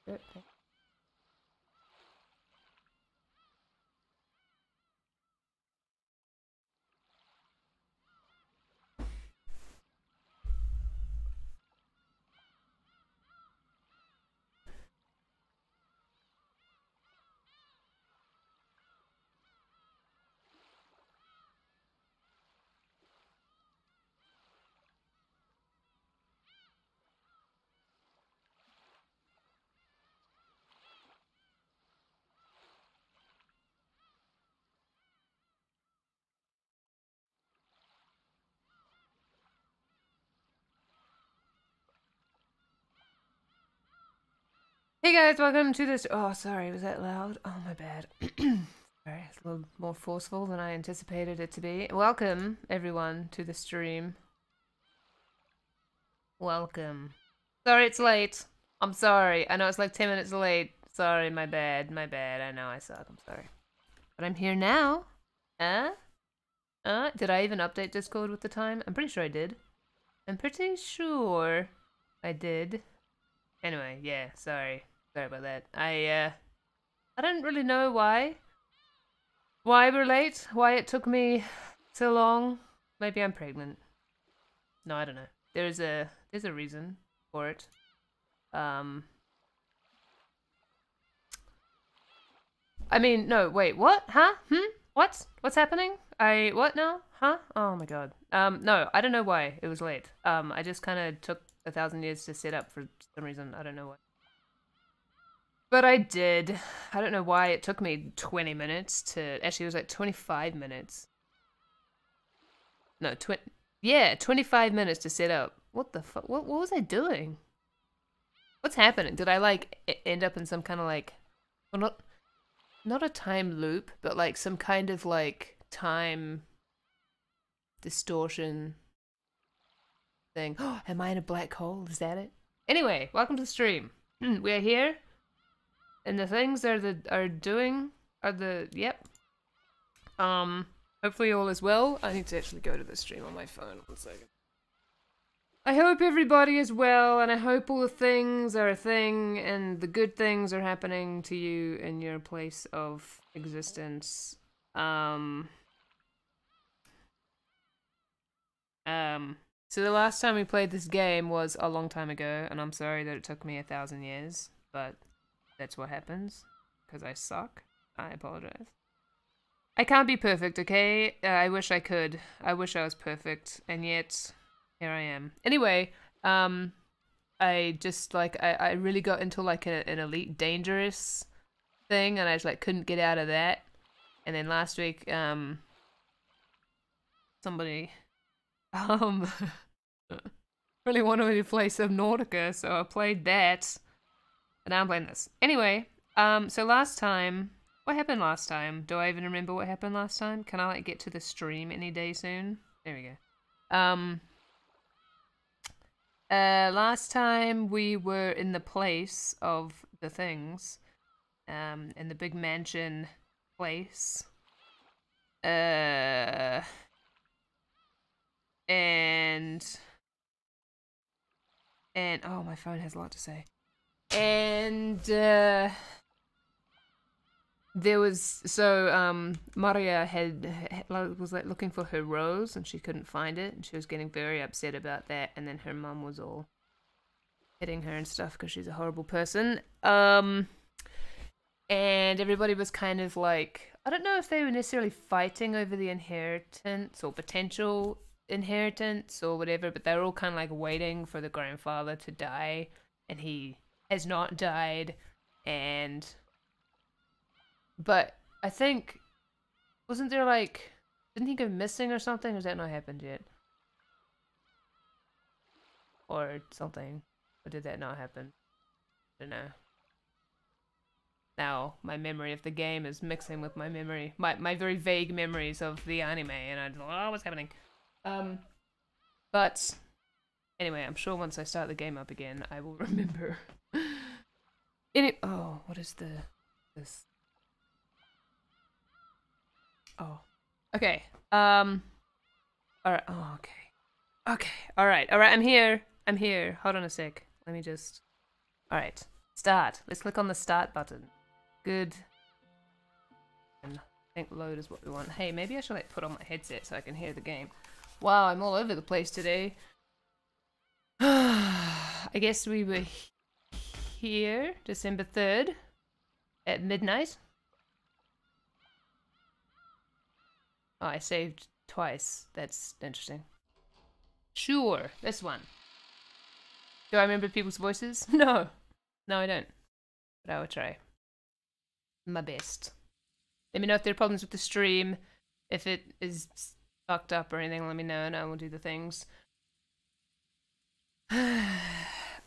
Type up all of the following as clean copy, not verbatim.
Hey guys, welcome to this. Oh, sorry, was that loud? Oh, my bad. Sorry, it's a little more forceful than I anticipated it to be. Welcome, everyone, to the stream. Welcome. Sorry it's late. I'm sorry. I know it's like 10 minutes late. Sorry, my bad, my bad. I know I suck. I'm sorry. But I'm here now. Did I even update Discord with the time? I'm pretty sure I did. I'm pretty sure I did. Anyway, yeah, sorry. Sorry about that. I don't really know why we're late, why it took me so long. Maybe I'm pregnant. No, I don't know. There's a reason for it. I mean, no, wait, what? Huh? What? What's happening? What now? Huh? Oh my god. No, I don't know why it was late. I just kind of took 1,000 years to set up for some reason. I don't know why. But I did. I don't know why it took me 20 minutes to... Actually, it was like 25 minutes. No, 25 minutes to set up. What the fuck? What was I doing? What's happening? Did I, like, end up in some kind of, like... Well, not a time loop, but, like, some kind of, like, time... distortion... thing. Oh, am I in a black hole? Is that it? Anyway, welcome to the stream. We're here. And the things yep. Hopefully all is well. I need to actually go to the stream on my phone. 1 second. I hope everybody is well, and I hope all the things are a thing, and the good things are happening to you in your place of existence. So the last time we played this game was a long time ago, and I'm sorry that it took me 1,000 years, but that's what happens, because I suck. I apologize. I can't be perfect, okay? I wish I could. I wish I was perfect, and yet, here I am. Anyway, I just, like, I really got into, like, an Elite Dangerous thing, and I just, like, couldn't get out of that. And then last week, somebody, really wanted me to play Subnautica, so I played that. And now I'm playing this. Anyway, so last time... What happened last time? Do I even remember what happened last time? Can I, like, get to the stream any day soon? There we go. Last time we were in the place of the things. In the big mansion place. And... Oh, my phone has a lot to say. And, there was, so, Maria was, like, looking for her rose, and she couldn't find it, and she was getting very upset about that, and then her mum was all hitting her and stuff, because she's a horrible person. And everybody was kind of, like, I don't know if they were necessarily fighting over the inheritance, or potential inheritance, or whatever, but they were all kind of, like, waiting for the grandfather to die, and he has not died, but I think, wasn't there, like, didn't he go missing or something? Or has that not happened yet? Or something. Or did that not happen? I don't know. Now, my memory of the game is mixing with my memory, my very vague memories of the anime, and I don't know what's happening. But, anyway, I'm sure once I start the game up again, I will remember. Oh, what is this? Oh, okay. Alright, oh, okay. Okay, alright, I'm here. Hold on a sec. Let me just... Alright. Start. Let's click on the start button. Good. And I think load is what we want. Hey, maybe I should like put on my headset so I can hear the game. Wow, I'm all over the place today. I guess we were here December 3rd at midnight. Oh, I saved twice. That's interesting. Sure, this one. Do I remember people's voices? No. No, I don't. But I will try. My best. Let me know if there are problems with the stream. If it is fucked up or anything, let me know and I will do the things.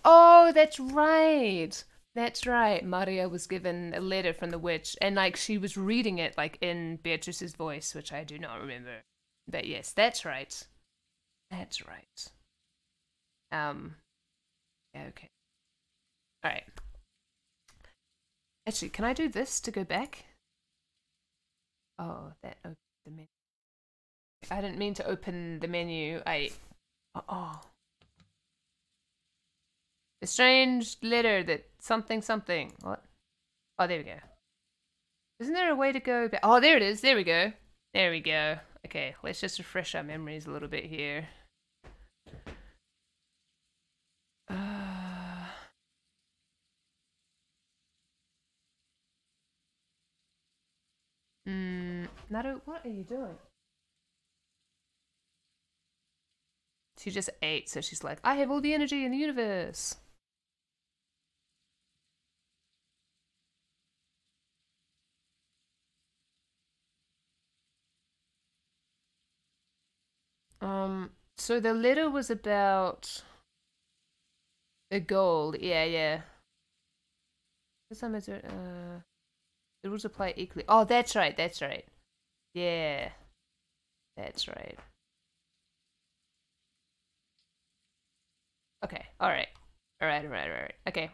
Oh, that's right. That's right. Maria was given a letter from the witch, and like she was reading it like in Beatrice's voice, which I do not remember. But yes, that's right. That's right. Okay. Alright. Actually, can I do this to go back? Oh, that opened the menu. I didn't mean to open the menu. Oh. A strange letter that something. What? Oh, there we go. Isn't there a way to go back? Oh, there it is. There we go. There we go. Okay, let's just refresh our memories a little bit here. Naru, what are you doing? She just ate, so she's like, I have all the energy in the universe. So the letter was about the gold. Yeah. The rules apply equally. Oh, that's right. Yeah. That's right. Okay, alright. Alright. Okay.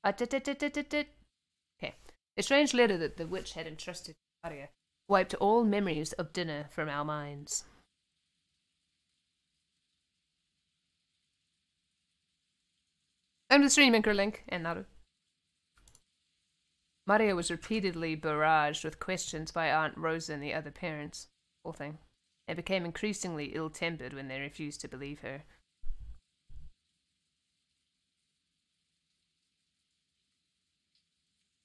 Okay. The strange letter that the witch had entrusted to Arya wiped all memories of dinner from our minds. I'm the stream anchor Link and Naru. Maria was repeatedly barraged with questions by Aunt Rosa and the other parents, poor thing, and became increasingly ill-tempered when they refused to believe her.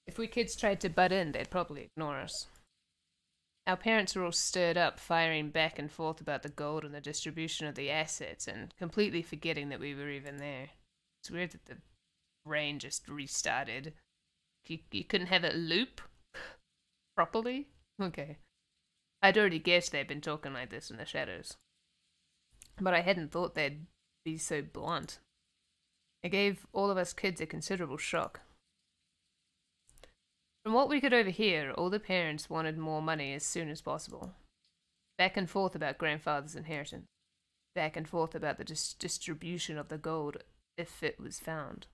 If we kids tried to butt in, they'd probably ignore us. Our parents were all stirred up, firing back and forth about the gold and the distribution of the assets, and completely forgetting that we were even there. It's weird that the brain just restarted. You couldn't have it loop properly? Okay. I'd already guessed they'd been talking like this in the shadows. But I hadn't thought they'd be so blunt. It gave all of us kids a considerable shock. From what we could overhear, all the parents wanted more money as soon as possible. Back and forth about grandfather's inheritance. Back and forth about the distribution of the gold if it was found.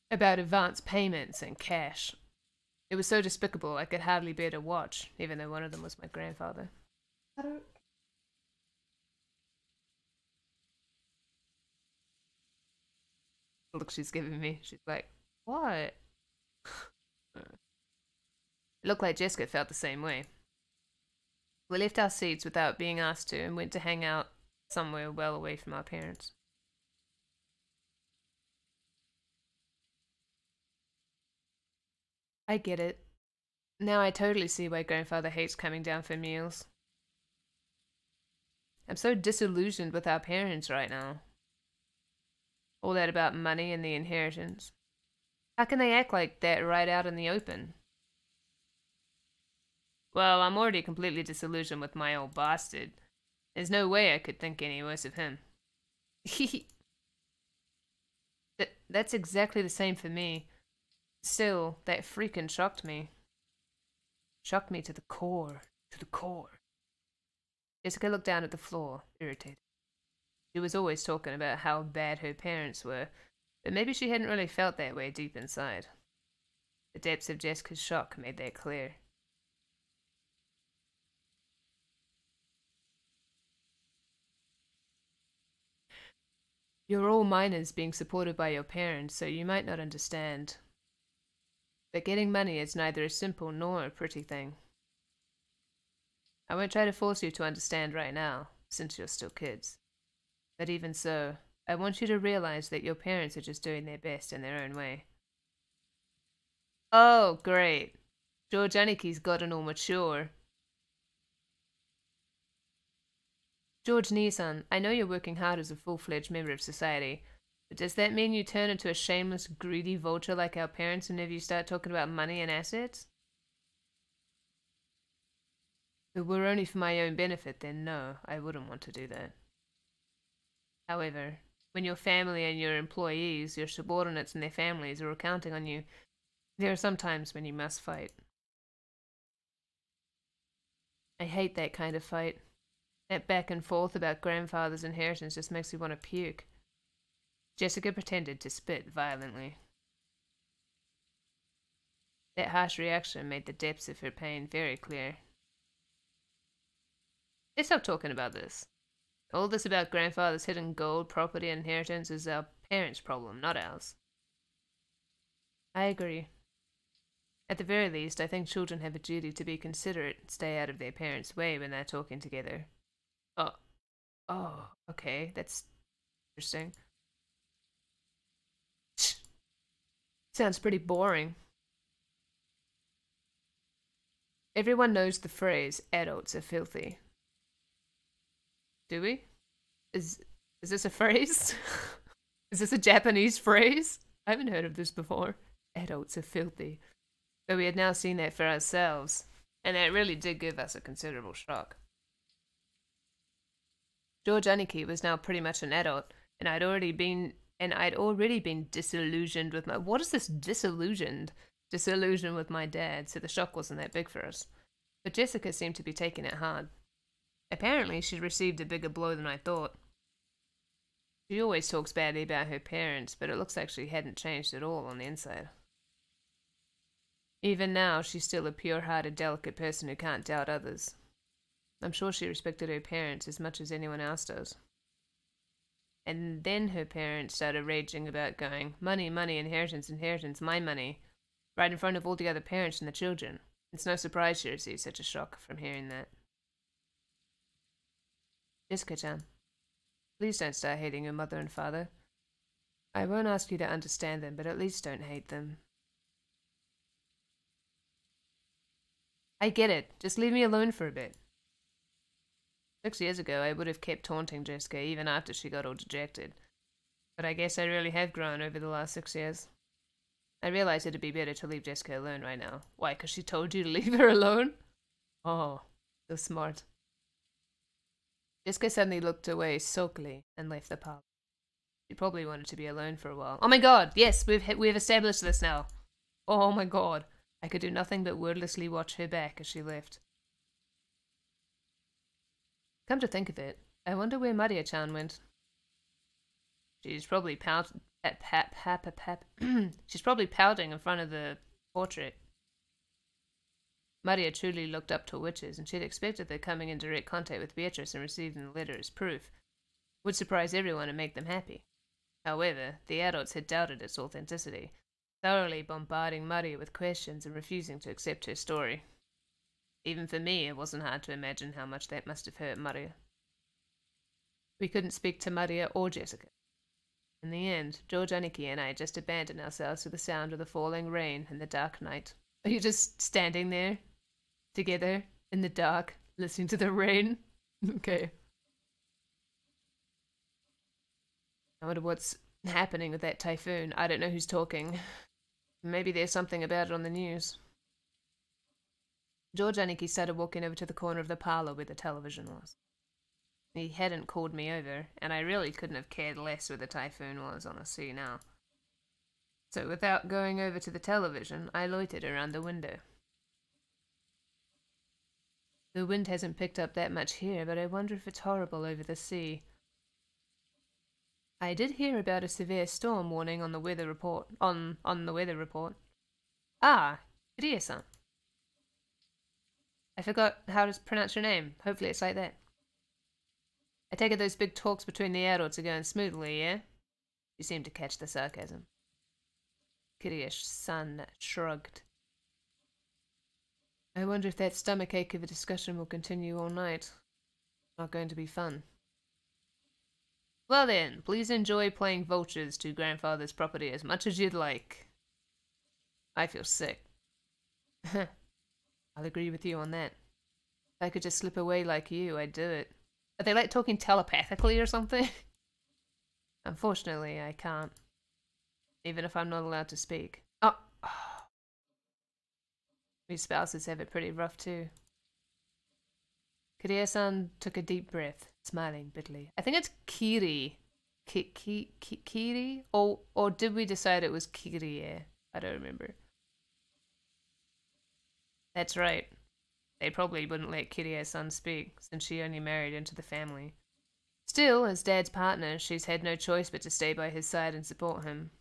About advance payments and cash. It was so despicable I could hardly bear to watch, even though one of them was my grandfather. Look she's giving me. She's like, what? It looked like Jessica felt the same way. We left our seats without being asked to and went to hang out somewhere well away from our parents. I get it. Now I totally see why grandfather hates coming down for meals. I'm so disillusioned with our parents right now. All that about money and the inheritance. How can they act like that right out in the open? Well, I'm already completely disillusioned with my old bastard. There's no way I could think any worse of him. That's exactly the same for me. Still, that freaking shocked me. Shocked me to the core. To the core. Jessica looked down at the floor, irritated. She was always talking about how bad her parents were, but maybe she hadn't really felt that way deep inside. The depths of Jessica's shock made that clear. You're all minors being supported by your parents, so you might not understand. But getting money is neither a simple nor a pretty thing. I won't try to force you to understand right now, since you're still kids. But even so, I want you to realize that your parents are just doing their best in their own way. Oh, great. George Aniki's gotten all mature. George Nissan, I know you're working hard as a full-fledged member of society, but does that mean you turn into a shameless, greedy vulture like our parents whenever you start talking about money and assets? If it were only for my own benefit, then no, I wouldn't want to do that. However, when your family and your employees, your subordinates and their families are all counting on you, there are some times when you must fight. I hate that kind of fight. That back and forth about grandfather's inheritance just makes me want to puke. Jessica pretended to spit violently. That harsh reaction made the depths of her pain very clear. Let's stop talking about this. All this about grandfather's hidden gold, property, and inheritance is our parents' problem, not ours. I agree. At the very least, I think children have a duty to be considerate and stay out of their parents' way when they're talking together. Oh, okay, that's interesting. Sounds pretty boring. Everyone knows the phrase, adults are filthy. Do we? Is this a phrase? Is this a Japanese phrase? I haven't heard of this before. Adults are filthy. But we had now seen that for ourselves, and that really did give us a considerable shock. George Aniki was now pretty much an adult, and I'd already been disillusioned with my— what is this disillusioned? Disillusioned with my dad, so the shock wasn't that big for us. But Jessica seemed to be taking it hard. Apparently, she'd received a bigger blow than I thought. She always talks badly about her parents, but it looks like she hadn't changed at all on the inside. Even now, she's still a pure-hearted, delicate person who can't doubt others. I'm sure she respected her parents as much as anyone else does. And then her parents started raging about going, money, money, inheritance, inheritance, my money, right in front of all the other parents and the children. It's no surprise she received such a shock from hearing that. Jessica-chan, please don't start hating your mother and father. I won't ask you to understand them, but at least don't hate them. I get it. Just leave me alone for a bit. 6 years ago, I would have kept taunting Jessica even after she got all dejected. But I guess I really have grown over the last 6 years. I realize it'd be better to leave Jessica alone right now. Why, 'cause she told you to leave her alone? Oh, so smart. Jessica suddenly looked away sulkily and left the pub. She probably wanted to be alone for a while. Oh my god, yes, we've established this now. Oh my god. I could do nothing but wordlessly watch her back as she left. Come to think of it, I wonder where Maria-chan went. She's probably she's probably pouting in front of the portrait. Maria truly looked up to witches, and she'd expected that coming in direct contact with Beatrice and receiving the letter as proof would surprise everyone and make them happy. However, the adults had doubted its authenticity, thoroughly bombarding Maria with questions and refusing to accept her story. Even for me, it wasn't hard to imagine how much that must have hurt Maria. We couldn't speak to Maria or Jessica. In the end, George Aniki and I just abandoned ourselves to the sound of the falling rain and the dark night. Are you just standing there, together, in the dark, listening to the rain? Okay. I wonder what's happening with that typhoon. I don't know who's talking. Maybe there's something about it on the news. George Aniki started walking over to the corner of the parlour where the television was. He hadn't called me over, and I really couldn't have cared less where the typhoon was on the sea now. So without going over to the television, I loitered around the window. The wind hasn't picked up that much here, but I wonder if it's horrible over the sea. I did hear about a severe storm warning on the weather report. On the weather report. Ah, Kirie-san. I forgot how to pronounce your name. Hopefully it's like that. I take it those big talks between the adults are going smoothly, yeah? She seemed to catch the sarcasm. Kiryu-san shrugged. I wonder if that stomachache of a discussion will continue all night. Not going to be fun. Well then, please enjoy playing vultures to grandfather's property as much as you'd like. I feel sick. I'll agree with you on that. If I could just slip away like you, I'd do it. Are they like talking telepathically or something? Unfortunately, I can't. Even if I'm not allowed to speak. Oh! These spouses have it pretty rough too. Kiryu-san took a deep breath, smiling bitterly. I think it's Kiri. Kiri? Or did we decide it was Kirie? I don't remember. That's right. They probably wouldn't let Kiryu-san speak, since she only married into the family. Still, as Dad's partner, she's had no choice but to stay by his side and support him.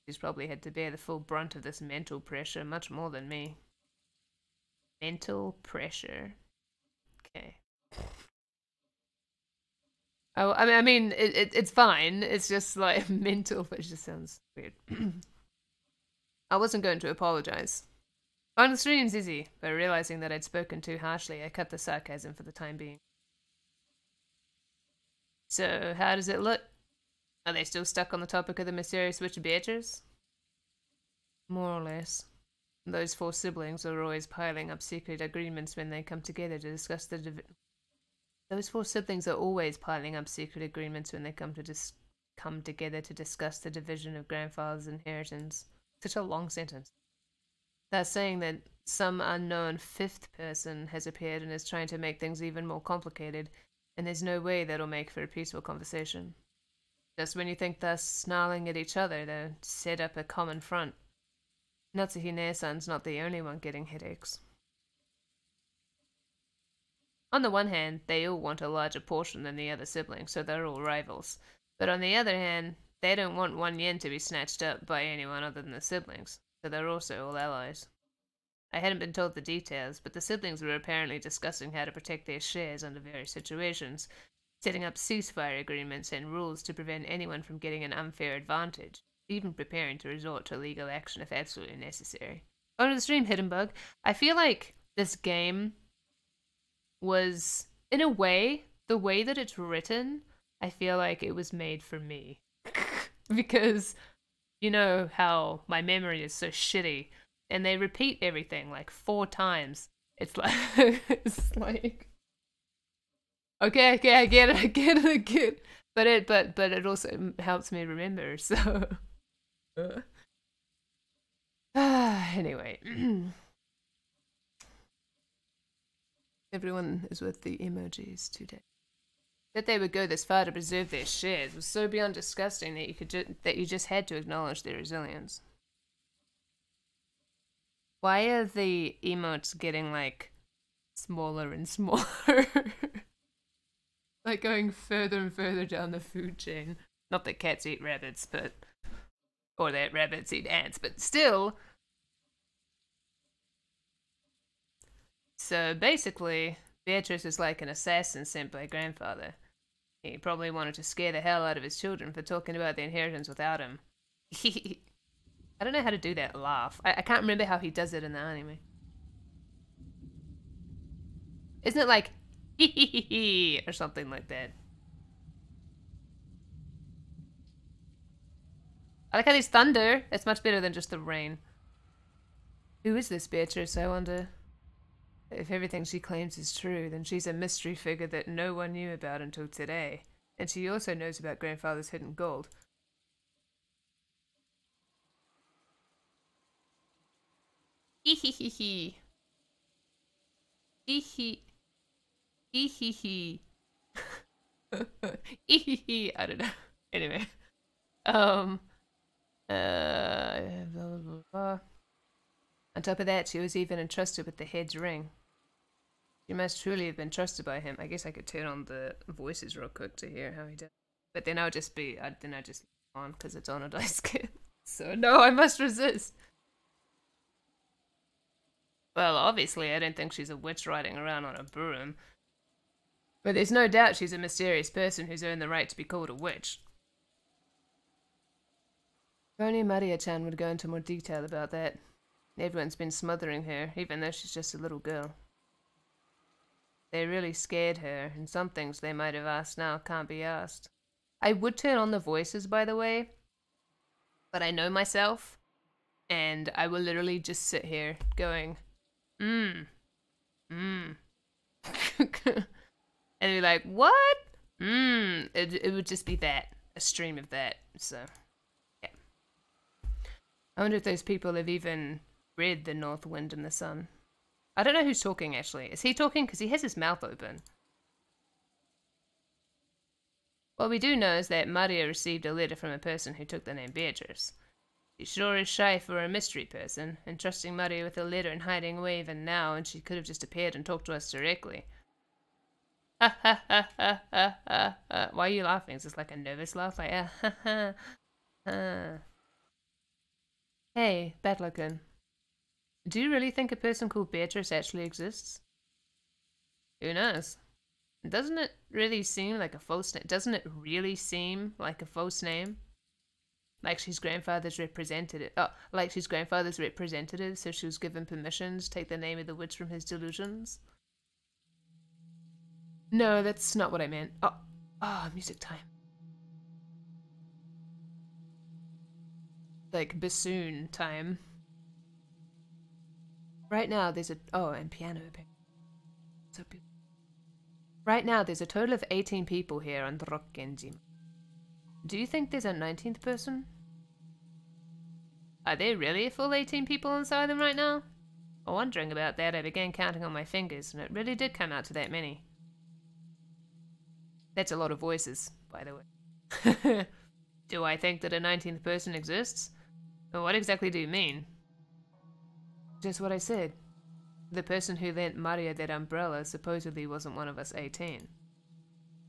She's probably had to bear the full brunt of this mental pressure much more than me. Mental pressure. Okay. Oh, I mean, it's fine. It's just like mental, but it just sounds weird. I wasn't going to apologize. On the stream's easy, but realizing that I'd spoken too harshly, I cut the sarcasm for the time being. So, how does it look? Are they still stuck on the topic of the mysterious witch Beatrice? More or less. Those four siblings are always piling up secret agreements when they come together to discuss the Those four siblings are always piling up secret agreements when they come together to discuss the division of grandfather's inheritance. Such a long sentence. They're saying that some unknown fifth person has appeared and is trying to make things even more complicated, and there's no way that'll make for a peaceful conversation. Just when you think they're snarling at each other, they set up a common front. Natsuhine-san's not the only one getting headaches. On the one hand, they all want a larger portion than the other siblings, so they're all rivals. But on the other hand, they don't want 1 yen to be snatched up by anyone other than the siblings, so they're also all allies. I hadn't been told the details, but the siblings were apparently discussing how to protect their shares under various situations, setting up ceasefire agreements and rules to prevent anyone from getting an unfair advantage, even preparing to resort to legal action if absolutely necessary. On the stream, Hidden Bug, I feel like this game was, in a way, the way that it's written, I feel like it was made for me. Because you know how my memory is so shitty, and they repeat everything like 4 times. It's like okay, I get it. But it also helps me remember, so anyway. Everyone is with the emojis today. That they would go this far to preserve their shares was so beyond disgusting that you just had to acknowledge their resilience. Why are the emotes getting like smaller and smaller? Like going further and further down the food chain. Not that cats eat rabbits, but or that rabbits eat ants, but still. So basically, Beatrice is like an assassin sent by grandfather. He probably wanted to scare the hell out of his children for talking about the inheritance without him. I don't know how to do that laugh. I can't remember how he does it in the anime. Isn't it like hee hee hee hee or something like that? I like how there's thunder. That's much better than just the rain. Who is this Beatrice, I wonder? If everything she claims is true, then she's a mystery figure that no one knew about until today. And she also knows about grandfather's hidden gold. Hee-hee-hee-hee. Hee-hee. Hee-hee-hee. Hee-hee-hee. I don't know. Anyway. Blah, blah, blah, blah. On top of that, she was even entrusted with the head's ring. She must truly have been trusted by him. I guess I could turn on the voices real quick to hear how he does. But then I would just be, on because it's on a dice kit. So no, I must resist. Well, obviously, I don't think she's a witch riding around on a broom. But there's no doubt she's a mysterious person who's earned the right to be called a witch. If only Maria-chan would go into more detail about that. Everyone's been smothering her, even though she's just a little girl. They really scared her, and some things they might have asked now can't be asked. I would turn on the voices, by the way, but I know myself, and I will literally just sit here going, and be like, what? It would just be that, a stream of that, so, yeah. I wonder if those people have even read The North Wind and the Sun. I don't know who's talking, actually. Is he talking? Because he has his mouth open. What we do know is that Maria received a letter from a person who took the name Beatrice. She sure is shy for a mystery person, entrusting Maria with a letter and hiding away even now, and she could have just appeared and talked to us directly. Ha ha ha ha ha ha. Why are you laughing? Is this like a nervous laugh? Like, ha ha ha. Hey, Batlokin. Do you really think a person called Beatrice actually exists? Who knows? Doesn't it really seem like a false name? Doesn't it really seem like a false name? Like she's grandfather's representative. Oh, like she's grandfather's representative, so she was given permission to take the name of the witch from his delusions? No, that's not what I meant. Oh, music time. Like bassoon time. Right now there's a... Oh, and piano. So beautiful. Right now there's a total of 18 people here on Rokkenjima. Do you think there's a 19th person? Are there really a full 18 people inside them right now? Wondering about that, I began counting on my fingers, and it really did come out to that many. That's a lot of voices, by the way. Do I think that a 19th person exists? Well, what exactly do you mean? Just what I said. The person who lent Maria that umbrella supposedly wasn't one of us 18.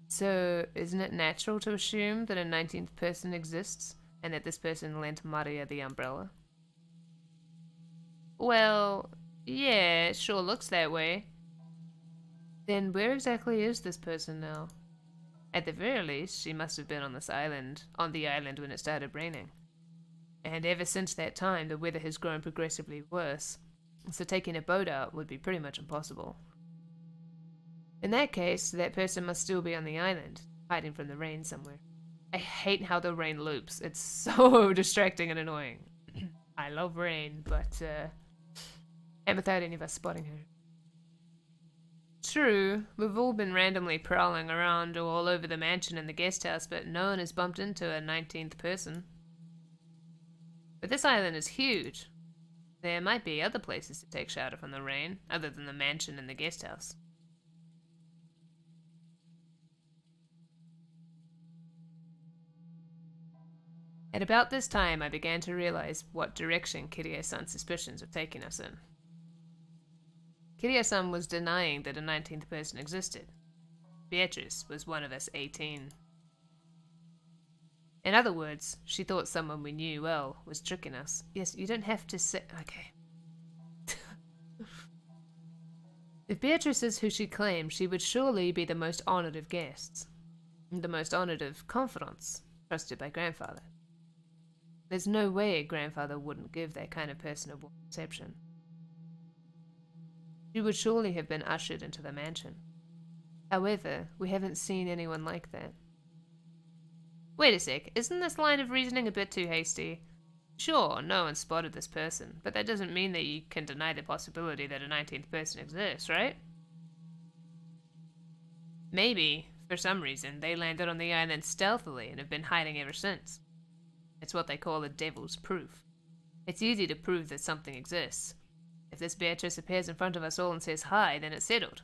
So, isn't it natural to assume that a 19th person exists, and that this person lent Maria the umbrella? Well, yeah, it sure looks that way. Then where exactly is this person now? At the very least, she must have been on the island when it started raining. And ever since that time, the weather has grown progressively worse, so taking a boat out would be pretty much impossible. In that case, that person must still be on the island, hiding from the rain somewhere. I hate how the rain loops. It's so distracting and annoying. I love rain, but and without any of us spotting her. True, we've all been randomly prowling around all over the mansion and the guest house, but no one has bumped into a 19th person. But this island is huge. There might be other places to take shelter from the rain, other than the mansion and the guest house. At about this time, I began to realize what direction Kirie-san's suspicions were taking us in. Kirie-san was denying that a 19th person existed. Beatrice was one of us 18. In other words, she thought someone we knew well was tricking us. Yes, you don't have to say... Okay. If Beatrice is who she claimed, she would surely be the most honored of guests. The most honored of confidants, trusted by grandfather. There's no way grandfather wouldn't give that kind of person a warm reception. She would surely have been ushered into the mansion. However, we haven't seen anyone like that. Wait a sec, isn't this line of reasoning a bit too hasty? Sure, no one spotted this person, but that doesn't mean that you can deny the possibility that a 19th person exists, right? Maybe, for some reason, they landed on the island stealthily and have been hiding ever since. It's what they call a devil's proof. It's easy to prove that something exists. If this Beatrice appears in front of us all and says hi, then it's settled.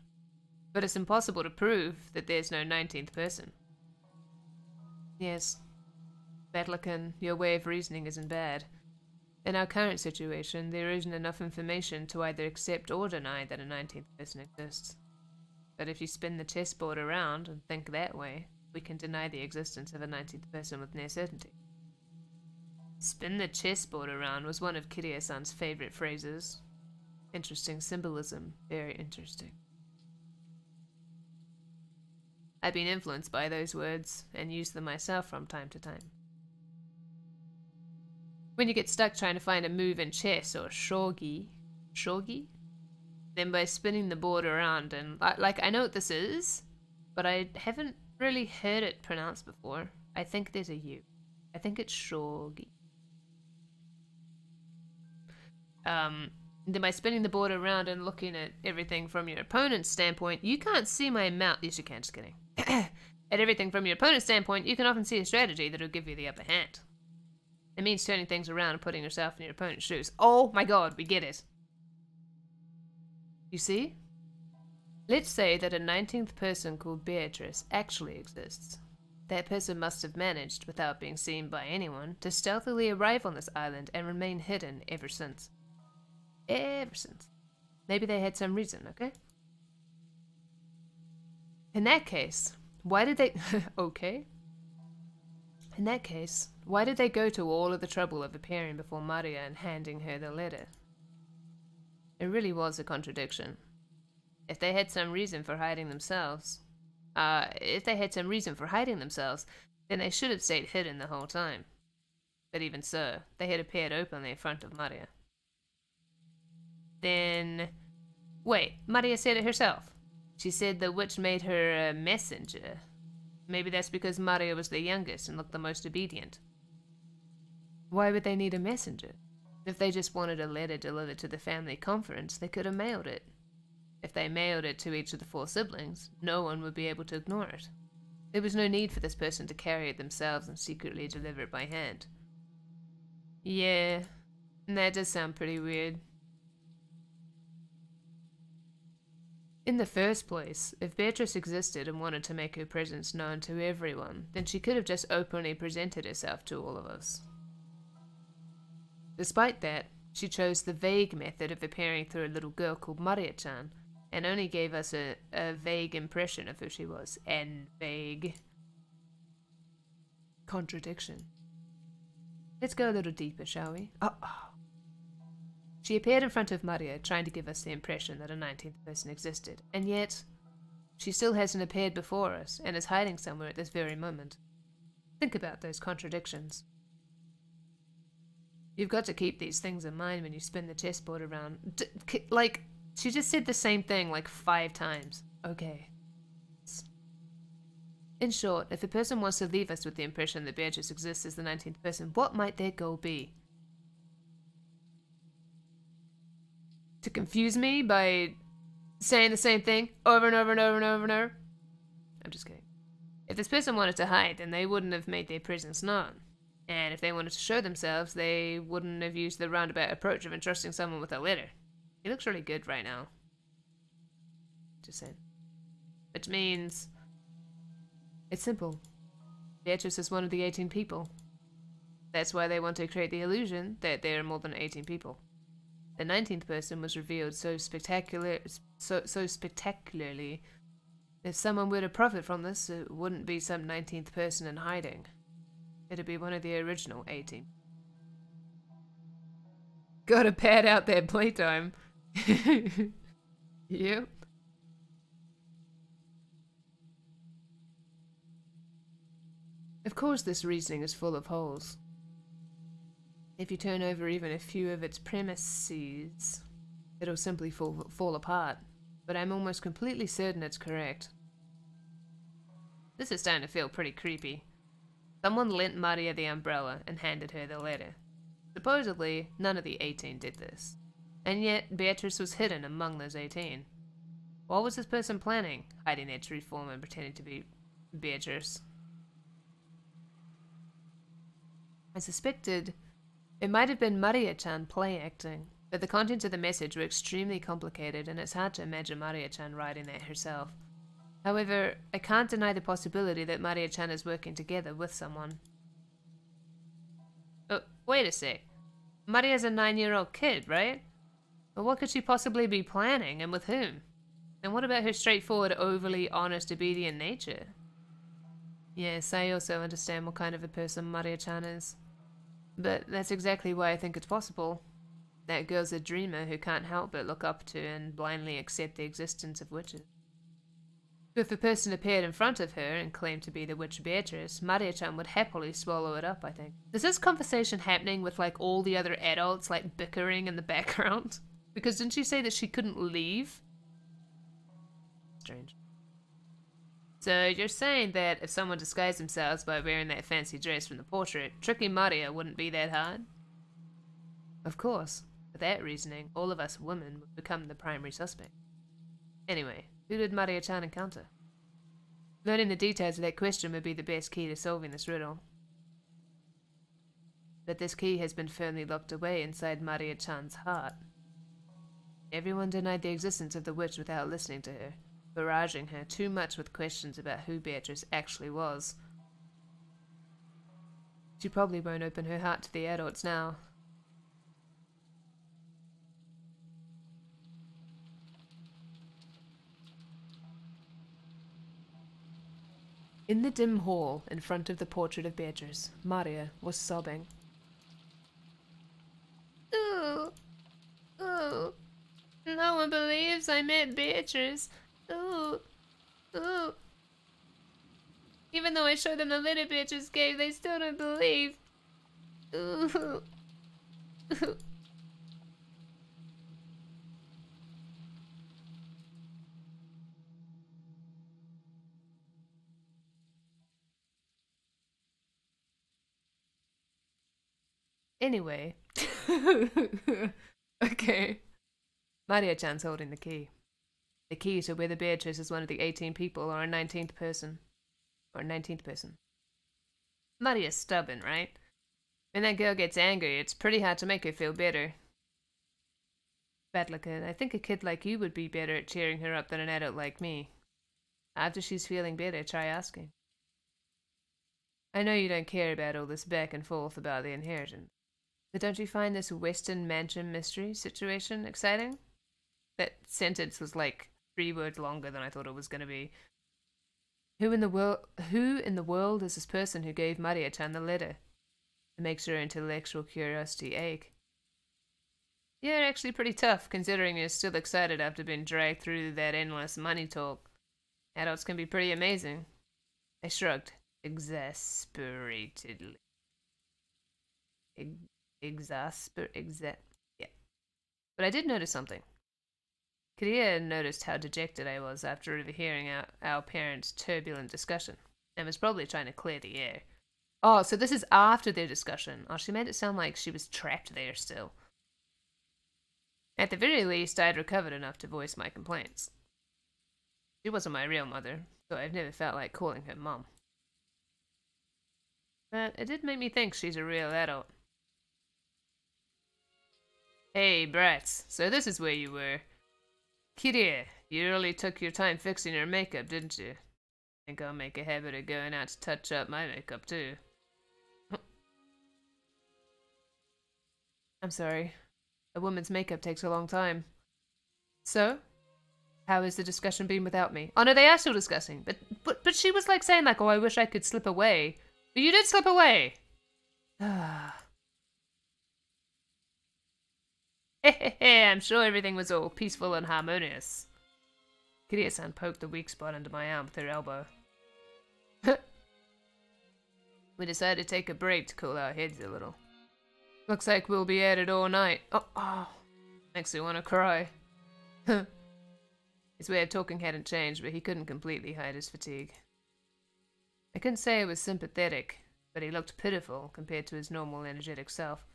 But it's impossible to prove that there's no 19th person. Yes. Batlakan, your way of reasoning isn't bad. In our current situation, there isn't enough information to either accept or deny that a 19th person exists. But if you spin the chessboard around and think that way, we can deny the existence of a 19th person with near certainty. Spin the chessboard around was one of Kirie-san's favorite phrases. Interesting symbolism. Very interesting. I've been influenced by those words and used them myself from time to time. When you get stuck trying to find a move in chess or shogi, then by spinning the board around and like I know what this is, but I haven't really heard it pronounced before. I think there's a U. I think it's shogi. Then by spinning the board around and looking at everything from your opponent's standpoint, you can't see my mouth. Yes, you can. Just kidding. At everything from your opponent's standpoint, you can often see a strategy that'll give you the upper hand. It means turning things around and putting yourself in your opponent's shoes. Oh my god, we get it. You see? Let's say that a 19th person called Beatrice actually exists. That person must have managed, without being seen by anyone, to stealthily arrive on this island and remain hidden ever since. Ever since. Maybe they had some reason, okay? In that case, why did they... okay? In that case, why did they go to all of the trouble of appearing before Maria and handing her the letter? It really was a contradiction. If they had some reason for hiding themselves, then they should have stayed hidden the whole time. But even so, they had appeared openly in front of Maria. Then... wait, Maria said it herself. She said the witch made her a messenger. Maybe that's because Maria was the youngest and looked the most obedient. Why would they need a messenger? If they just wanted a letter delivered to the family conference, they could have mailed it. If they mailed it to each of the 4 siblings, no one would be able to ignore it. There was no need for this person to carry it themselves and secretly deliver it by hand. Yeah, that does sound pretty weird. In the first place, if Beatrice existed and wanted to make her presence known to everyone, then she could have just openly presented herself to all of us. Despite that, she chose the vague method of appearing through a little girl called Maria-chan, and only gave us a vague impression of who she was. And vague. Contradiction. Let's go a little deeper, shall we? She appeared in front of Maria, trying to give us the impression that a 19th person existed, and yet she still hasn't appeared before us, and is hiding somewhere at this very moment. Think about those contradictions. You've got to keep these things in mind when you spin the chessboard around. Like, she just said the same thing like 5 times. Okay. In short, if a person wants to leave us with the impression that Beatrice exists as the 19th person, what might their goal be? To confuse me by saying the same thing over and over and over and over and over? I'm just kidding. If this person wanted to hide, then they wouldn't have made their presence known. And if they wanted to show themselves, they wouldn't have used the roundabout approach of entrusting someone with a letter. He looks really good right now. Just saying. Which means... it's simple. Beatrice is one of the 18 people. That's why they want to create the illusion that there are more than 18 people. The 19th person was revealed so spectacularly. If someone were to profit from this, it wouldn't be some 19th person in hiding. It'd be one of the original 18. Gotta pad out that playtime. Yep. Of course this reasoning is full of holes. If you turn over even a few of its premises, it'll simply fall apart. But I'm almost completely certain it's correct. This is starting to feel pretty creepy. Someone lent Maria the umbrella and handed her the letter. Supposedly, none of the 18 did this. And yet, Beatrice was hidden among those 18. What was this person planning, hiding their true form and pretending to be Beatrice? I suspected it might have been Maria-chan play-acting, but the contents of the message were extremely complicated and it's hard to imagine Maria-chan writing that herself. However, I can't deny the possibility that Maria-chan is working together with someone. Oh, wait a sec. Maria's a 9-year-old kid, right? But what could she possibly be planning, and with whom? And what about her straightforward, overly honest, obedient nature? Yes, I also understand what kind of a person Maria-chan is. But that's exactly why I think it's possible. That girl's a dreamer who can't help but look up to and blindly accept the existence of witches. If a person appeared in front of her and claimed to be the witch Beatrice, Maria-chan would happily swallow it up, I think. Is this conversation happening with, like, all the other adults, like, bickering in the background? Because didn't she say that she couldn't leave? Strange. So you're saying that if someone disguised themselves by wearing that fancy dress from the portrait, tricking Maria wouldn't be that hard? Of course. With that reasoning, all of us women would become the primary suspect. Anyway, who did Maria-chan encounter? Learning the details of that question would be the best key to solving this riddle. But this key has been firmly locked away inside Maria-chan's heart. Everyone denied the existence of the witch without listening to her, barraging her too much with questions about who Beatrice actually was. She probably won't open her heart to the adults now. In the dim hall in front of the portrait of Beatrice, Maria was sobbing. Ooh, ooh, no one believes I met Beatrice. Ooh, ooh. Even though I showed them the letter Beatrice gave, they still don't believe. Ooh, ooh. Anyway. Okay. Maria-chan's holding the key. The key to whether Beatrice is one of the 18 people or a 19th person. Or 19th person. Maria's stubborn, right? When that girl gets angry, it's pretty hard to make her feel better. Batlika, I think a kid like you would be better at cheering her up than an adult like me. After she's feeling better, try asking. I know you don't care about all this back and forth about the inheritance. But don't you find this Western Mansion mystery situation exciting? That sentence was like 3 words longer than I thought it was going to be. Who in the world is this person who gave Maria-chan the letter? It makes her intellectual curiosity ache. You're actually pretty tough, considering you're still excited after being dragged through that endless money talk. Adults can be pretty amazing. I shrugged, exasperatedly. Yeah. But I did notice something. Kadia noticed how dejected I was after overhearing our parents' turbulent discussion, and was probably trying to clear the air. Oh, so this is after their discussion. Oh, she made it sound like she was trapped there still. At the very least, I had recovered enough to voice my complaints. She wasn't my real mother, so I've never felt like calling her mom. But it did make me think she's a real adult. Hey, brats, so this is where you were. Kirie, you really took your time fixing your makeup, didn't you? Think I'll make a habit of going out to touch up my makeup, too. I'm sorry. A woman's makeup takes a long time. So? How has the discussion been without me? Oh no, they are still discussing. But she was like saying like, oh, I wish I could slip away. But you did slip away! Hehehe, I'm sure everything was all peaceful and harmonious. Kiria-san poked the weak spot under my arm with her elbow. We decided to take a break to cool our heads a little. Looks like we'll be at it all night. Oh, makes me want to cry. His way of talking hadn't changed, but he couldn't completely hide his fatigue. I couldn't say I was sympathetic, but he looked pitiful compared to his normal energetic self.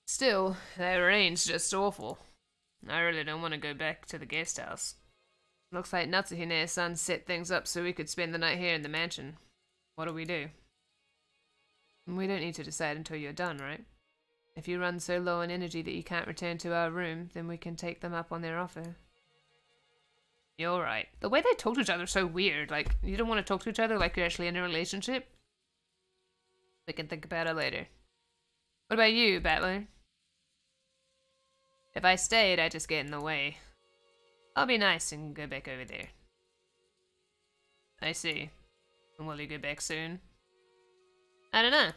Still, that rain's just awful. I really don't want to go back to the guest house. Looks like Natsuhine-san set things up so we could spend the night here in the mansion. What do we do? We don't need to decide until you're done, right? If you run so low on energy that you can't return to our room, then we can take them up on their offer. You're right. The way they talk to each other is so weird. Like, you don't want to talk to each other like you're actually in a relationship. We can think about it later. What about you, Battler? If I stayed, I'd just get in the way. I'll be nice and go back over there. I see. And will you go back soon? I don't know.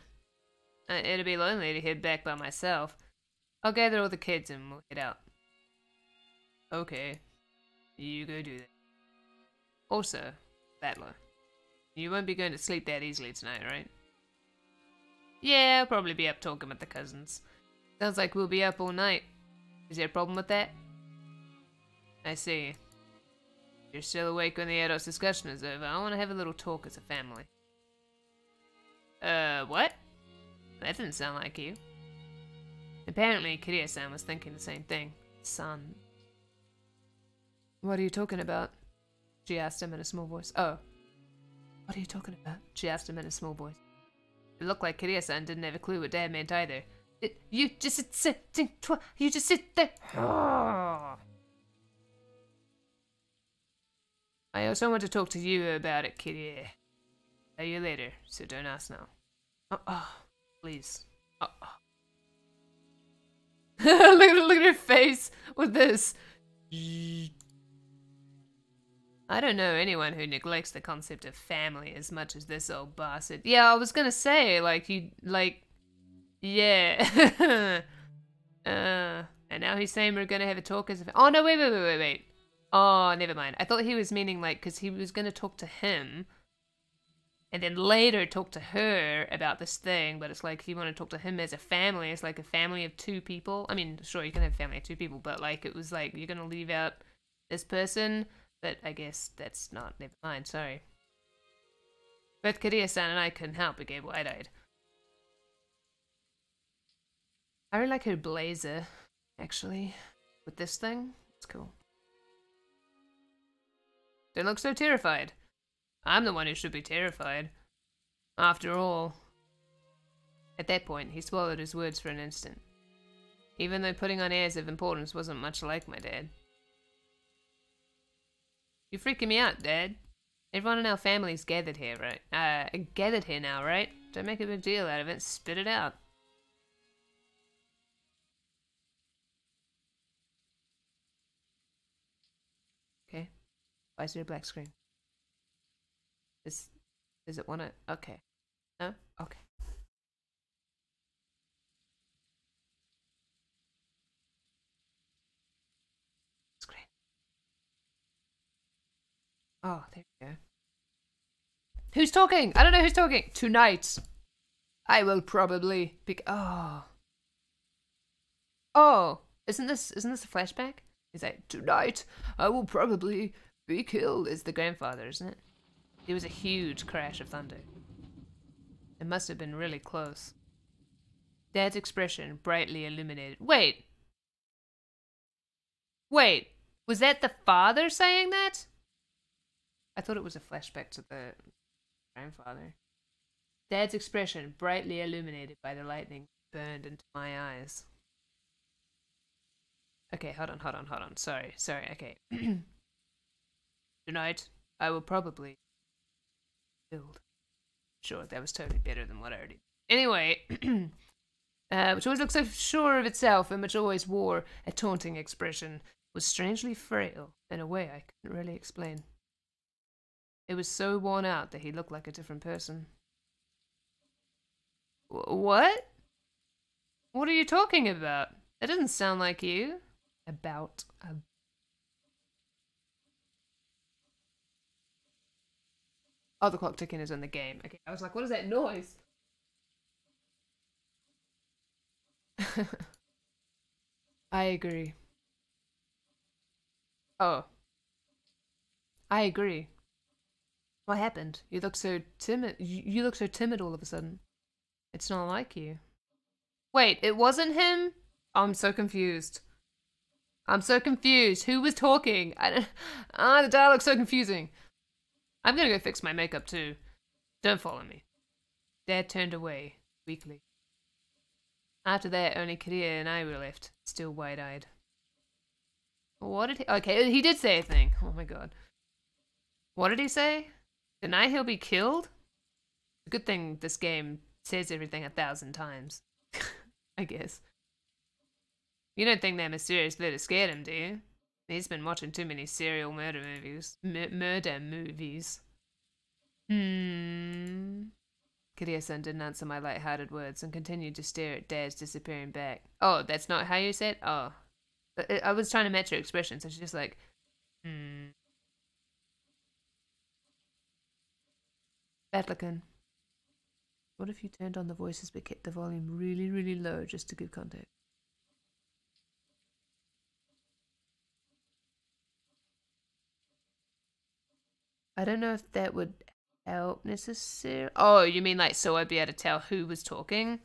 It'll be lonely to head back by myself. I'll gather all the kids and we'll head out. Okay. You go do that. Also, Battler, you won't be going to sleep that easily tonight, right? Yeah, I'll probably be up talking with the cousins. Sounds like we'll be up all night. Is there a problem with that? I see. You're still awake when the adults' discussion is over. I want to have a little talk as a family. What? That didn't sound like you. Apparently, Kiria-san was thinking the same thing. Son. What are you talking about? She asked him in a small voice. Oh. What are you talking about? She asked him in a small voice. It looked like Kiria-san didn't have a clue what Dad meant either. You just sit there. I also want to talk to you about it, Kiria. Tell you later, so don't ask now. Please. Look at her face with this. I don't know anyone who neglects the concept of family as much as this old bastard. Yeah, I was gonna say, yeah. And now he's saying we're gonna have a talk as a... Oh, no, wait. Oh, never mind. I thought he was meaning, because he was gonna talk to him, and then later talk to her about this thing, but it's like he wanted to talk to him as a family. It's like a family of 2 people. I mean, sure, you can have a family of 2 people, but, it was like, you're gonna leave out this person, but I guess that's not... Never mind, sorry. Both Kiria-san and I couldn't help but get wide-eyed. I really like her blazer, actually. With this thing, it's cool. Don't look so terrified. I'm the one who should be terrified. After all. At that point, he swallowed his words for an instant. Even though putting on airs of importance wasn't much like my dad. You're freaking me out, Dad. Everyone in our family's gathered here, right? Gathered here now, right? Don't make a big deal out of it. Spit it out. Okay. Why is there a black screen? Does it want to... Okay. No? Okay. Screen. Oh, there we go. Who's talking? I don't know who's talking. Tonight, I will probably pick... Oh. Oh. Isn't this a flashback? He's like, tonight, I will probably be killed. It's the grandfather, isn't it? It was a huge crash of thunder. It must have been really close. Dad's expression brightly illuminated. Wait. Was that the father saying that? I thought it was a flashback to the grandfather. Dad's expression brightly illuminated by the lightning burned into my eyes. Okay, hold on. Sorry, okay. Tonight, I will probably build. Sure, that was totally better than what I already did. Anyway, which always looked so sure of itself and which always wore a taunting expression, was strangely frail in a way I couldn't really explain. It was so worn out that he looked like a different person. What? What are you talking about? That doesn't sound like you. About a... Oh, the clock ticking is in the game. Okay, I was like, what is that noise? I agree. Oh. I agree. What happened? You look so timid. You look so timid all of a sudden. It's not like you. Wait, it wasn't him? I'm so confused. Who was talking? The dialogue's so confusing. I'm gonna go fix my makeup too. Don't follow me. Dad turned away, weakly. After that, only Kiria and I were left, still wide-eyed. What did he... Okay, he did say a thing. Oh my god. What did he say? Tonight he'll be killed? Good thing this game says everything 1,000 times. I guess. You don't think that mysterious letter scared him, do you? He's been watching too many serial murder movies. Kiria-san didn't answer my light-hearted words and continued to stare at Dad's disappearing back. Oh, that's not how you said? Oh. I was trying to match her expression, so she's just like, hmm. Atlacan, what if you turned on the voices but kept the volume really, really low just to give context? I don't know if that would help necessarily. Oh, you mean like so I'd be able to tell who was talking?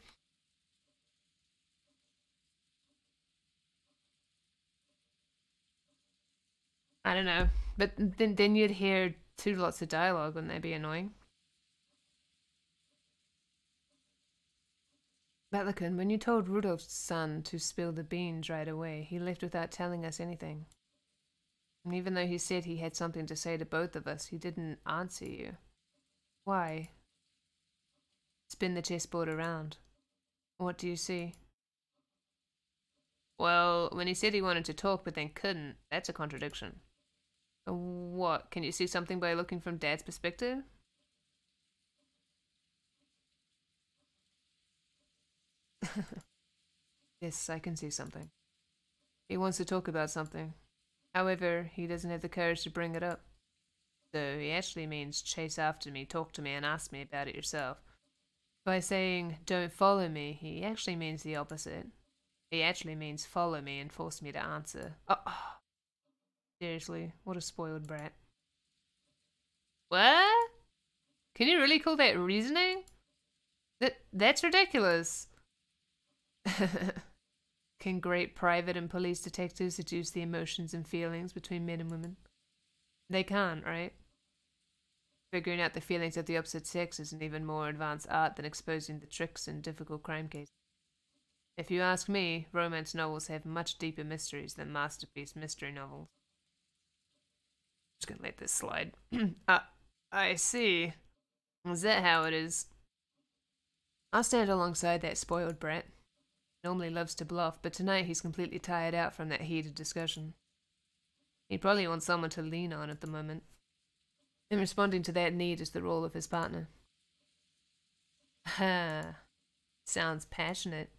I don't know. But then you'd hear two lots of dialogue, wouldn't that be annoying? Batlacan, when you told Rudolph's son to spill the beans right away, he left without telling us anything. And even though he said he had something to say to both of us, he didn't answer you. Why? Spin the chessboard around. What do you see? Well, when he said he wanted to talk but then couldn't, that's a contradiction. What? Can you see something by looking from Dad's perspective? Yes, I can see something. He wants to talk about something. However, he doesn't have the courage to bring it up. So he actually means chase after me, talk to me, and ask me about it yourself. By saying, don't follow me, he actually means the opposite. He actually means follow me and force me to answer. Oh, seriously, what a spoiled brat. What? Can you really call that reasoning? That's ridiculous. Can great private and police detectives deduce the emotions and feelings between men and women? They can't, right? Figuring out the feelings of the opposite sex is an even more advanced art than exposing the tricks in difficult crime cases. If you ask me, romance novels have much deeper mysteries than masterpiece mystery novels. Just gonna let this slide. I see. Is that how it is? I'll stand alongside that spoiled brat. Normally loves to bluff, but tonight he's completely tired out from that heated discussion. He probably wants someone to lean on at the moment. And responding to that need is the role of his partner. Ha. Sounds passionate.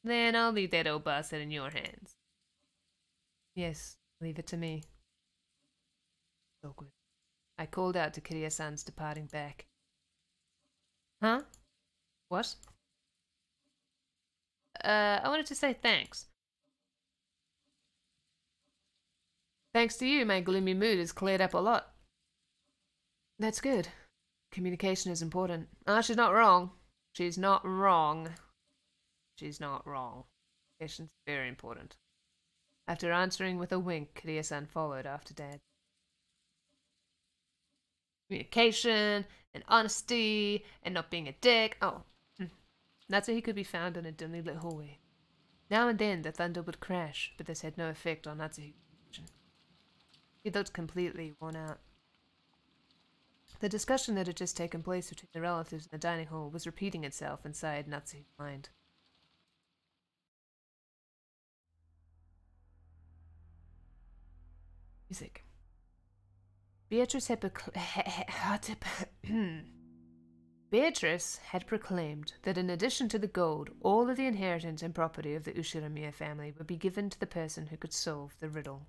Then I'll leave that old bastard in your hands. Yes, leave it to me. Awkward. I called out to Kiria-san's departing back. Huh? What? I wanted to say thanks. Thanks to you, my gloomy mood has cleared up a lot. That's good. Communication is important. Ah, she's not wrong. She's not wrong. She's not wrong. Communication's very important. After answering with a wink, Kiria-san followed after Dad. Communication, and honesty, and not being a dick. Oh, that's where he could be found in a dimly lit hallway. Now and then the thunder would crash, but this had no effect on Natsuhi's condition. He looked completely worn out. The discussion that had just taken place between the relatives in the dining hall was repeating itself inside Natsuhi's mind. Music. Beatrice had proclaimed that in addition to the gold, all of the inheritance and property of the Ushiramiya family would be given to the person who could solve the riddle.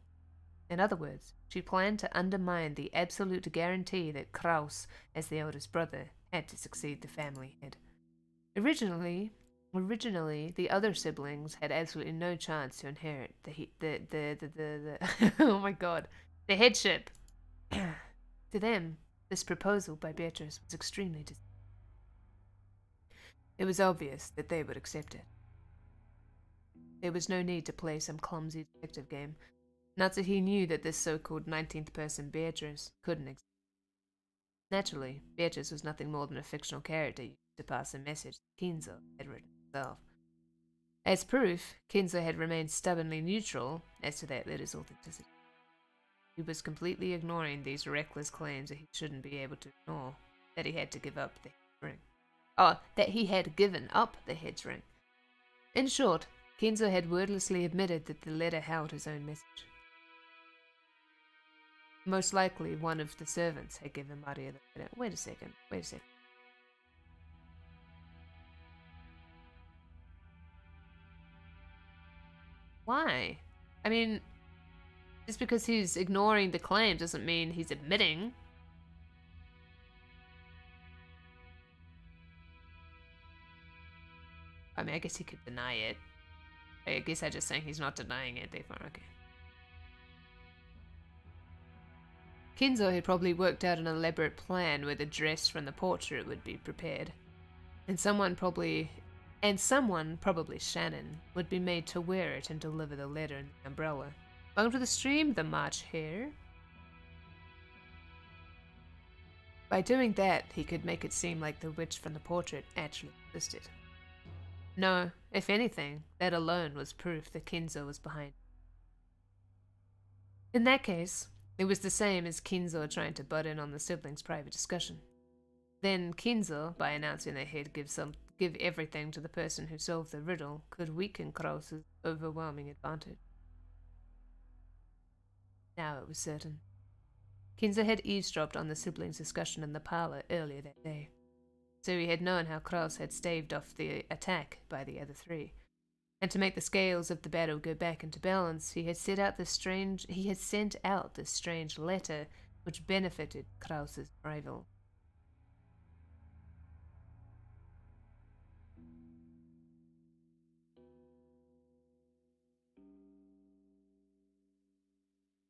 In other words, she planned to undermine the absolute guarantee that Kraus, as the eldest brother, had to succeed the family head. Originally, the other siblings had absolutely no chance to inherit the oh my god, the headship. To them, this proposal by Beatrice was extremely It was obvious that they would accept it. There was no need to play some clumsy detective game. Natsuhi knew that this so-called 19th person Beatrice couldn't exist. Naturally, Beatrice was nothing more than a fictional character used to pass a message that Kinzo had written himself. As proof, Kinzo had remained stubbornly neutral as to that letter's authenticity. He was completely ignoring these reckless claims that he shouldn't be able to ignore, that he had to give up the head's ring. Oh, that he had given up the head's ring. In short, Kinzo had wordlessly admitted that the letter held his own message. Most likely, one of the servants had given Maria the letter. Wait a second. Why? I mean, just because he's ignoring the claim doesn't mean he's admitting. I mean, I guess he could deny it. I guess I'm just saying he's not denying it, therefore, okay. Kinzo had probably worked out an elaborate plan where the dress from the portrait would be prepared. And someone, probably Shannon, would be made to wear it and deliver the letter in the umbrella. Welcome to the stream, the March Hare. By doing that, he could make it seem like the witch from the portrait actually existed. No, if anything, that alone was proof that Kinzo was behind. In that case, it was the same as Kinzo trying to butt in on the siblings' private discussion. Then Kinzo, by announcing that he'd give everything to the person who solved the riddle, could weaken Kraus's overwhelming advantage. Now it was certain. Kinzo had eavesdropped on the siblings' discussion in the parlor earlier that day, so he had known how Kraus had staved off the attack by the other three. And to make the scales of the battle go back into balance, he had sent out this strange letter which benefited Kraus's rival.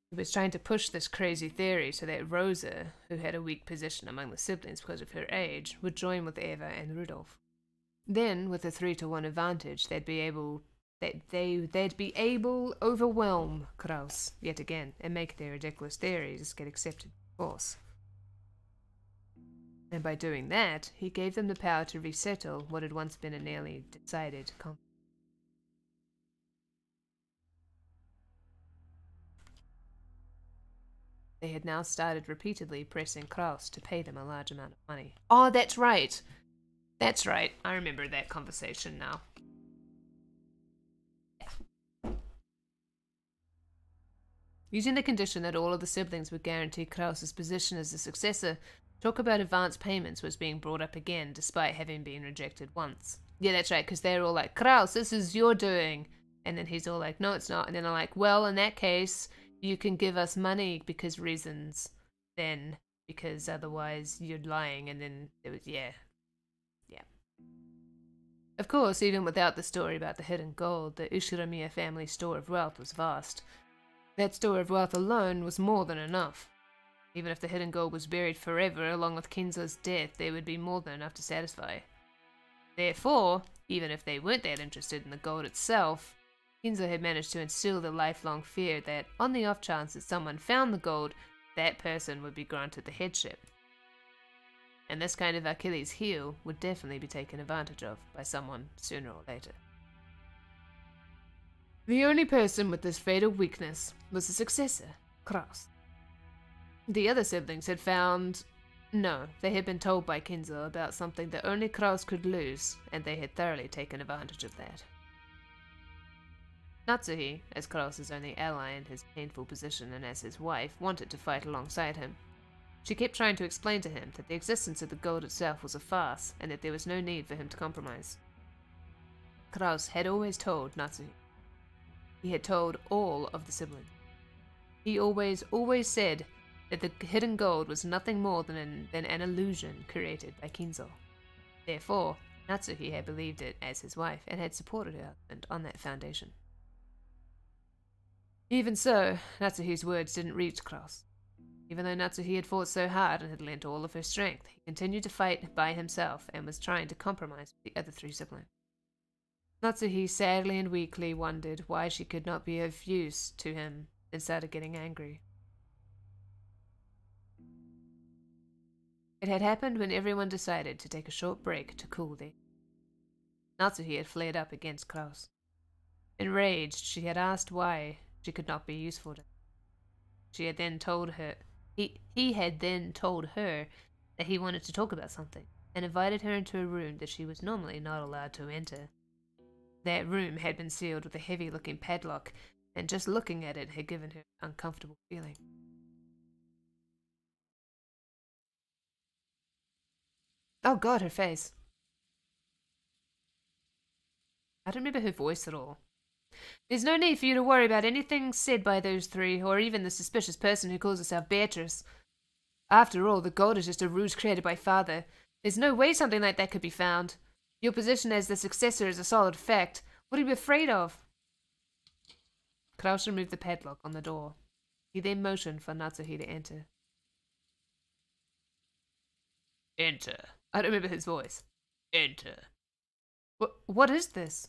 He was trying to push this crazy theory so that Rosa, who had a weak position among the siblings because of her age, would join with Eva and Rudolph. Then, with a 3-to-1 advantage, they'd be able overwhelm Kraus yet again and make their ridiculous theories get accepted by force. And by doing that, he gave them the power to resettle what had once been a nearly decided conflict. They had now started repeatedly pressing Kraus to pay them a large amount of money. Oh, that's right! That's right. I remember that conversation now. Using the condition that all of the siblings would guarantee Kraus's position as the successor, talk about advance payments was being brought up again, despite having been rejected once. Yeah, that's right, because they're all like, Kraus, this is your doing. And then he's all like, no, it's not. And then I'm like, well, in that case, you can give us money because reasons, then, because otherwise you're lying. And then it was, yeah. Of course, even without the story about the hidden gold, the Ushiramiya family store of wealth was vast. That store of wealth alone was more than enough. Even if the hidden gold was buried forever along with Kinzo's death, there would be more than enough to satisfy. Therefore, even if they weren't that interested in the gold itself, Kinzo had managed to instill the lifelong fear that, on the off chance that someone found the gold, that person would be granted the headship. And this kind of Achilles' heel would definitely be taken advantage of by someone sooner or later. The only person with this fatal weakness was the successor, Kraus. The other siblings had found... No, they had been told by Kinzo about something that only Kraus could lose, and they had thoroughly taken advantage of that. Natsuhi, as Kraus's only ally in his painful position and as his wife, wanted to fight alongside him. She kept trying to explain to him that the existence of the gold itself was a farce, and that there was no need for him to compromise. Kraus had always told Natsuhi. He had told all of the siblings. He always said that the hidden gold was nothing more than an illusion created by Kinzo. Therefore, Natsuhi had believed it as his wife, and had supported her husband on that foundation. Even so, Natsuhi's words didn't reach Kraus. Even though Natsuhi had fought so hard and had lent all of her strength, he continued to fight by himself and was trying to compromise with the other three siblings. Natsuhi sadly and weakly wondered why she could not be of use to him and started getting angry. It had happened when everyone decided to take a short break to cool their... Natsuhi had flared up against Kraus. Enraged, she had asked why she could not be useful to him. She had then told her... He had then told her that he wanted to talk about something, and invited her into a room that she was normally not allowed to enter. That room had been sealed with a heavy-looking padlock, and just looking at it had given her an uncomfortable feeling. Oh god, her face. I don't remember her voice at all. There's no need for you to worry about anything said by those three, or even the suspicious person who calls herself Beatrice. After all, the gold is just a ruse created by Father. There's no way something like that could be found. Your position as the successor is a solid fact. What are you afraid of? Kraus removed the padlock on the door. He then motioned for Natsuhi to enter. Enter. I don't remember his voice. Enter. What is this?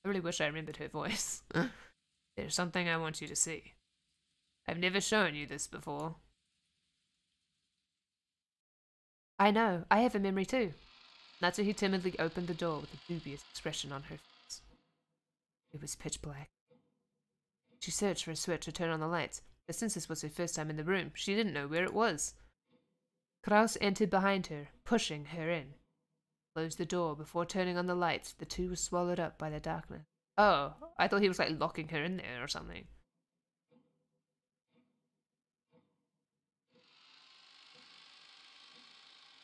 I really wish I remembered her voice. There's something I want you to see. I've never shown you this before. I know. I have a memory too. Natsuhi timidly opened the door with a dubious expression on her face. It was pitch black. She searched for a switch to turn on the lights, but since this was her first time in the room, she didn't know where it was. Kraus entered behind her, pushing her in. Closed the door before turning on the lights. The two were swallowed up by the darkness. Oh, I thought he was like locking her in there or something.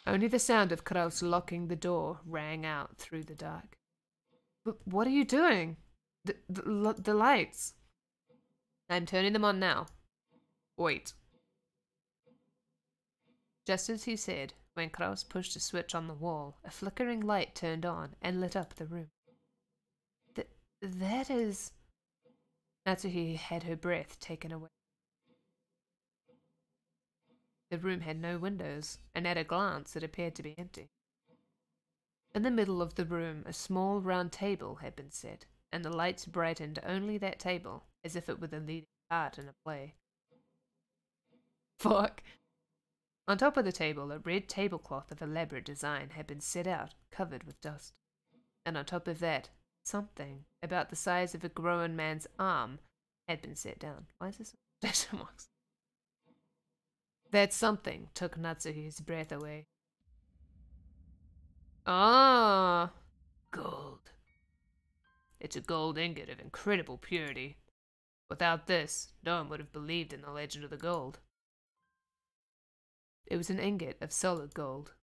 Only the sound of Kraus locking the door rang out through the dark. But what are you doing? The lights. I'm turning them on now. Wait. Just as he said, when Kraus pushed a switch on the wall, a flickering light turned on and lit up the room. That is... Natsuhi had her breath taken away. The room had no windows, and at a glance it appeared to be empty. In the middle of the room, a small round table had been set, and the lights brightened only that table, as if it were the leading part in a play. Fuck! On top of the table, a red tablecloth of elaborate design had been set out, covered with dust. And on top of that, something about the size of a grown man's arm had been set down. Why is this quotation marks? That something took Natsuhi's breath away. Ah, gold. It's a gold ingot of incredible purity. Without this, no one would have believed in the legend of the gold. It was an ingot of solid gold.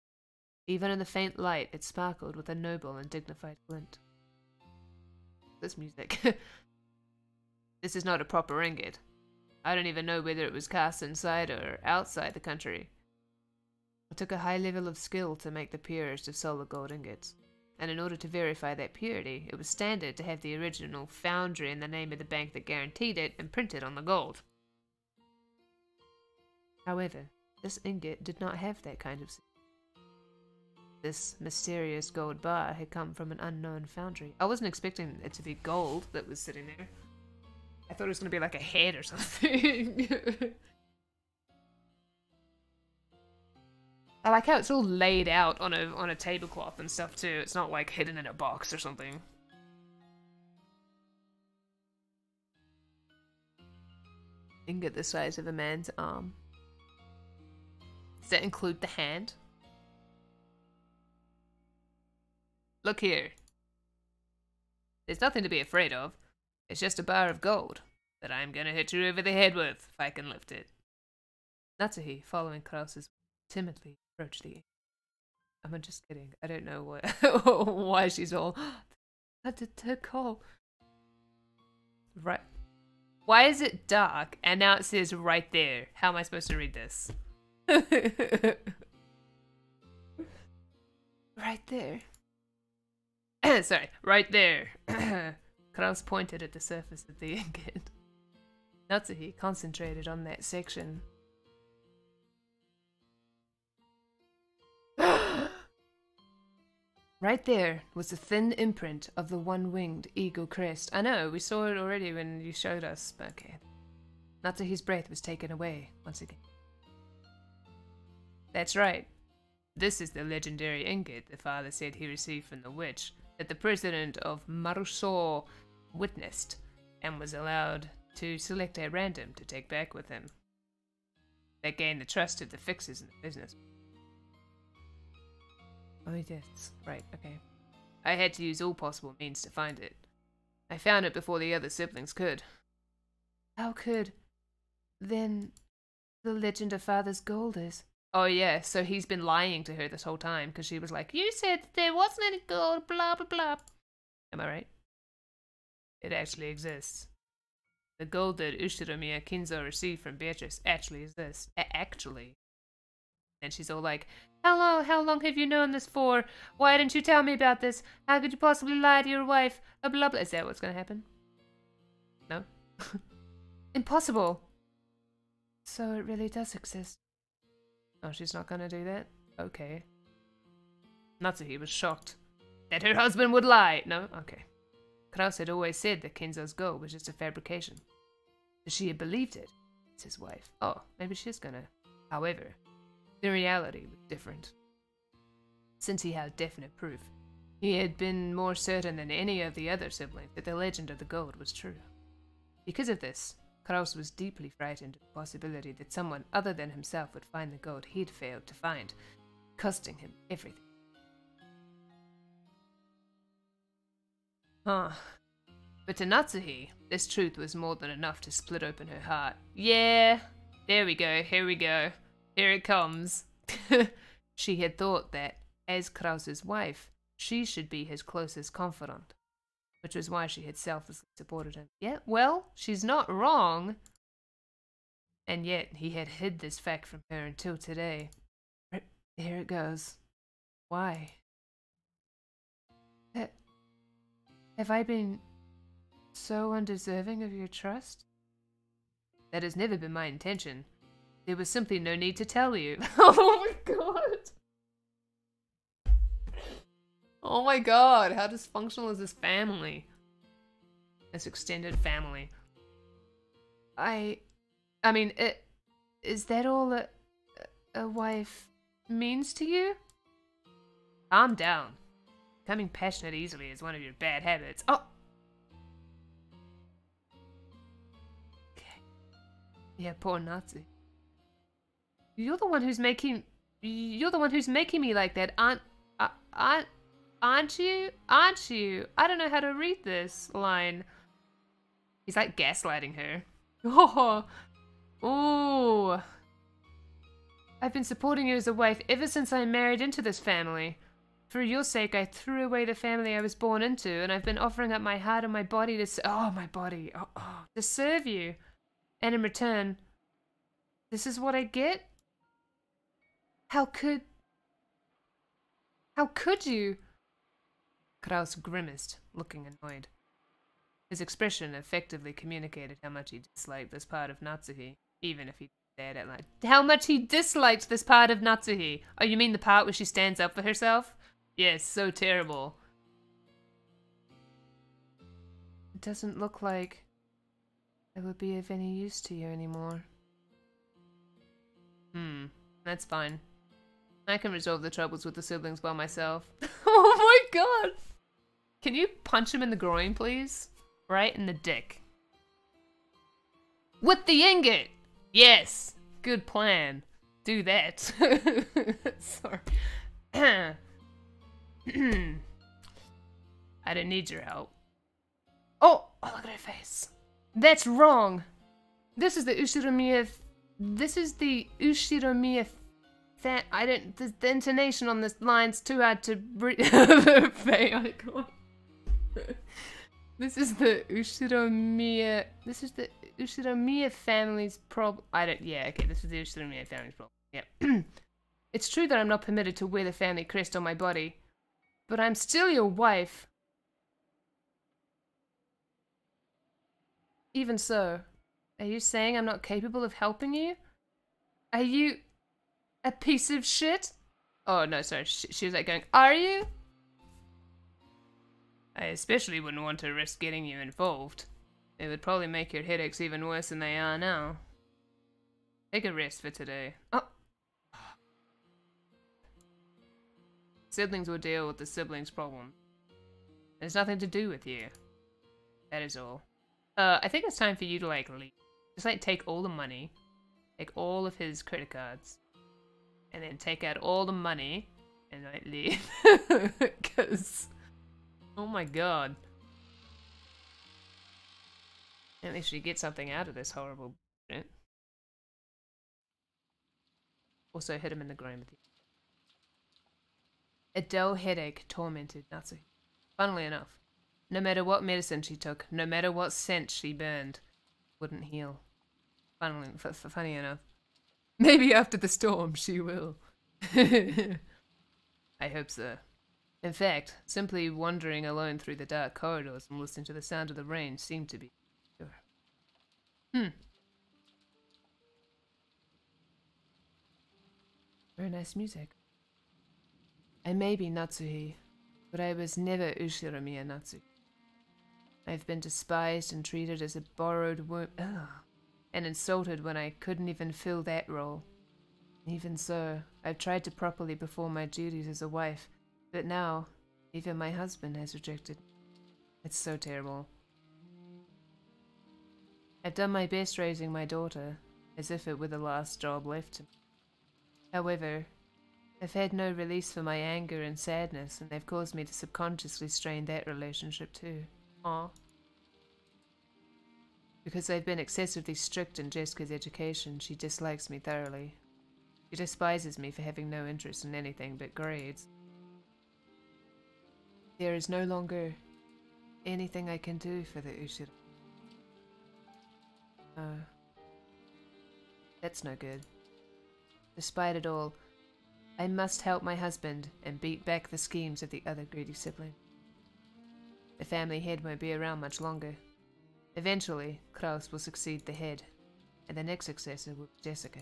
Even in the faint light, it sparkled with a noble and dignified glint. This music. This is not a proper ingot. I don't even know whether it was cast inside or outside the country. It took a high level of skill to make the purest of solid gold ingots, and in order to verify that purity, it was standard to have the original foundry and the name of the bank that guaranteed it imprinted on the gold. However, this ingot did not have that kind of skill. This mysterious gold bar had come from an unknown foundry. I wasn't expecting it to be gold that was sitting there. I thought it was going to be like a head or something. I like how it's all laid out on a tablecloth and stuff too. It's not like hidden in a box or something. Ingot the size of a man's arm. Does that include the hand? Look here. There's nothing to be afraid of. It's just a bar of gold that I'm gonna hit you over the head with if I can lift it. Natsuhi, following Kraus's, timidly approached the... I'm just kidding. I don't know what why she's all... That's a call. Right. Why is it dark and now it says right there? How am I supposed to read this? Right there. Sorry, right there. Kraus pointed at the surface of the ingot. Natsuhi concentrated on that section. Right there was a thin imprint of the one-winged eagle crest. I know, we saw it already when you showed us, but okay. Natsuhi's breath was taken away once again. That's right. This is the legendary ingot the father said he received from the witch that the president of Marital witnessed and was allowed to select at random to take back with him. That gained the trust of the fixers in the business. Oh yes, right, okay. I had to use all possible means to find it. I found it before the other siblings could. How could... Then... the legend of father's gold is... Oh yeah, so he's been lying to her this whole time because she was like, you said there wasn't any gold, blah blah blah. Am I right? It actually exists. The gold that Ushiromiya Kinzo received from Beatrice actually exists. Actually. And she's all like, how long have you known this for? Why didn't you tell me about this? How could you possibly lie to your wife? Blah blah. Is that what's gonna happen? No? Impossible! So it really does exist. Oh, she's not gonna do that? Okay. Natsuhi was shocked that her husband would lie. No? Okay. Kraus had always said that Kenzo's goal was just a fabrication. But she had believed it. It's his wife. Oh, maybe she's gonna. However, the reality was different. Since he had definite proof, he had been more certain than any of the other siblings that the legend of the gold was true. Because of this, Kraus was deeply frightened of the possibility that someone other than himself would find the gold he'd failed to find, costing him everything. But to Natsuhi, this truth was more than enough to split open her heart. Yeah, there we go, here we go. Here it comes. She had thought that, as Kraus's wife, she should be his closest confidant, which was why she had selflessly supported him. Yeah, well, she's not wrong. And yet, he had hid this fact from her until today. Here it goes. Why? Have I been so undeserving of your trust? That has never been my intention. There was simply no need to tell you. Oh my god! Oh my god, how dysfunctional is this family? This extended family. I mean, is that all a wife means to you? Calm down. Becoming passionate easily is one of your bad habits. Oh! Okay. Yeah, poor Natsu. You're the one who's making me like that, aren't you? Aren't you? I don't know how to read this line. He's like gaslighting her. Oh, ooh. I've been supporting you as a wife ever since I married into this family. For your sake, I threw away the family I was born into, and I've been offering up my heart and my body to to serve you. And in return, this is what I get? How could you? Kraus grimaced, looking annoyed. His expression effectively communicated how much he disliked this part of Natsuhi, even if he stared at how much he disliked this part of Natsuhi. Oh, you mean the part where she stands up for herself? Yes, so terrible. It doesn't look like it would be of any use to you anymore. That's fine. I can resolve the troubles with the siblings by myself. Oh my god! Can you punch him in the groin, please? Right in the dick. With the ingot! Yes! Good plan. Do that. Sorry. I don't need your help. Oh, look at her face. That's wrong. This is the Ushiromiya. This is the Ushiromiya. The intonation on this line's too hard to breathe. This is the Ushiromiya. This is the Ushiromiya family's problem. Yeah, okay, this is the Ushiromiya family's problem. Yeah. It's true that I'm not permitted to wear the family crest on my body, but I'm still your wife. Even so, are you saying I'm not capable of helping you? Are you a piece of shit? Oh, no, sorry. She was like going, are you? I especially wouldn't want to risk getting you involved. It would probably make your headaches even worse than they are now. Take a rest for today. Oh. Siblings will deal with the siblings' problem. There's nothing to do with you. That is all. I think it's time for you to, like, leave. Just, like, take all the money. Take all of his credit cards. And then take out all the money. And, like, leave. Because... oh my god. At least you get something out of this horrible shit. Also hit him in the groin with you. A dull headache tormented Natsu. Funnily enough, No matter what medicine she took, no matter what scent she burned, wouldn't heal. Funny enough. Maybe after the storm she will. I hope so. In fact, simply wandering alone through the dark corridors and listening to the sound of the rain seemed to be sure. Very nice music. I may be Natsuhi, but I was never Ushiromiya Natsuhi. I've been despised and treated as a borrowed womb, and insulted when I couldn't even fill that role. Even so, I've tried to properly perform my duties as a wife, but now, even my husband has rejected me. It's so terrible. I've done my best raising my daughter, as if it were the last job left to me. However, I've had no release for my anger and sadness, and they've caused me to subconsciously strain that relationship too. Aw. Because I've been excessively strict in Jessica's education, she dislikes me thoroughly. She despises me for having no interest in anything but grades. There is no longer anything I can do for the Ushiro. That's no good. Despite it all, I must help my husband and beat back the schemes of the other greedy sibling. The family head won't be around much longer. Eventually, Kraus will succeed the head, and the next successor will be Jessica.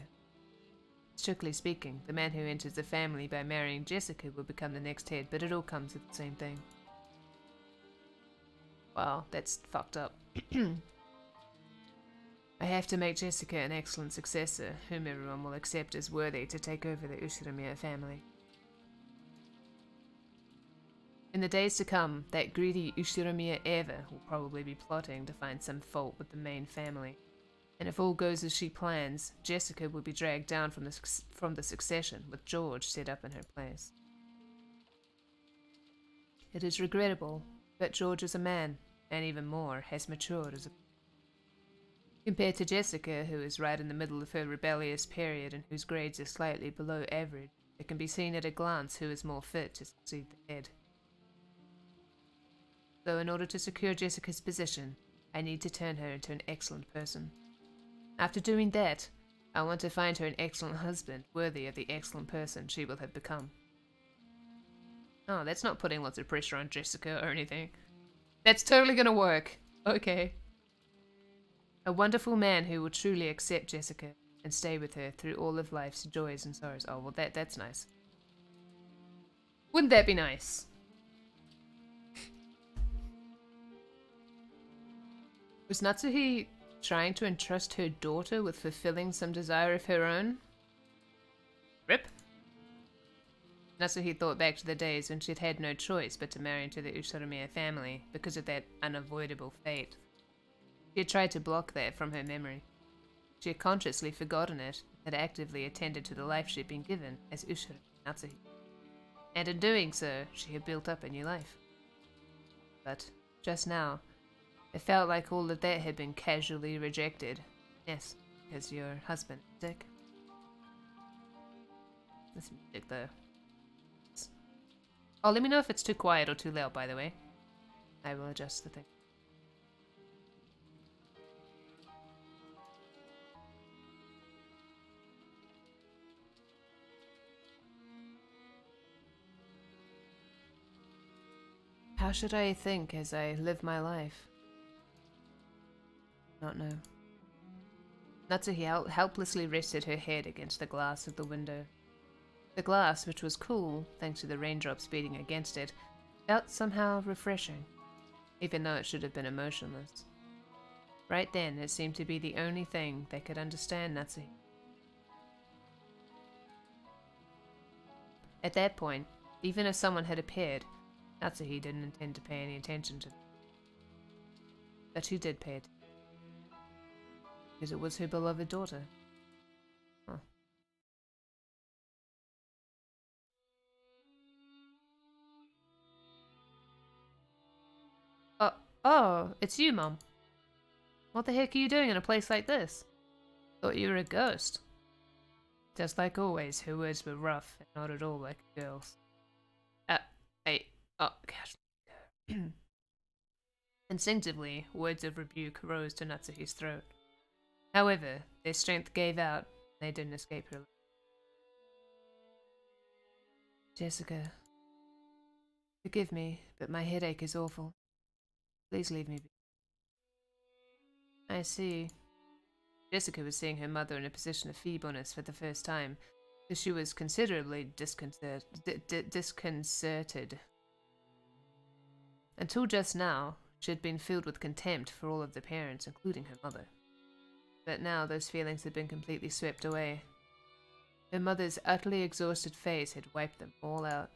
Strictly speaking, the man who enters the family by marrying Jessica will become the next head, but it all comes with the same thing. Wow, that's fucked up. I have to make Jessica an excellent successor, whom everyone will accept as worthy to take over the Ushiromiya family. In the days to come, that greedy Ushiromiya Eva will probably be plotting to find some fault with the main family. And if all goes as she plans, Jessica will be dragged down from the succession, with George set up in her place. It is regrettable, but George is a man, and even more, has matured as a compared to Jessica, who is right in the middle of her rebellious period and whose grades are slightly below average. It can be seen at a glance who is more fit to succeed the head. So in order to secure Jessica's position, I need to turn her into an excellent person. After doing that, I want to find her an excellent husband, worthy of the excellent person she will have become. Oh, that's not putting lots of pressure on Jessica or anything. That's totally gonna work. Okay. A wonderful man who will truly accept Jessica and stay with her through all of life's joys and sorrows. Oh, well, that's nice. Wouldn't that be nice? Was Natsuhi trying to entrust her daughter with fulfilling some desire of her own? Rip. Natsuhi thought back to the days when she'd had no choice but to marry into the Ushiromiya family because of that unavoidable fate. She had tried to block that from her memory. She had consciously forgotten it, had actively attended to the life she had been given as Ushiro Natsuhi. And in doing so, she had built up a new life. But, just now, it felt like all of that had been casually rejected. Yes, because your husband is sick. This music, though. Oh, let me know if it's too quiet or too loud, by the way. I will adjust the thing. How should I think as I live my life? Not know. Natsuhi helplessly rested her head against the glass of the window. The glass, which was cool, thanks to the raindrops beating against it, felt somehow refreshing, even though it should have been emotionless. Right then, it seemed to be the only thing that could understand Natsuhi. At that point, even if someone had appeared, Natsuhi didn't intend to pay any attention to them. But she did pay it. Because it was her beloved daughter. Huh. Oh, it's you, Mum. What the heck are you doing in a place like this? Thought you were a ghost. Just like always, her words were rough and not at all like a girl's. Oh gosh. Instinctively, words of rebuke rose to Natsuhi's throat. However, their strength gave out, and they didn't escape her. Jessica, forgive me, but my headache is awful. Please leave me be. I see. Jessica was seeing her mother in a position of feebleness for the first time, so she was considerably disconcerted. Until just now, she had been filled with contempt for all of the parents, including her mother. But now those feelings had been completely swept away. Her mother's utterly exhausted face had wiped them all out.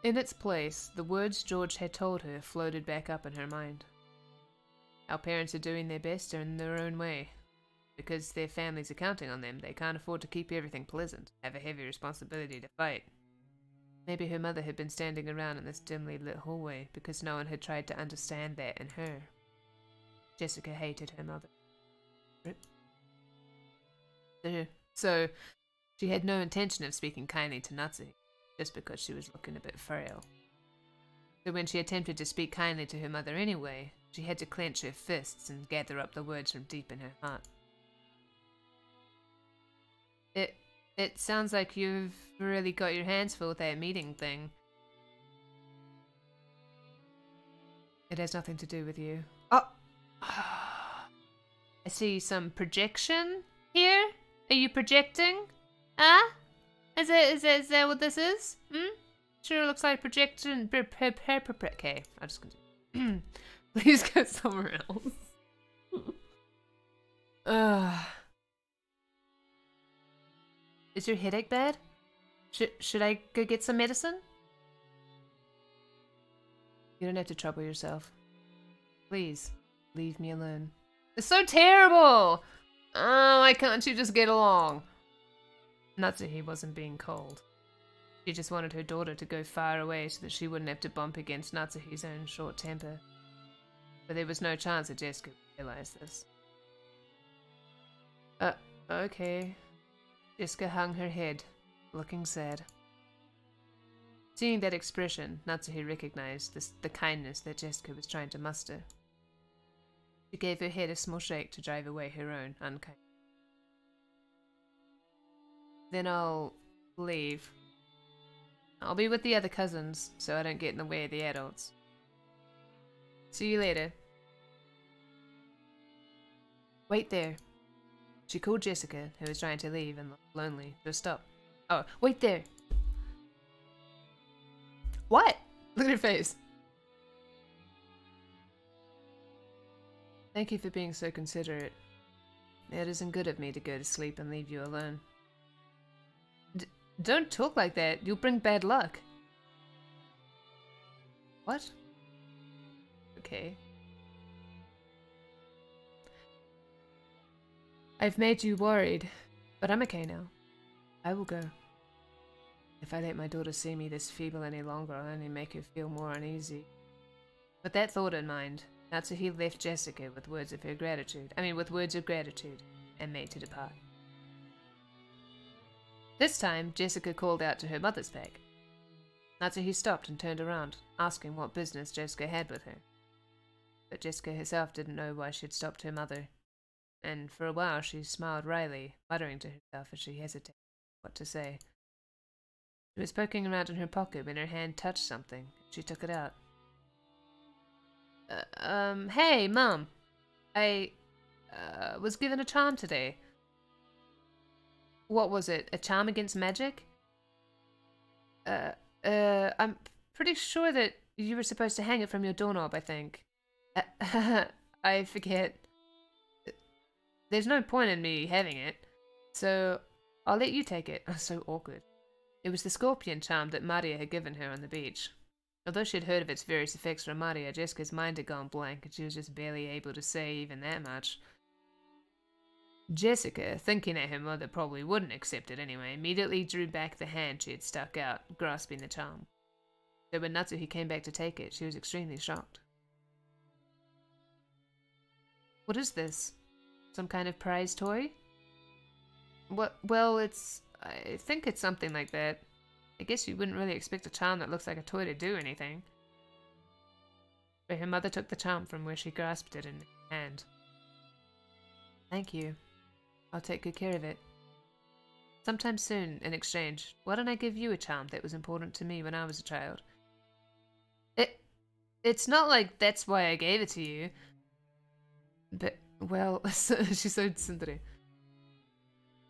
In its place, the words George had told her floated back up in her mind. Our parents are doing their best in their own way. Because their families are counting on them, they can't afford to keep everything pleasant, have a heavy responsibility to fight. Maybe her mother had been standing around in this dimly lit hallway because no one had tried to understand that in her. Jessica hated her mother. So, she had no intention of speaking kindly to Natsuhi, just because she was looking a bit frail. So when she attempted to speak kindly to her mother anyway, she had to clench her fists and gather up the words from deep in her heart. It sounds like you've really got your hands full with that meeting thing. It has nothing to do with you. Oh! I see some projection here. Are you projecting? Huh? Is that what this is? Sure looks like projection. Okay, I'm just gonna please go somewhere else. Is your headache bad? Should I go get some medicine? You don't have to trouble yourself. Please, leave me alone. It's so terrible! Oh, why can't you just get along? Natsuhi wasn't being cold. She just wanted her daughter to go far away so that she wouldn't have to bump against Natsuhi's own short temper. But there was no chance that Jessica would realize this. Okay. Jessica hung her head, looking sad. Seeing that expression, Natsuhi recognized the kindness that Jessica was trying to muster. She gave her head a small shake to drive away her own unkindness. Then I'll leave. I'll be with the other cousins, so I don't get in the way of the adults. See you later. Wait there. She called Jessica, who was trying to leave and looked lonely, to a stop. Oh, wait there! What? Look at her face. Thank you for being so considerate. It isn't good of me to go to sleep and leave you alone. Don't talk like that. You'll bring bad luck. What? Okay. I've made you worried, but I'm okay now. I will go. If I let my daughter see me this feeble any longer, I'll only make her feel more uneasy. With that thought in mind, Natsuhi left Jessica with words of gratitude, and made to depart. This time, Jessica called out to her mother's bag. Natsuhi stopped and turned around, asking what business Jessica had with her. But Jessica herself didn't know why she'd stopped her mother, and for a while she smiled wryly, muttering to herself as she hesitated what to say. She was poking around in her pocket when her hand touched something. She took it out. Hey, Mum. I, was given a charm today. What was it? A charm against magic? I'm pretty sure that you were supposed to hang it from your doorknob, I think. I forget. There's no point in me having it, so I'll let you take it. So awkward. It was the scorpion charm that Maria had given her on the beach. Although she had heard of its various effects from Maria, Jessica's mind had gone blank, and she was just barely able to say even that much. Jessica, thinking that her mother probably wouldn't accept it anyway, immediately drew back the hand she had stuck out, grasping the charm. So when Natsuhi came back to take it, she was extremely shocked. What is this? Some kind of prize toy? What? Well, I think it's something like that. I guess you wouldn't really expect a charm that looks like a toy to do anything. But her mother took the charm from where she grasped it in her hand. Thank you. I'll take good care of it. Sometime soon, in exchange, why don't I give you a charm that was important to me when I was a child? It's not like that's why I gave it to you. But, well, she said tsundere.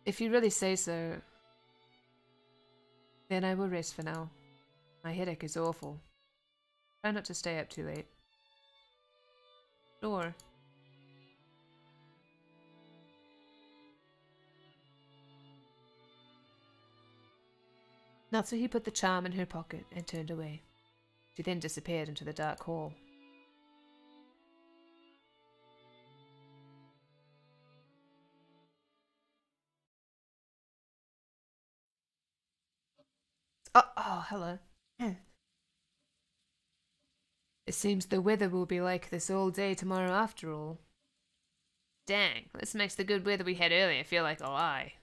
If you really say so, then I will rest for now. My headache is awful. Try not to stay up too late. Sure. Natsuhi put the charm in her pocket and turned away. She then disappeared into the dark hall. Oh, hello. It seems the weather will be like this all day tomorrow after all. Dang, this makes the good weather we had earlier feel like a lie.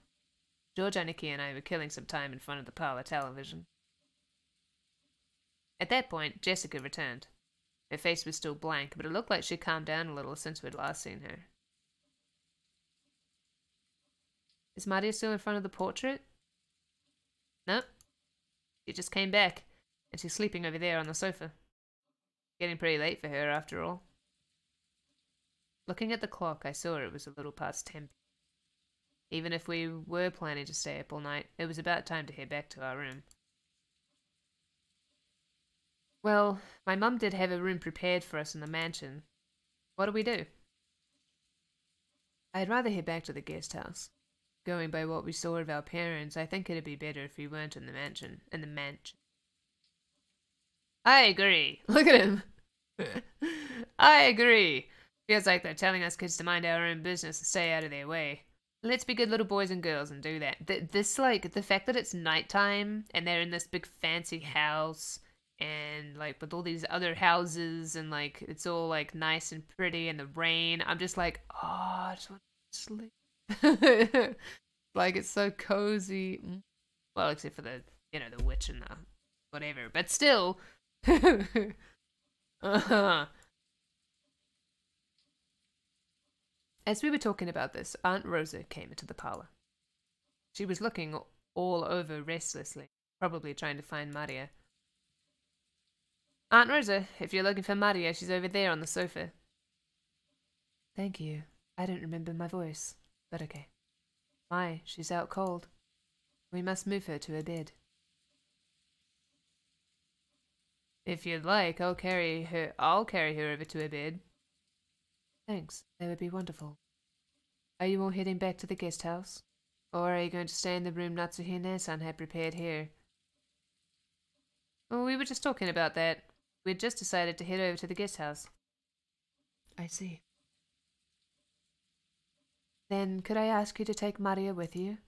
George, Aniki, and I were killing some time in front of the parlor television. At that point, Jessica returned. Her face was still blank, but it looked like she'd calmed down a little since we'd last seen her. Is Maria still in front of the portrait? Nope. She just came back, and she's sleeping over there on the sofa. Getting pretty late for her, after all. Looking at the clock, I saw it was a little past 10. Even if we were planning to stay up all night, it was about time to head back to our room. Well, my mum did have a room prepared for us in the mansion. What do we do? I'd rather head back to the guest house. Going by what we saw of our parents, I think it'd be better if we weren't in the mansion. I agree. Look at him. I agree. Feels like they're telling us kids to mind our own business and stay out of their way. Let's be good little boys and girls and do that. The fact that it's nighttime and they're in this big fancy house and, like, with all these other houses and, like, it's all, like, nice and pretty and the rain. I'm just like, oh, I just want to sleep. Like, it's so cozy. Well, except for the, the witch and the whatever. But still. As we were talking about this, Aunt Rosa came into the parlor. She was looking all over restlessly, probably trying to find Maria. Aunt Rosa, if you're looking for Maria, she's over there on the sofa. Thank you. I don't remember my voice, but okay. My, she's out cold. We must move her to her bed. If you'd like, I'll carry her over to her bed. Thanks, that would be wonderful. Are you all heading back to the guest house? Or are you going to stay in the room Natsuhi and Nae-san had prepared here? Well, we were just talking about that. We'd just decided to head over to the guest house. I see. Then could I ask you to take Maria with you?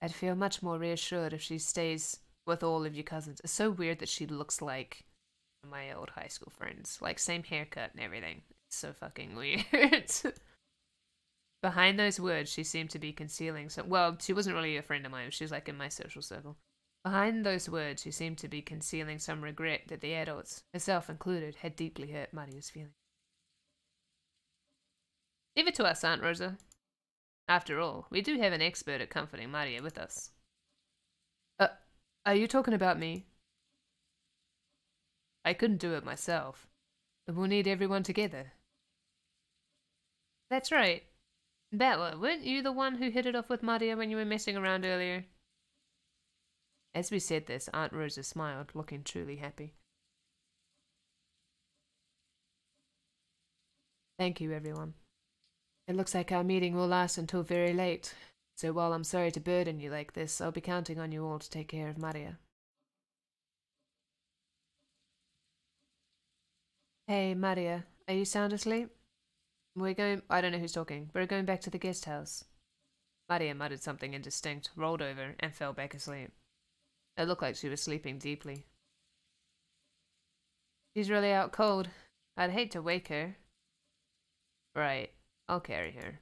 I'd feel much more reassured if she stays with all of your cousins. It's so weird that she looks like my old high school friends. Like, same haircut and everything. It's so fucking weird. Behind those words, she seemed to be concealing some... Well, she wasn't really a friend of mine. She was, like, in my social circle. Behind those words, she seemed to be concealing some regret that the adults, herself included, had deeply hurt Maria's feelings. Leave it to us, Aunt Rosa. After all, we do have an expert at comforting Maria with us. Are you talking about me? I couldn't do it myself. But we'll need everyone together. That's right. Bella, weren't you the one who hit it off with Maria when you were messing around earlier? As we said this, Aunt Rosa smiled, looking truly happy. Thank you, everyone. It looks like our meeting will last until very late, so while I'm sorry to burden you like this, I'll be counting on you all to take care of Maria. Hey, Maria, are you sound asleep? I don't know who's talking. We're going back to the guest house. Maria muttered something indistinct, rolled over, and fell back asleep. It looked like she was sleeping deeply. She's really out cold. I'd hate to wake her. Right, I'll carry her.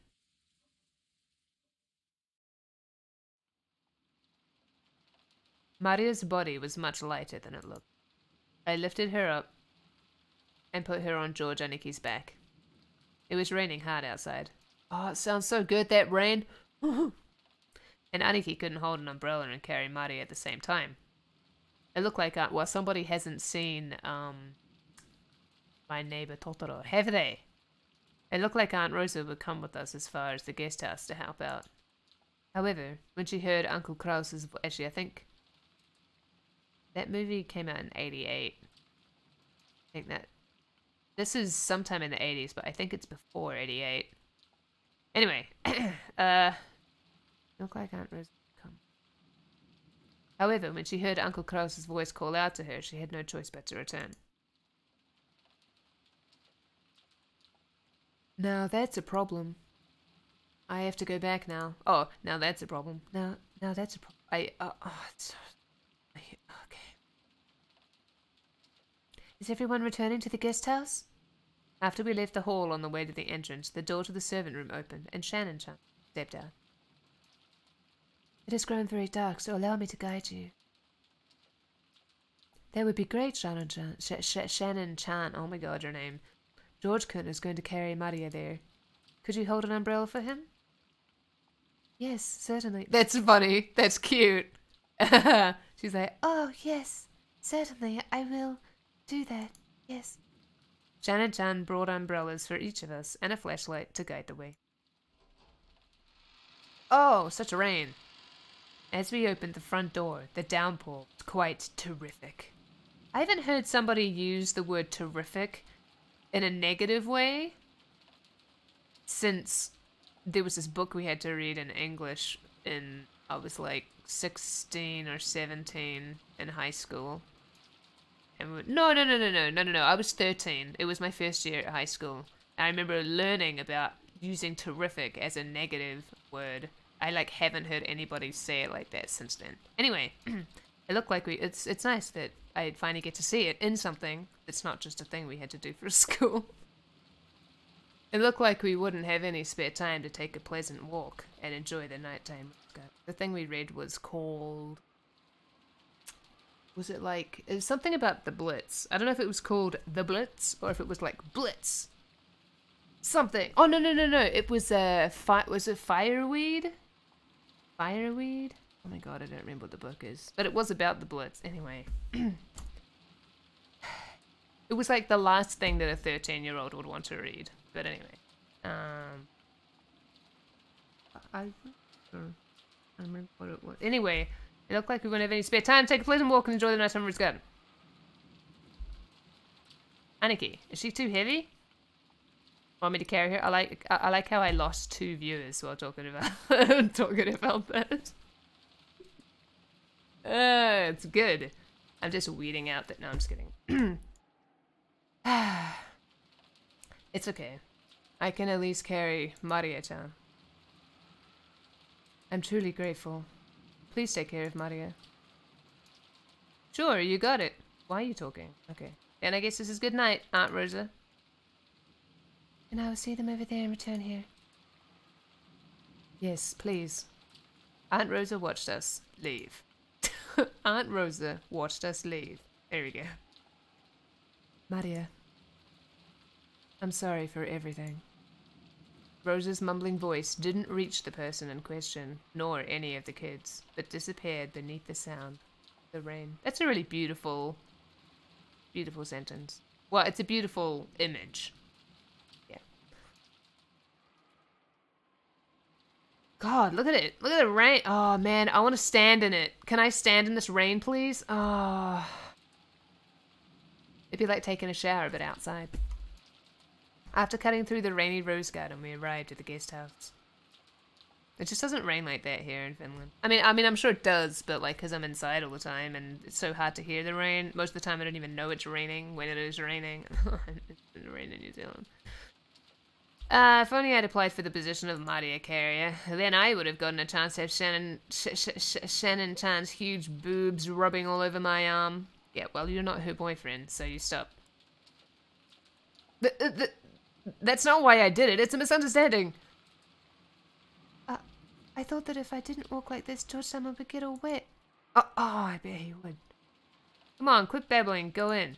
Maria's body was much lighter than it looked. I lifted her up and put her on George Aniki's back. It was raining hard outside. Oh, it sounds so good, that rain. And Aniki couldn't hold an umbrella and carry Maria at the same time. It looked like, well, somebody hasn't seen, My Neighbor Totoro, have they? It looked like Aunt Rosa would come with us as far as the guest house to help out. However, when she heard Uncle Kraus's... Actually, I think... That movie came out in 88. I think that... This is sometime in the 80s, but I think it's before 88. Anyway. Looked like Aunt Rosa would come. However, when she heard Uncle Kraus's voice call out to her, she had no choice but to return. Now that's a problem. I have to go back now. Oh, now that's a problem. Now that's a problem. Okay. Is everyone returning to the guest house? After we left the hall on the way to the entrance, the door to the servant room opened, and Shannon stepped out. It has grown very dark, so allow me to guide you. That would be great, Shannon-chan. Shannon-chan. Oh my god, your name. George-kun is going to carry Maria there. Could you hold an umbrella for him? Yes, certainly. That's funny. That's cute. She's like, oh, yes, certainly. I will do that. Yes. Shannon-chan brought umbrellas for each of us and a flashlight to guide the way. Oh, such a rain. As we opened the front door, the downpour was quite terrific. I haven't heard somebody use the word terrific in a negative way since there was this book we had to read in English in, I was like 16 or 17 in high school. And no, I was 13. It was my first year at high school. And I remember learning about using terrific as a negative word. I like haven't heard anybody say it like that since then. Anyway, it looked like it's nice that I finally get to see it in something that's not just a thing we had to do for school. It looked like we wouldn't have any spare time to take a pleasant walk and enjoy the nighttime. The thing we read was called... Was it like... It was something about the Blitz. I don't know if it was called The Blitz or if it was like Blitz. Something. Oh, no. It was was it Fireweed? Fireweed? Oh my god, I don't remember what the book is. But it was about the Blitz. Anyway. It was like the last thing that a 13-year-old would want to read. But anyway. I don't remember what it was. Anyway, it looked like we wouldn't have any spare time. Take a pleasant walk and enjoy the nighttime garden. Aniki, is she too heavy? Want me to carry her? I like how I lost 2 viewers while talking about talking about that. It's good. I'm just weeding out that. No, I'm just kidding. It's okay. I can at least carry Maria-chan. I'm truly grateful. Please take care of Maria. Sure, you got it. Why are you talking? Okay. And I guess this is good night, Aunt Rosa. And I will see them over there and return here. Yes, please. Aunt Rosa watched us leave. Aunt Rosa watched us leave. There we go. Maria. I'm sorry for everything. Rosa's mumbling voice didn't reach the person in question, nor any of the kids, but disappeared beneath the sound of the rain. That's a really beautiful, beautiful sentence. Well, it's a beautiful image. Yeah. God, look at it. Look at the rain. Oh, man, I want to stand in it. Can I stand in this rain, please? Oh. It'd be like taking a shower, but outside. After cutting through the rainy rose garden, we arrived at the guest house. It just doesn't rain like that here in Finland. I mean, I'm sure it does, but like, cause I'm inside all the time and it's so hard to hear the rain. Most of the time, I don't even know it's raining when it is raining. It's been raining in New Zealand. If only I'd applied for the position of Maria carrier, then I would have gotten a chance to have Shannon Chan's huge boobs rubbing all over my arm. Yeah, well, you're not her boyfriend, so you stop. That's not why I did it. It's a misunderstanding. I thought that if I didn't walk like this, George-sama would get all wet. Oh, I bet he would. Come on, quit babbling, go in.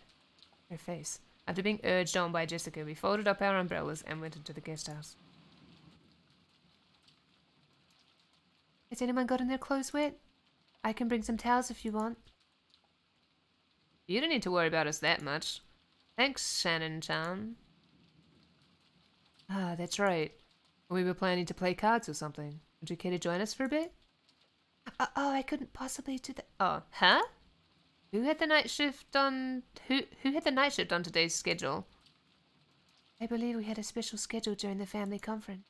Her face. After being urged on by Jessica, we folded up our umbrellas and went into the guest house. Has anyone gotten their clothes wet? I can bring some towels if you want. You don't need to worry about us that much. Thanks, Shannon-chan. Ah, that's right. We were planning to play cards or something. Would you care to join us for a bit? Oh, I couldn't possibly do that. Oh, huh? Who had the night shift on... Who had the night shift on today's schedule? I believe we had a special schedule during the family conference.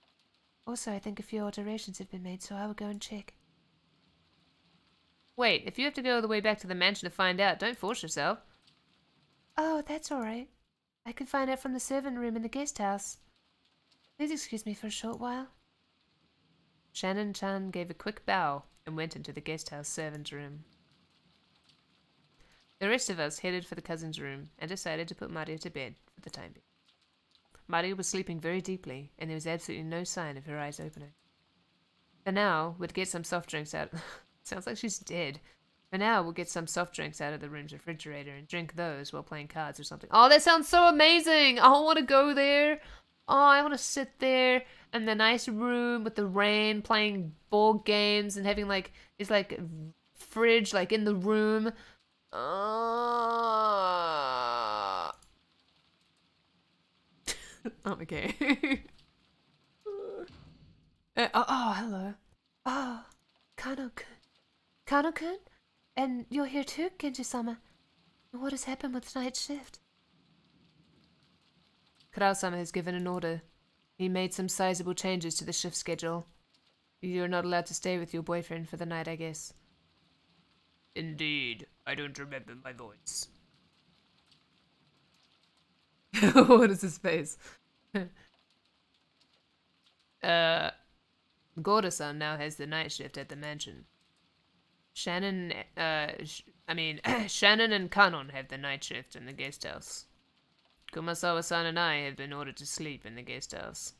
Also, I think a few alterations have been made, so I will go and check. Wait, if you have to go all the way back to the mansion to find out, don't force yourself. Oh, that's alright. I can find out from the servant room in the guest house. Please excuse me for a short while. Shannon-chan gave a quick bow and went into the guest house servant's room. The rest of us headed for the cousin's room and decided to put Maria to bed for the time being. Maria was sleeping very deeply, and there was absolutely no sign of her eyes opening. For now, we'd get some soft drinks out... Sounds like she's dead. For now, we'll get some soft drinks out of the room's refrigerator and drink those while playing cards or something. Oh, that sounds so amazing! I want to go there. Oh, I want to sit there in the nice room with the rain, playing board games and having like... It's like a fridge like in the room. Oh, okay. Hello. Oh, Kano-kun. Kano-kun? And you're here too, Genji-sama? What has happened with night shift? Kurao-sama has given an order. He made some sizable changes to the shift schedule. You're not allowed to stay with your boyfriend for the night, I guess. Indeed. I don't remember my voice. What is his face? Gorda-san now has the night shift at the mansion. Shannon and Kanon have the night shift in the guest house. Kumasawa-san and I have been ordered to sleep in the guest house.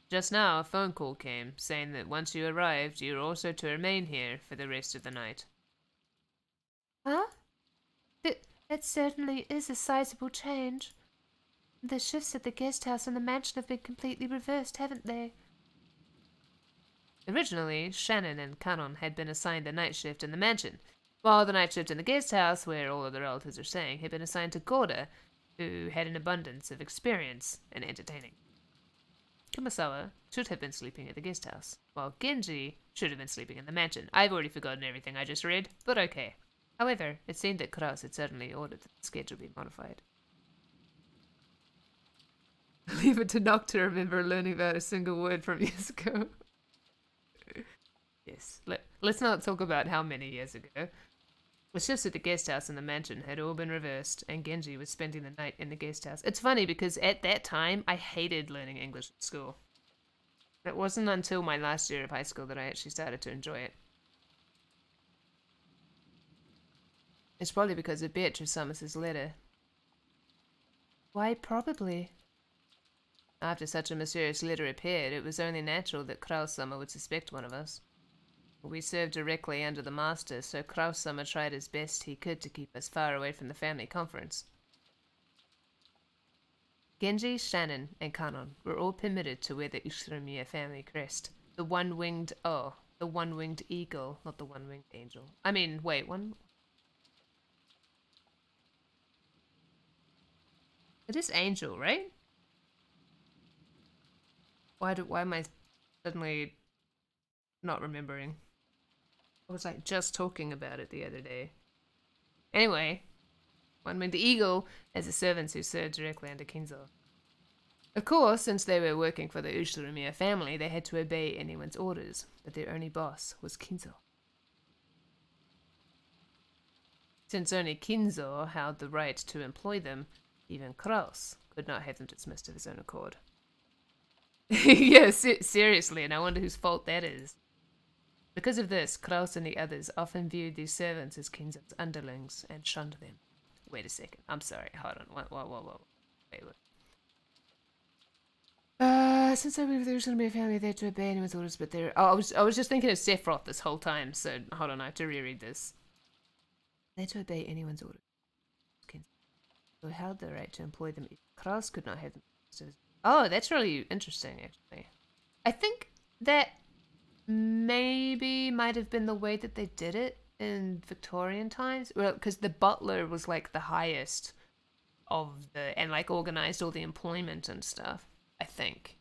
Just now, a phone call came, saying that once you arrived, you're also to remain here for the rest of the night. Huh? That certainly is a sizable change. The shifts at the guest house and the mansion have been completely reversed, haven't they? Originally, Shannon and Kanon had been assigned the night shift in the mansion, while the night shift in the guest house, where all of the relatives are staying, had been assigned to Gorda, who had an abundance of experience in entertaining. Kumasawa should have been sleeping at the guest house, while Genji should have been sleeping in the mansion. I've already forgotten everything I just read, but okay. However, it seemed that Kraus had certainly ordered that the schedule be modified. Leave it to Noct to remember learning about a single word from years ago. Yes, let's not talk about how many years ago. The shifts at the guest house and the mansion had all been reversed, and Genji was spending the night in the guest house. It's funny because at that time, I hated learning English at school. It wasn't until my last year of high school that I actually started to enjoy it. It's probably because of Beatrice Summers' letter. Why probably? After such a mysterious letter appeared, it was only natural that Kraus-sama would suspect one of us. We served directly under the master, so Kraus-sama tried as best he could to keep us far away from the family conference. Genji, Shannon, and Kanon were all permitted to wear the Utsunomiya family crest. The one-winged eagle, not the one-winged angel. I mean, wait, It is angel, right? Why am I suddenly not remembering? I was like just talking about it the other day. Anyway, one-winged eagle has the servants who serve directly under Kinzo. Of course, since they were working for the Utsunomiya family, they had to obey anyone's orders, but their only boss was Kinzo. Since only Kinzo held the right to employ them, even Kraus could not have them dismissed of his own accord. Yes, seriously, and I wonder whose fault that is. Because of this, Kraus and the others often viewed these servants as Kinzo's underlings and shunned them. Wait a second, I'm sorry, hold on, whoa. Wait. Since I moved, there's gonna be a family there to obey anyone's orders, but there. Oh, I was just thinking of Sephiroth this whole time. So hold on, I have to reread this. There to obey anyone's orders. So held the right to employ them. Kraus could not have them. Oh, that's really interesting, actually. I think that maybe might have been the way that they did it in Victorian times. Well, because the butler was like the highest of the, and like organized all the employment and stuff, I think.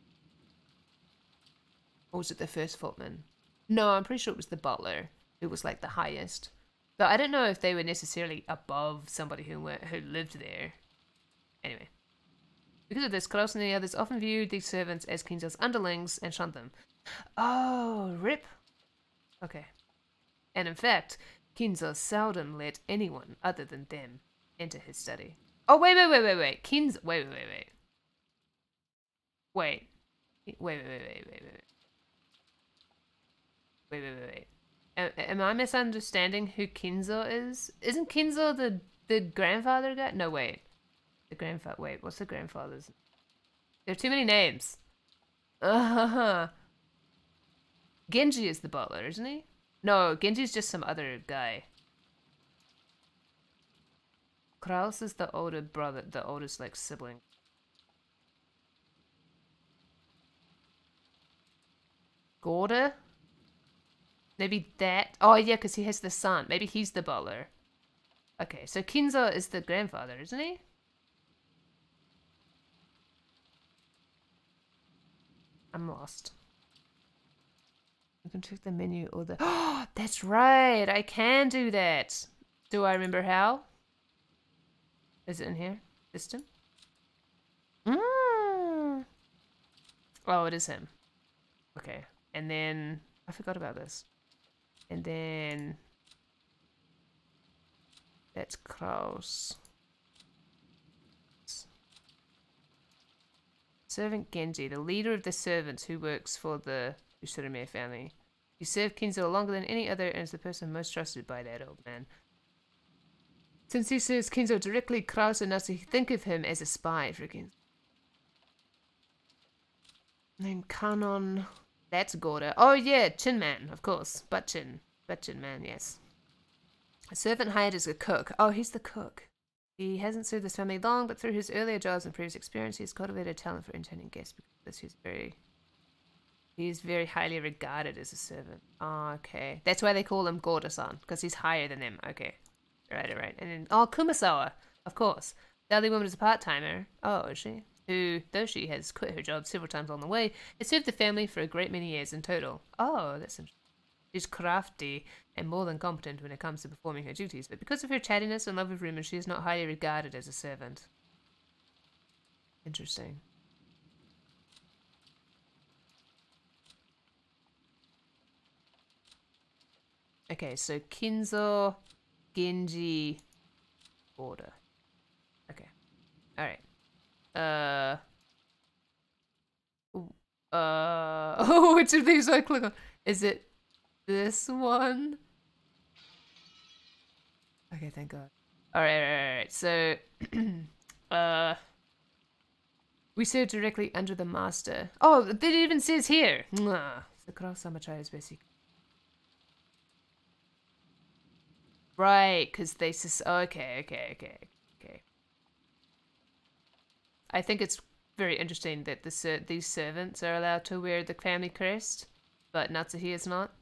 Or was it the first footman? No, I'm pretty sure it was the butler who was like the highest. But I don't know if they were necessarily above somebody who lived there. Anyway. Because of this, Klaus and the others often viewed these servants as Kinzo's underlings and shunned them. Oh, rip. Okay. And in fact, Kinzo seldom let anyone other than them enter his study. Oh, wait. Kinzo, wait. Wait. Am I misunderstanding who Kinzo is? Isn't Kinzo the grandfather guy? No, wait. The grandfather. Wait, what's the grandfather's? There are too many names. Genji is the butler, isn't he? No, Genji's just some other guy. Kraus is the older brother, the oldest like sibling. Gorda? Maybe that. Oh yeah, because he has the son. Maybe he's the butler. Okay, so Kinzo is the grandfather, isn't he? I'm lost. You can check the menu or the... Oh, that's right! I can do that! Do I remember how? Is it in here? System? Oh, it is him. Okay. And then... I forgot about this. And then... That's Kraus. Servant Genji, the leader of the servants who works for the Usurame family. He served Kinzo longer than any other and is the person most trusted by that old man. Since he serves Kinzo directly, Kraus and Nazi think of him as a spy for Kinzo. Then Kanon... That's Gorda. Oh yeah, Chin Man, of course. Butt Chin Man, yes. A servant hired as a cook. Oh, he's the cook. He hasn't served this family long, but through his earlier jobs and previous experience, he's cultivated talent for entertaining guests. Because he's very highly regarded as a servant. Oh, okay. That's why they call him Gorda-san, because he's higher than them. Okay. Right. And then, oh, Kumasawa, of course. The elderly woman is a part-timer. Oh, is she? Who, though she has quit her job several times on the way, has served the family for a great many years in total. Oh, that's interesting. She's crafty and more than competent when it comes to performing her duties, but because of her chattiness and love of rumors, she is not highly regarded as a servant. Interesting. Okay, so Kinzo, Genji, Order. Okay. Alright. Oh, which of these do I click on? Is it this one? Okay, thank God. Alright. So, we serve directly under the master. Oh, it even says here. Right, because they okay. I think it's very interesting that these servants are allowed to wear the family crest, but Natsuhi is not.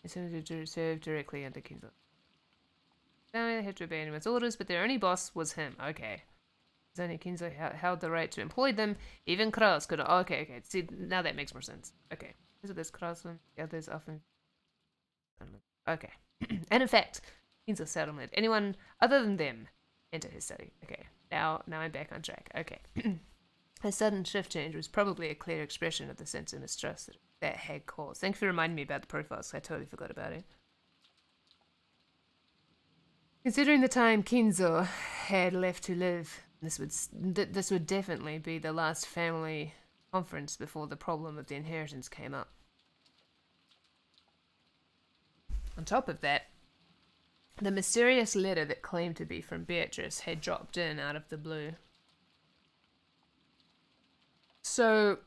It's to serve directly under Kinzo. They had to obey anyone's orders, but their only boss was him. Okay. Only Kinzo held the right to employ them. Even Kraus could. Okay. See, now that makes more sense. Okay. Is it this Kraus one? The others often. Okay. And in fact, Kinzo seldom let anyone other than them enter his study. Okay. Now I'm back on track. Okay. A sudden shift change was probably a clear expression of the sense of mistrust that had caused. Thanks for reminding me about the profiles. I totally forgot about it. Considering the time Kinzo had left to live, this would definitely be the last family conference before the problem of the inheritance came up. On top of that, the mysterious letter that claimed to be from Beatrice had dropped in out of the blue. So,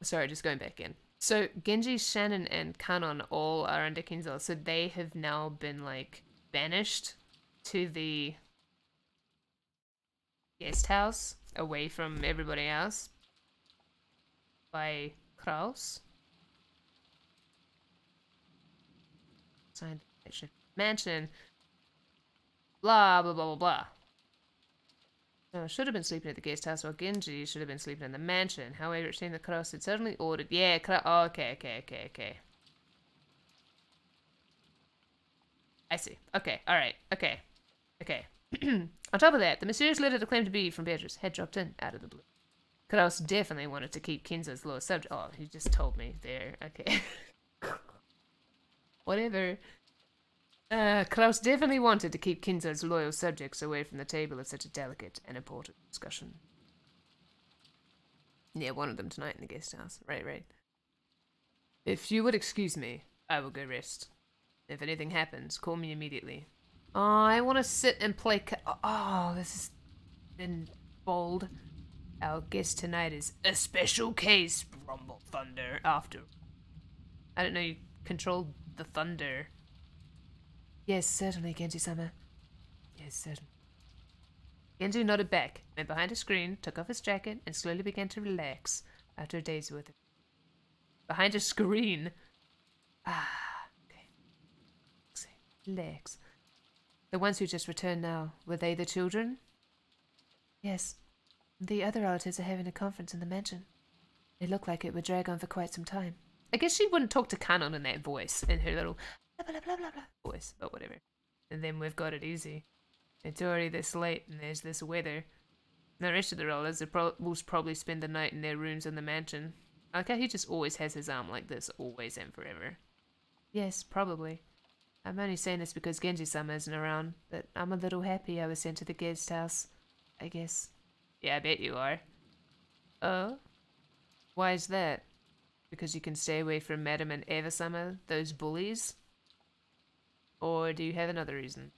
sorry, just going back in. So, Genji, Shannon, and Kanon all are under Kinzel, so they have now been, like, banished to the guest house, away from everybody else, by Kraus. Signed mansion. Blah, blah, blah, blah, blah. No, should have been sleeping at the guest house, while Genji should have been sleeping in the mansion. However, it seemed that Kraus had suddenly ordered... Yeah, oh, okay. I see. Okay, alright, okay. On top of that, the mysterious letter that claimed to be from Beatrice had dropped in out of the blue. Kraus definitely wanted to keep Kinza's lower subject. Oh, he just told me there. Okay. Whatever. Kraus definitely wanted to keep Kinza's loyal subjects away from the table at such a delicate and important discussion. Yeah, one of them tonight in the guest house. Right. If you would excuse me, I will go rest. If anything happens, call me immediately. Oh, I want to sit and play oh, this has been bold. Our guest tonight is a special case, Rumble Thunder, after. I don't know, you controlled the thunder. Yes, certainly, Genji-sama. Yes, certainly. Genji nodded back, went behind a screen, took off his jacket, and slowly began to relax after a day's worth of... Behind a screen? Ah, okay. Relax. The ones who just returned now, were they the children? Yes. The other relatives are having a conference in the mansion. It looked like it would drag on for quite some time. I guess she wouldn't talk to Kanon in that voice, in her little blah blah blah blah blah voice, but whatever. And then we've got it easy. It's already this late, and there's this weather. The rest of the relatives will probably spend the night in their rooms in the mansion. I like how he just always has his arm like this, always and forever. Yes, probably. I'm only saying this because Genji-sama isn't around, but I'm a little happy I was sent to the guest house, I guess. Yeah, I bet you are. Oh? Why is that? Because you can stay away from Madam and Eva-sama, those bullies? Or do you have another reason?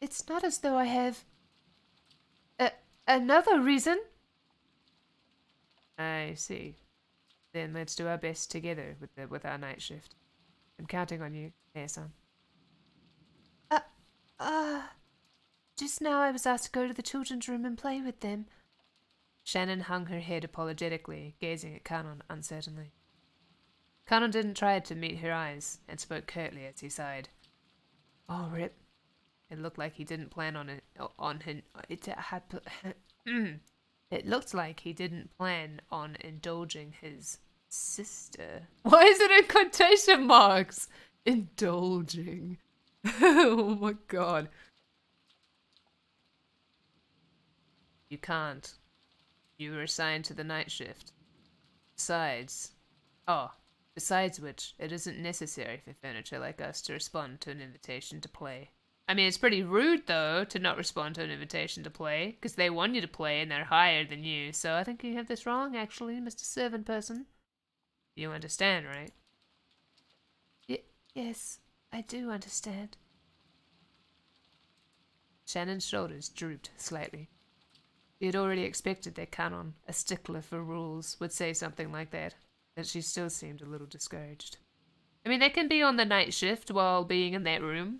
It's not as though I have... another reason? I see. Then let's do our best together with our night shift. I'm counting on you, Nea-san. Just now I was asked to go to the children's room and play with them. Shannon hung her head apologetically, gazing at Kanon uncertainly. Kanon didn't try to meet her eyes, and spoke curtly as he sighed. Oh, Rip. It looked like he didn't plan on it. It looked like he didn't plan on indulging his sister. Why is it in quotation marks? Indulging. Oh my god. You can't. You were assigned to the night shift. Besides which, it isn't necessary for furniture like us to respond to an invitation to play. I mean, it's pretty rude, though, to not respond to an invitation to play, because they want you to play and they're higher than you, so I think you have this wrong, actually, Mr. Servant Person. You understand, right? Yes, I do understand. Shannon's shoulders drooped slightly. He had already expected that Kanon, a stickler for rules, would say something like that, but she still seemed a little discouraged. I mean, they can be on the night shift while being in that room.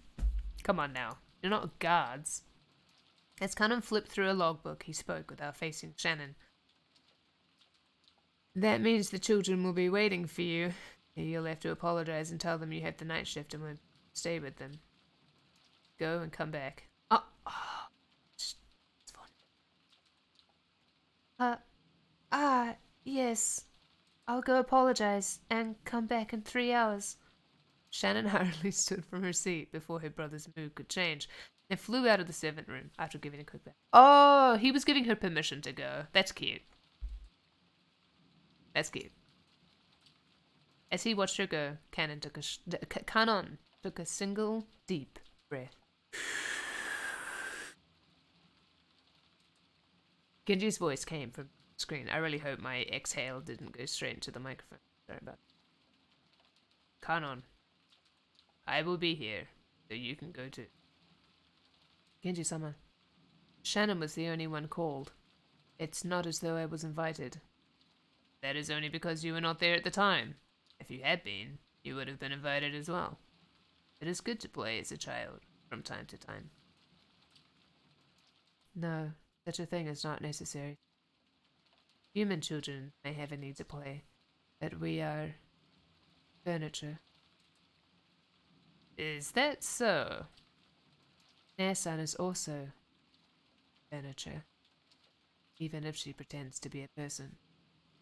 Come on now, you're not guards. As Kanon flipped through a logbook, he spoke without facing Shannon. That means the children will be waiting for you. You'll have to apologize and tell them you have the night shift and won't stay with them. Go and come back. It's fine. Yes. I'll go apologize and come back in 3 hours. Shannon hurriedly stood from her seat before her brother's mood could change and flew out of the servant room after giving a quick back. Oh, he was giving her permission to go. That's cute. That's cute. As he watched her go, Kanon took a single deep breath. Genji's voice came from the screen. I really hope my exhale didn't go straight into the microphone. Sorry about that. Kanon, I will be here, so you can go too. Genji-sama. Shannon was the only one called. It's not as though I was invited. That is only because you were not there at the time. If you had been, you would have been invited as well. It is good to play as a child, from time to time. No, such a thing is not necessary. Human children may have a need to play, but we are furniture. Is that so? Nair-san is also furniture. Even if she pretends to be a person,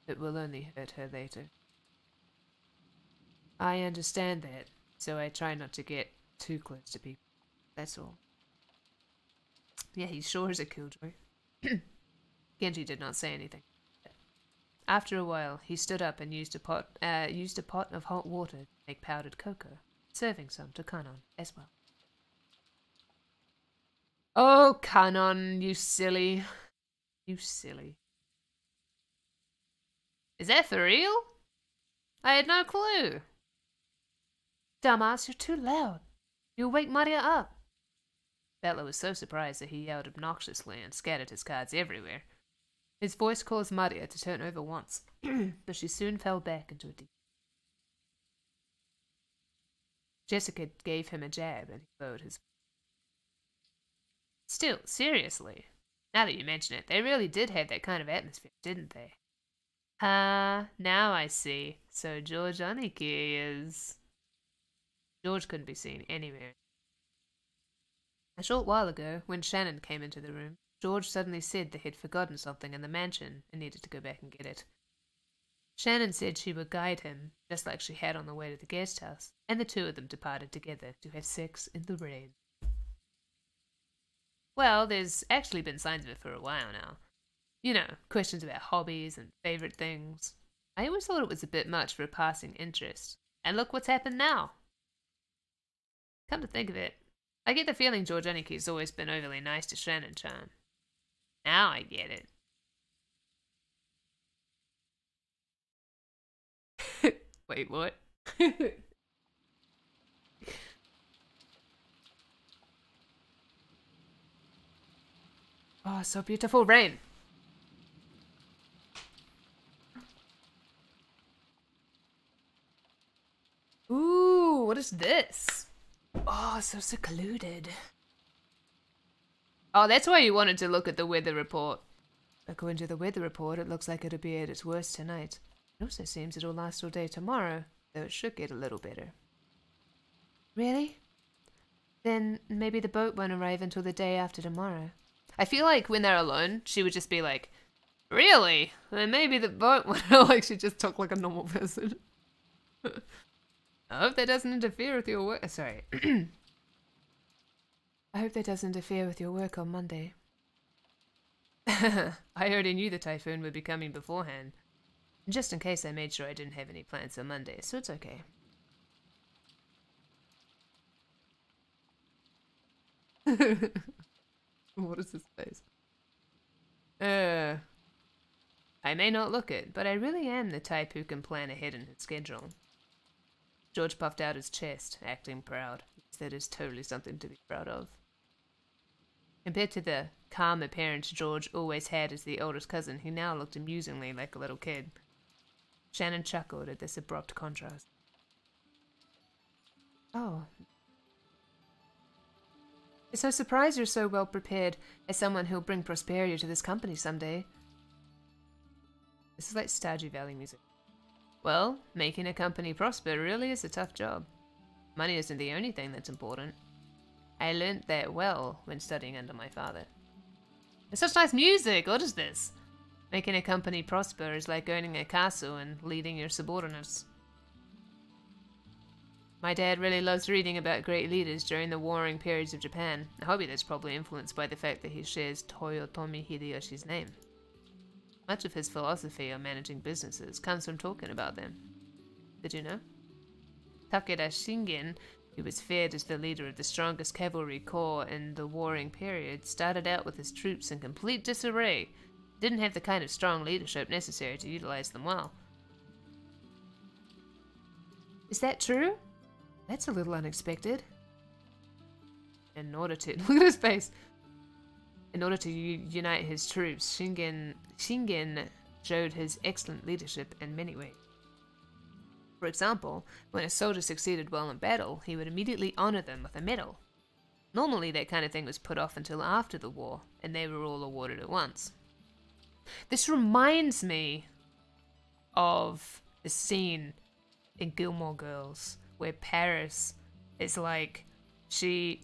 it will only hurt her later. I understand that, so I try not to get too close to people. That's all. Yeah, he sure is a killjoy. Genji did not say anything. After a while, he stood up and used a pot of hot water to make powdered cocoa, serving some to Kanon as well. Oh, Kanon, you silly. You silly. Is that for real? I had no clue. Dumbass, you're too loud. You'll wake Maria up. Bella was so surprised that he yelled obnoxiously and scattered his cards everywhere. His voice caused Maria to turn over once, but she soon fell back into a deep. Jessica gave him a jab and he lowered his. Still, seriously, now that you mention it, they really did have that kind of atmosphere, didn't they? Now I see. So George Aniki is... George couldn't be seen anywhere. A short while ago, when Shannon came into the room, George suddenly said that he'd forgotten something in the mansion and needed to go back and get it. Shannon said she would guide him, just like she had on the way to the guest house, and the two of them departed together to have sex in the rain. Well, there's actually been signs of it for a while now. You know, questions about hobbies and favourite things. I always thought it was a bit much for a passing interest. And look what's happened now. Come to think of it, I get the feeling George Oniki's always been overly nice to Shannon-chan. Now I get it. Wait, what? Oh, so beautiful rain. Ooh, what is this? Oh, so secluded. Oh, that's why you wanted to look at the weather report. According to the weather report, it looks like it'll be at its worst tonight. It also seems it'll last all day tomorrow, though it should get a little better. Really? Then maybe the boat won't arrive until the day after tomorrow. I feel like when they're alone, she would just be like, really? Then maybe the boat won't, like she just talk like a normal person. I hope that doesn't interfere with your work. Sorry. I hope that doesn't interfere with your work on Monday. I already knew the typhoon would be coming beforehand. Just in case, I made sure I didn't have any plans on Monday, so it's okay. What is this face? I may not look it, but I really am the type who can plan ahead in his schedule. George puffed out his chest, acting proud. That is totally something to be proud of. Compared to the calm appearance George always had as the oldest cousin, he now looked amusingly like a little kid. Shannon chuckled at this abrupt contrast. Oh. I'm so surprised you're so well prepared as someone who'll bring prosperity to this company someday. This is like Stardew Valley music. Well, making a company prosper really is a tough job. Money isn't the only thing that's important. I learnt that well when studying under my father. It's such nice music! What is this? Making a company prosper is like owning a castle and leading your subordinates. My dad really loves reading about great leaders during the warring periods of Japan, a hobby that's probably influenced by the fact that he shares Toyotomi Hideyoshi's name. Much of his philosophy on managing businesses comes from talking about them. Did you know? Takeda Shingen, who was feared as the leader of the strongest cavalry corps in the warring period, started out with his troops in complete disarray. Didn't have the kind of strong leadership necessary to utilize them well. Is that true? That's a little unexpected. In order to... Look at his face. In order to unite his troops, Shingen showed his excellent leadership in many ways. For example, when a soldier succeeded well in battle, he would immediately honor them with a medal. Normally, that kind of thing was put off until after the war, and they were all awarded at once. This reminds me of the scene in Gilmore Girls where Paris is like, she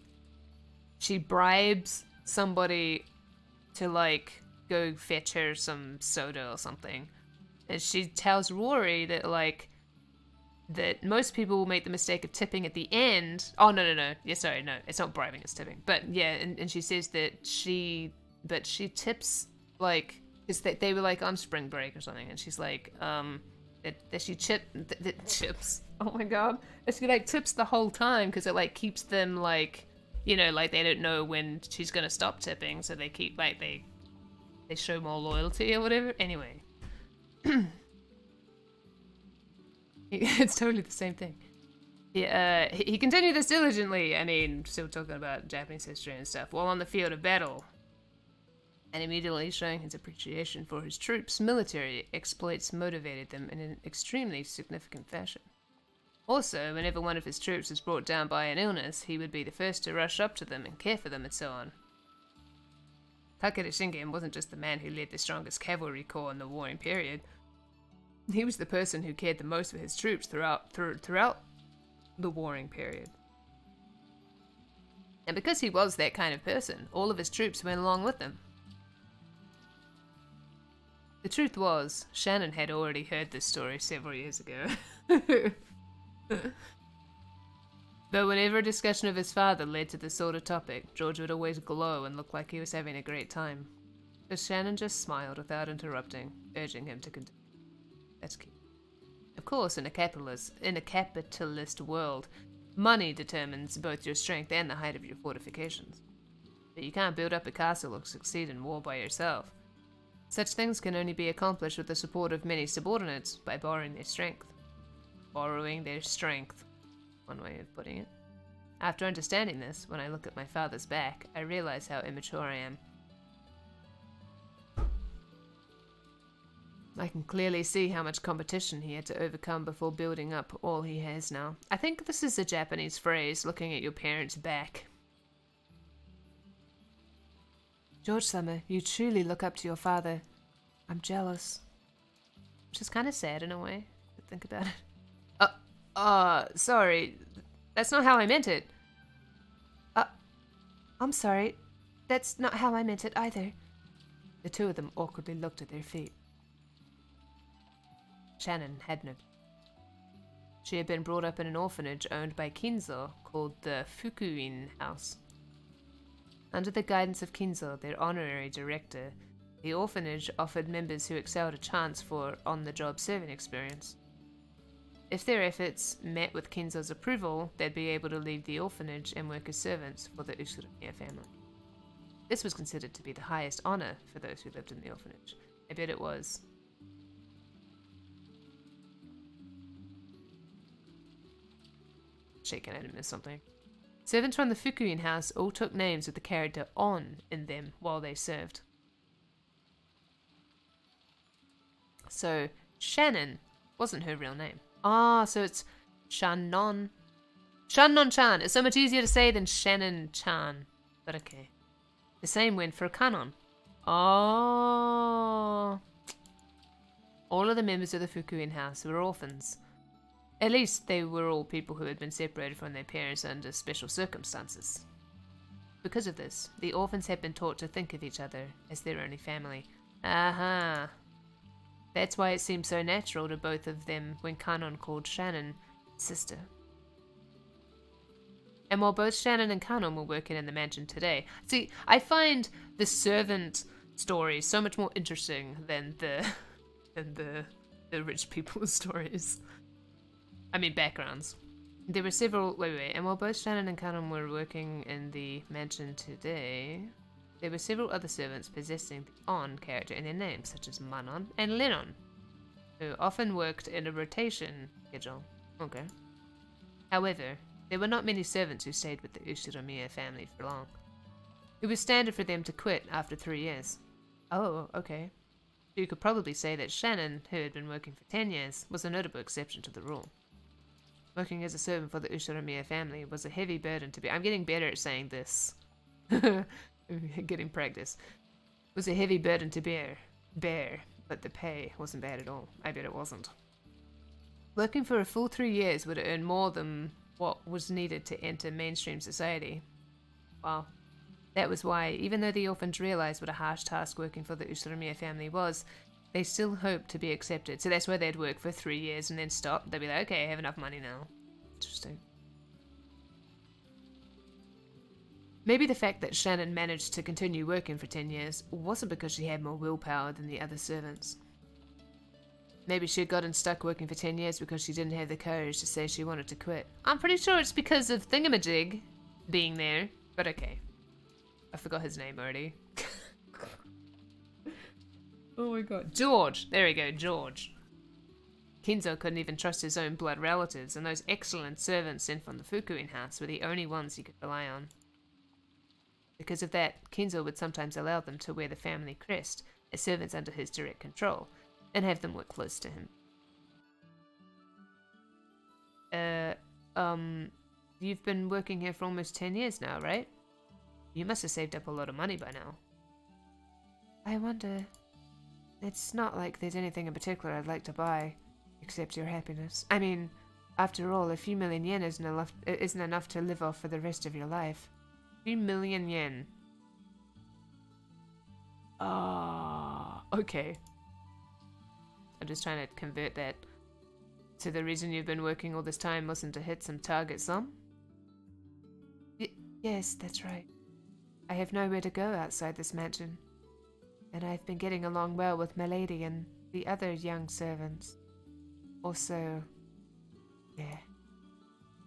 bribes somebody to like go fetch her some soda or something, and she tells Rory that like that most people will make the mistake of tipping at the end. Oh no, yeah, sorry, no, it's not bribing, it's tipping. But yeah, and she says that she tips like, because they were like on spring break or something, and she's like that she chips. Oh my god, she like tips the whole time because it like keeps them like, you know, like they don't know when she's gonna stop tipping, so they keep like they show more loyalty or whatever. Anyway, it's totally the same thing. He continued this diligently. I mean, still talking about Japanese history and stuff, while on the field of battle, and immediately showing his appreciation for his troops. Military exploits motivated them in an extremely significant fashion. Also, whenever one of his troops was brought down by an illness, he would be the first to rush up to them and care for them and so on. Takeda Shingen wasn't just the man who led the strongest cavalry corps in the warring period. He was the person who cared the most for his troops throughout the warring period. And because he was that kind of person, all of his troops went along with him. The truth was, Shannon had already heard this story several years ago. Though whenever a discussion of his father led to this sort of topic, George would always glow and look like he was having a great time. But Shannon just smiled without interrupting, urging him to continue. That's key. Of course, in a capitalist world, money determines both your strength and the height of your fortifications. But you can't build up a castle or succeed in war by yourself. Such things can only be accomplished with the support of many subordinates, by borrowing their strength. Borrowing their strength. One way of putting it. After understanding this, when I look at my father's back, I realize how immature I am. I can clearly see how much competition he had to overcome before building up all he has now. I think this is a Japanese phrase, looking at your parents' back. George-sama, you truly look up to your father. I'm jealous. Which is kind of sad in a way, to think about it. Sorry. That's not how I meant it. I'm sorry. That's not how I meant it either. The two of them awkwardly looked at their feet. Shannon had no. She had been brought up in an orphanage owned by Kinzo called the Fukuin House. Under the guidance of Kinzo, their honorary director, the orphanage offered members who excelled a chance for on-the-job serving experience. If their efforts met with Kinzo's approval, they'd be able to leave the orphanage and work as servants for the Utsunomiya family. This was considered to be the highest honor for those who lived in the orphanage. I bet it was. Shaking at him or something. Servants from the Fukuin house all took names with the character on in them while they served. So, Shannon wasn't her real name. Ah, so it's Shannon. Shannon-chan. It's so much easier to say than Shannon-chan. But okay. The same went for Kanon. Oh. All of the members of the Fukuin house were orphans. At least they were all people who had been separated from their parents under special circumstances. Because of this, the orphans had been taught to think of each other as their only family. Aha. That's why it seemed so natural to both of them when Kanon called Shannon sister. And while both Shannon and Kanon were working in the mansion today, see, I find the servant stories so much more interesting than the rich people's stories. I mean, backgrounds. There were several. And while both Shannon and Kanon were working in the mansion today, there were several other servants possessing the on character in their names, such as Manon and Lennon, who often worked in a rotation schedule. Okay. However, there were not many servants who stayed with the Utsunomiya family for long. It was standard for them to quit after 3 years. Oh, okay. You could probably say that Shannon, who had been working for 10 years, was a notable exception to the rule. Working as a servant for the Ushiromiya family was a heavy burden to bear. I'm getting better at saying this. Getting practice. It was a heavy burden to bear, but the pay wasn't bad at all. I bet it wasn't. Working for a full 3 years would earn more than what was needed to enter mainstream society. Wow. That was why, even though the orphans realized what a harsh task working for the Ushiromiya family was, they still hoped to be accepted. So that's why they'd work for 3 years and then stop. They'd be like, okay, I have enough money now. Interesting. Maybe the fact that Shannon managed to continue working for 10 years wasn't because she had more willpower than the other servants. Maybe she had gotten stuck working for 10 years because she didn't have the courage to say she wanted to quit. I'm pretty sure it's because of Thingamajig being there, but okay. I forgot his name already. Oh my god. George! There we go, George. Kinzo couldn't even trust his own blood relatives, and those excellent servants sent from the Fukuin house were the only ones he could rely on. Because of that, Kinzo would sometimes allow them to wear the family crest as servants under his direct control, and have them work close to him. You've been working here for almost 10 years now, right? You must have saved up a lot of money by now. I wonder... It's not like there's anything in particular I'd like to buy, except your happiness. I mean, after all, a few million yen isn't enough to live off for the rest of your life. 3 million yen. Ah, okay. I'm just trying to convert that. So the reason you've been working all this time wasn't to hit some target sum? Yes, that's right. I have nowhere to go outside this mansion. And I've been getting along well with Milady and the other young servants. Also, yeah.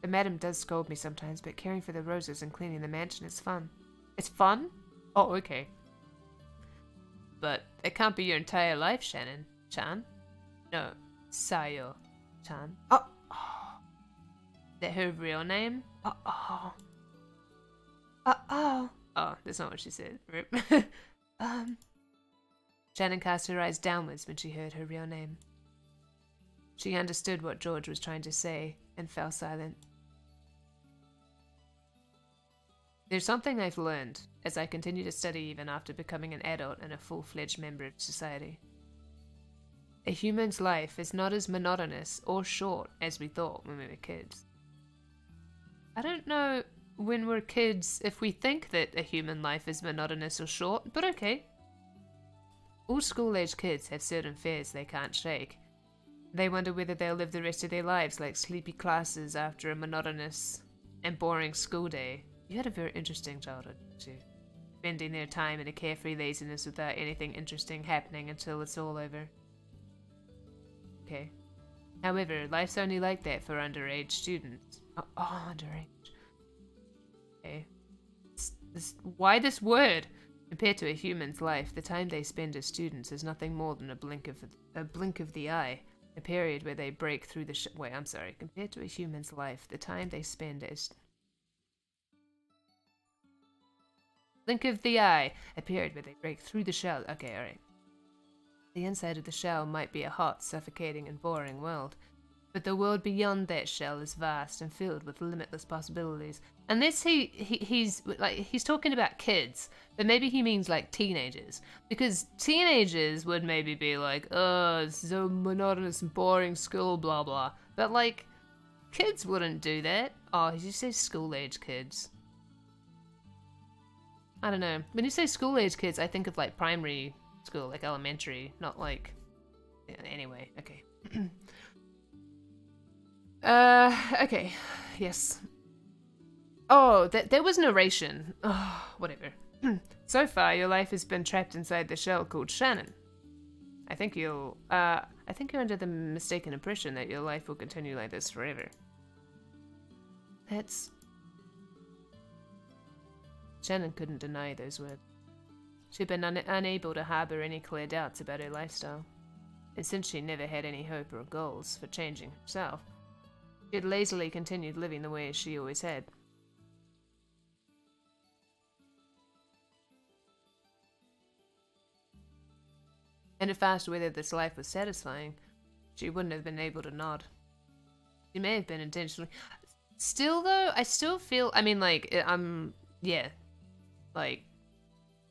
The madam does scold me sometimes, but caring for the roses and cleaning the mansion is fun. It's fun? Oh, okay. But it can't be your entire life, Shannon-chan. No, Sayo-chan. Oh! Is that her real name? Oh. Oh, that's not what she said. Shannon cast her eyes downwards when she heard her real name. She understood what George was trying to say and fell silent. There's something I've learned as I continue to study even after becoming an adult and a full-fledged member of society. A human's life is not as monotonous or short as we thought when we were kids. I don't know when we're kids if we think that a human life is monotonous or short, but okay. All school-age kids have certain fears they can't shake. They wonder whether they'll live the rest of their lives like sleepy classes after a monotonous and boring school day. You had a very interesting childhood, too. Spending their time in a carefree laziness without anything interesting happening until it's all over. Okay. However, life's only like that for underage students. Oh, underage. Okay. Why this word? Compared to a human's life, the time they spend as students is nothing more than a blink of the eye. A period where they break through the wait, I'm sorry. Compared to a human's life, the time they spend as... Blink of the eye. A period where they break through the shell. Okay, alright. The inside of the shell might be a hot, suffocating, and boring world. But the world beyond that shell is vast and filled with limitless possibilities. Unless he's talking about kids, but maybe he means like teenagers. Because teenagers would maybe be like, oh, it's so monotonous and boring school, blah blah. But like, kids wouldn't do that. Oh, did you say school-age kids? I don't know. When you say school-age kids, I think of like primary school, like elementary, not like... Anyway, okay. Okay. Yes. Oh, there was narration. Oh, whatever. So far, your life has been trapped inside the shell called Shannon. I think you're under the mistaken impression that your life will continue like this forever. That's... Shannon couldn't deny those words. She'd been unable to harbor any clear doubts about her lifestyle. And since she never had any hope or goals for changing herself, she had lazily continued living the way she always had. And if asked whether this life was satisfying, she wouldn't have been able to nod. She may have been intentionally. Still, though, I still feel. I mean, like, yeah, like,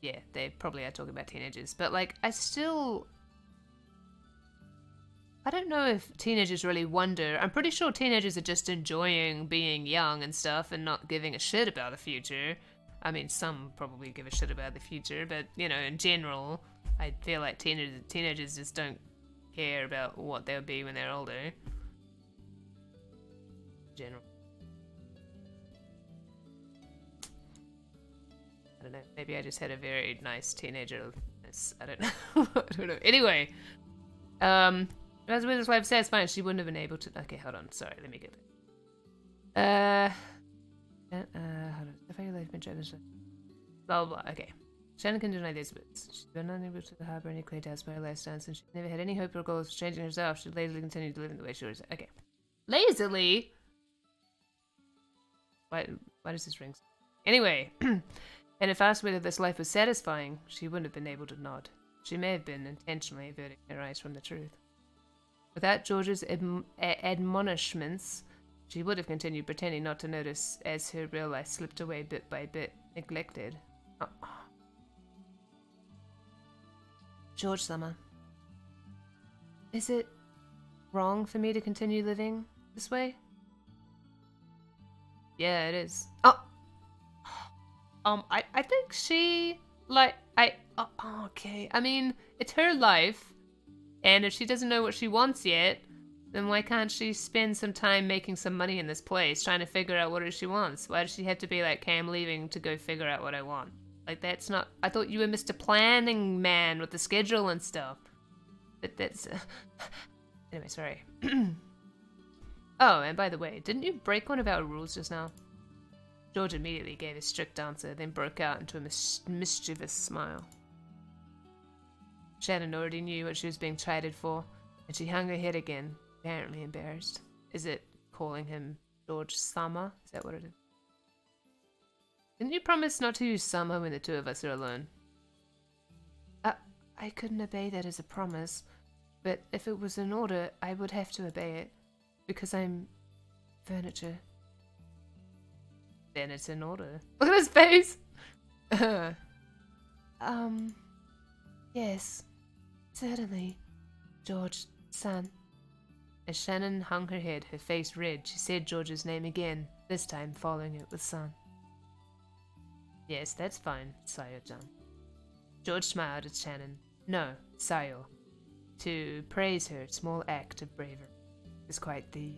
yeah, they probably are talking about teenagers, but like, I don't know if teenagers really wonder. I'm pretty sure teenagers are just enjoying being young and stuff and not giving a shit about the future. I mean, some probably give a shit about the future, but, you know, in general, I feel like teenagers just don't care about what they'll be when they're older. In general. I don't know. Maybe I just had a very nice teenager. I don't know. I don't know. Anyway. As with his life satisfying, she wouldn't have been able to. Okay, hold on. Sorry, let me get that. Hold on. If your life been changed, blah blah blah. Okay. Shannon can deny these bits. She's been unable to harbor any clear doubts about her lifestyle, and she never had any hope or goals of changing herself. She lazily continued to live in the way she was. Okay. Lazily? Why does this ring? Anyway, and if asked whether this life was satisfying, she wouldn't have been able to nod. She may have been intentionally averting her eyes from the truth. Without George's admonishments, she would have continued pretending not to notice as her real life slipped away bit by bit, neglected. Oh. George Summer. Is it wrong for me to continue living this way? Yeah, it is. Oh! I think she, like, okay. I mean, it's her life. And if she doesn't know what she wants yet, then why can't she spend some time making some money in this place, trying to figure out what it is she wants? Why does she have to be like, okay, I'm leaving to go figure out what I want? Like, that's not... I thought you were Mr. Planning Man with the schedule and stuff. But that's... Anyway, sorry. Oh, and by the way, didn't you break one of our rules just now? George immediately gave a strict answer, then broke out into a mischievous smile. Shannon already knew what she was being chided for, and she hung her head again, apparently embarrassed. Is it calling him George Summer? Is that what it is? Didn't you promise not to use summer when the two of us are alone? I couldn't obey that as a promise, but if it was an order, I would have to obey it, because I'm furniture. Then it's an order. Look at his face! Yes. Certainly, George, son. As Shannon hung her head, her face red, she said George's name again, this time following it with son. Yes, that's fine, Sayo-chan. George smiled at Shannon. No, Sayo. To praise her small act of bravery is quite the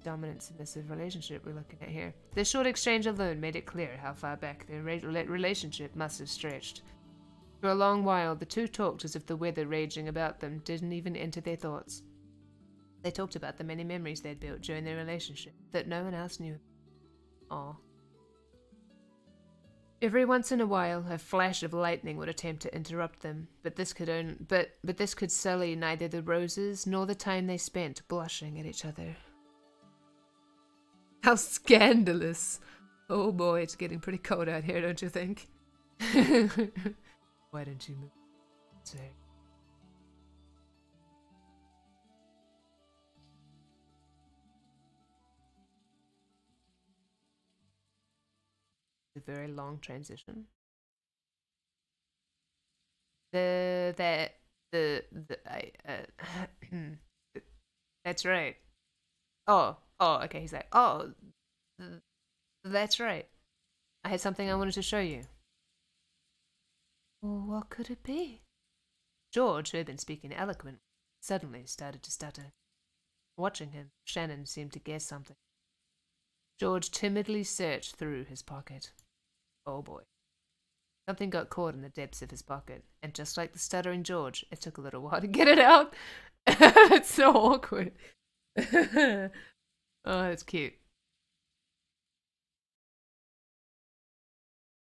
dominant submissive relationship we're looking at here. This short exchange alone made it clear how far back their relationship must have stretched. For a long while, the two talked as if the weather raging about them didn't even enter their thoughts. They talked about the many memories they'd built during their relationship that no one else knew. Aw. Every once in a while, a flash of lightning would attempt to interrupt them, but this could sully neither the roses nor the time they spent blushing at each other. How scandalous! Oh boy, it's getting pretty cold out here, don't you think? Why don't you move? Say. A very long transition. That's right. Oh, okay. He's like, oh, that's right. I had something I wanted to show you. Well, what could it be? George, who had been speaking eloquently, suddenly started to stutter. Watching him, Shannon seemed to guess something. George timidly searched through his pocket. Oh boy. Something got caught in the depths of his pocket, and just like the stuttering George, it took a little while to get it out. It's so awkward. Oh, that's cute.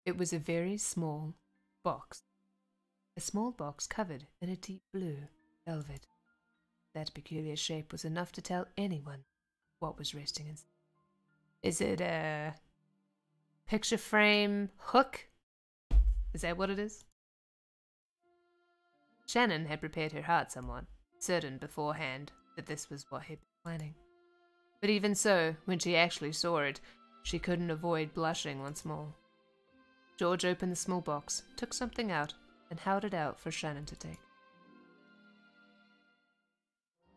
It was a very small box. A small box covered in a deep blue velvet. That peculiar shape was enough to tell anyone what was resting inside. Is it a picture frame hook? Is that what it is? Shannon had prepared her heart somewhat, certain beforehand that this was what he'd been planning. But even so, when she actually saw it, she couldn't avoid blushing once more. George opened the small box, took something out, and held it out for Shannon to take.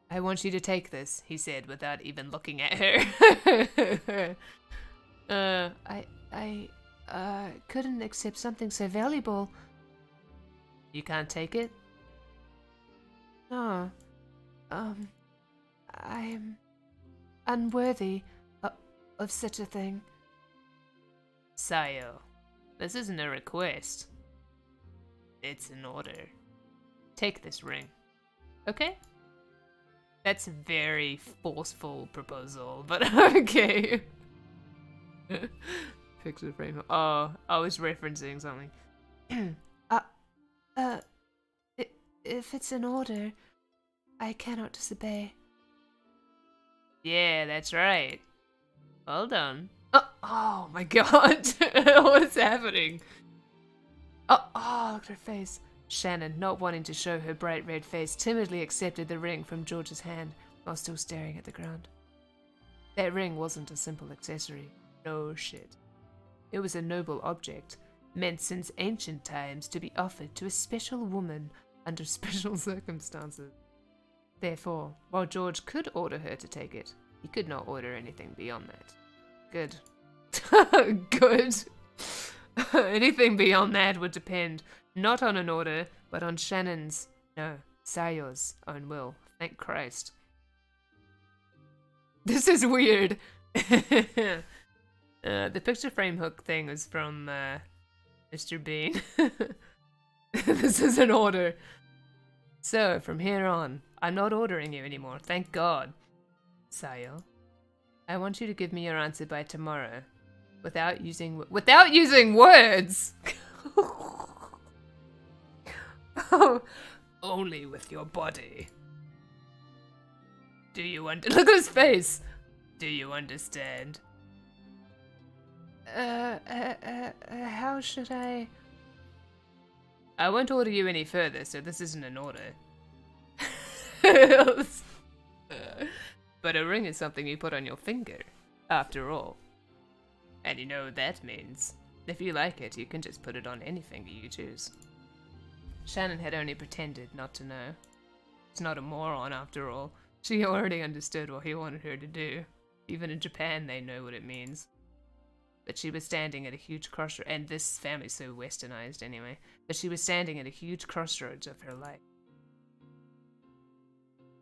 "I want you to take this," he said without even looking at her. I couldn't accept something so valuable. You can't take it? No. I'm unworthy of such a thing. Sayo, this isn't a request. It's an order. Take this ring. Okay? That's a very forceful proposal, but okay. Picture frame. Oh, I was referencing something. If it's an order, I cannot disobey. Yeah, that's right. Well done. Oh my god. What's happening? Oh, look at her face. Shannon, not wanting to show her bright red face, timidly accepted the ring from George's hand while still staring at the ground. That ring wasn't a simple accessory. No shit. It was a noble object, meant since ancient times to be offered to a special woman under special circumstances. Therefore, while George could order her to take it, he could not order anything beyond that. Good. Good. Anything beyond that would depend not on an order, but on Shannon's, no, Sayo's own will. Thank Christ. This is weird. The picture frame hook thing was from Mr. Bean. This is an order. So, from here on, I'm not ordering you anymore, thank God. Sayo, I want you to give me your answer by tomorrow. Without using words! Only with your body. Do you look at his face! Do you understand? How should I? I won't order you any further, so this isn't an order. But a ring is something you put on your finger, after all. And you know what that means. If you like it, you can just put it on any finger you choose. Shannon had only pretended not to know. She's not a moron, after all. She already understood what he wanted her to do. Even in Japan, they know what it means. But she was standing at a huge crossroads, and this family's so westernized anyway, but she was standing at a huge crossroads of her life.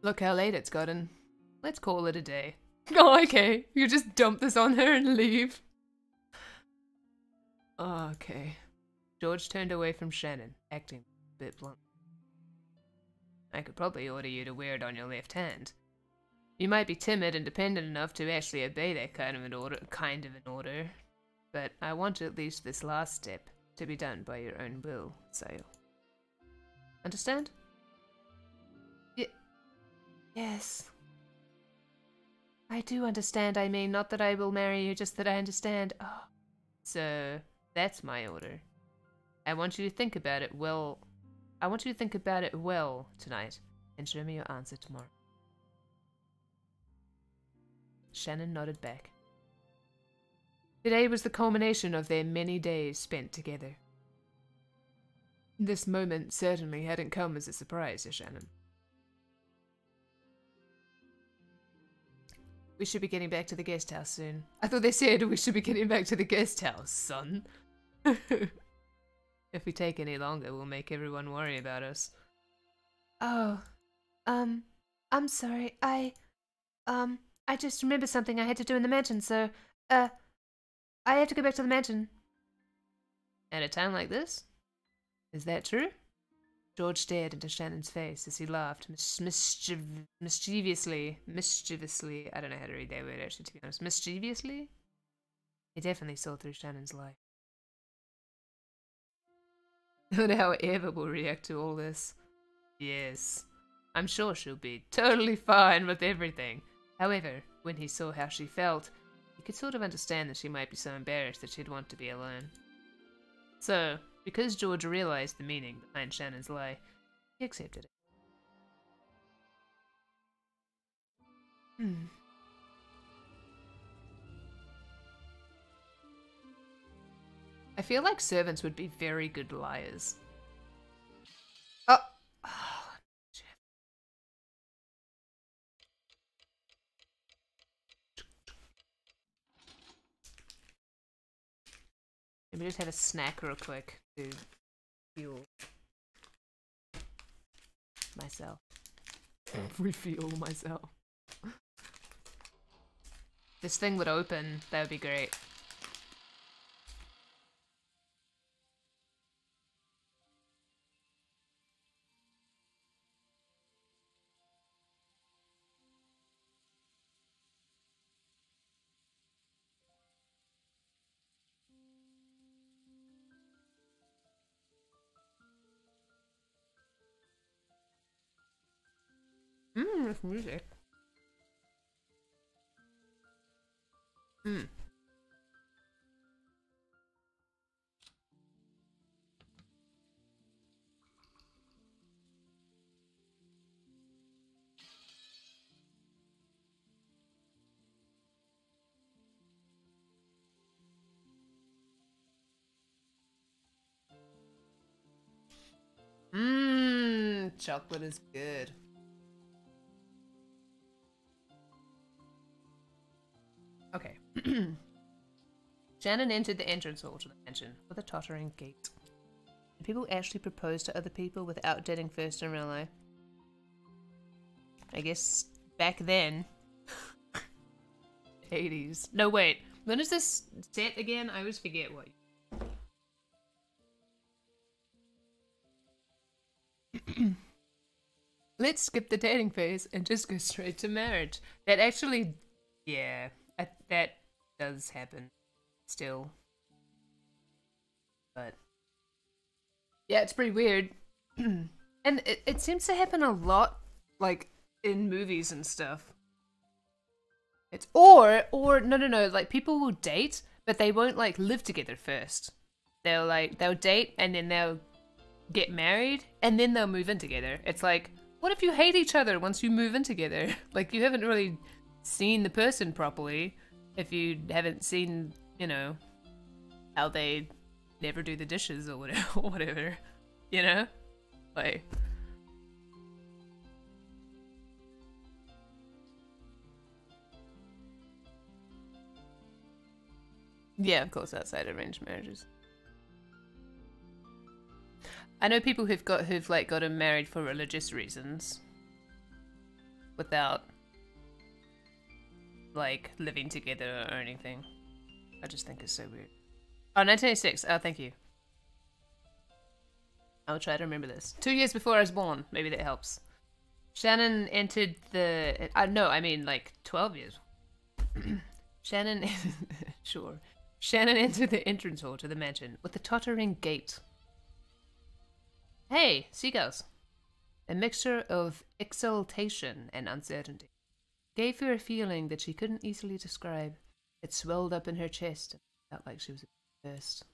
Look how late it's gotten. Let's call it a day. Oh, okay. You just dump this on her and leave. Oh, okay. George turned away from Shannon, acting a bit blunt. I could probably order you to wear it on your left hand. You might be timid and dependent enough to actually obey that kind of an order, but I want at least this last step to be done by your own will, Sayo. Understand? Yes. I do understand, I mean, not that I will marry you, just that I understand. Oh. So, that's my order. I want you to think about it well. I want you to think about it well tonight, and show me your answer tomorrow. Shannon nodded back. Today was the culmination of their many days spent together. This moment certainly hadn't come as a surprise to Shannon. We should be getting back to the guest house soon. I thought they said we should be getting back to the guest house, son. If we take any longer, we'll make everyone worry about us. Oh, I'm sorry. I just remembered something I had to do in the mansion, so, I have to go back to the mansion. At a time like this? Is that true? George stared into Shannon's face as he laughed mischievously. I don't know how to read that word, actually, to be honest. Mischievously? He definitely saw through Shannon's lie. I wonder how Eva will react to all this. Yes, I'm sure she'll be totally fine with everything. However, when he saw how she felt, he could sort of understand that she might be so embarrassed that she'd want to be alone. So, because George realized the meaning behind Shannon's lie, He accepted it. Hmm. I feel like servants would be very good liars. Oh, shit. Let me just have a snack real quick to fuel myself. Refuel myself. This thing would open, that would be great. This music. Chocolate is good. Okay. Shannon entered the entrance hall to the mansion with a tottering gait. And people actually propose to other people without dating first in real life. I guess back then. 80s. No, wait. When is this set again? I always forget what. Let's skip the dating phase and just go straight to marriage. That actually, yeah, that does happen still. But, yeah, it's pretty weird. And it seems to happen a lot, like, in movies and stuff. It's, or, no, like, people will date, but they won't, like, live together first. They'll date, and then they'll get married, and then they'll move in together. It's like, what if you hate each other once you move in together? Like, you haven't really seen the person properly if you haven't seen, you know, how they never do the dishes or whatever, you know? Like... Yeah, of course, outside arranged marriages. I know people who've gotten married for religious reasons without like living together or anything. I just think it's so weird. Oh, 1986. Oh, thank you. I'll try to remember this. 2 years before I was born. Maybe that helps. Shannon entered the... no, I mean like 12 years. Shannon... Sure. Shannon entered the entrance hall to the mansion with a tottering gait. Hey, seagulls. A mixture of exultation and uncertainty gave her a feeling that she couldn't easily describe. It swelled up in her chest and felt like she was about to burst.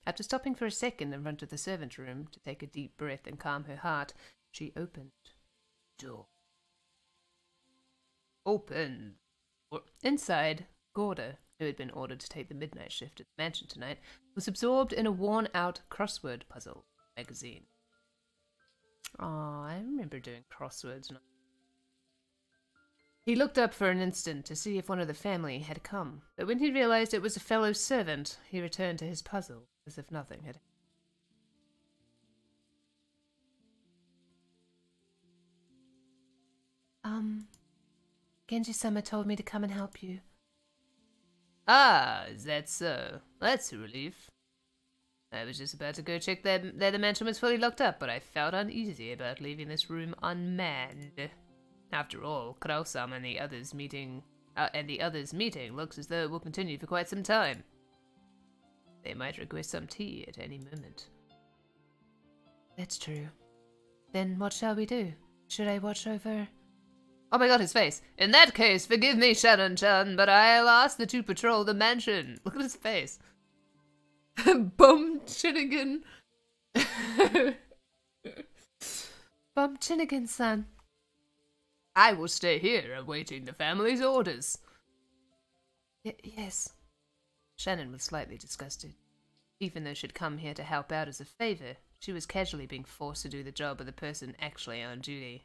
After stopping for a second in front of the servant room to take a deep breath and calm her heart, she opened the door. Inside, Gorda, who had been ordered to take the midnight shift at the mansion tonight, was absorbed in a worn-out crossword puzzle magazine. Oh, I remember doing crosswords. He looked up for an instant to see if one of the family had come, but when he realized it was a fellow servant, he returned to his puzzle as if nothing had happened. Genji-sama told me to come and help you. Ah, is that so? That's a relief. I was just about to go check that the mansion was fully locked up, but I felt uneasy about leaving this room unmanned. After all, Krausam and the others meeting looks as though it will continue for quite some time. They might request some tea at any moment. That's true. Then what shall we do? Should I watch over? Oh my god, his face. In that case, forgive me, Shannon-chan, but I'll ask the two patrol the mansion. Look at his face. Bum Shinnigan. Bum Chinnigan-san. I will stay here, awaiting the family's orders. Yes. Shannon was slightly disgusted. Even though she'd come here to help out as a favor, she was casually being forced to do the job of the person actually on duty.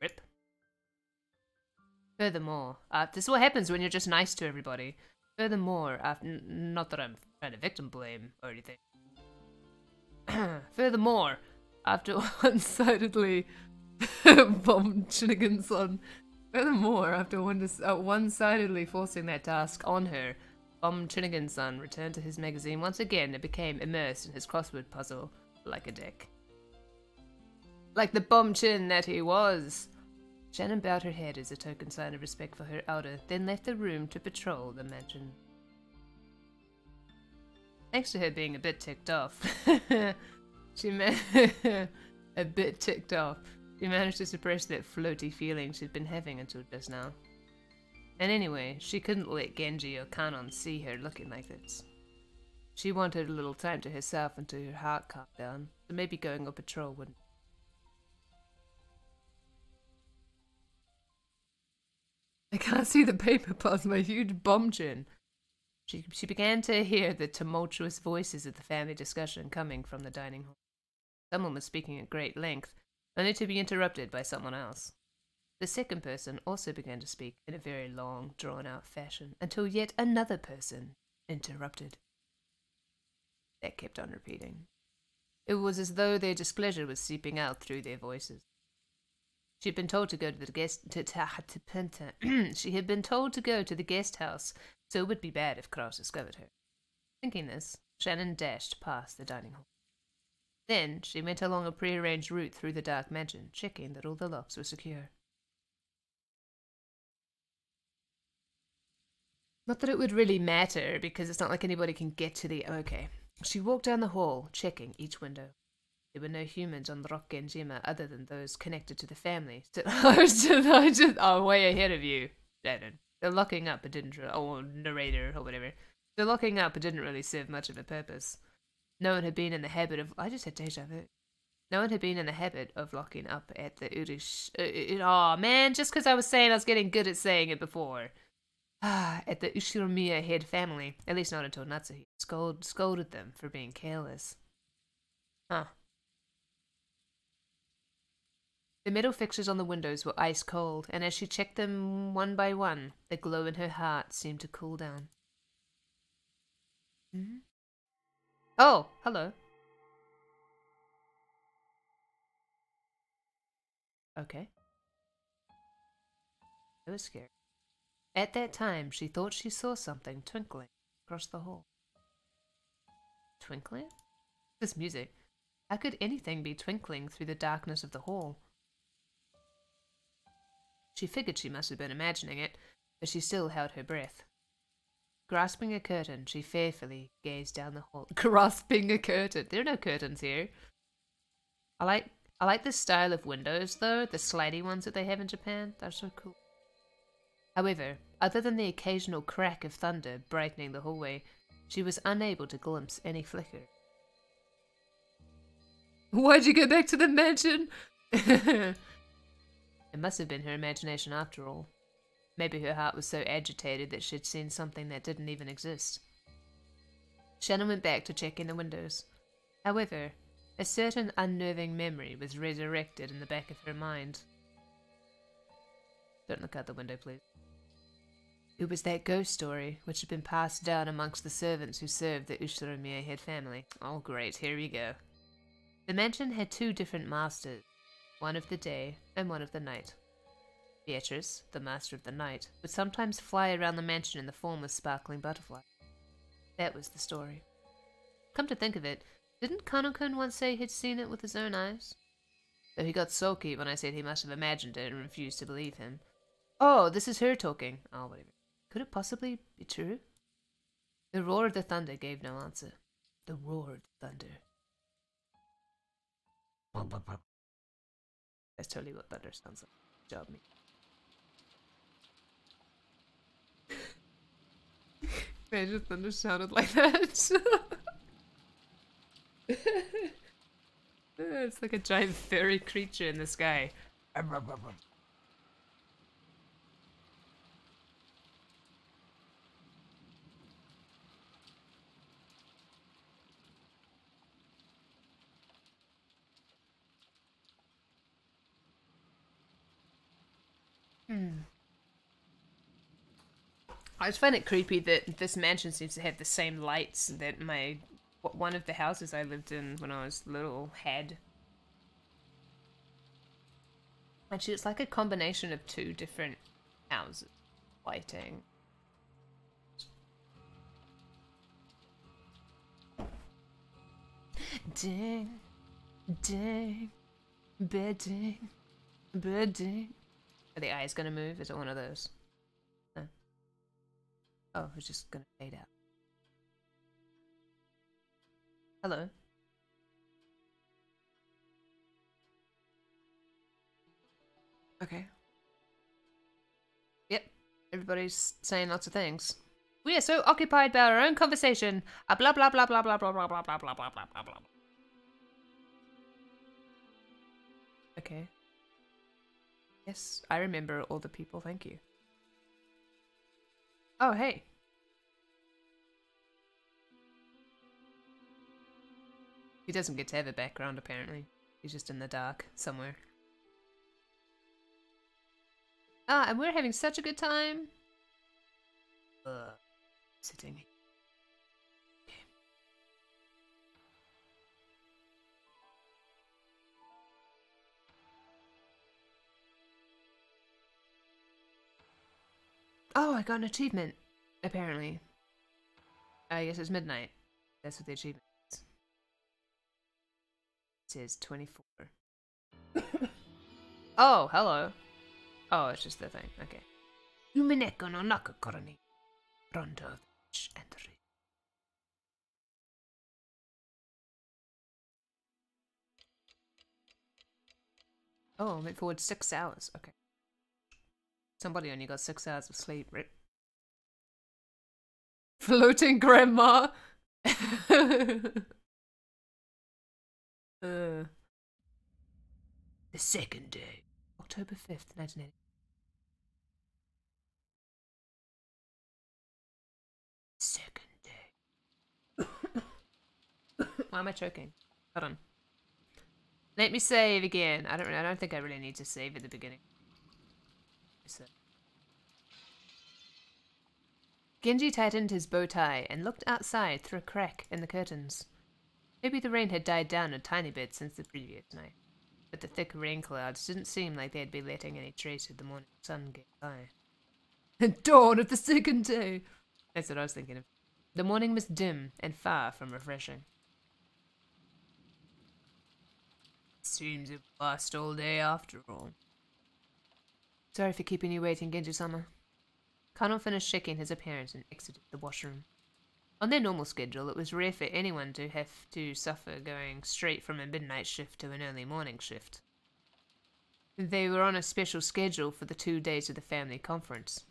Rip. Furthermore, this is what happens when you're just nice to everybody. Furthermore, not that I'm trying to victim blame or anything. Furthermore, after one-sidedly bombed Shinnigan-san. Furthermore, after one-sidedly forcing that task on her, Shinnigan-san returned to his magazine once again and became immersed in his crossword puzzle like a dick. Like the bomb chin that he was. Shannon bowed her head as a token sign of respect for her elder, then left the room to patrol the mansion. Thanks to her being a bit ticked off, a bit ticked off, she managed to suppress that floaty feeling she'd been having until just now. And anyway, she couldn't let Genji or Kanon see her looking like this. She wanted a little time to herself until her heart calmed down, so maybe going on patrol wouldn't. I can't see the paper past my huge bomb chin. She began to hear the tumultuous voices of the family discussion coming from the dining hall. Someone was speaking at great length, only to be interrupted by someone else. The second person also began to speak in a very long, drawn-out fashion, until yet another person interrupted. That kept on repeating. It was as though their displeasure was seeping out through their voices. She had been told to go to the she had been told to go to the guest house, so it would be bad if Kraus discovered her. Thinking this, Shannon dashed past the dining hall. Then she went along a prearranged route through the dark mansion, checking that all the locks were secure. Not that it would really matter, because it's not like anybody can get to the... Okay. She walked down the hall, checking each window. There were no humans on the Rock Genjima other than those connected to the family. So I'm way ahead of you, Shannon. The locking up, it didn't... Or narrator, or whatever. The locking up, it didn't really serve much of a purpose. No one had been in the habit of... I just had deja vu. No one had been in the habit of locking up at the Urish... oh, man, just because I was saying I was getting good at saying it before. At the Ushiromiya head family. At least not until Natsuhi scolded them for being careless. Huh. The metal fixtures on the windows were ice cold, and as she checked them one by one, the glow in her heart seemed to cool down. Hmm? Oh, hello. Okay. It was scary. At that time, she thought she saw something twinkling across the hall. Twinkling? This music. How could anything be twinkling through the darkness of the hall? She figured she must have been imagining it, but she still held her breath. Grasping a curtain, she fearfully gazed down the hall. Grasping a curtain? There are no curtains here. I like this style of windows, though, the slidey ones that they have in Japan. They're so cool. However, other than the occasional crack of thunder brightening the hallway, she was unable to glimpse any flicker. Why'd you go back to the mansion? It must have been her imagination after all. Maybe her heart was so agitated that she'd seen something that didn't even exist. Shannon went back to checking the windows. However, a certain unnerving memory was resurrected in the back of her mind. Don't look out the window, please. It was that ghost story which had been passed down amongst the servants who served the Ushiromiya head family. Oh great, here we go. The mansion had two different masters, one of the day and one of the night. Beatrice, the master of the night, would sometimes fly around the mansion in the form of sparkling butterflies. That was the story. Come to think of it, didn't Kano-kun once say he'd seen it with his own eyes? Though he got sulky when I said he must have imagined it and refused to believe him. Oh, this is her talking. Oh, whatever. Could it possibly be true? The roar of the thunder gave no answer. The roar of the thunder. That's totally what thunder sounds like. Good job, me. Imagine thunder sounded like that. It's like a giant furry creature in the sky. I just find it creepy that this mansion seems to have the same lights that one of the houses I lived in when I was little had. Actually, it's like a combination of two different houses lighting. Ding, ding, bidding, bidding. Are the eyes gonna move? Is it one of those? No. Oh, it's just gonna fade out. Hello. Okay. Yep. Everybody's saying lots of things. We are so occupied by our own conversation. Blah blah blah blah blah blah blah blah blah blah blah blah blah blah. Okay. Yes, I remember all the people, thank you. Oh, hey. He doesn't get to have a background, apparently. He's just in the dark, somewhere. Ah, and we're having such a good time. Sitting. Okay. Oh, I got an achievement, apparently. I guess it's midnight. That's what the achievement is. It says 24. Oh, hello. Oh, it's just the thing. Okay. Umineko no nakakoroni. Rondo and the rich. Oh, I went forward 6 hours. Okay. Somebody only got 6 hours of sleep, right? Floating grandma. The second day, October 5th, 1980. Second day. Why am I choking? Hold on. Let me save again. I don't think I really need to save at the beginning. Genji tightened his bow tie and looked outside through a crack in the curtains. Maybe the rain had died down a tiny bit since the previous night, but the thick rain clouds didn't seem like they'd be letting any trace of the morning sun get by. The dawn of the second day! That's what I was thinking of. The morning was dim and far from refreshing. Seems it passed all day after all. Sorry for keeping you waiting, Genji-sama. Kano finished checking his appearance and exited the washroom. On their normal schedule, it was rare for anyone to have to suffer going straight from a midnight shift to an early morning shift. They were on a special schedule for the 2 days of the family conference.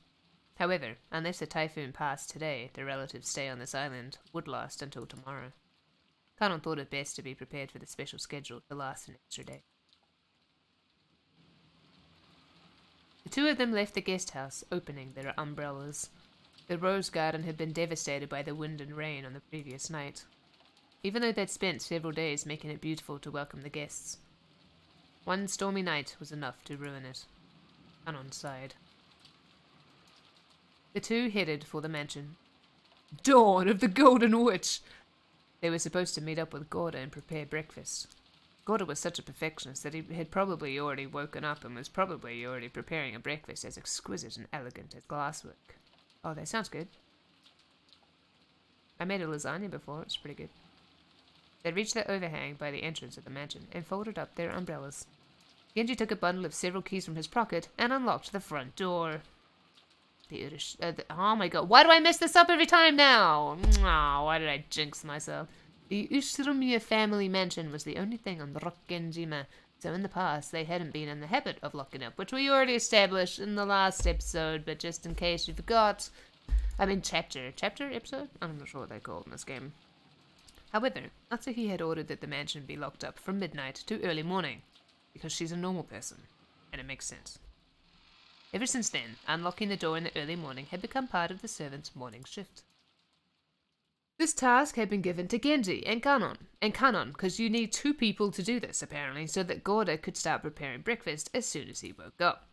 However, unless a typhoon passed today, the relatives' stay on this island would last until tomorrow. Kano thought it best to be prepared for the special schedule to last an extra day. The two of them left the guest house, opening their umbrellas. The rose garden had been devastated by the wind and rain on the previous night, even though they'd spent several days making it beautiful to welcome the guests. One stormy night was enough to ruin it. Kanon sighed. The two headed for the mansion. Dawn of the Golden Witch! They were supposed to meet up with Gorda and prepare breakfast. Gorda was such a perfectionist that he had probably already woken up and was probably already preparing a breakfast as exquisite and elegant as glasswork. Oh, that sounds good. I made a lasagna before, it's pretty good. They reached the overhang by the entrance of the mansion and folded up their umbrellas. Genji took a bundle of several keys from his pocket and unlocked the front door. Oh my god, why do I mess this up every time now? Oh, why did I jinx myself? The Ushiromiya family mansion was the only thing on the Rokkenjima, so in the past they hadn't been in the habit of locking up, which we already established in the last episode, but just in case you forgot. I mean chapter episode? I'm not sure what they call it in this game. However, Natsuki had ordered that the mansion be locked up from midnight to early morning, because she's a normal person, and it makes sense. Ever since then, unlocking the door in the early morning had become part of the servants' morning shift. This task had been given to Genji and Kanon, because you need 2 people to do this, apparently, so that Gorda could start preparing breakfast as soon as he woke up.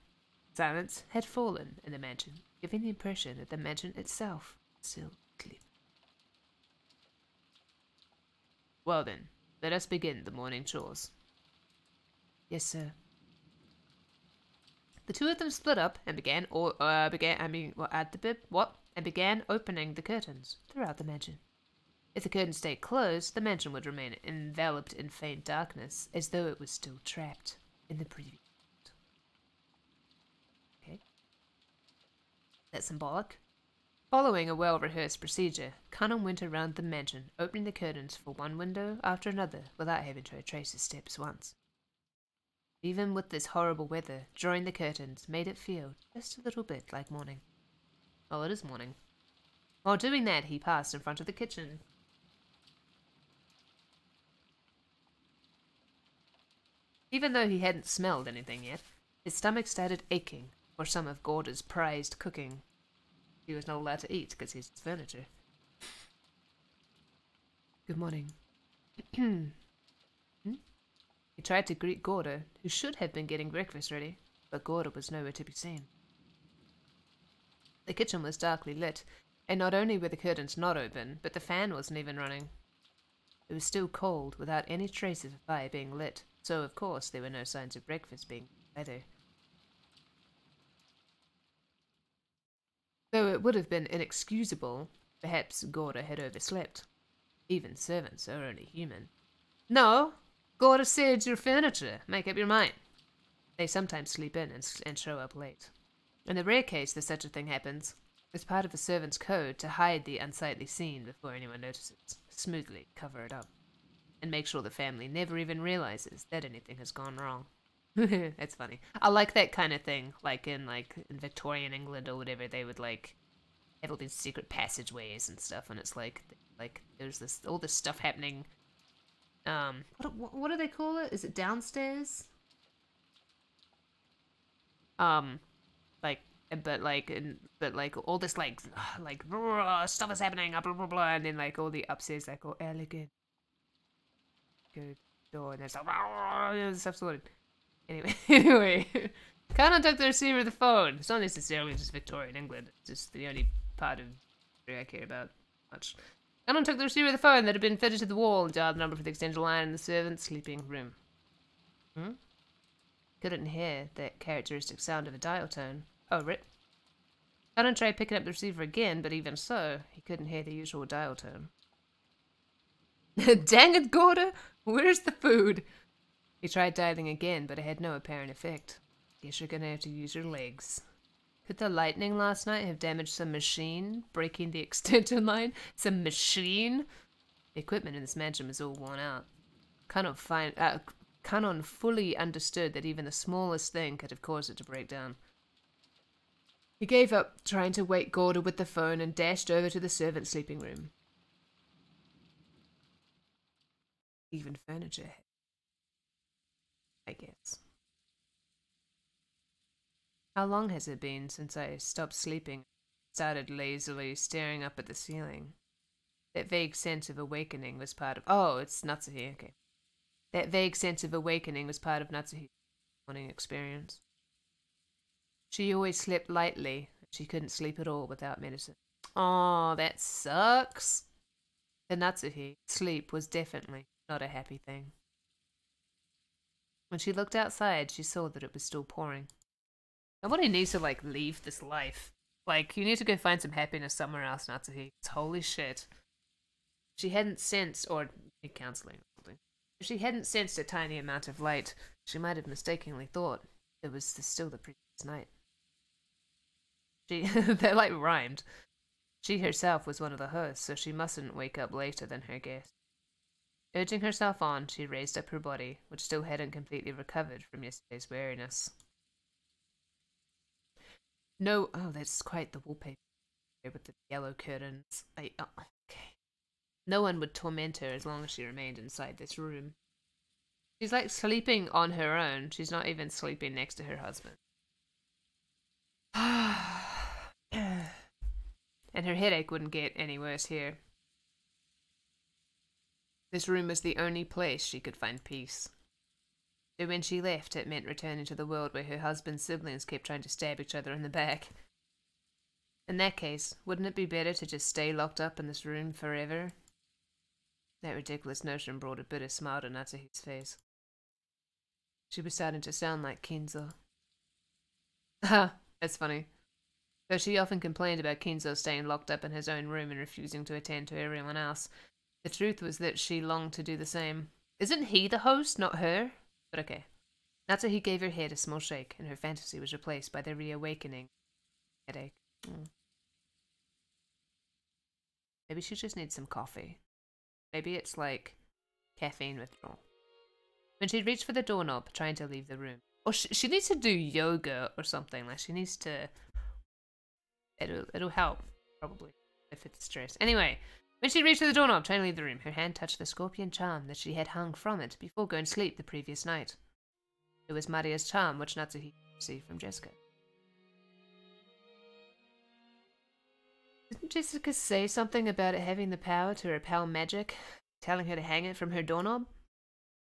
Silence had fallen in the mansion, giving the impression that the mansion itself was still asleep. Well then, let us begin the morning chores. Yes, sir. The 2 of them split up and began opening the curtains throughout the mansion. If the curtains stayed closed, the mansion would remain enveloped in faint darkness, as though it was still trapped in the previous world. Okay. That's symbolic. Following a well-rehearsed procedure, Kanon went around the mansion, opening the curtains for one window after another without having to retrace his steps once. Even with this horrible weather, drawing the curtains made it feel just a little bit like morning. Well, it is morning. While doing that, he passed in front of the kitchen. Even though he hadn't smelled anything yet, his stomach started aching for some of Gorda's prized cooking. He was not allowed to eat because he's furniture. Good morning. He tried to greet Gorda, who should have been getting breakfast ready, but Gorda was nowhere to be seen. The kitchen was darkly lit, and not only were the curtains not open, but the fan wasn't even running. It was still cold, without any trace of a fire being lit, so of course there were no signs of breakfast being either. Though it would have been inexcusable, perhaps Gorda had overslept. Even servants are only human. No! Gorda said your furniture. Make up your mind. They sometimes sleep in and show up late. In the rare case that such a thing happens, it's part of the servant's code to hide the unsightly scene before anyone notices, smoothly cover it up, and make sure the family never even realizes that anything has gone wrong. That's funny. I like that kind of thing, like in Victorian England or whatever, they would like have all these secret passageways and stuff, and it's like there's all this stuff happening. What do they call it? Is it downstairs? But all this stuff is happening, blah blah blah, and then like all the upstairs like all elegant, good door, and there's like stuff sorted. Anyway, Kanon took the receiver of the phone. It's not necessarily just Victorian England. It's just the only part of history I care about much. Shannon took the receiver of the phone that had been fitted to the wall and dialed the number for the extension line in the servant's sleeping room. Couldn't hear that characteristic sound of a dial tone. Oh, rip. Shannon tried picking up the receiver again, but even so, he couldn't hear the usual dial tone. Dang it, Gorda! Where's the food? He tried dialing again, but it had no apparent effect. Guess you're gonna have to use your legs. Could the lightning last night have damaged some machine, breaking the extension line? Some machine? The equipment in this mansion was all worn out. Kanon fully understood that even the smallest thing could have caused it to break down. He gave up trying to wake Gorda with the phone and dashed over to the servant's sleeping room. Even furniture, I guess. How long has it been since I stopped sleeping, started lazily staring up at the ceiling? That vague sense of awakening was part of— oh, it's Natsuhi, okay. That vague sense of awakening was part of Natsuhi's morning experience. She always slept lightly, and she couldn't sleep at all without medicine. Oh, that sucks. For Natsuhi, sleep was definitely not a happy thing. When she looked outside, she saw that it was still pouring. Nobody needs to, like, leave this life. Like, you need to go find some happiness somewhere else, Natsuhi. Holy shit. She hadn't sensed, or need counseling or something. If she hadn't sensed a tiny amount of light, she might have mistakenly thought it was still the previous night. They like rhymed. She herself was one of the hosts, so she mustn't wake up later than her guest. Urging herself on, she raised up her body, which still hadn't completely recovered from yesterday's weariness. No, oh, that's quite the wallpaper with the yellow curtains. Okay. No one would torment her as long as she remained inside this room. She's like sleeping on her own. She's not even sleeping next to her husband. And her headache wouldn't get any worse here. This room was the only place she could find peace. So when she left, it meant returning to the world where her husband's siblings kept trying to stab each other in the back. In that case, wouldn't it be better to just stay locked up in this room forever? That ridiculous notion brought a bitter smile to Natsuhi's face. She was starting to sound like Kinzo. Ha! That's funny. Though she often complained about Kinzo staying locked up in his own room and refusing to attend to everyone else, the truth was that she longed to do the same. Isn't he the host, not her? But okay. Natsuhi gave her head a small shake, and her fantasy was replaced by the reawakening headache. Maybe she just needs some coffee. Maybe it's like caffeine withdrawal. When she reached for the doorknob, trying to leave the room. Or she needs to do yoga or something. Like, she needs to... It'll help, probably, if it's stress. Anyway, when she reached for the doorknob, trying to leave the room, her hand touched the scorpion charm that she had hung from it before going to sleep the previous night. It was Maria's charm, which Natsuhi received from Jessica. Didn't Jessica say something about it having the power to repel magic, telling her to hang it from her doorknob?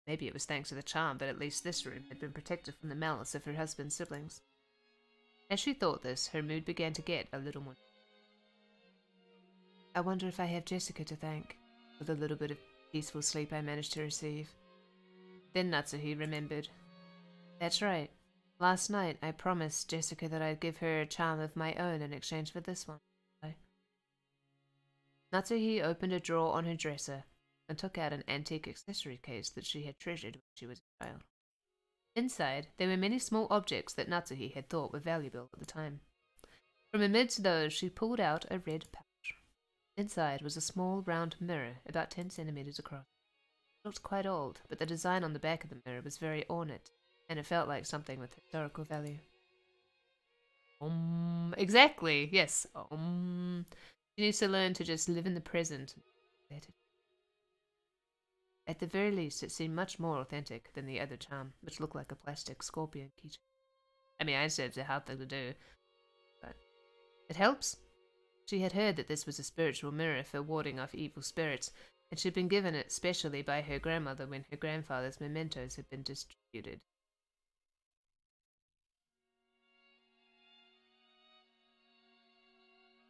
Maybe it was thanks to the charm, but at least this room had been protected from the malice of her husband's siblings. As she thought this, her mood began to get a little more... I wonder if I have Jessica to thank for the little bit of peaceful sleep I managed to receive. Then Natsuhi remembered. That's right. Last night I promised Jessica that I'd give her a charm of my own in exchange for this one. Natsuhi opened a drawer on her dresser and took out an antique accessory case that she had treasured when she was a child. Inside, there were many small objects that Natsuhi had thought were valuable at the time. From amidst those, she pulled out a red pouch. Inside was a small round mirror about 10 centimeters across. It looked quite old, but the design on the back of the mirror was very ornate, and it felt like something with historical value. Exactly, yes. She needs to learn to just live in the present. At the very least, it seemed much more authentic than the other charm, which looked like a plastic scorpion keychain. I mean, I understand it's a hard thing to do, but it helps. She had heard that this was a spiritual mirror for warding off evil spirits, and she'd been given it specially by her grandmother when her grandfather's mementos had been distributed.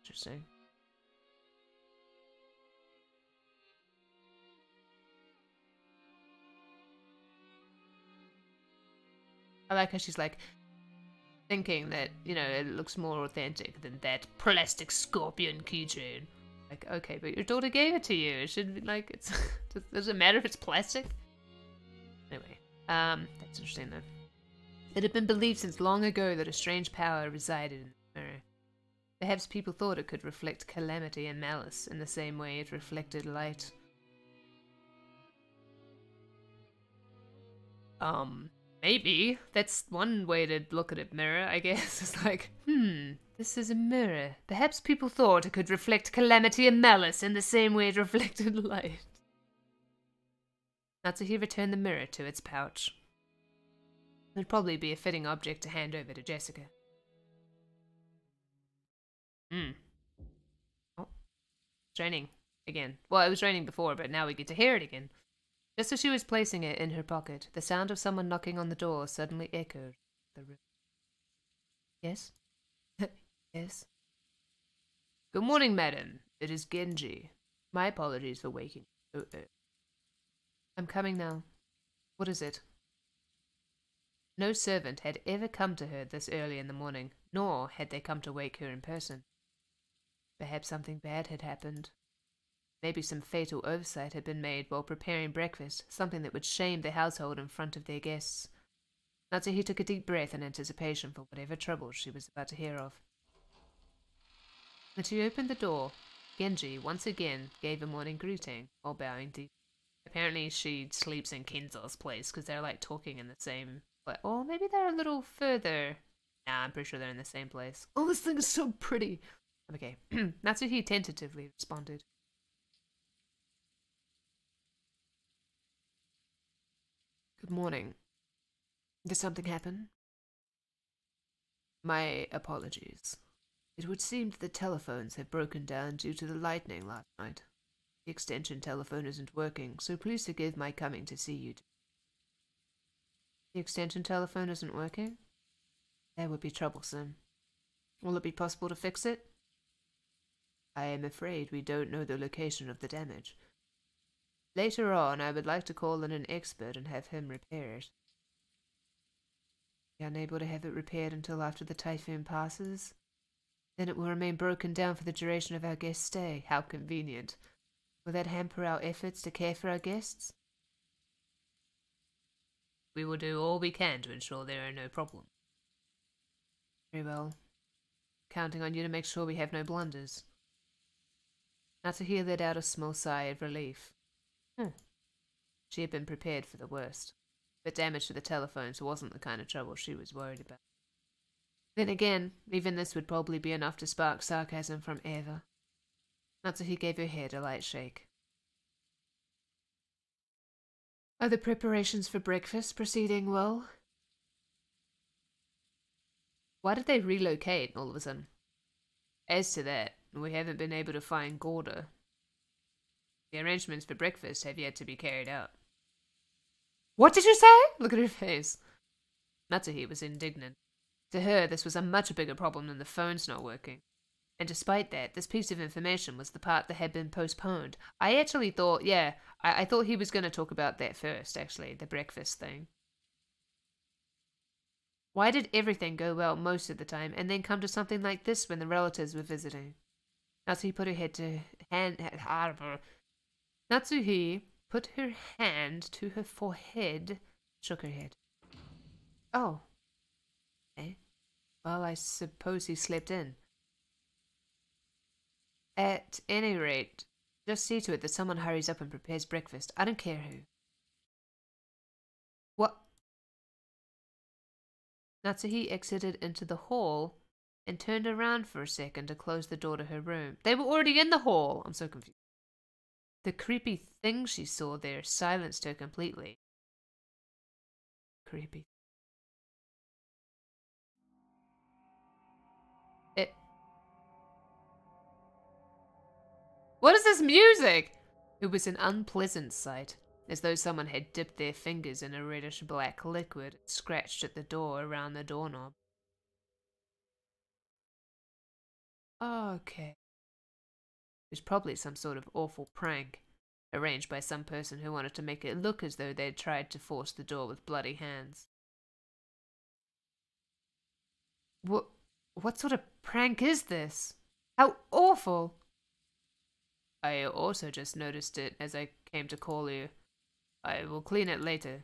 Interesting. I like how she's like thinking that, you know, it looks more authentic than that plastic scorpion keychain. Like, okay, but your daughter gave it to you. It should be like, it's does it matter if it's plastic? Anyway, that's interesting though. It had been believed since long ago that a strange power resided in the mirror. Perhaps people thought it could reflect calamity and malice in the same way it reflected light. Maybe. That's one way to look at a mirror, I guess. It's like, this is a mirror. Perhaps people thought it could reflect calamity and malice in the same way it reflected light. Natsuhi returned the mirror to its pouch. It would probably be a fitting object to hand over to Jessica. Oh, it's raining again. Well, it was raining before, but now we get to hear it again. Just as she was placing it in her pocket, the sound of someone knocking on the door suddenly echoed the room. Yes? Yes? Good morning, madam. It is Genji. My apologies for waking you so early. I'm coming now. What is it? No servant had ever come to her this early in the morning, nor had they come to wake her in person. Perhaps something bad had happened. Maybe some fatal oversight had been made while preparing breakfast, something that would shame the household in front of their guests. Natsuhi took a deep breath in anticipation for whatever trouble she was about to hear of. When she opened the door, Genji once again gave a morning greeting while bowing deep. Apparently she sleeps in Kinzo's place because they're like talking in the same... Or maybe they're a little further. Nah, I'm pretty sure they're in the same place. Oh, this thing is so pretty. Okay, Natsuhi tentatively responded. Good morning. Did something happen? My apologies. It would seem that the telephones have broken down due to the lightning last night. The extension telephone isn't working, so please forgive my coming to see you. The extension telephone isn't working? That would be troublesome. Will it be possible to fix it? I am afraid we don't know the location of the damage. Later on, I would like to call in an expert and have him repair it. We are unable to have it repaired until after the typhoon passes. Then it will remain broken down for the duration of our guest stay. How convenient. Will that hamper our efforts to care for our guests? We will do all we can to ensure there are no problems. Very well. Counting on you to make sure we have no blunders. Natsuhi let out a small sigh of relief. She had been prepared for the worst. But damage to the telephones wasn't the kind of trouble she was worried about. Then again, even this would probably be enough to spark sarcasm from Eva. Natsuhi gave her head a light shake. Are the preparations for breakfast proceeding well? Why did they relocate all of a sudden? As to that, we haven't been able to find Gorda. The arrangements for breakfast have yet to be carried out. What did you say? Look at her face. Natsuhi was indignant. To her, this was a much bigger problem than the phones not working. And despite that, this piece of information was the part that had been postponed. I actually thought, I thought he was going to talk about that first, actually, the breakfast thing. Why did everything go well most of the time, and then come to something like this when the relatives were visiting? Natsuhi put her head to Natsuhi put her hand to her forehead, shook her head. Oh. Okay. Well, I suppose he slept in. At any rate, just see to it that someone hurries up and prepares breakfast. I don't care who. What? Natsuhi exited into the hall and turned around for a second to close the door to her room. They were already in the hall! I'm so confused. The creepy thing she saw there silenced her completely. Creepy. What is this music? It was an unpleasant sight, as though someone had dipped their fingers in a reddish-black liquid and scratched at the door around the doorknob. Okay. It was probably some sort of awful prank, arranged by some person who wanted to make it look as though they'd tried to force the door with bloody hands. What sort of prank is this? How awful! I also just noticed it as I came to call you. I will clean it later.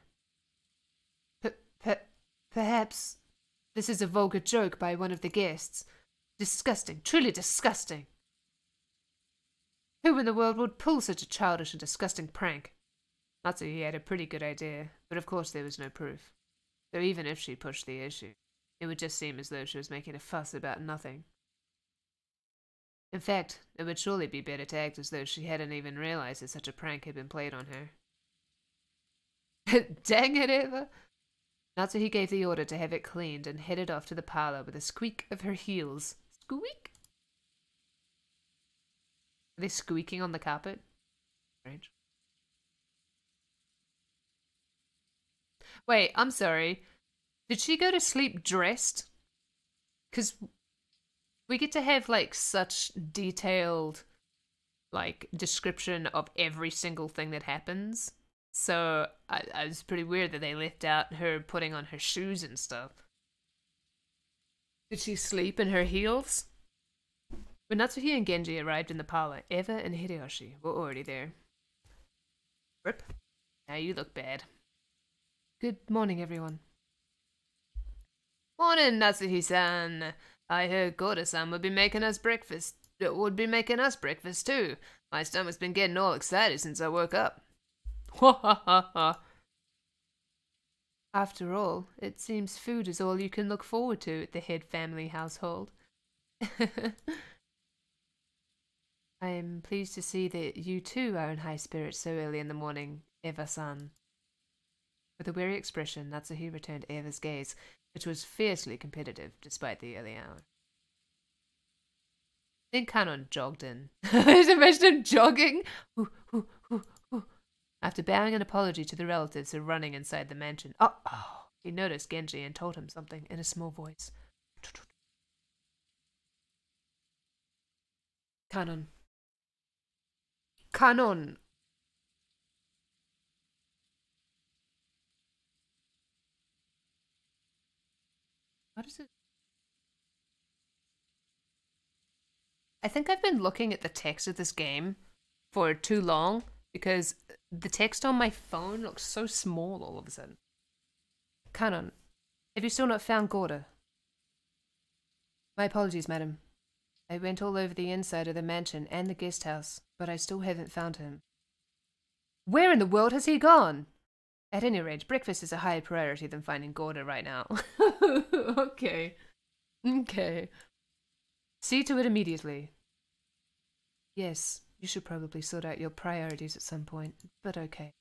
Perhaps this is a vulgar joke by one of the guests. Disgusting, truly disgusting. Who in the world would pull such a childish and disgusting prank? Natsuhi had a pretty good idea, but of course there was no proof. So even if she pushed the issue, it would just seem as though she was making a fuss about nothing. In fact, it would surely be better to act as though she hadn't even realized that such a prank had been played on her. Dang it, Eva! Natsuhi gave the order to have it cleaned and headed off to the parlor with a squeak of her heels. Squeak! Are they squeaking on the carpet? Strange. Wait, I'm sorry. Did she go to sleep dressed? Because we get to have, like, such detailed, like, description of every single thing that happens. So, I was pretty weird that they left out her putting on her shoes and stuff. Did she sleep in her heels? When Natsuhi and Genji arrived in the parlor, Eva and Hideyoshi were already there. Rip. Now you look bad. Good morning, everyone. Morning, Natsuhi-san. I heard Gorda-san would be making us breakfast. Too. My stomach's been getting all excited since I woke up. Ha ha ha ha. After all, it seems food is all you can look forward to at the head family household. I am pleased to see that you too are in high spirits so early in the morning, Eva-san. With a weary expression, Natsuhi returned Ava's gaze, which was fiercely competitive despite the early hour. Then Kanon jogged in. I imagine him jogging. After bowing an apology to the relatives who were running inside the mansion. Oh! He noticed Genji and told him something in a small voice. Kanon. Kanon! What is it? I think I've been looking at the text of this game for too long because the text on my phone looks so small all of a sudden. Kanon, have you still not found Gorda? My apologies, madam. I went all over the inside of the mansion and the guest house, but I still haven't found him. Where in the world has he gone? At any rate, breakfast is a higher priority than finding Gorda right now. Okay. See to it immediately. Yes, you should probably sort out your priorities at some point, but okay.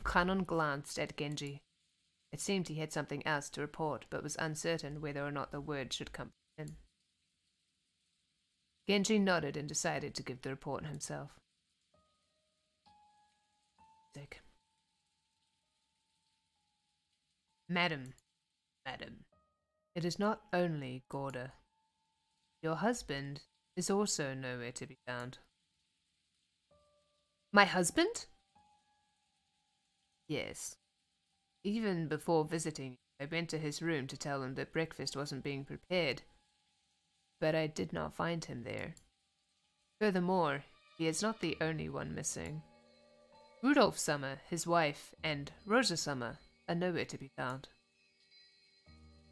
Kanon glanced at Genji. It seemed he had something else to report, but was uncertain whether or not the word should come from him. Genji nodded and decided to give the report himself. Sick. Madam, it is not only Gorda. Your husband is also nowhere to be found. My husband? Yes. Even before visiting, I went to his room to tell him that breakfast wasn't being prepared. But I did not find him there. Furthermore, he is not the only one missing. Rudolph Summer, his wife, and Rosa Summer are nowhere to be found.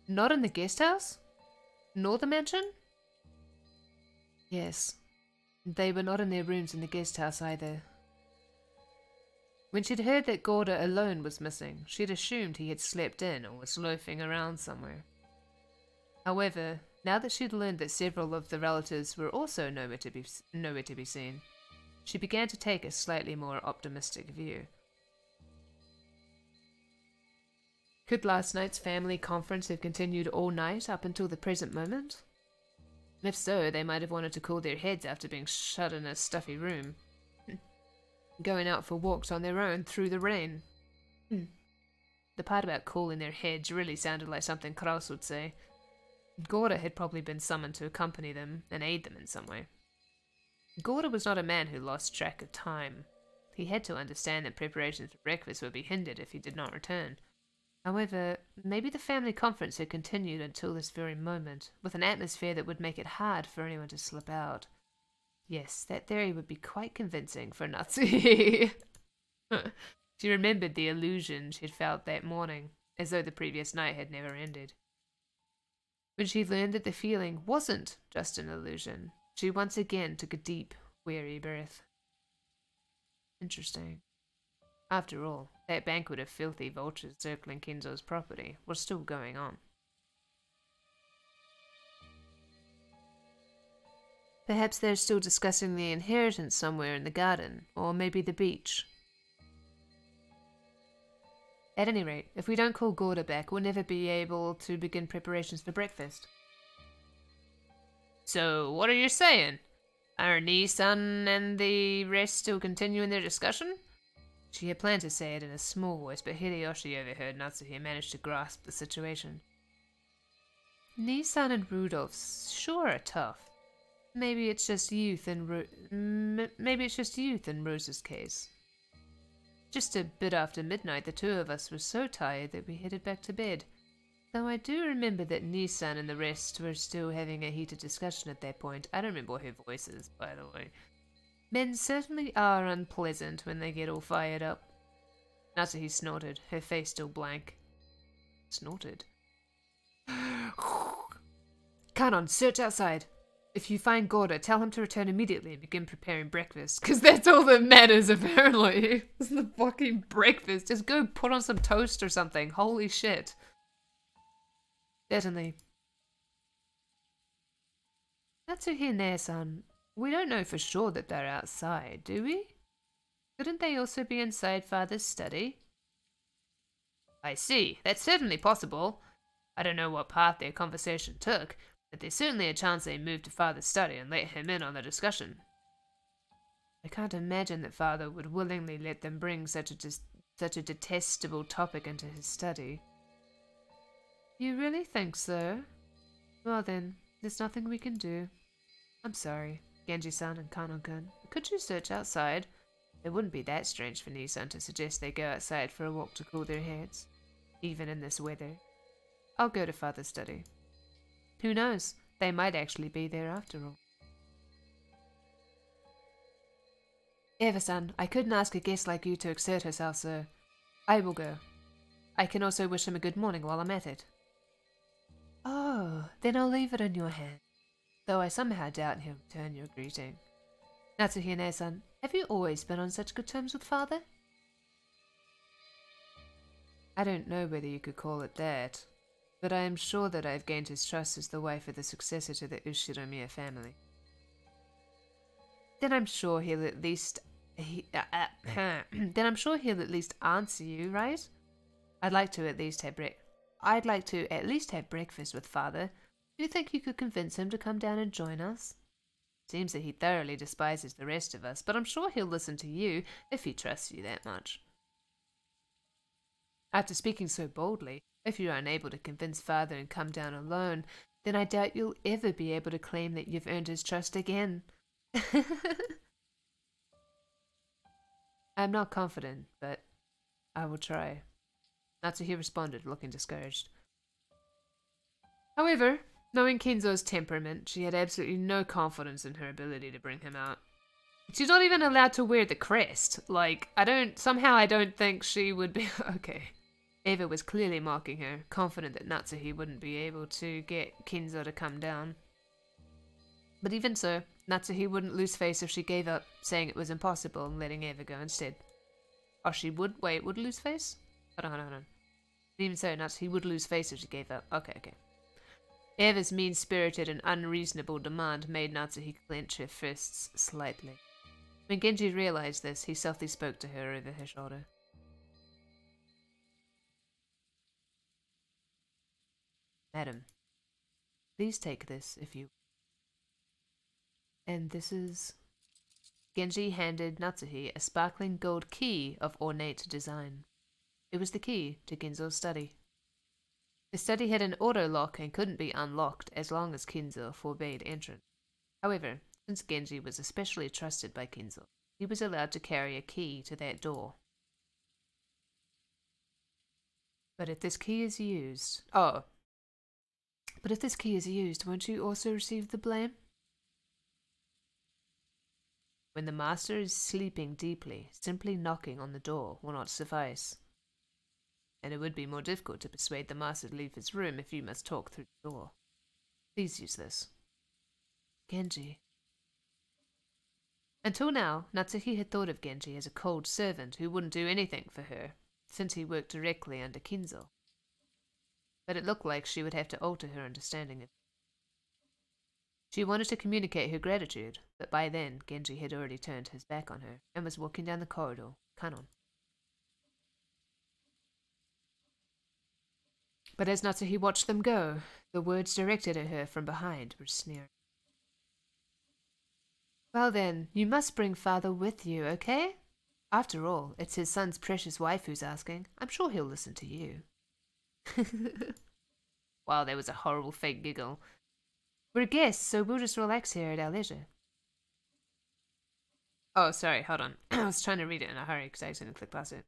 Not in the guest house? Nor the mansion? Yes. They were not in their rooms in the guest house either. When she'd heard that Gorda alone was missing, she'd assumed he had slept in or was loafing around somewhere. However, now that she'd learned that several of the relatives were also nowhere to be seen, she began to take a slightly more optimistic view. Could last night's family conference have continued all night up until the present moment? If so, they might have wanted to cool their heads after being shut in a stuffy room. Going out for walks on their own through the rain. The part about cooling their heads really sounded like something Kraus would say. Gorda had probably been summoned to accompany them and aid them in some way. Gorda was not a man who lost track of time. He had to understand that preparations for breakfast would be hindered if he did not return. However, maybe the family conference had continued until this very moment, with an atmosphere that would make it hard for anyone to slip out. Yes, that theory would be quite convincing for Natsuhi. She remembered the illusion she'd felt that morning, as though the previous night had never ended. When she learned that the feeling wasn't just an illusion, she once again took a deep, weary breath. Interesting. After all, that banquet of filthy vultures circling Kenzo's property was still going on. Perhaps they're still discussing the inheritance somewhere in the garden, or maybe the beach. At any rate, if we don't call Gorda back, we'll never be able to begin preparations for breakfast. So, what are you saying? Are Nii-san and the rest still continuing their discussion? She had planned to say it in a small voice, but Hideyoshi overheard Natsuhi and managed to grasp the situation. Nii-san and Rudolph sure are tough. Maybe it's just youth in Rose's case. Just a bit after midnight, the two of us were so tired that we headed back to bed. Though I do remember that Nii-san and the rest were still having a heated discussion at that point. I don't remember her voices, by the way. Men certainly are unpleasant when they get all fired up. Natsuhi snorted, her face still blank. Snorted? Kanon, search outside. If you find Gorda, tell him to return immediately and begin preparing breakfast. Because that's all that matters, apparently. It's the fucking breakfast. Just go put on some toast or something. Holy shit. Certainly. Natsuhi-san, we don't know for sure that they're outside, do we? Couldn't they also be inside Father's study? I see. That's certainly possible. I don't know what path their conversation took, but there's certainly a chance they moved to Father's study and let him in on the discussion. I can't imagine that Father would willingly let them bring such a detestable topic into his study. You really think so? Well then, there's nothing we can do. I'm sorry, Genji-san and Kano-kun. Could you search outside? It wouldn't be that strange for Nissan to suggest they go outside for a walk to cool their heads, even in this weather. I'll go to Father's study. Who knows? They might actually be there after all. Eva-san, I couldn't ask a guest like you to exert herself, so I will go. I can also wish him a good morning while I'm at it. Oh, then I'll leave it in your hand, though I somehow doubt he'll return your greeting. Natsuhine-san, have you always been on such good terms with Father? I don't know whether you could call it that, but I am sure that I've gained his trust as the wife of the successor to the Ushiromiya family. Then I'm sure he'll at least answer you, right? I'd like to at least have breakfast with Father. Do you think you could convince him to come down and join us? Seems that he thoroughly despises the rest of us, but I'm sure he'll listen to you if he trusts you that much. After speaking so boldly, if you're unable to convince Father and come down alone, then I doubt you'll ever be able to claim that you've earned his trust again. I'm not confident, but I will try. Natsuhi responded, looking discouraged. However, knowing Kinzo's temperament, she had absolutely no confidence in her ability to bring him out. She's not even allowed to wear the crest. Like, I don't think she would be... Okay. Eva was clearly mocking her, confident that Natsuhi wouldn't be able to get Kinzo to come down. But even so, Natsuhi wouldn't lose face if she gave up, saying it was impossible and letting Eva go instead. Or she would... Wait, would lose face? Hold on. Even so, Natsuhi would lose face if she gave up. Okay. Eva's mean-spirited and unreasonable demand made Natsuhi clench her fists slightly. When Genji realized this, he softly spoke to her over her shoulder. Madam, please take this if you... And this is... Genji handed Natsuhi a sparkling gold key of ornate design. It was the key to Kinzo's study. The study had an auto lock and couldn't be unlocked as long as Kinzo forbade entrance. However, since Genji was especially trusted by Kinzo, he was allowed to carry a key to that door. But if this key is used... won't you also receive the blame? When the master is sleeping deeply, simply knocking on the door will not suffice. And it would be more difficult to persuade the master to leave his room if you must talk through the door. Please use this. Genji. Until now, Natsuhi had thought of Genji as a cold servant who wouldn't do anything for her, since he worked directly under Kinzo. But it looked like she would have to alter her understanding of it. She wanted to communicate her gratitude, but by then Genji had already turned his back on her and was walking down the corridor, Kanon. But as Natsuhi watched them go, the words directed at her from behind were sneering. Well then, you must bring Father with you, okay? After all, it's his son's precious wife who's asking. I'm sure he'll listen to you. Wow, that was a horrible fake giggle. We're guests, so we'll just relax here at our leisure. Oh, sorry, hold on. I was trying to read it in a hurry because I accidentally clicked past it.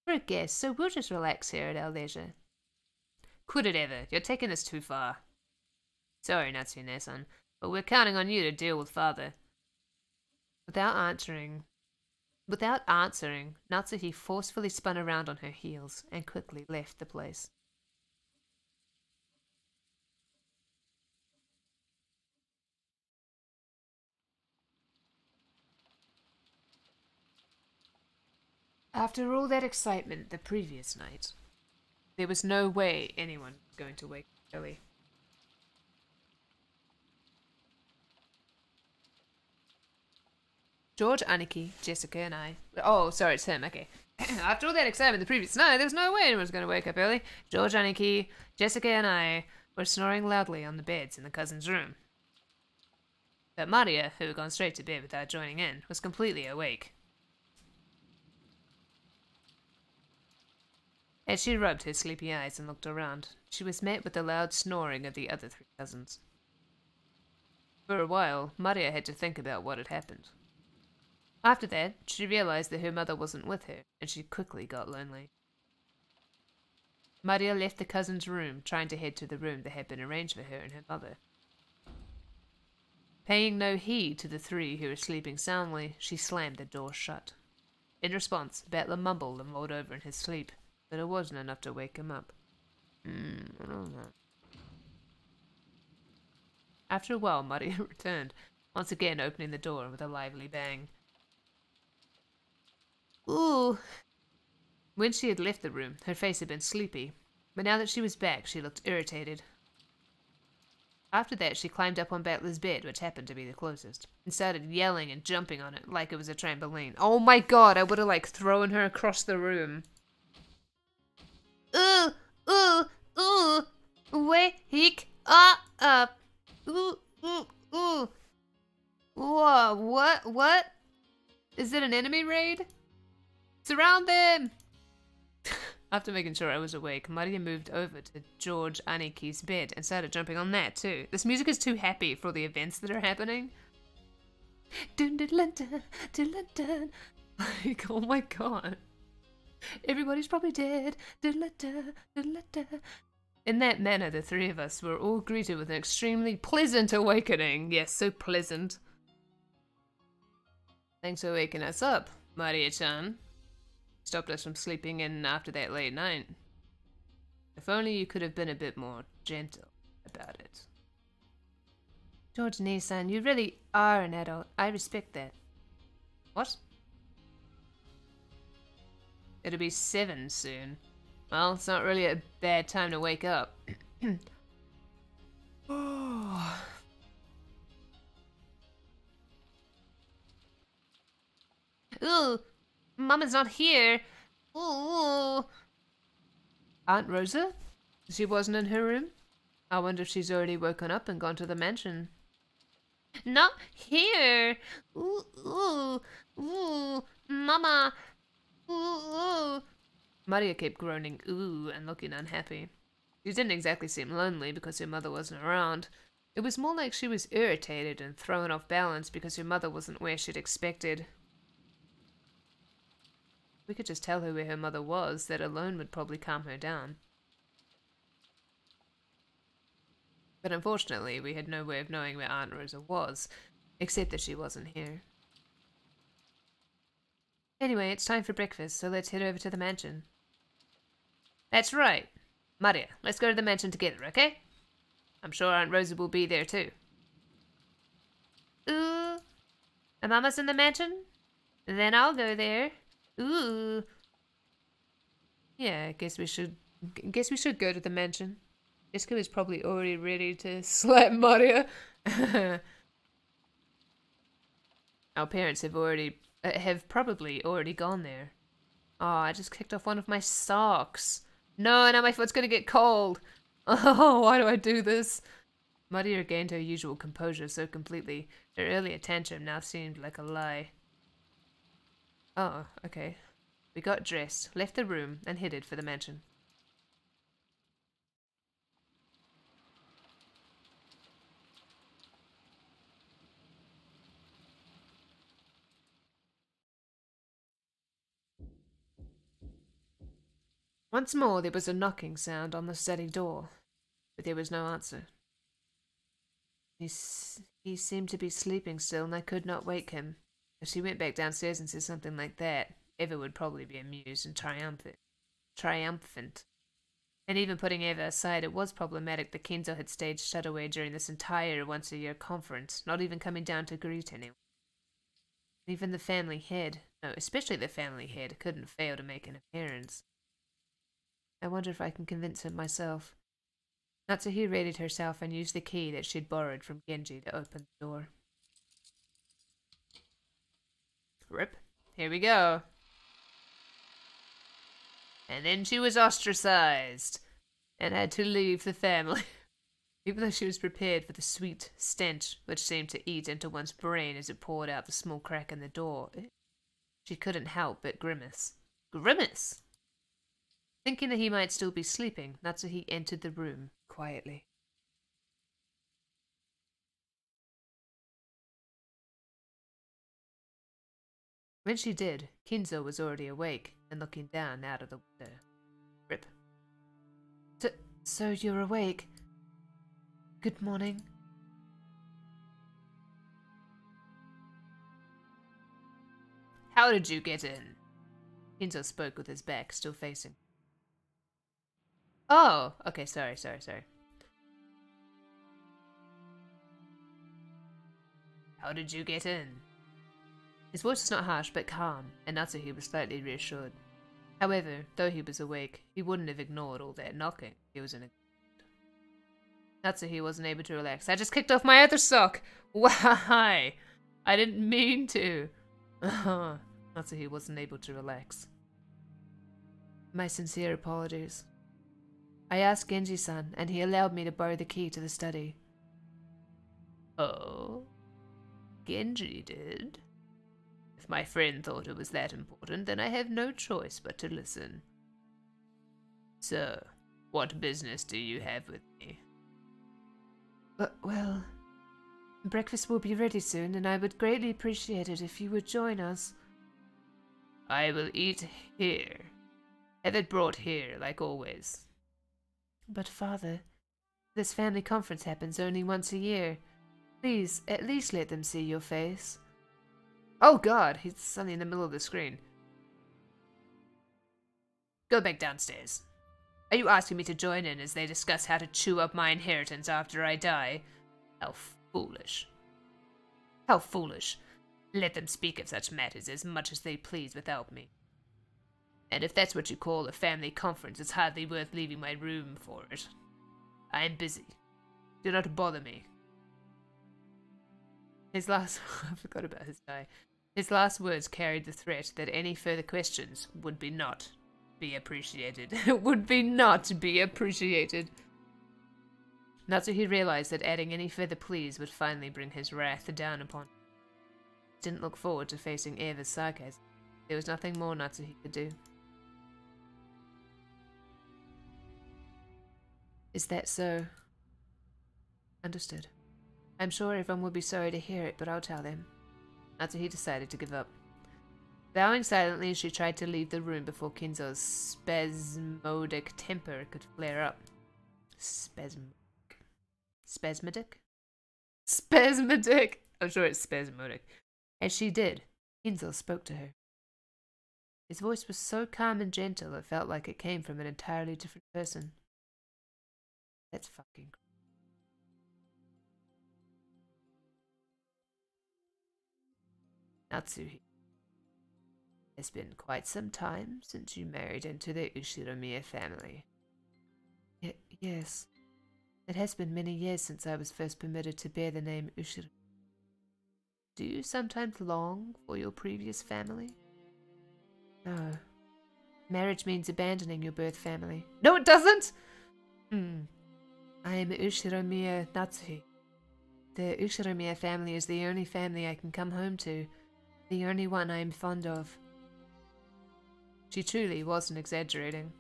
We're guests, so we'll just relax here at our leisure. Quit it, Eva. You're taking this too far. Sorry, Natsuhine-san, but we're counting on you to deal with Father. Without answering, Natsuhi forcefully spun around on her heels and quickly left the place. After all that excitement the previous night, there was no way anyone was going to wake up early. George, Aniki, Jessica, and I... Oh, sorry, it's him, okay. After all that excitement the previous night, there was no way anyone was going to wake up early. George, Aniki, Jessica, and I were snoring loudly on the beds in the cousin's room. But Maria, who had gone straight to bed without joining in, was completely awake. As she rubbed her sleepy eyes and looked around, she was met with the loud snoring of the other three cousins. For a while, Maria had to think about what had happened. After that, she realized that her mother wasn't with her, and she quickly got lonely. Maria left the cousin's room, trying to head to the room that had been arranged for her and her mother. Paying no heed to the three who were sleeping soundly, she slammed the door shut. In response, Battler mumbled and rolled over in his sleep, but it wasn't enough to wake him up. I don't know. After a while, Maria returned, once again opening the door with a lively bang. Ooh! When she had left the room, her face had been sleepy, but now that she was back, she looked irritated. After that, she climbed up on Battler's bed, which happened to be the closest, and started yelling and jumping on it like it was a trampoline. Oh my god, I would have, thrown her across the room. Ooh! Ooh! Ooh! Wake up! Ooh! Ooh! Ooh! Whoa, what? Is it an enemy raid? Surround them! After making sure I was awake, Maria moved over to George Aniki's bed and started jumping on that too. This music is too happy for the events that are happening. Dun dun dun dun dun dun dun. Like, oh my god. Everybody's probably dead. Dun dun dun dun dun. In that manner, the three of us were all greeted with an extremely pleasant awakening. Yes, so pleasant. Thanks for waking us up, Maria-chan. Stopped us from sleeping in after that late night. If only you could have been a bit more gentle about it. George Nissan, you really are an adult. I respect that. What? It'll be 7 soon. Well, it's not really a bad time to wake up. Oh. Ooh, Mama's not here. Ooh. Aunt Rosa? She wasn't in her room? I wonder if she's already woken up and gone to the mansion. Not here. Ooh, ooh, ooh, Mama. Ooh, ooh. Maria kept groaning ooh and looking unhappy. She didn't exactly seem lonely because her mother wasn't around. It was more like she was irritated and thrown off balance because her mother wasn't where she'd expected. We could just tell her where her mother was. That alone would probably calm her down. But unfortunately, we had no way of knowing where Aunt Rosa was, except that she wasn't here. Anyway, it's time for breakfast, so let's head over to the mansion. That's right. Maria, let's go to the mansion together, okay? I'm sure Aunt Rosa will be there too. Ooh. And Mama's in the mansion? Then I'll go there. Ooh. Yeah, I guess we should go to the mansion. Jessica is probably already ready to slap Maria. Our parents have probably already gone there. Oh, I just kicked off one of my socks. No, now my foot's gonna get cold. Oh, why do I do this? Maria regained her usual composure so completely, her earlier tantrum now seemed like a lie. Oh, okay. We got dressed, left the room, and headed for the mansion. Once more there was a knocking sound on the study door, but there was no answer. He seemed to be sleeping still, and I could not wake him. If she went back downstairs and said something like that, Eva would probably be amused and triumphant. And even putting Eva aside, it was problematic that Kenzo had stayed shut away during this entire once-a-year conference, not even coming down to greet anyone. Even the family head, no, especially the family head, couldn't fail to make an appearance. I wonder if I can convince him myself. Natsuhi readied herself and used the key that she'd borrowed from Genji to open the door. Rip. Here we go. And then she was ostracized and had to leave the family. Even though she was prepared for the sweet stench which seemed to eat into one's brain as it poured out the small crack in the door, she couldn't help but grimace. Grimace! Thinking that he might still be sleeping, Natsuhi entered the room quietly. When she did, Kinzo was already awake and looking down out of the window. Rip. So you're awake? Good morning. How did you get in? Kinzo spoke with his back still facing. Oh, okay, sorry. How did you get in? His voice was not harsh, but calm, and Natsuhi was slightly reassured. However, though he was awake, he wouldn't have ignored all that knocking. He was in a... Natsuhi wasn't able to relax. I just kicked off my other sock! Why? I didn't mean to. Natsuhi wasn't able to relax. My sincere apologies. I asked Genji-san, and he allowed me to borrow the key to the study. Oh? Genji did? If my friend thought it was that important, then I have no choice but to listen. So, what business do you have with me? Well, breakfast will be ready soon, and I would greatly appreciate it if you would join us. I will eat here. Have it brought here, like always. But father, this family conference happens only once a year. Please, at least let them see your face. Oh god, he's suddenly in the middle of the screen. Go back downstairs. Are you asking me to join in as they discuss how to chew up my inheritance after I die? How foolish. How foolish. Let them speak of such matters as much as they please without me. And if that's what you call a family conference, it's hardly worth leaving my room for it. I am busy. Do not bother me. His last... I forgot about his die. His last words carried the threat that any further questions would be not be appreciated. Would be not be appreciated. Natsuhi realized that adding any further pleas would finally bring his wrath down upon him. He didn't look forward to facing Eva's sarcasm. There was nothing more Natsuhi could do. Is that so? Understood. I'm sure everyone will be sorry to hear it, but I'll tell them. Natsuhi decided to give up. Bowing silently, she tried to leave the room before Kinzo's spasmodic temper could flare up. Spasmodic? Spasmodic! I'm sure it's spasmodic. As she did, Kinzo spoke to her. His voice was so calm and gentle it felt like it came from an entirely different person. That's fucking crazy. Natsuhi. It's been quite some time since you married into the Ushiromiya family. Yes. It has been many years since I was first permitted to bear the name Ushiromiya. Do you sometimes long for your previous family? No. Marriage means abandoning your birth family. No, it doesn't! I am Ushiromiya Natsuhi. The Ushiromiya family is the only family I can come home to. The only one I am fond of. She truly wasn't exaggerating.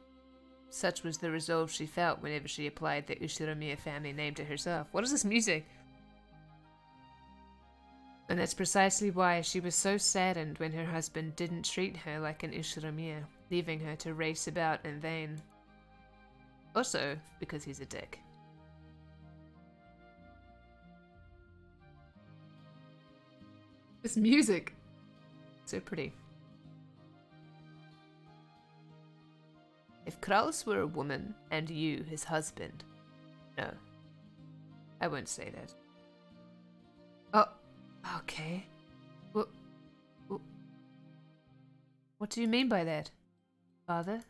Such was the resolve she felt whenever she applied the Ushiromiya family name to herself. What is this music? And that's precisely why she was so saddened when her husband didn't treat her like an Ushiromiya, leaving her to race about in vain. Also, because he's a dick. This music. So pretty. If Kraus were a woman and you his husband. No. I won't say that. Oh, okay. What do you mean by that, father?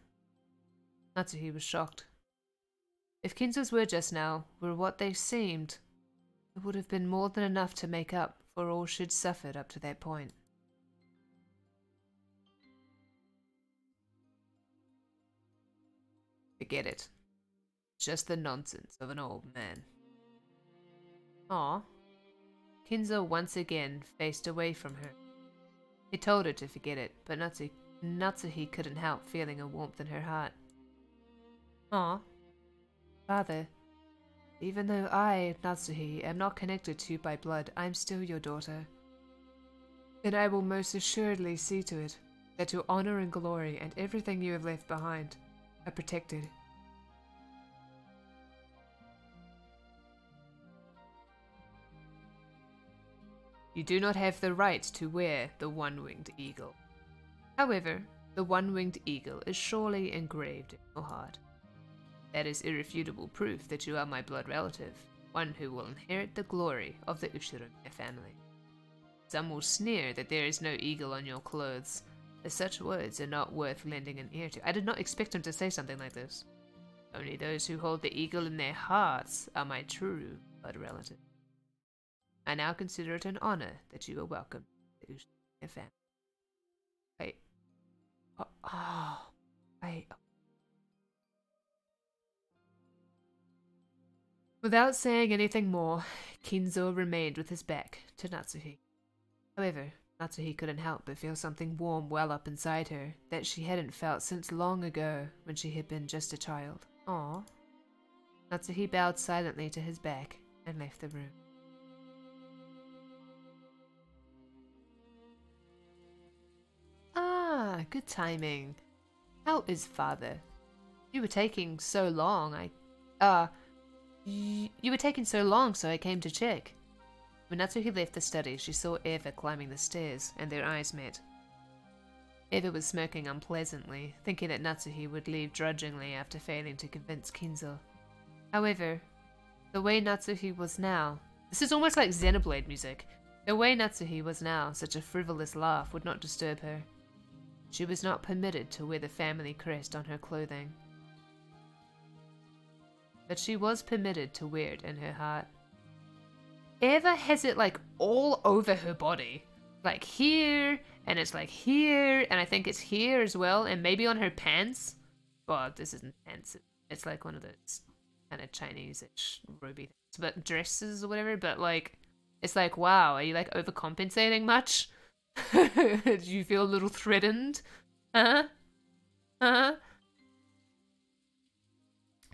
Natsuhi was shocked. If Kinzo's words just now were what they seemed, it would have been more than enough to make up for all she'd suffered up to that point. Forget it. Just the nonsense of an old man. Aw. Kinzo once again faced away from her. He told her to forget it, but Natsuhi couldn't help feeling a warmth in her heart. Aw. Father, even though I, Natsuhi, am not connected to you by blood, I am still your daughter. Then I will most assuredly see to it that your honor and glory and everything you have left behind are protected. You do not have the right to wear the one-winged eagle. However, the one-winged eagle is surely engraved in your heart. That is irrefutable proof that you are my blood relative, one who will inherit the glory of the Ushiromiya family. Some will sneer that there is no eagle on your clothes, as such words are not worth lending an ear to. I did not expect him to say something like this. Only those who hold the eagle in their hearts are my true blood relative. I now consider it an honor that you are welcome to the Ushiromiya family. Wait. Wait. Without saying anything more, Kinzo remained with his back to Natsuhi. However, Natsuhi couldn't help but feel something warm well up inside her that she hadn't felt since long ago when she had been just a child. Aww. Natsuhi bowed silently to his back and left the room. Ah, good timing. How is father? You were taking so long, You were taking so long, so I came to check. When Natsuhi left the study, she saw Eva climbing the stairs, and their eyes met. Eva was smirking unpleasantly, thinking that Natsuhi would leave drudgingly after failing to convince Kinzo. However, the way Natsuhi was now... This is almost like Xenoblade music. The way Natsuhi was now, such a frivolous laugh would not disturb her. She was not permitted to wear the family crest on her clothing. But she was permitted to wear it in her heart. Eva has it like all over her body. Like here, and it's like here, and I think it's here as well, and maybe on her pants. Well, this isn't pants. It's like one of those kind of Chinese-ish roby things. But dresses or whatever, but like, it's like, wow, are you like overcompensating much? Do you feel a little threatened? Huh? Huh?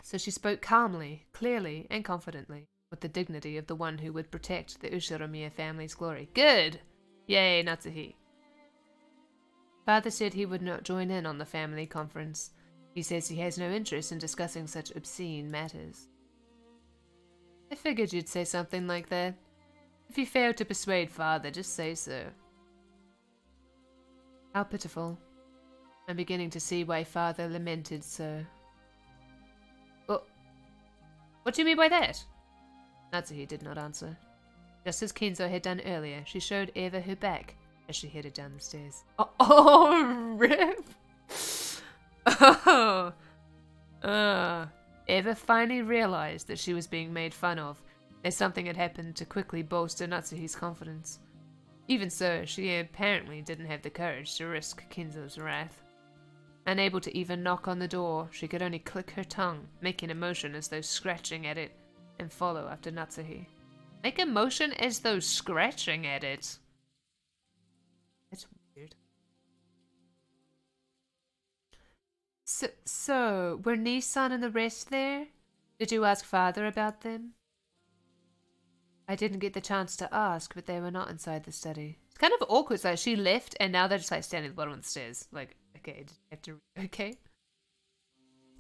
So she spoke calmly, clearly, and confidently, with the dignity of the one who would protect the Ushiromiya family's glory. Good! Yay, Natsuhi. Father said he would not join in on the family conference. He says he has no interest in discussing such obscene matters. I figured you'd say something like that. If you fail to persuade father, just say so. How pitiful. I'm beginning to see why father lamented so. What do you mean by that? Natsuhi did not answer. Just as Kinzo had done earlier, she showed Eva her back as she headed down the stairs. Oh, rip! Eva finally realized that she was being made fun of, as something had happened to quickly bolster Natsuhi's confidence. Even so, she apparently didn't have the courage to risk Kinzo's wrath. Unable to even knock on the door, she could only click her tongue, making a motion as though scratching at it, and follow after Natsuhi. Make a motion as though scratching at it? That's weird. So, were Nissan and the rest there? Did you ask father about them? I didn't get the chance to ask, but they were not inside the study. It's kind of awkward, like she left and now they're just like standing at the bottom of the stairs. Like, okay, okay.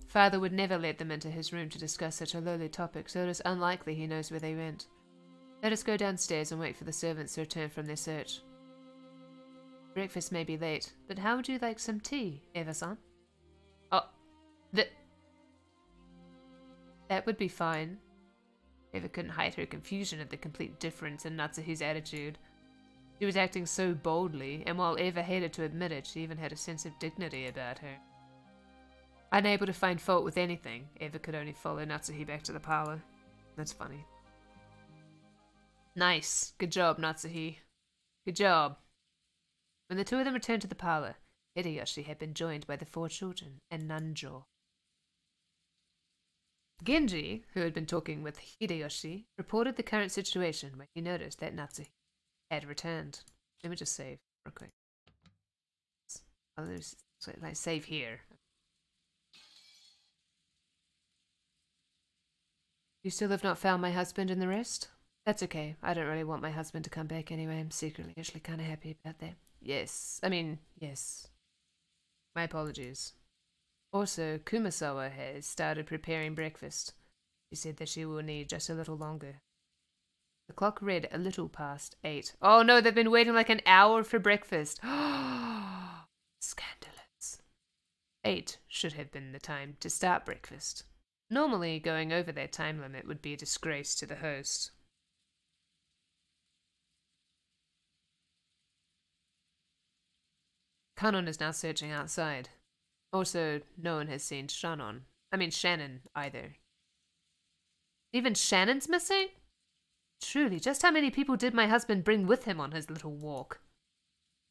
Father would never let them into his room to discuss such a lowly topic, so it is unlikely he knows where they went. Let us go downstairs and wait for the servants to return from their search. Breakfast may be late, but how would you like some tea, Eva-san? Oh, that would be fine. Eva couldn't hide her confusion at the complete difference in Natsuhi's attitude. She was acting so boldly, and while Eva hated to admit it, she even had a sense of dignity about her. Unable to find fault with anything, Eva could only follow Natsuhi back to the parlor. That's funny. Nice. Good job, Natsuhi. Good job. When the two of them returned to the parlor, Hideyoshi had been joined by the 4 children and Nanjo. Genji, who had been talking with Hideyoshi, reported the current situation when he noticed that Natsuhi had returned. Let me just save real quick. Oh, there's like save here. You still have not found my husband and the rest? That's okay. I don't really want my husband to come back anyway. I'm secretly actually kind of happy about that. Yes. I mean, yes. My apologies. Also, Kumasawa has started preparing breakfast. She said that she will need just a little longer. The clock read a little past 8. Oh no, they've been waiting like an hour for breakfast. Scandalous. 8 should have been the time to start breakfast. Normally, going over that time limit would be a disgrace to the host. Kanon is now searching outside. Also, no one has seen Shannon. Shannon, either. Even Shannon's missing? Truly, just how many people did my husband bring with him on his little walk?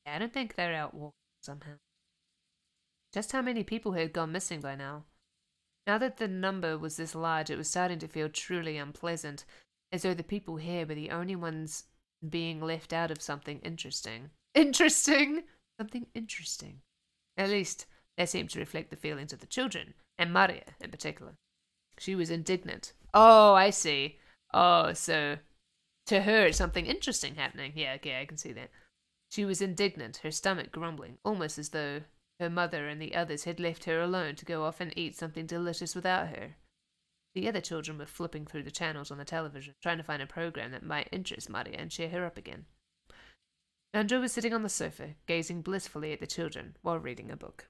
I don't think they're out walking somehow. Just how many people had gone missing by now? Now that the number was this large, it was starting to feel truly unpleasant, as though the people here were the only ones being left out of something interesting. Interesting? Something interesting. At least, that seemed to reflect the feelings of the children, and Maria in particular. She was indignant. Oh, I see. Oh, so to her it's something interesting happening. Yeah, okay, I can see that. She was indignant, her stomach grumbling, almost as though her mother and the others had left her alone to go off and eat something delicious without her. The other children were flipping through the channels on the television, trying to find a program that might interest Maria and cheer her up again. Nanjo was sitting on the sofa, gazing blissfully at the children while reading a book.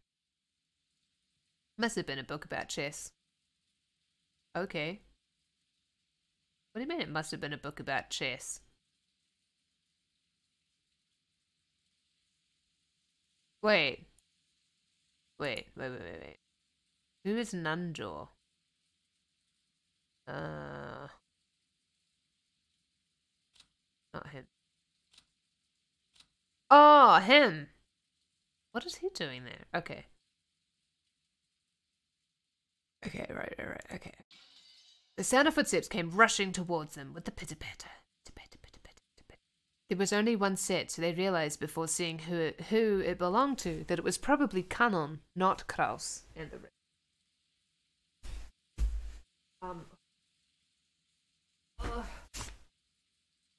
Must have been a book about chess. Okay. What do you mean it must have been a book about chess? Wait. Wait. Who is Nanjo? Not him. Oh, him! What is he doing there? Okay. Okay, right, okay. The sound of footsteps came rushing towards them with the pitter-patter. There was only one set, so they realized before seeing who it belonged to that it was probably Kanon, not Kraus, and the rest. I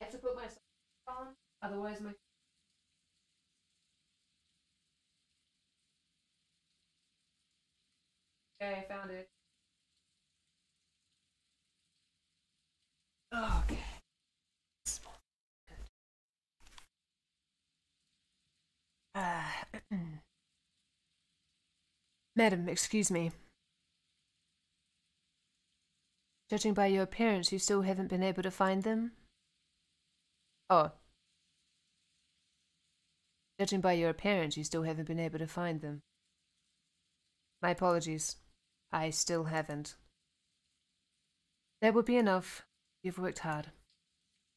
have to put my socks on, otherwise my... Okay, I found it. Oh, okay. Madam, excuse me. Judging by your appearance, you still haven't been able to find them? Oh. Judging by your appearance, you still haven't been able to find them. My apologies. I still haven't. That would be enough. You've worked hard.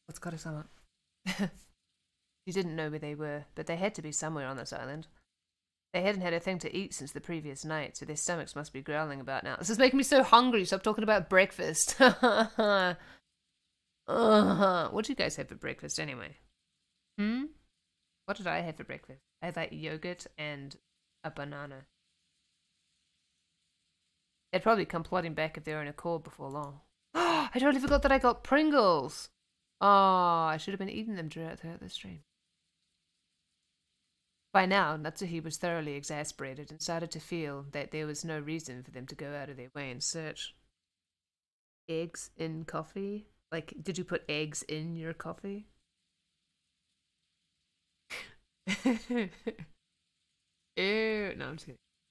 What's got us on? You didn't know where they were, but they had to be somewhere on this island. They hadn't had a thing to eat since the previous night, so their stomachs must be growling about now. This is making me so hungry. Stop talking about breakfast. What did you guys have for breakfast anyway? What did I have for breakfast? I had like yogurt and a banana. They'd probably come plodding back of their own accord before long. I totally forgot that I got Pringles. Oh, I should have been eating them throughout the stream. By now, Natsuhi was thoroughly exasperated and started to feel that there was no reason for them to go out of their way in search. Eggs in coffee? Like, did you put eggs in your coffee? Ew, no, I'm just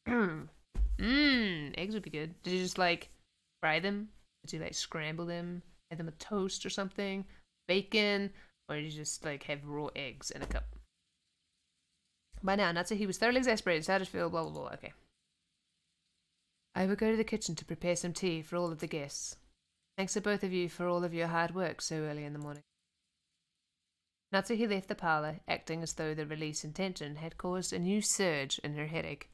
kidding. Eggs would be good. Did you just, like, fry them? Did you, like, scramble them? Have them with toast or something? Bacon? Or did you just, like, have raw eggs in a cup? By now, Natsuhi was thoroughly exasperated, started to feel blah blah blah. Okay. I will go to the kitchen to prepare some tea for all of the guests. Thanks to both of you for all of your hard work so early in the morning. Natsuhi left the parlour, acting as though the release in tension had caused a new surge in her headache.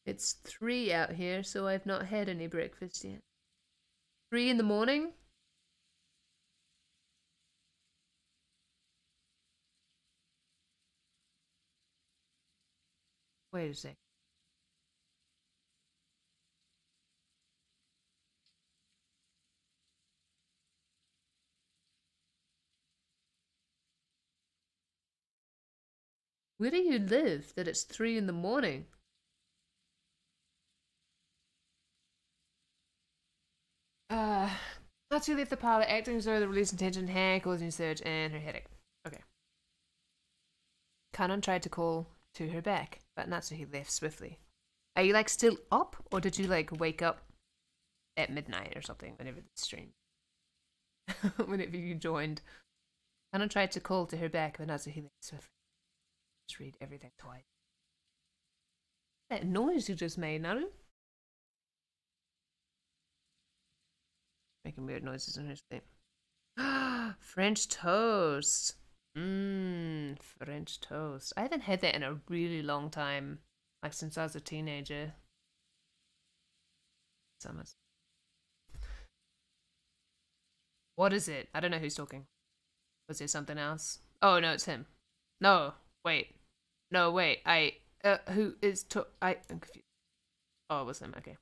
It's 3 out here, so I've not had any breakfast yet. 3 in the morning? Wait a sec. Where do you live that it's 3 in the morning? Natsu left the parlor acting as though the release intention had causing a surge and her headache. Okay. Kanon tried to call to her back, but Natsuhi left swiftly. Are you like still up, or did you like wake up at midnight or something whenever the stream? Whenever you joined. Kanon tried to call to her back, but Natsuhi left swiftly. Just read everything twice. That noise you just made, Naru? Making weird noises in her sleep. French toast. French toast. I haven't had that in a really long time. Like since I was a teenager. Summers. What is it? I don't know who's talking. Was there something else? Oh, no, it's him. No, wait. No, wait. Who is I'm confused. Oh, it was him. Okay.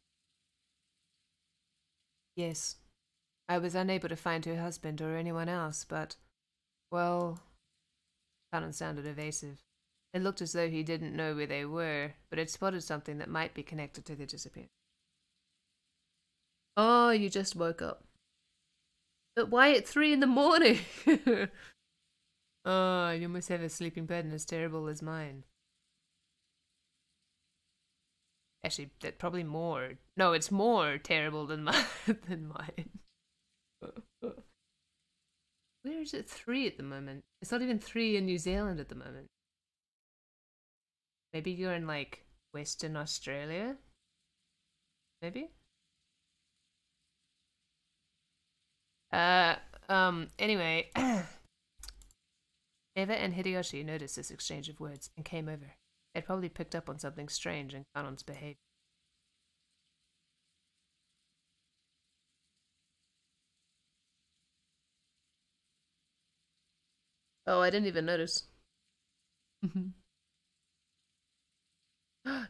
Yes. I was unable to find her husband or anyone else, but, well, Cannon sounded evasive. It looked as though he didn't know where they were, but had spotted something that might be connected to their disappearance. Oh, you just woke up. But why at 3 in the morning? Oh, you must have a sleeping pattern as terrible as mine. Actually, that's probably more. No, it's more terrible than mine. Where is it 3 at the moment? It's not even 3 in New Zealand at the moment. Maybe you're in like Western Australia? Maybe? Anyway. Eva and Hideyoshi noticed this exchange of words and came over. They'd probably picked up on something strange in Kanon's behavior. Oh, I didn't even notice.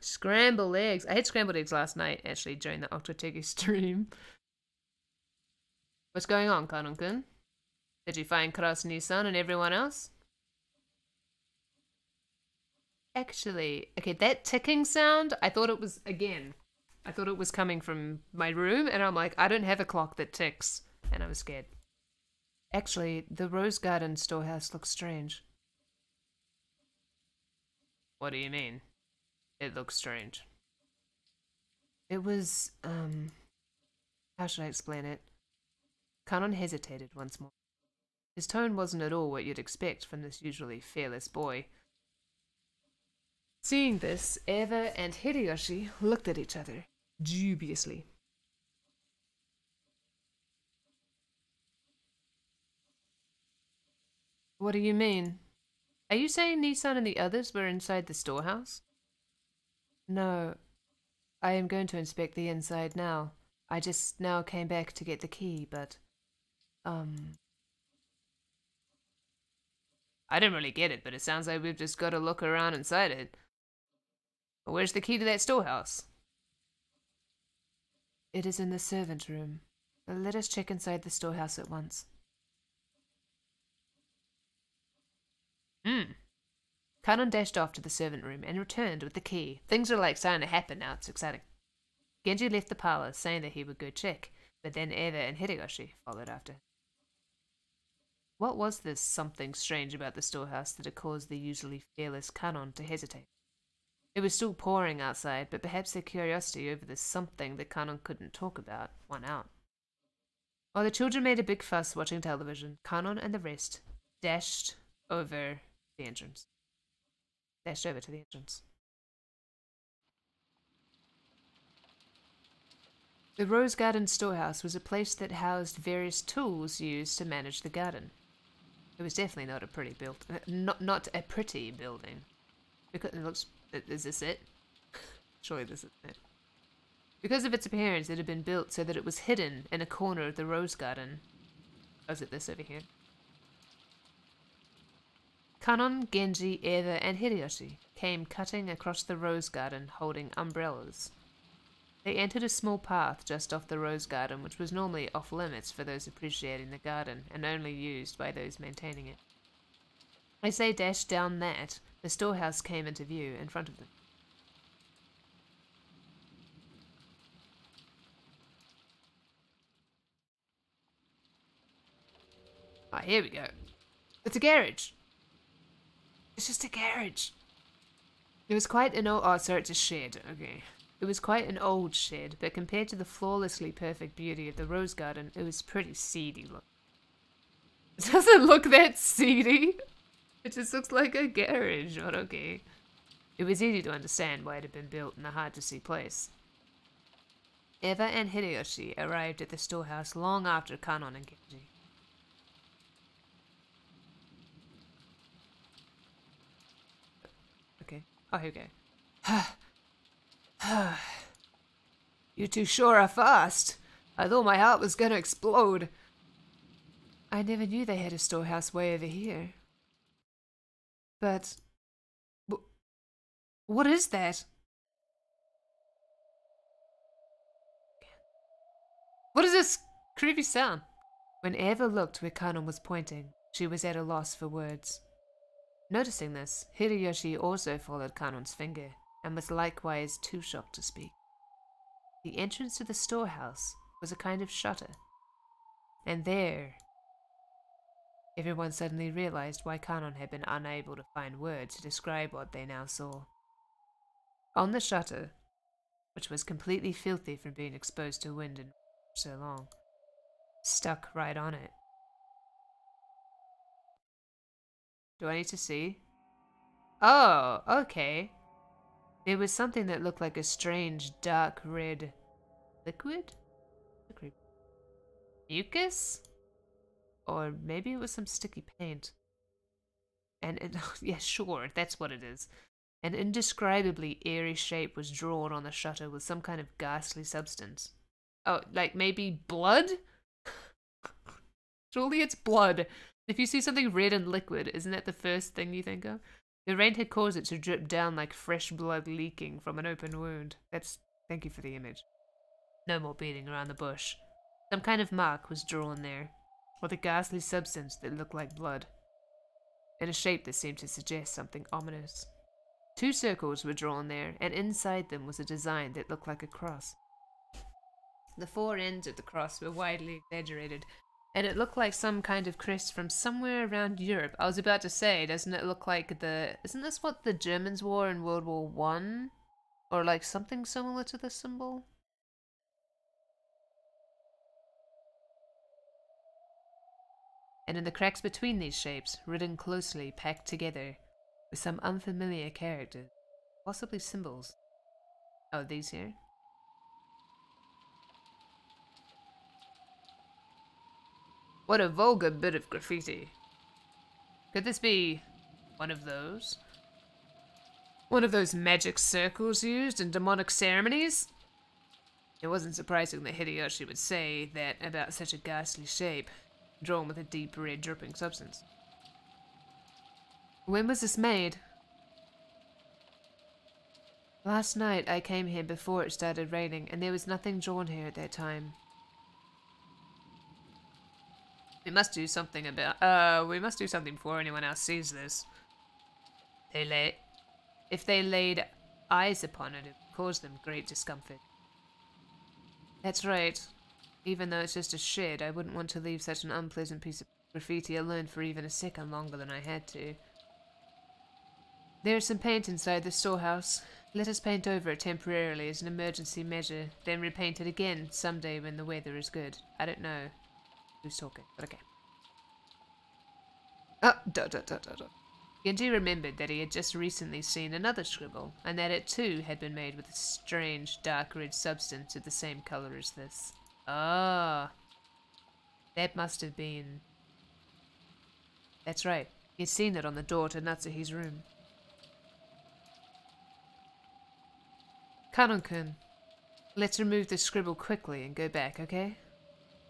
Scrambled eggs. I had scrambled eggs last night, actually, during the Octotegi stream. What's going on, Kanon-kun? Did you find Karasunie-san and everyone else? Actually, okay, that ticking sound, I thought it was, again, I thought it was coming from my room, and I'm like, I don't have a clock that ticks, and I was scared. Actually, the Rose Garden storehouse looks strange. What do you mean? It looks strange. It was, how should I explain it? Kanon hesitated once more. His tone wasn't at all what you'd expect from this usually fearless boy. Seeing this, Eva and Hideyoshi looked at each other, dubiously. What do you mean? Are you saying Nissan and the others were inside the storehouse? No. I am going to inspect the inside now. I just now came back to get the key, but... I didn't really get it, but it sounds like we've just got to look around inside it. But where's the key to that storehouse? It is in the servant room. Let us check inside the storehouse at once. Kanon dashed off to the servant room and returned with the key. Things are like starting to happen now, it's exciting. Genji left the parlor, saying that he would go check, but then Eva and Hideyoshi followed after. What was this something strange about the storehouse that had caused the usually fearless Kanon to hesitate? It was still pouring outside, but perhaps their curiosity over this something that Kanon couldn't talk about won out. While the children made a big fuss watching television, Kanon and the rest dashed over the entrance. Dashed over to the entrance. The Rose Garden storehouse was a place that housed various tools used to manage the garden. It was definitely not a pretty not a pretty building. Because it looks... Is this it? Surely this is it. Because of its appearance, it had been built so that it was hidden in a corner of the rose garden. Or is it this over here? Kanon, Genji, Eva, and Hideyoshi came cutting across the rose garden holding umbrellas. They entered a small path just off the rose garden, which was normally off limits for those appreciating the garden and only used by those maintaining it. As they dashed down that, the storehouse came into view in front of them. Ah, here we go. It's a garage. It's just a garage. It was quite an old... Oh, sorry, it's a shed. Okay. It was quite an old shed, but compared to the flawlessly perfect beauty of the rose garden, it was pretty seedy look. It doesn't look that seedy. It just looks like a garage, but okay. It was easy to understand why it had been built in a hard-to-see place. Eva and Hideyoshi arrived at the storehouse long after Kanon and Genji. Okay. Oh, here we go. You two sure are fast. I thought my heart was gonna explode. I never knew they had a storehouse way over here. But... what is that? What is this creepy sound? When Eva looked where Kanon was pointing, she was at a loss for words. Noticing this, Hideyoshi also followed Kanon's finger, and was likewise too shocked to speak. The entrance to the storehouse was a kind of shutter. And there, everyone suddenly realized why Kanon had been unable to find words to describe what they now saw. On the shutter, which was completely filthy from being exposed to wind and so long, stuck right on it. Do I need to see? Oh, okay. There was something that looked like a strange dark red liquid? Mucus? Or maybe it was some sticky paint. And yeah, sure, that's what it is. An indescribably airy shape was drawn on the shutter with some kind of ghastly substance. Oh, like maybe blood? Surely it's blood. If you see something red and liquid, isn't that the first thing you think of? The rain had caused it to drip down like fresh blood leaking from an open wound. Thank you for the image. No more beating around the bush. Some kind of mark was drawn there, with a ghastly substance that looked like blood, in a shape that seemed to suggest something ominous. 2 circles were drawn there, and inside them was a design that looked like a cross. The 4 ends of the cross were widely exaggerated, and it looked like some kind of crest from somewhere around Europe. I was about to say, doesn't it look like isn't this what the Germans wore in World War I? Or like something similar to this symbol? And in the cracks between these shapes, written closely, packed together, were some unfamiliar characters, possibly symbols. Oh, these here? What a vulgar bit of graffiti. Could this be one of those? One of those magic circles used in demonic ceremonies? It wasn't surprising that Hideyoshi would say that about such a ghastly shape, drawn with a deep red dripping substance. When was this made? Last night I came here before it started raining, and there was nothing drawn here at that time. We must do something before anyone else sees this. If they laid eyes upon it, it would cause them great discomfort. That's right. Even though it's just a shed, I wouldn't want to leave such an unpleasant piece of graffiti alone for even a second longer than I had to. There's some paint inside the storehouse. Let us paint over it temporarily as an emergency measure, then repaint it again someday when the weather is good. I don't know who's talking, but okay. Genji remembered that he had just recently seen another scribble, and that it too had been made with a strange dark red substance of the same color as this. Ah, that must have been... That's right, he had seen it on the door to Natsuhi's room. Canon-kun, let's remove this scribble quickly and go back, okay?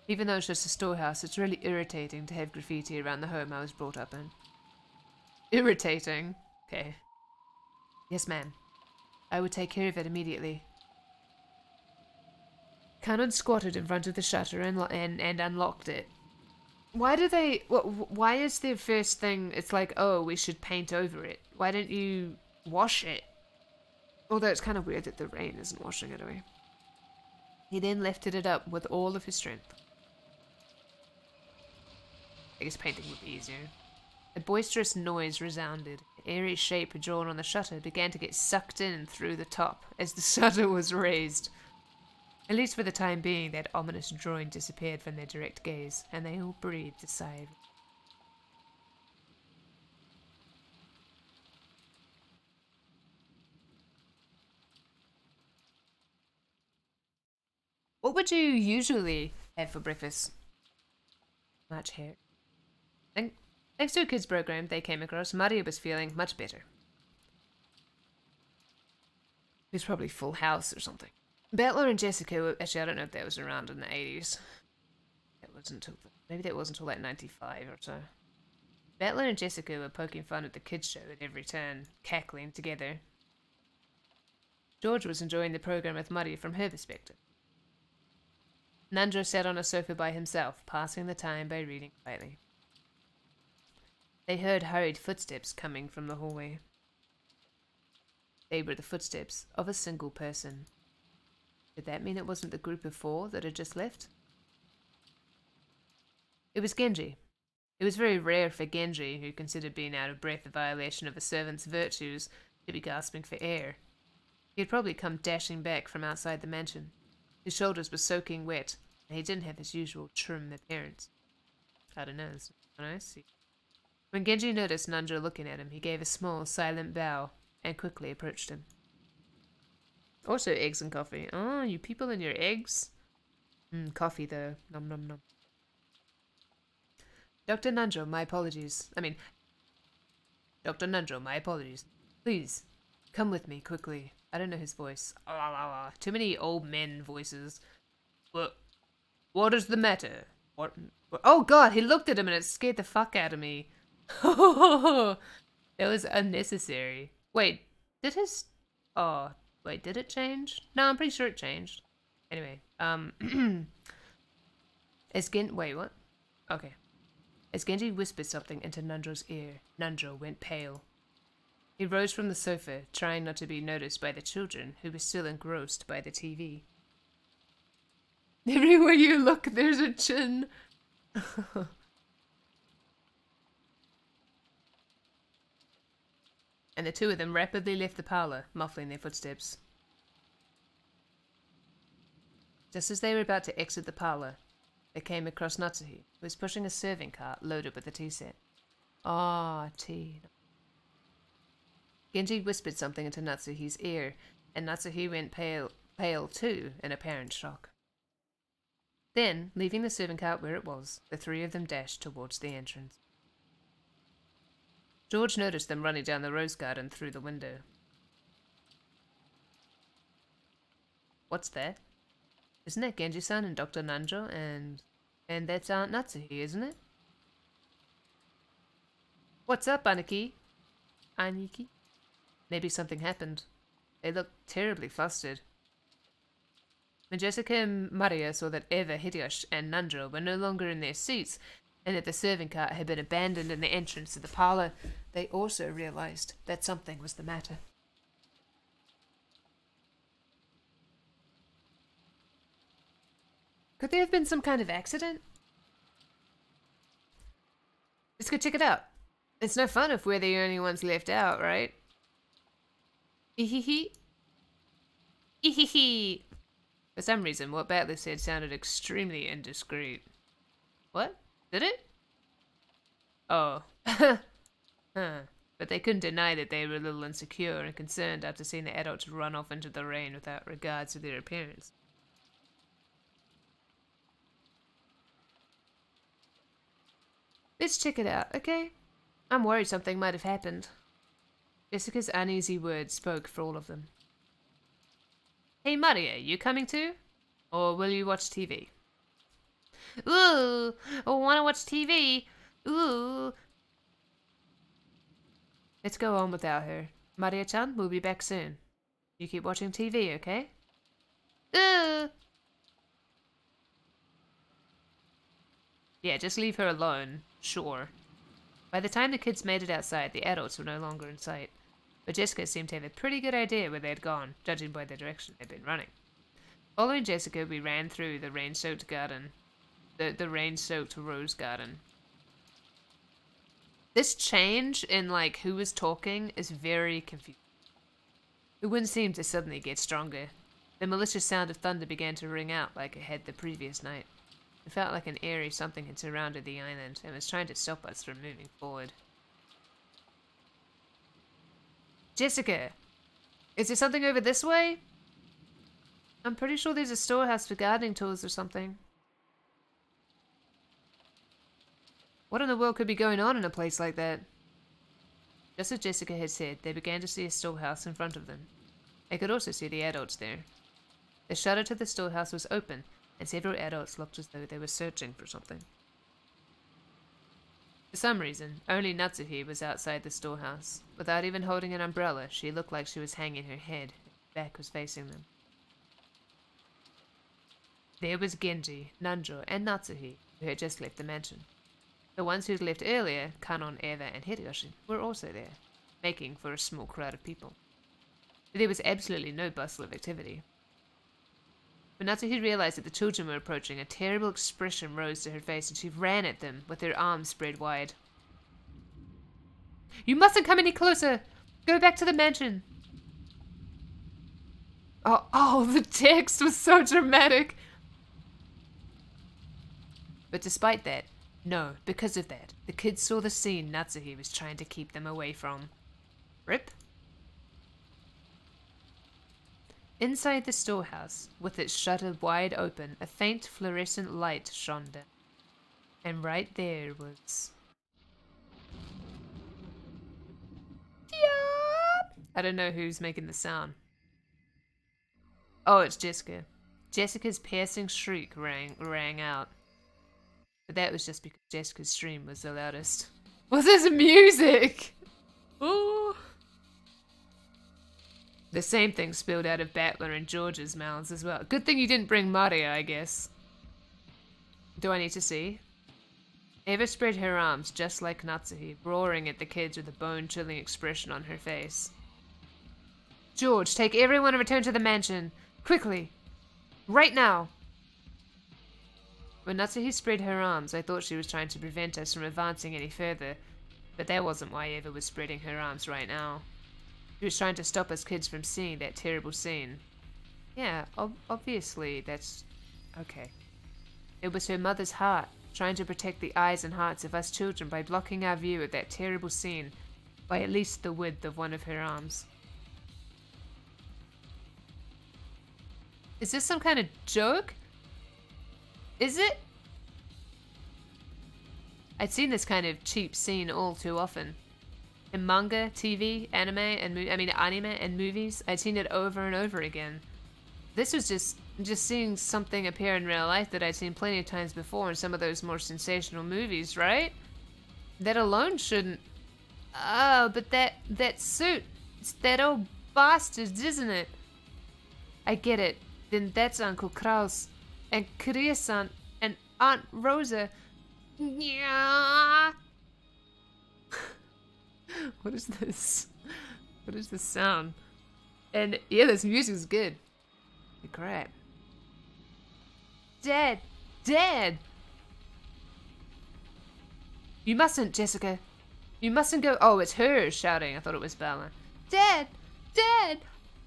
Even though it's just a storehouse, it's really irritating to have graffiti around the home I was brought up in. Irritating? Okay. Yes, ma'am. I would take care of it immediately. Canon squatted in front of the shutter and unlocked it. Why do they... Why is their first thing... It's like, oh, we should paint over it. Why don't you wash it? Although it's kind of weird that the rain isn't washing it away. He then lifted it up with all of his strength. I guess painting would be easier. A boisterous noise resounded. The airy shape drawn on the shutter began to get sucked in through the top as the shutter was raised. At least for the time being, that ominous drawing disappeared from their direct gaze, and they all breathed a sigh of... What would you usually have for breakfast? Much hair. Thanks to a kids program they came across, Maria was feeling much better. It was probably Full House or something. Battler and Jessica, actually I don't know if that was around in the 80s. That wasn't until, maybe that wasn't until like 95 or so. Battler and Jessica were poking fun at the kids show at every turn, cackling together. George was enjoying the program with Maria from her perspective. Nandro sat on a sofa by himself, passing the time by reading quietly. They heard hurried footsteps coming from the hallway. They were the footsteps of a single person. Did that mean it wasn't the group of 4 that had just left? It was Genji. It was very rare for Genji, who considered being out of breath a violation of a servant's virtues, to be gasping for air. He had probably come dashing back from outside the mansion. His shoulders were soaking wet, and he didn't have his usual trim appearance. I don't know, it's nice. When Genji noticed Nandro looking at him, he gave a small, silent bow and quickly approached him. Also eggs and coffee. Oh, you people and your eggs? Coffee though. Nom nom nom. Dr. Nandro, my apologies. Dr. Nandro, my apologies. Please, come with me quickly. I don't know his voice. Too many old men voices. What is the matter? What? Oh god, he looked at him and it scared the fuck out of me. That was unnecessary. Wait, did his... Oh, wait, did it change? No, I'm pretty sure it changed. Anyway, wait, what? Okay. As Genji whispered something into Nandro's ear, Nandro went pale. He rose from the sofa, trying not to be noticed by the children, who were still engrossed by the TV. Everywhere you look, there's a chin. And the two of them rapidly left the parlor, muffling their footsteps. Just as they were about to exit the parlor, they came across Natsuhi, who was pushing a serving cart loaded with a tea set. Ah, tea. Genji whispered something into Natsuhi's ear, and Natsuhi went pale too, in apparent shock. Then, leaving the serving cart where it was, the 3 of them dashed towards the entrance. George noticed them running down the rose garden through the window. What's that? Isn't that Genji-san and Dr. Nandro and that's Aunt Natsuhi, isn't it? What's up, Aniki? Aniki? Maybe something happened. They looked terribly flustered. When Jessica and Maria saw that Eva, Hideyoshi, and Nandro were no longer in their seats, and that the serving cart had been abandoned in the entrance to the parlor, they also realized that something was the matter. Could there have been some kind of accident? Let's go check it out. It's no fun if we're the only ones left out, right? Ehehe. Ehehe. For some reason, what Batley said sounded extremely indiscreet. What? Did it? Oh. Huh. But they couldn't deny that they were a little insecure and concerned after seeing the adults run off into the rain without regard to their appearance. Let's check it out, okay? I'm worried something might have happened. Jessica's uneasy words spoke for all of them. Hey Maria, you coming too? Or will you watch TV? Ooh, I wanna watch TV. Ooh. Let's go on without her. Maria-chan, we'll be back soon. You keep watching TV, okay? Ooh. Yeah, just leave her alone. Sure. By the time the kids made it outside, the adults were no longer in sight. But Jessica seemed to have a pretty good idea where they had gone, judging by the direction they'd been running. Following Jessica, we ran through the rain-soaked garden. The rain-soaked rose garden. This change in, like, who was talking is very confusing. The wind seemed to suddenly get stronger. The malicious sound of thunder began to ring out like it had the previous night. It felt like an eerie something had surrounded the island and was trying to stop us from moving forward. Jessica! Is there something over this way? I'm pretty sure there's a storehouse for gardening tools or something. What in the world could be going on in a place like that? Just as Jessica had said, they began to see a storehouse in front of them. They could also see the adults there. The shutter to the storehouse was open, and several adults looked as though they were searching for something. For some reason, only Natsuhi was outside the storehouse. Without even holding an umbrella, she looked like she was hanging her head. Her back was facing them. There was Genji, Nanjo, and Natsuhi, who had just left the mansion. The ones who'd left earlier, Kanon, Eva, and Hideyoshi, were also there, making for a small crowd of people. But there was absolutely no bustle of activity. When Natsuhi realized that the children were approaching, a terrible expression rose to her face and she ran at them with her arms spread wide. You mustn't come any closer! Go back to the mansion! Oh, the text was so dramatic! But despite that, no, because of that, the kids saw the scene Natsuhi was trying to keep them away from. Rip? Inside the storehouse, with its shutter wide open, a faint fluorescent light shone down. And right there was... I don't know who's making the sound. Oh, it's Jessica. Jessica's piercing shriek rang out. But that was just because Jessica's stream was the loudest. What's this music? Ooh. The same thing spilled out of Battler and George's mouths as well. Good thing you didn't bring Maria, I guess. Do I need to see? Eva spread her arms just like Natsuhi, roaring at the kids with a bone-chilling expression on her face. George, take everyone and return to the mansion. Quickly. Right now. When Natsuhi spread her arms, I thought she was trying to prevent us from advancing any further, but that wasn't why Eva was spreading her arms right now. She was trying to stop us kids from seeing that terrible scene. Yeah, obviously, that's... okay. It was her mother's heart, trying to protect the eyes and hearts of us children by blocking our view of that terrible scene by at least the width of one of her arms. Is this some kind of joke? Is it? I'd seen this kind of cheap scene all too often. In manga, TV, anime, and movies, I'd seen it over and over again. This was just seeing something appear in real life that I'd seen plenty of times before in some of those more sensational movies, right? That alone shouldn't... Oh, but that suit, it's that old bastard, isn't it? I get it. Then that's Uncle Kraus, and Korea-san, and Aunt Rosa. Yeah. What is this? What is this sound? And yeah, this music's good. Crap. Dad! Dad! You mustn't, Jessica. You mustn't go. Oh, it's her shouting. I thought it was Bella. Dad! Dad!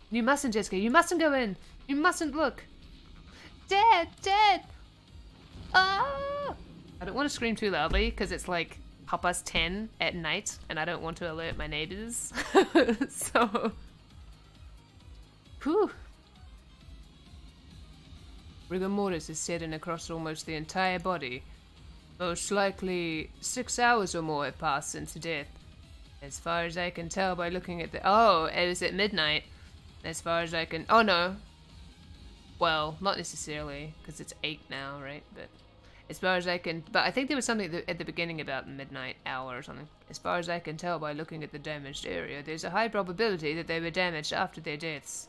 You mustn't, Jessica. You mustn't go in. You mustn't look. Dad! Dad! Ah! I don't want to scream too loudly because it's like 10:30 at night and I don't want to alert my neighbors. So... Whew. Rigor mortis is setting across almost the entire body. Most likely 6 hours or more have passed since death. As far as I can tell by looking at the... Oh, it was at midnight. As far as I can... Oh no. Well, not necessarily, because it's 8 now, right? But as far as I can... But I think there was something at the beginning about the midnight hour or something. As far as I can tell by looking at the damaged area, there's a high probability that they were damaged after their deaths.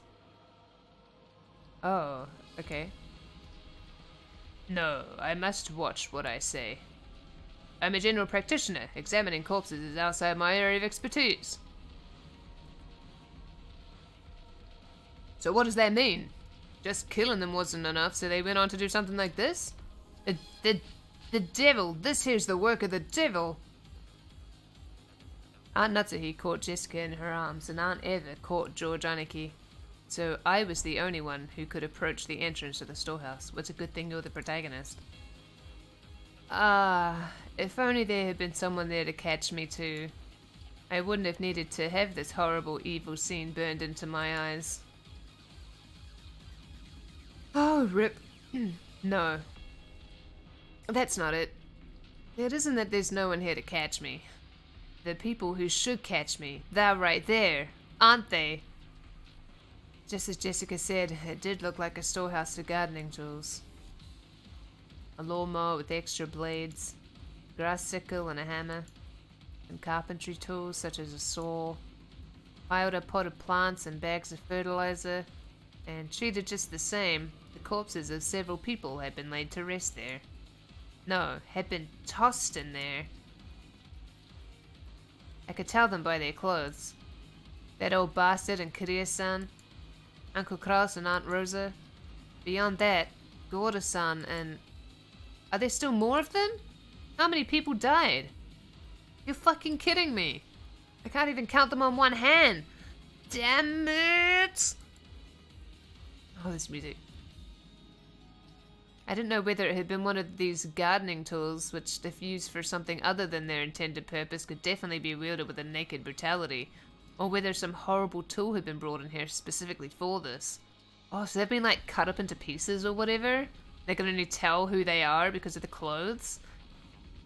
Oh, okay. No, I must watch what I say. I'm a general practitioner. Examining corpses is outside my area of expertise. So what does that mean? Just killing them wasn't enough, so they went on to do something like this? The devil! This here's the work of the devil! Aunt Natsuhi caught Jessica in her arms, and Aunt Eva caught George Aniki. So I was the only one who could approach the entrance to the storehouse. What's a good thing you're the protagonist. If only there had been someone there to catch me too. I wouldn't have needed to have this horrible evil scene burned into my eyes. Oh, rip. No. That's not it. It isn't that there's no one here to catch me. The people who should catch me, they're right there, aren't they? Just as Jessica said, it did look like a storehouse of gardening tools. A lawnmower with extra blades, a grass sickle and a hammer, and carpentry tools such as a saw, piled up potted plants and bags of fertilizer, and treated just the same, the corpses of several people had been laid to rest there. No, had been tossed in there. I could tell them by their clothes. That old bastard and Kiria-san, Uncle Kraus and Aunt Rosa. Beyond that, Gorda-san and... Are there still more of them? How many people died? You're fucking kidding me. I can't even count them on one hand. Damn it! Oh, this music. I didn't know whether it had been one of these gardening tools, which, if used for something other than their intended purpose, could definitely be wielded with a naked brutality, or whether some horrible tool had been brought in here specifically for this. Oh, so they've been, like, cut up into pieces or whatever? They can only tell who they are because of the clothes?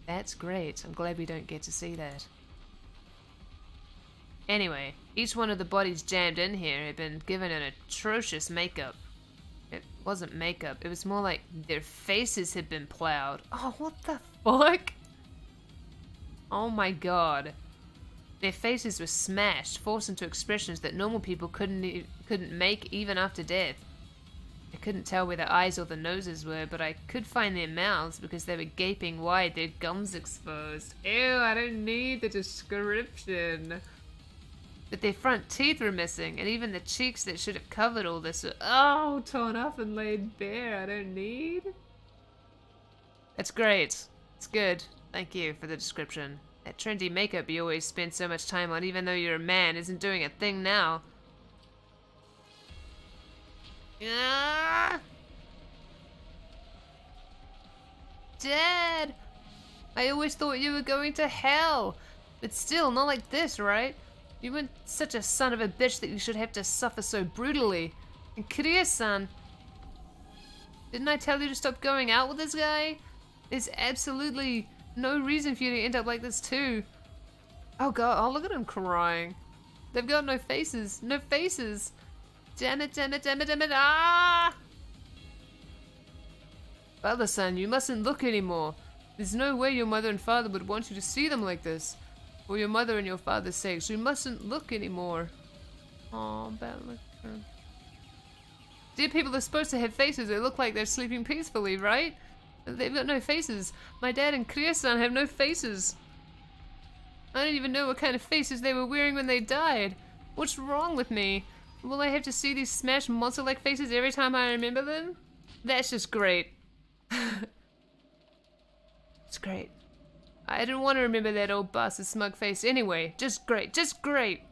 That's great. I'm glad we don't get to see that. Anyway, each one of the bodies jammed in here had been given an atrocious makeup. It wasn't makeup, it was more like their faces had been plowed. Oh, what the fuck? Oh my god. Their faces were smashed, forced into expressions that normal people couldn't make even after death. I couldn't tell where the eyes or the noses were, but I could find their mouths because they were gaping wide, their gums exposed. Ew, I don't need the description. But their front teeth were missing, and even the cheeks that should have covered all this were, oh, torn off and laid bare. I don't need. That's great. It's good. Thank you for the description. That trendy makeup you always spend so much time on, even though you're a man, isn't doing a thing now. Ah! Dad! I always thought you were going to hell. But still, not like this, right? You weren't such a son of a bitch that you should have to suffer so brutally. And Kiria-san, didn't I tell you to stop going out with this guy? There's absolutely no reason for you to end up like this too. Oh god, oh look at him crying. They've got no faces, no faces. Damn it, damn it, damn it, damn it, ah! Father-san, you mustn't look anymore. There's no way your mother and father would want you to see them like this. For your mother and your father's sakes, you mustn't look anymore. Aw, bad luck. Dear people are supposed to have faces. They look like they're sleeping peacefully, right? They've got no faces. My dad and Kiria-san have no faces. I don't even know what kind of faces they were wearing when they died. What's wrong with me? Will I have to see these smashed monster-like faces every time I remember them? That's just great. It's great. I didn't want to remember that old bastard's smug face anyway. Just great, just great.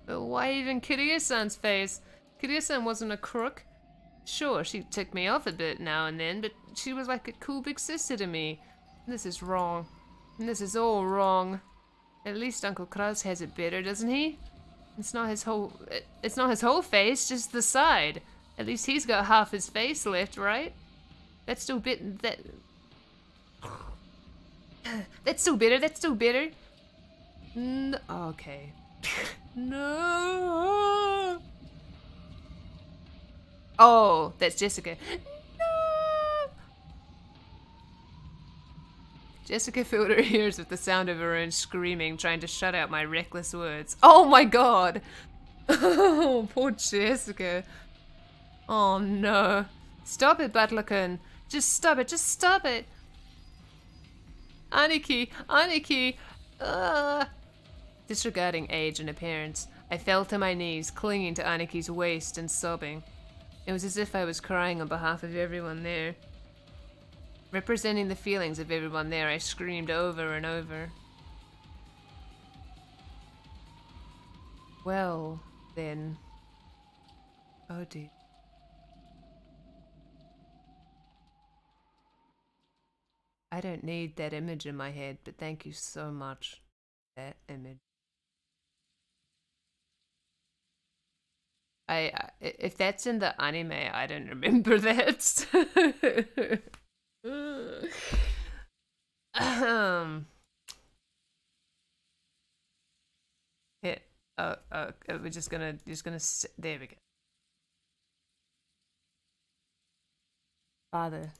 But why even Kiria-san's face? Kiria-san wasn't a crook. Sure, she ticked me off a bit now and then, but she was like a cool big sister to me. This is wrong. This is all wrong. At least Uncle Kraus has it better, doesn't he? It's not his whole face, just the side. At least he's got half his face left, right? That's still That's still bitter, that's still bitter. No, okay. No. Oh, that's Jessica. No! Jessica filled her ears with the sound of her own screaming, trying to shut out my reckless words. Oh my god! Oh, poor Jessica. Oh no. Stop it, Butlercon. Just stop it, just stop it. Aniki, Aniki. Disregarding age and appearance, I fell to my knees, clinging to Aniki's waist and sobbing. It was as if I was crying on behalf of everyone there. Representing the feelings of everyone there, I screamed over and over. Well, then. Oh dear. I don't need that image in my head, but thank you so much. That image. If that's in the anime, I don't remember that. Yeah. We're just gonna there we go. Father,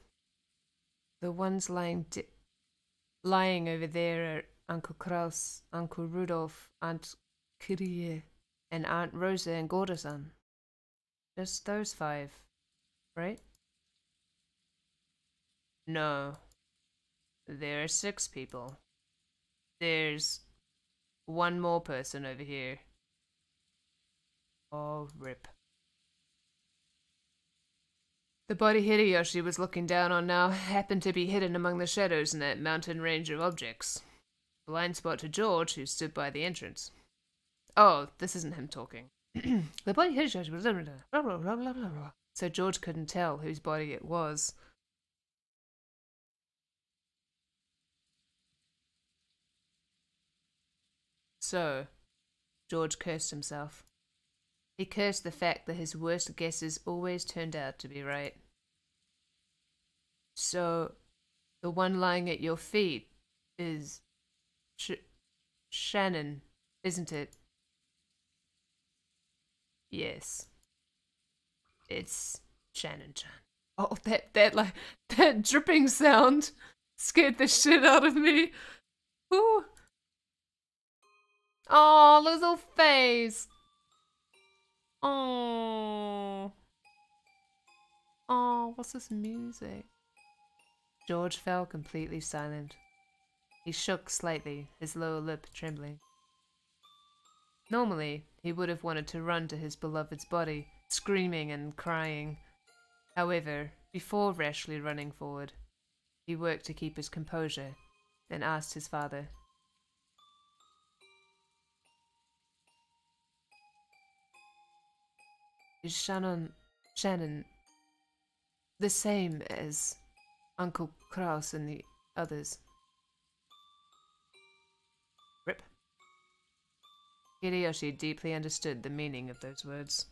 the ones lying over there are Uncle Kraus, Uncle Rudolph, Aunt Kyrie, and Aunt Rosa and Gorda-san. Just those 5, right? No. There are 6 people. There's one more person over here. Oh, rip. The body Hideyoshi was looking down on now happened to be hidden among the shadows in that mountain range of objects. Blind spot to George, who stood by the entrance. Oh, this isn't him talking. The body Hideyoshi was... Blah, blah, blah, blah, blah. So George couldn't tell whose body it was. So, George cursed himself. He cursed the fact that his worst guesses always turned out to be right. So, the one lying at your feet is Shannon, isn't it? Yes. It's Shannon-chan. Oh, that dripping sound scared the shit out of me. Ooh. Oh, little face. Oh. Oh, what's this music? George fell completely silent. He shook slightly, his lower lip trembling. Normally, he would have wanted to run to his beloved's body, screaming and crying. However, before rashly running forward, he worked to keep his composure and asked his father. Is Shannon the same as Uncle Kraus and the others? Rip. Hideyoshi deeply understood the meaning of those words.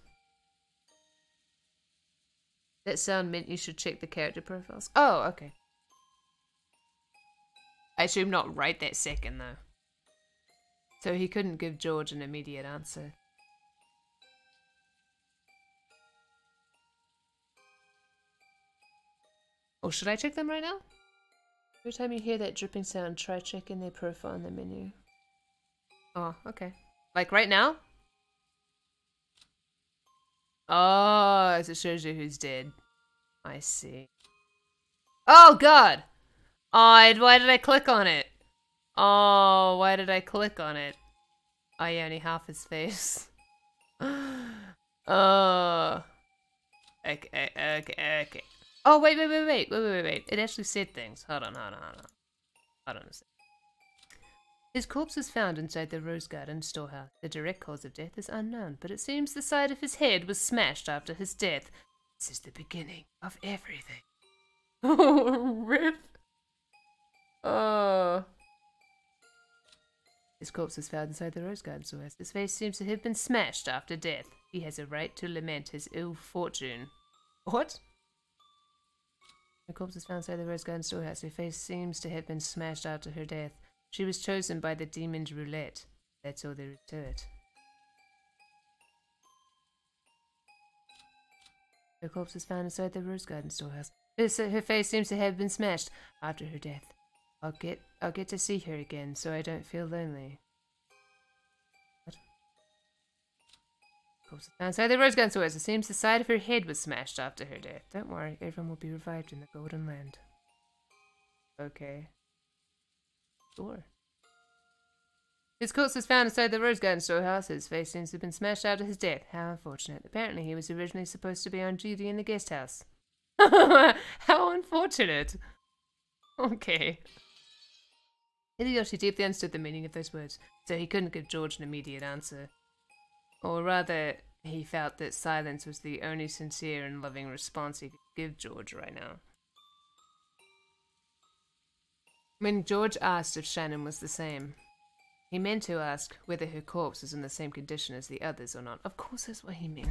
That sound meant you should check the character profiles. Oh, okay. I assume not right that second, though. So he couldn't give George an immediate answer. Or should I check them right now? Every time you hear that dripping sound, try checking their profile in the menu. Oh, okay. Like right now? Oh, so it shows you who's dead. I see. Oh, God! Oh, why did I click on it? Oh, why did I click on it? Oh, yeah, only half his face. Oh. Okay. Oh, wait. It actually said things. Hold on a second. His corpse was found inside the Rose Garden storehouse. The direct cause of death is unknown, but it seems the side of his head was smashed after his death. This is the beginning of everything. Oh, rip. Oh. His corpse was found inside the Rose Garden storehouse. His face seems to have been smashed after death. He has a right to lament his ill fortune. What? The corpse was found inside the Rose Garden storehouse. Her face seems to have been smashed after her death. She was chosen by the demon's roulette. That's all there is to it. Her corpse was found inside the rose garden storehouse. Her face seems to have been smashed after her death. I'll get to see her again, so I don't feel lonely. What? Corpse was found inside the rose garden storehouse. It seems the side of her head was smashed after her death. Don't worry, everyone will be revived in the Golden Land. Okay. Sure. His corpse was found inside the rose garden storehouse. His face seems to have been smashed after his death. How unfortunate. Apparently he was originally supposed to be on duty in the guest house. How unfortunate. Okay. Hideyoshi deeply understood the meaning of those words, so he couldn't give George an immediate answer. Or rather, he felt that silence was the only sincere and loving response he could give George right now. When George asked if Shannon was the same, he meant to ask whether her corpse was in the same condition as the others or not. Of course that's what he meant.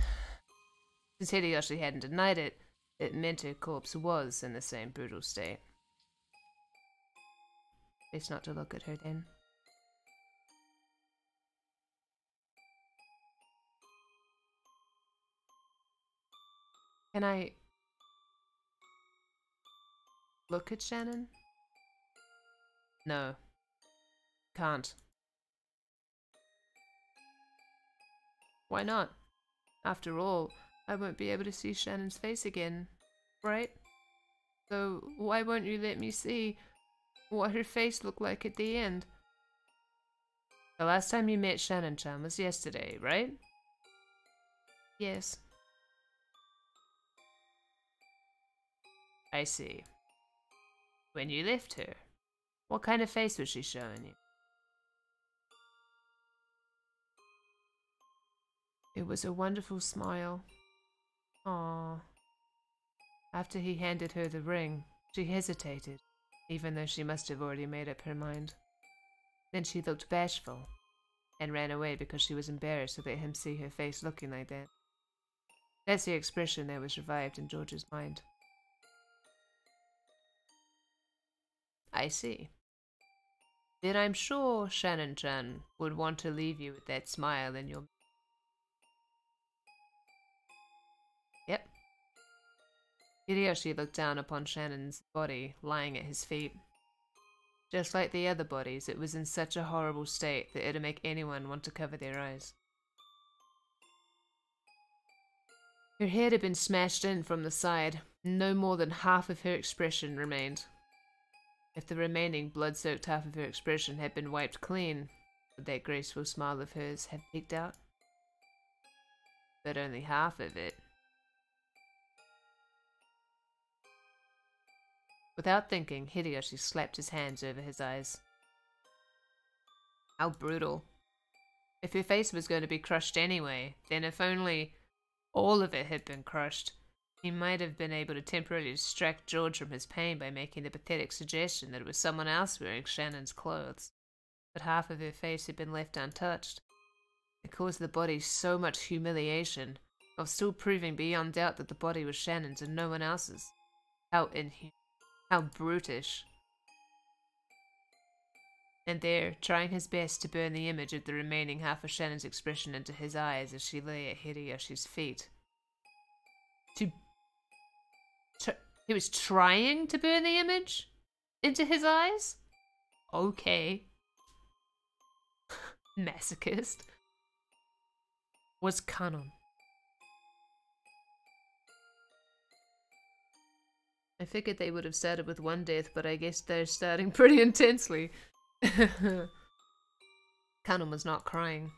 Since Hideyoshi hadn't denied it, it meant her corpse was in the same brutal state. Best not to look at her then. Can I look at Shannon? No. Can't. Why not? After all, I won't be able to see Shannon's face again, right? So why won't you let me see what her face looked like at the end? The last time you met Shannon-chan was yesterday, right? Yes. I see. When you left her, what kind of face was she showing you? It was a wonderful smile. Aww. After he handed her the ring, she hesitated, even though she must have already made up her mind. Then she looked bashful, and ran away because she was embarrassed to let him see her face looking like that. That's the expression that was revived in George's mind. I see. Then I'm sure Shannon-chan would want to leave you with that smile in your... Yep. Hideyoshi looked down upon Shannon's body, lying at his feet. Just like the other bodies, it was in such a horrible state that it'd make anyone want to cover their eyes. Her head had been smashed in from the side. No more than half of her expression remained. If the remaining blood-soaked half of her expression had been wiped clean, would that graceful smile of hers have peeked out? But only half of it. Without thinking, Hideyoshi slapped his hands over his eyes. How brutal. If her face was going to be crushed anyway, then if only all of it had been crushed, he might have been able to temporarily distract George from his pain by making the pathetic suggestion that it was someone else wearing Shannon's clothes. But half of her face had been left untouched. It caused the body so much humiliation, while still proving beyond doubt that the body was Shannon's and no one else's. How inhuman. How brutish. And there, trying his best to burn the image of the remaining half of Shannon's expression into his eyes as she lay at Hideyoshi's feet. He was trying to burn the image into his eyes? Okay. Masochist. Was canon. I figured they would have started with one death, but I guess they're starting pretty intensely. Canon was not crying.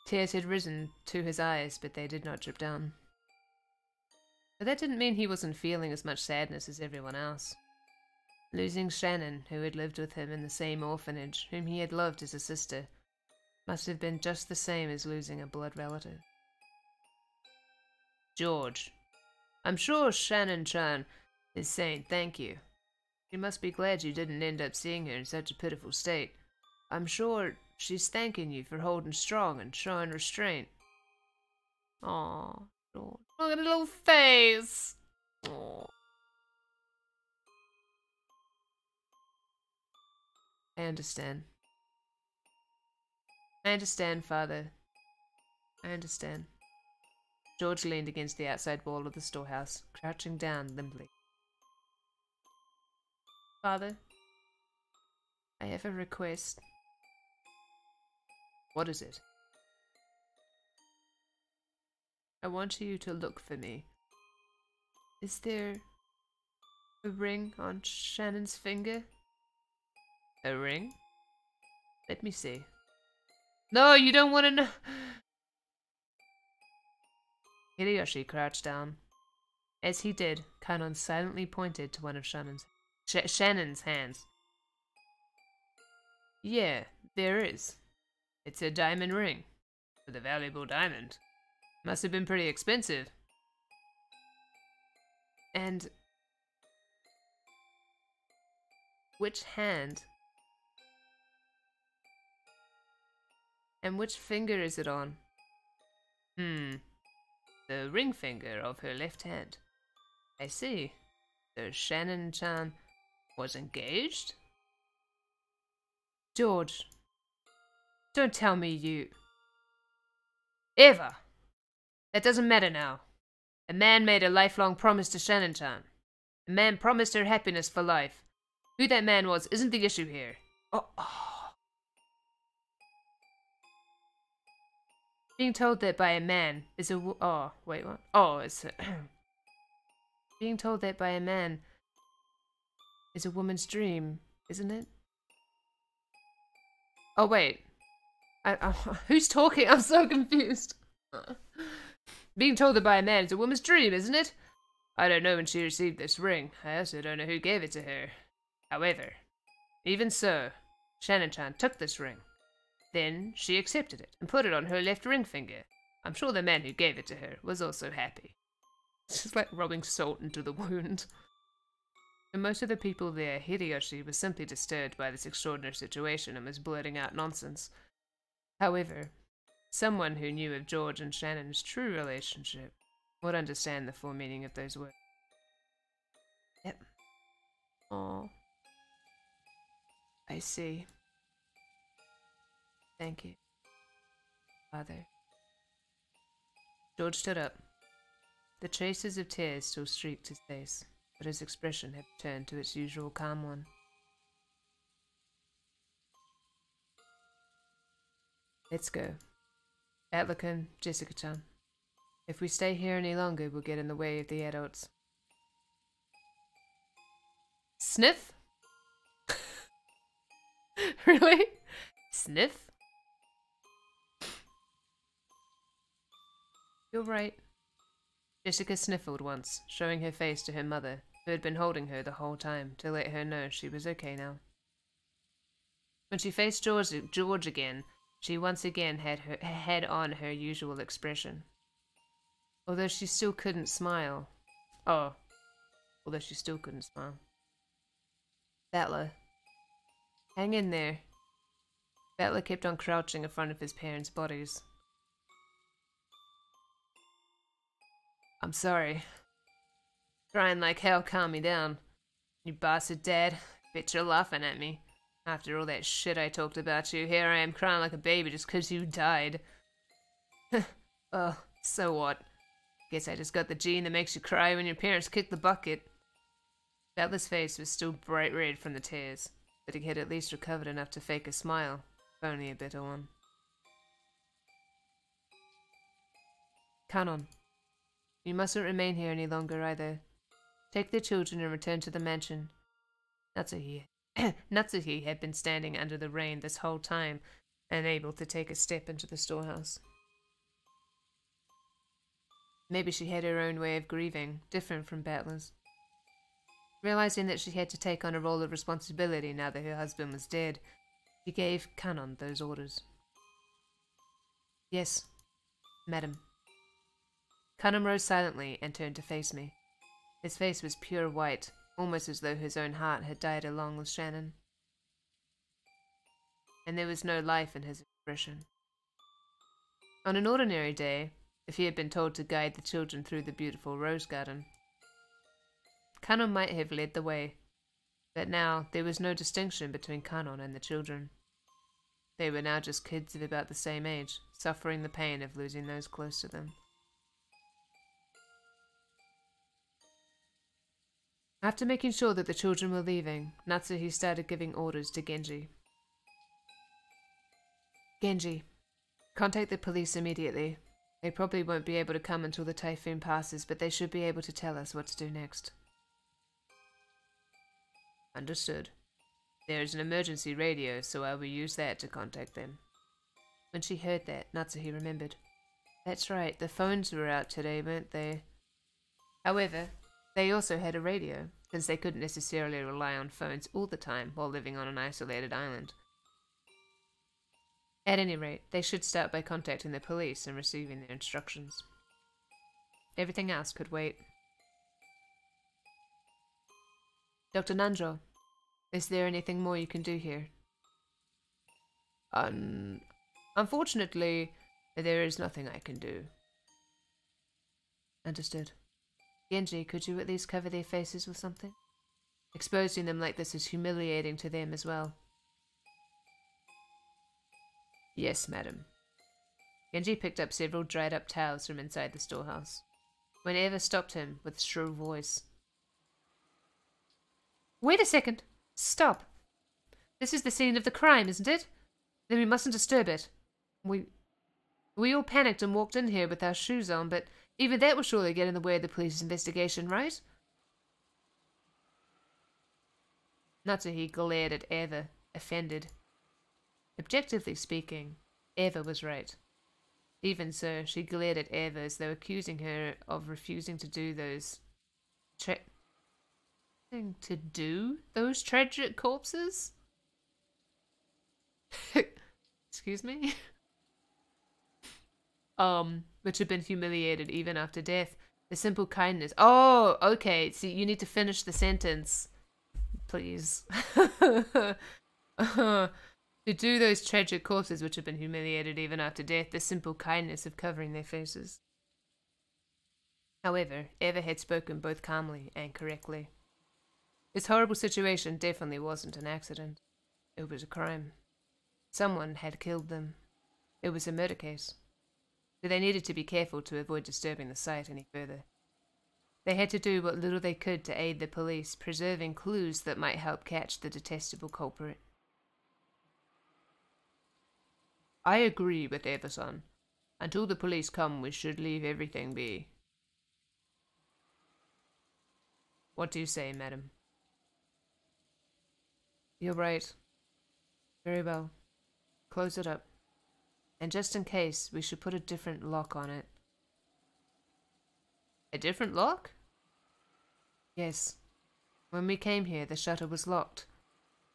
Tears had risen to his eyes, but they did not drip down. But that didn't mean he wasn't feeling as much sadness as everyone else. Losing Shannon, who had lived with him in the same orphanage, whom he had loved as a sister, must have been just the same as losing a blood relative. George, I'm sure Shannon-chan is saying thank you. You must be glad you didn't end up seeing her in such a pitiful state. I'm sure she's thanking you for holding strong and showing restraint. Aww, George. Look at her little face. Aww. I understand. I understand, Father. I understand. George leaned against the outside wall of the storehouse, crouching down limply. Father, I have a request. What is it? I want you to look for me. Is there a ring on Shannon's finger? A ring? Let me see. No, you don't want to know. Hideyoshi crouched down. As he did, Kanon silently pointed to one of Shannon's hands. Yeah, there is. It's a diamond ring. With a valuable diamond. Must have been pretty expensive. And which hand? And which finger is it on? The ring finger of her left hand. I see. So Shannon-chan was engaged? George, don't tell me you... Ever! That doesn't matter now. A man made a lifelong promise to Shannon-chan. A man promised her happiness for life. Who that man was isn't the issue here. Oh. Being told that by a man is a oh, wait, what? Oh, it's being told that by a man is a woman's dream, isn't it? Oh, wait. Who's talking? I'm so confused. Being told that by a man is a woman's dream, isn't it? I don't know when she received this ring. I also don't know who gave it to her. However, even so, Shannon-chan took this ring. Then she accepted it and put it on her left ring finger. I'm sure the man who gave it to her was also happy. It's just like rubbing salt into the wound. For most of the people there, Hideyoshi was simply disturbed by this extraordinary situation and was blurting out nonsense. However, someone who knew of George and Shannon's true relationship would understand the full meaning of those words. Yep. Aww. I see. Thank you, Father. George stood up. The traces of tears still streaked his face, but his expression had returned to its usual calm one. Let's go. Atlas-kun, Jessica-chan. If we stay here any longer, we'll get in the way of the adults. Sniff? Really? Sniff? You're right. Jessica sniffled once, showing her face to her mother, who had been holding her the whole time to let her know she was okay now. When she faced George again, she once again had on her usual expression. Although she still couldn't smile. Battler. Hang in there. Battler kept on crouching in front of his parents' bodies. I'm sorry. Trying like hell calm me down. You bastard dad. Bet you're laughing at me. After all that shit I talked about you, here I am crying like a baby just 'cause you died. Oh, so what? Guess I just got the gene that makes you cry when your parents kick the bucket. Battler's face was still bright red from the tears, but he had at least recovered enough to fake a smile, if only a bitter one. Kanon. You mustn't remain here any longer either. Take the children and return to the mansion. Natsuhi had been standing under the rain this whole time, unable to take a step into the storehouse. Maybe she had her own way of grieving, different from Battler's. Realizing that she had to take on a role of responsibility now that her husband was dead, she gave Kanon those orders. Yes, madam. Kanon rose silently and turned to face me. His face was pure white, almost as though his own heart had died along with Shannon. And there was no life in his expression. On an ordinary day, if he had been told to guide the children through the beautiful rose garden, Kanon might have led the way, but now there was no distinction between Kanon and the children. They were now just kids of about the same age, suffering the pain of losing those close to them. After making sure that the children were leaving, Natsuhi started giving orders to Genji. Genji, contact the police immediately. They probably won't be able to come until the typhoon passes, but they should be able to tell us what to do next. Understood. There is an emergency radio, so I will use that to contact them. When she heard that, Natsuhi remembered. That's right, the phones were out today, weren't they? However, they also had a radio, since they couldn't necessarily rely on phones all the time while living on an isolated island. At any rate, they should start by contacting the police and receiving their instructions. Everything else could wait. Dr. Nanjo, is there anything more you can do here? Unfortunately, there is nothing I can do. Understood. Genji, could you at least cover their faces with something? Exposing them like this is humiliating to them as well. Yes, madam. Genji picked up several dried-up towels from inside the storehouse, when Eva stopped him with a shrill voice. Wait a second! Stop! This is the scene of the crime, isn't it? Then we mustn't disturb it. We all panicked and walked in here with our shoes on, but even that will surely get in the way of the police's investigation, right? Natsuhi glared at Eva, offended. Objectively speaking, Eva was right. Even so, she glared at Eva as though accusing her of refusing to do those tragic corpses? Excuse me? Which had been humiliated even after death. The simple kindness. Oh, okay. So you need to finish the sentence. Please. To do those tragic corpses which had been humiliated even after death, the simple kindness of covering their faces. However, Eva had spoken both calmly and correctly. This horrible situation definitely wasn't an accident. It was a crime. Someone had killed them. It was a murder case. So they needed to be careful to avoid disturbing the site any further. They had to do what little they could to aid the police, preserving clues that might help catch the detestable culprit. I agree with Eva-san. Until the police come, we should leave everything be. What do you say, madam? You're right. Very well. Close it up. And just in case, we should put a different lock on it. A different lock? Yes. When we came here, the shutter was locked.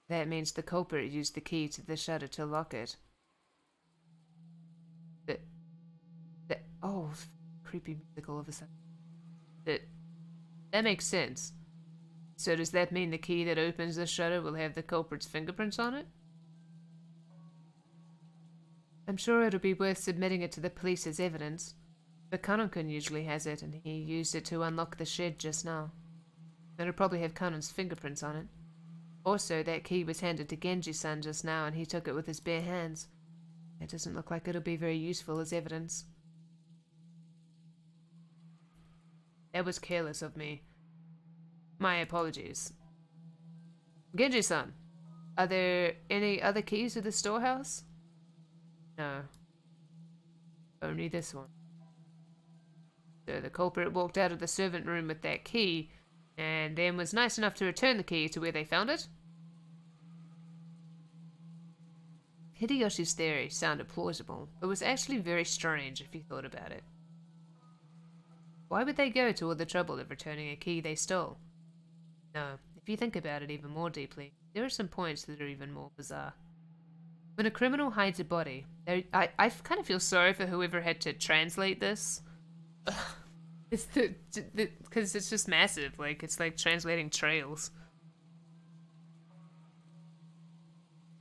That means the culprit used the key to the shutter to lock it. Oh, creepy music all of a sudden. That makes sense. So does that mean the key that opens the shutter will have the culprit's fingerprints on it? I'm sure it'll be worth submitting it to the police as evidence. But Kanon-kun usually has it, and he used it to unlock the shed just now. It'll probably have Kanon's fingerprints on it. Also, that key was handed to Genji-san just now, and he took it with his bare hands. It doesn't look like it'll be very useful as evidence. That was careless of me. My apologies. Genji-san, are there any other keys to the storehouse? No. Only this one. So the culprit walked out of the servant room with that key, and then was nice enough to return the key to where they found it? Hideyoshi's theory sounded plausible, but was actually very strange if you thought about it. Why would they go to all the trouble of returning a key they stole? No, if you think about it even more deeply, there are some points that are even more bizarre. When a criminal hides a body, I kind of feel sorry for whoever had to translate this. It's because it's just massive, like it's like translating trails.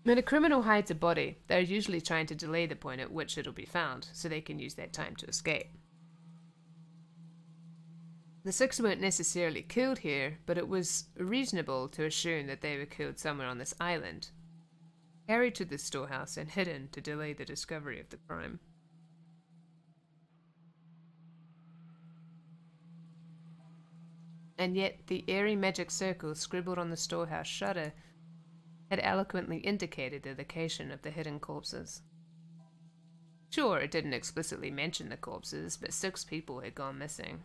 When a criminal hides a body, they're usually trying to delay the point at which it'll be found, so they can use that time to escape. The six weren't necessarily killed here, but it was reasonable to assume that they were killed somewhere on this island, carried to the storehouse and hidden to delay the discovery of the crime. And yet the airy magic circle scribbled on the storehouse shutter had eloquently indicated the location of the hidden corpses. Sure, it didn't explicitly mention the corpses, but 6 people had gone missing.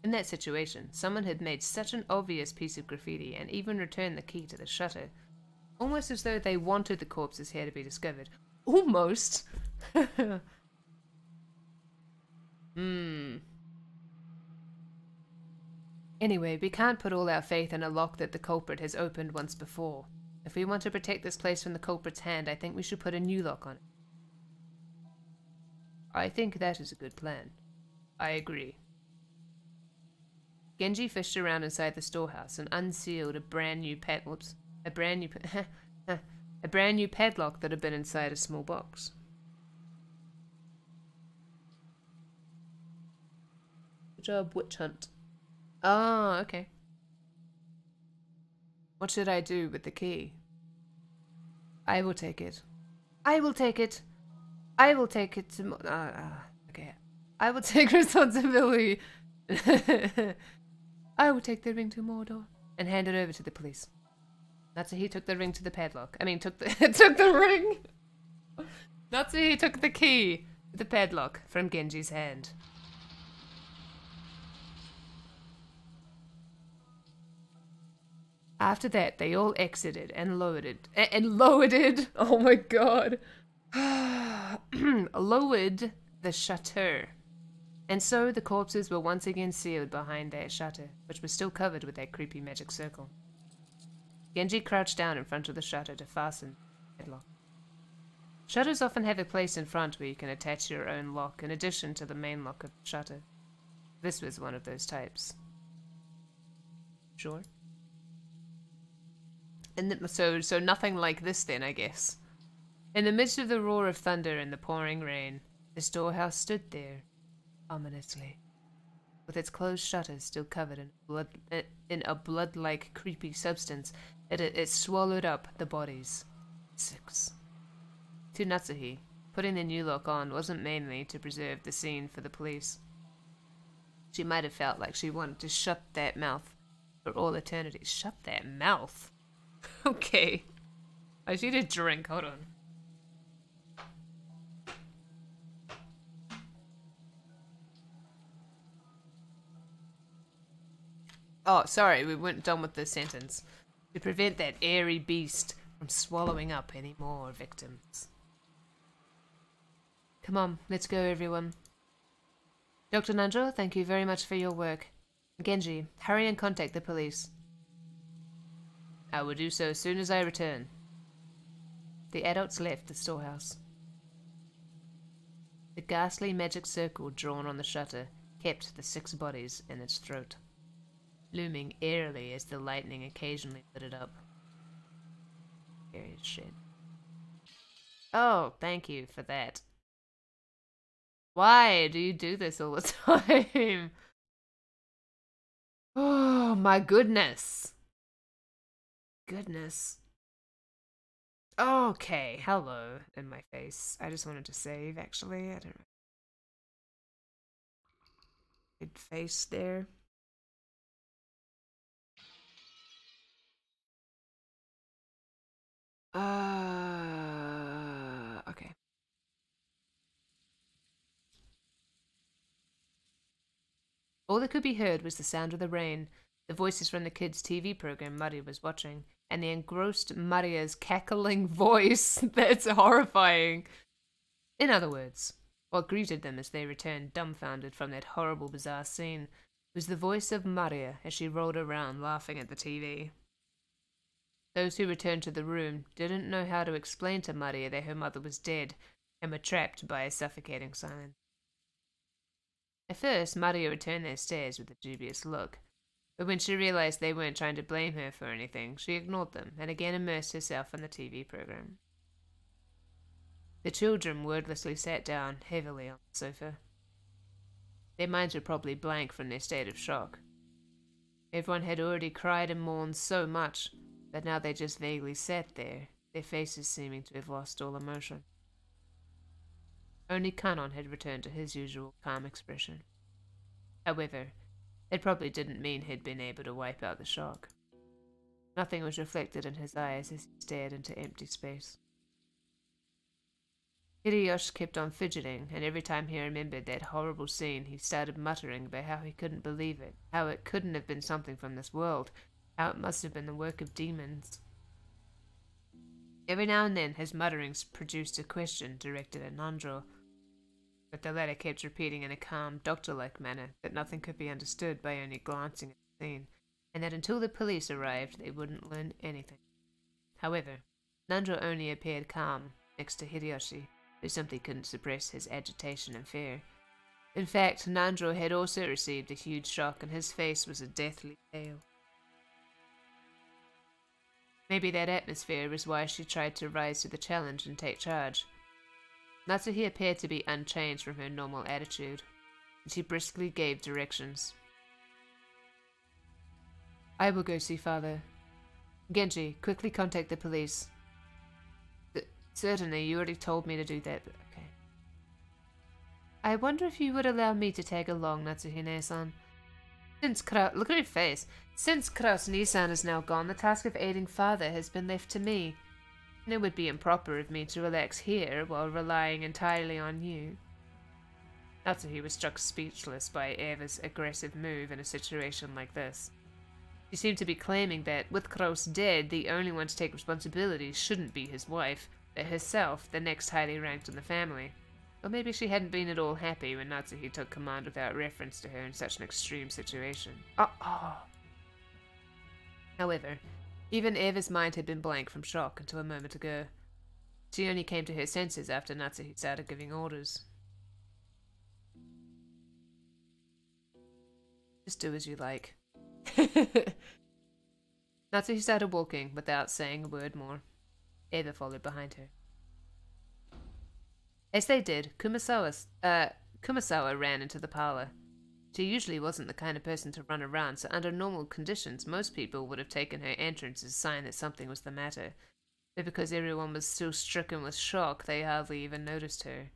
In that situation, someone had made such an obvious piece of graffiti and even returned the key to the shutter, almost as though they wanted the corpses here to be discovered. Almost! Anyway, we can't put all our faith in a lock that the culprit has opened once before. If we want to protect this place from the culprit's hand, I think we should put a new lock on it. I think that is a good plan. I agree. Genji fished around inside the storehouse and unsealed a brand new padlock that had been inside a small box. Good job, witch hunt. Oh, okay. What should I do with the key? I will take it. I will take it. I will take it to... okay. I will take responsibility. I will take the ring to Mordor and hand it over to the police. Natsuhi took the ring to the padlock. I mean, took the took the ring. Natsuhi took the key to the padlock from Genji's hand. After that, they all exited and lowered. Oh my god. Lowered the shutter. And so the corpses were once again sealed behind that shutter, which was still covered with that creepy magic circle. Genji crouched down in front of the shutter to fasten the padlock. Shutters often have a place in front where you can attach your own lock in addition to the main lock of the shutter. This was one of those types. Sure. And so nothing like this then, I guess. In the midst of the roar of thunder and the pouring rain, the storehouse stood there, ominously, with its closed shutters still covered in a blood-like creepy substance. It swallowed up the bodies. 6. To Natsuhi, putting the new lock on wasn't mainly to preserve the scene for the police. She might have felt like she wanted to shut that mouth for all eternity. Shut that mouth? Okay. I just need a drink. Hold on. Oh, sorry, we weren't done with this sentence. To prevent that airy beast from swallowing up any more victims. Come on, let's go, everyone. Dr. Nanjo, thank you very much for your work. Genji, hurry and contact the police. I will do so as soon as I return. The adults left the storehouse. The ghastly magic circle drawn on the shutter kept the 6 bodies in its throat, looming eerily as the lightning occasionally lit it up. Scary as shit. Oh, thank you for that. Why do you do this all the time? Oh my goodness. Goodness. Okay, hello in my face. I just wanted to save, actually. I don't know. Good face there. Okay. All that could be heard was the sound of the rain, the voices from the kids' TV program Maria was watching, and the engrossed Maria's cackling voice. That's horrifying. In other words, what greeted them as they returned dumbfounded from that horrible, bizarre scene was the voice of Maria as she rolled around laughing at the TV. Those who returned to the room didn't know how to explain to Maria that her mother was dead and were trapped by a suffocating silence. At first, Maria returned their stares with a dubious look, but when she realized they weren't trying to blame her for anything, she ignored them and again immersed herself in the TV program. The children wordlessly sat down heavily on the sofa. Their minds were probably blank from their state of shock. Everyone had already cried and mourned so much that now they just vaguely sat there, their faces seeming to have lost all emotion. Only Kanon had returned to his usual calm expression. However, it probably didn't mean he'd been able to wipe out the shock. Nothing was reflected in his eyes as he stared into empty space. Hideyoshi kept on fidgeting, and every time he remembered that horrible scene, he started muttering about how he couldn't believe it, how it couldn't have been something from this world, how it must have been the work of demons. Every now and then, his mutterings produced a question directed at Nandro, but the latter kept repeating in a calm, doctor-like manner that nothing could be understood by only glancing at the scene, and that until the police arrived, they wouldn't learn anything. However, Nandro only appeared calm next to Hideyoshi, who simply couldn't suppress his agitation and fear. In fact, Nandro had also received a huge shock, and his face was a deathly pale. Maybe that atmosphere was why she tried to rise to the challenge and take charge. Natsuhi appeared to be unchanged from her normal attitude, and she briskly gave directions. I will go see father. Genji, quickly contact the police. Certainly, you already told me to do that, but okay. I wonder if you would allow me to tag along, Natsuhine-san. Look at your face. Since Kraus-Nisan is now gone, the task of aiding father has been left to me. And it would be improper of me to relax here while relying entirely on you. Natsuhi was struck speechless by Eva's aggressive move in a situation like this. She seemed to be claiming that, with Kraus dead, the only one to take responsibility shouldn't be his wife, but herself, the next highly ranked in the family. Or maybe she hadn't been at all happy when Natsuhi took command without reference to her in such an extreme situation. However, even Eva's mind had been blank from shock until a moment ago. She only came to her senses after Natsuhi started giving orders. Just do as you like. Natsuhi started walking without saying a word more. Eva followed behind her. As they did, Kumasawa ran into the parlor. She usually wasn't the kind of person to run around, so under normal conditions, most people would have taken her entrance as a sign that something was the matter. But because everyone was still stricken with shock, they hardly even noticed her.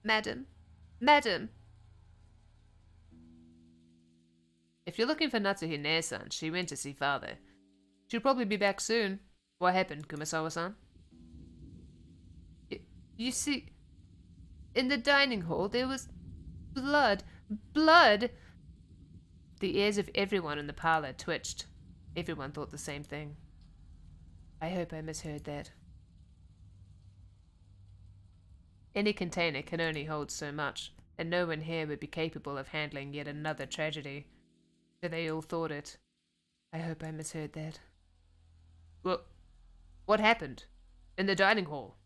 Madam? Madam! If you're looking for Natsuhine-san, she went to see father. She'll probably be back soon. What happened, Kumasawa-san? You see, in the dining hall there was blood. Blood! The ears of everyone in the parlor twitched. Everyone thought the same thing. I hope I misheard that. Any container can only hold so much, and no one here would be capable of handling yet another tragedy. So they all thought it. I hope I misheard that. Well, what happened? In the dining hall?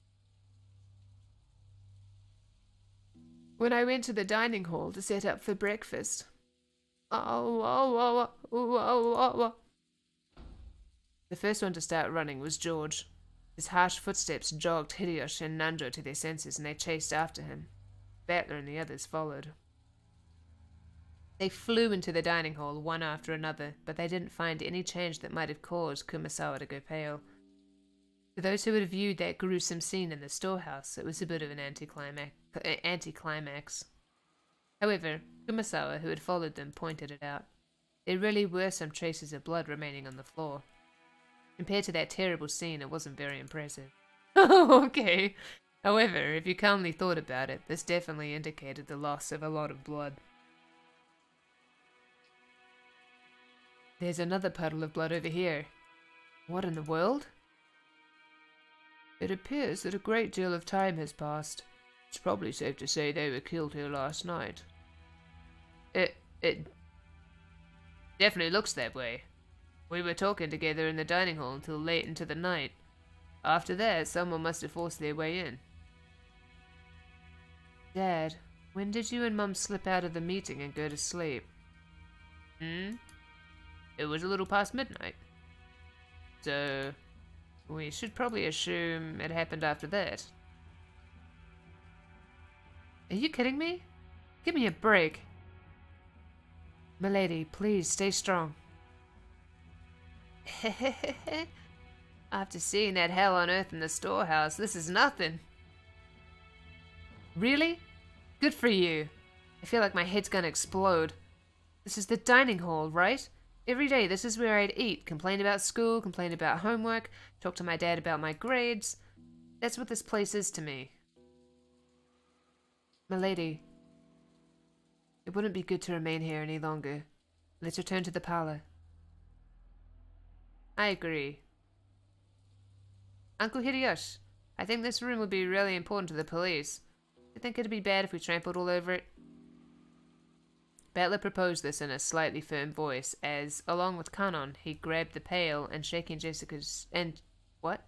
When I went to the dining hall to set up for breakfast. The first one to start running was George. His harsh footsteps jogged Hideyoshi and Nandro to their senses, and they chased after him. Battler and the others followed. They flew into the dining hall, one after another, but they didn't find any change that might have caused Kumasawa to go pale. To those who had viewed that gruesome scene in the storehouse, it was a bit of an anticlimax. However, Kumasawa, who had followed them, pointed it out. There really were some traces of blood remaining on the floor. Compared to that terrible scene, it wasn't very impressive. Okay. However, if you calmly thought about it, this definitely indicated the loss of a lot of blood. There's another puddle of blood over here. What in the world? It appears that a great deal of time has passed. It's probably safe to say they were killed here last night. It definitely looks that way. We were talking together in the dining hall until late into the night. After that, someone must have forced their way in. Dad, when did you and Mum slip out of the meeting and go to sleep? It was a little past midnight. So, we should probably assume it happened after that. Are you kidding me? Give me a break. Milady, please stay strong. After seeing that hell on earth in the storehouse, this is nothing. Really? Good for you. I feel like my head's gonna explode. This is the dining hall, right? Every day this is where I'd eat, complain about school, complain about homework, talk to my dad about my grades. That's what this place is to me. Milady, it wouldn't be good to remain here any longer. Let's return to the parlor. I agree. Uncle Hideyoshi, I think this room would be really important to the police. You think it'd be bad if we trampled all over it? Battler proposed this in a slightly firm voice as, along with Kanon, he grabbed the pail and shaking Jessica's... and... what?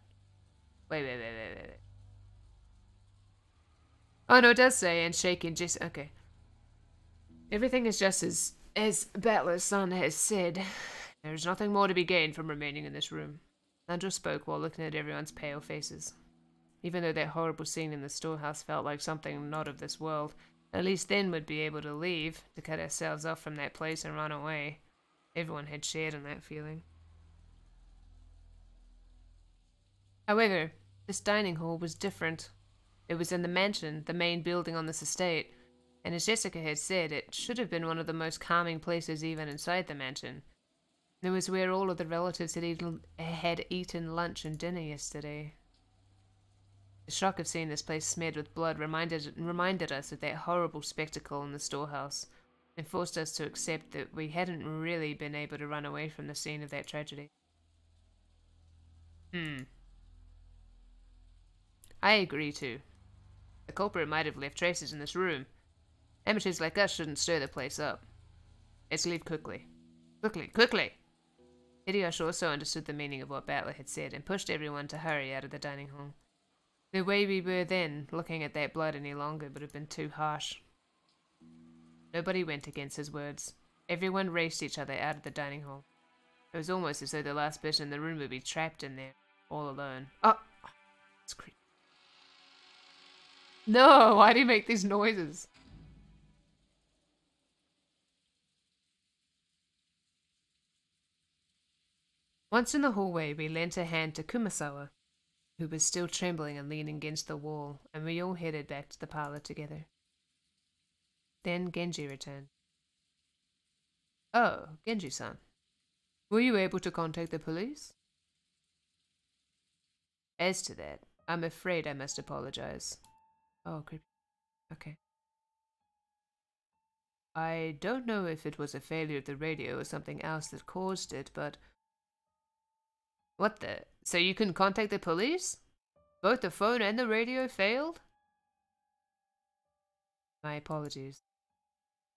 Wait. Oh no, it does say, and shaking Jessica... okay. Everything is just as Battler's son has said. There's nothing more to be gained from remaining in this room. Andrew spoke while looking at everyone's pale faces. Even though that horrible scene in the storehouse felt like something not of this world, at least then we'd be able to leave, to cut ourselves off from that place and run away. Everyone had shared in that feeling. However, this dining hall was different. It was in the mansion, the main building on this estate, and as Jessica had said, it should have been one of the most calming places even inside the mansion. It was where all of the relatives had eaten lunch and dinner yesterday. The shock of seeing this place smeared with blood reminded us of that horrible spectacle in the storehouse, and forced us to accept that we hadn't really been able to run away from the scene of that tragedy. I agree too. The culprit might have left traces in this room. Amateurs like us shouldn't stir the place up. Let's leave quickly. Quickly! Hideyoshi also understood the meaning of what Battler had said and pushed everyone to hurry out of the dining hall. The way we were then, looking at that blood any longer, would have been too harsh. Nobody went against his words. Everyone raced each other out of the dining hall. It was almost as though the last person in the room would be trapped in there, all alone. Oh! It's creepy. No! Why do you make these noises? Once in the hallway, we lent a hand to Kumasawa, who was still trembling and leaning against the wall, and we all headed back to the parlor together. Then Genji returned. Oh, Genji-san. Were you able to contact the police? As to that, I'm afraid I must apologize. Oh, creepy. Okay. I don't know if it was a failure of the radio or something else that caused it, but... What the? So you couldn't contact the police? Both the phone and the radio failed? My apologies.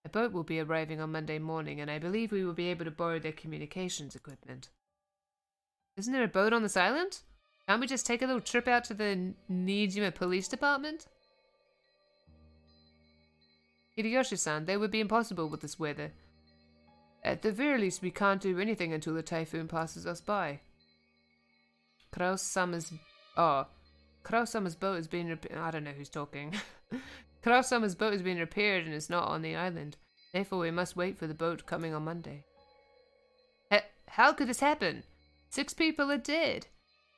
A boat will be arriving on Monday morning, and I believe we will be able to borrow their communications equipment. Isn't there a boat on this island? Can't we just take a little trip out to the Nijima Police Department? Hideyoshi-san, that would be impossible with this weather. At the very least, we can't do anything until the typhoon passes us by. Kraus-sama's boat is being repaired. I don't know who's talking. Kraus-sama's boat is being repaired and is not on the island. Therefore, we must wait for the boat coming on Monday. How could this happen? 6 people are dead.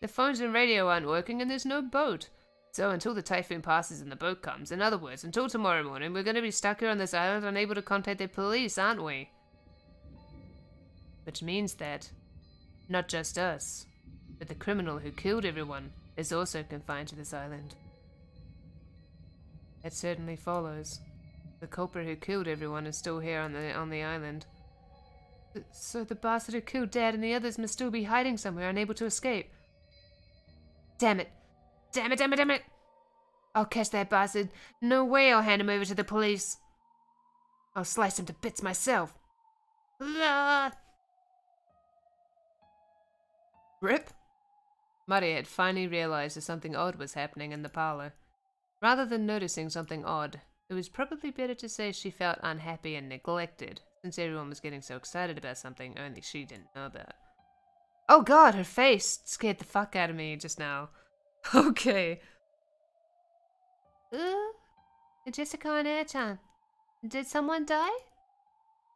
The phones and radio aren't working and there's no boat. So until the typhoon passes and the boat comes, in other words, until tomorrow morning, we're going to be stuck here on this island unable to contact the police, aren't we? Which means that, not just us, but the criminal who killed everyone is also confined to this island. It certainly follows. The culprit who killed everyone is still here on the island. So the bastard who killed Dad and the others must still be hiding somewhere, unable to escape. Damn it! Damn it, damn it, damn it! I'll catch that bastard. No way I'll hand him over to the police. I'll slice him to bits myself. Ah! Rip? Mari had finally realized that something odd was happening in the parlor. Rather than noticing something odd, it was probably better to say she felt unhappy and neglected, since everyone was getting so excited about something only she didn't know about. Oh god, her face scared the fuck out of me just now. Okay. Jessica and Air-chan, did someone die?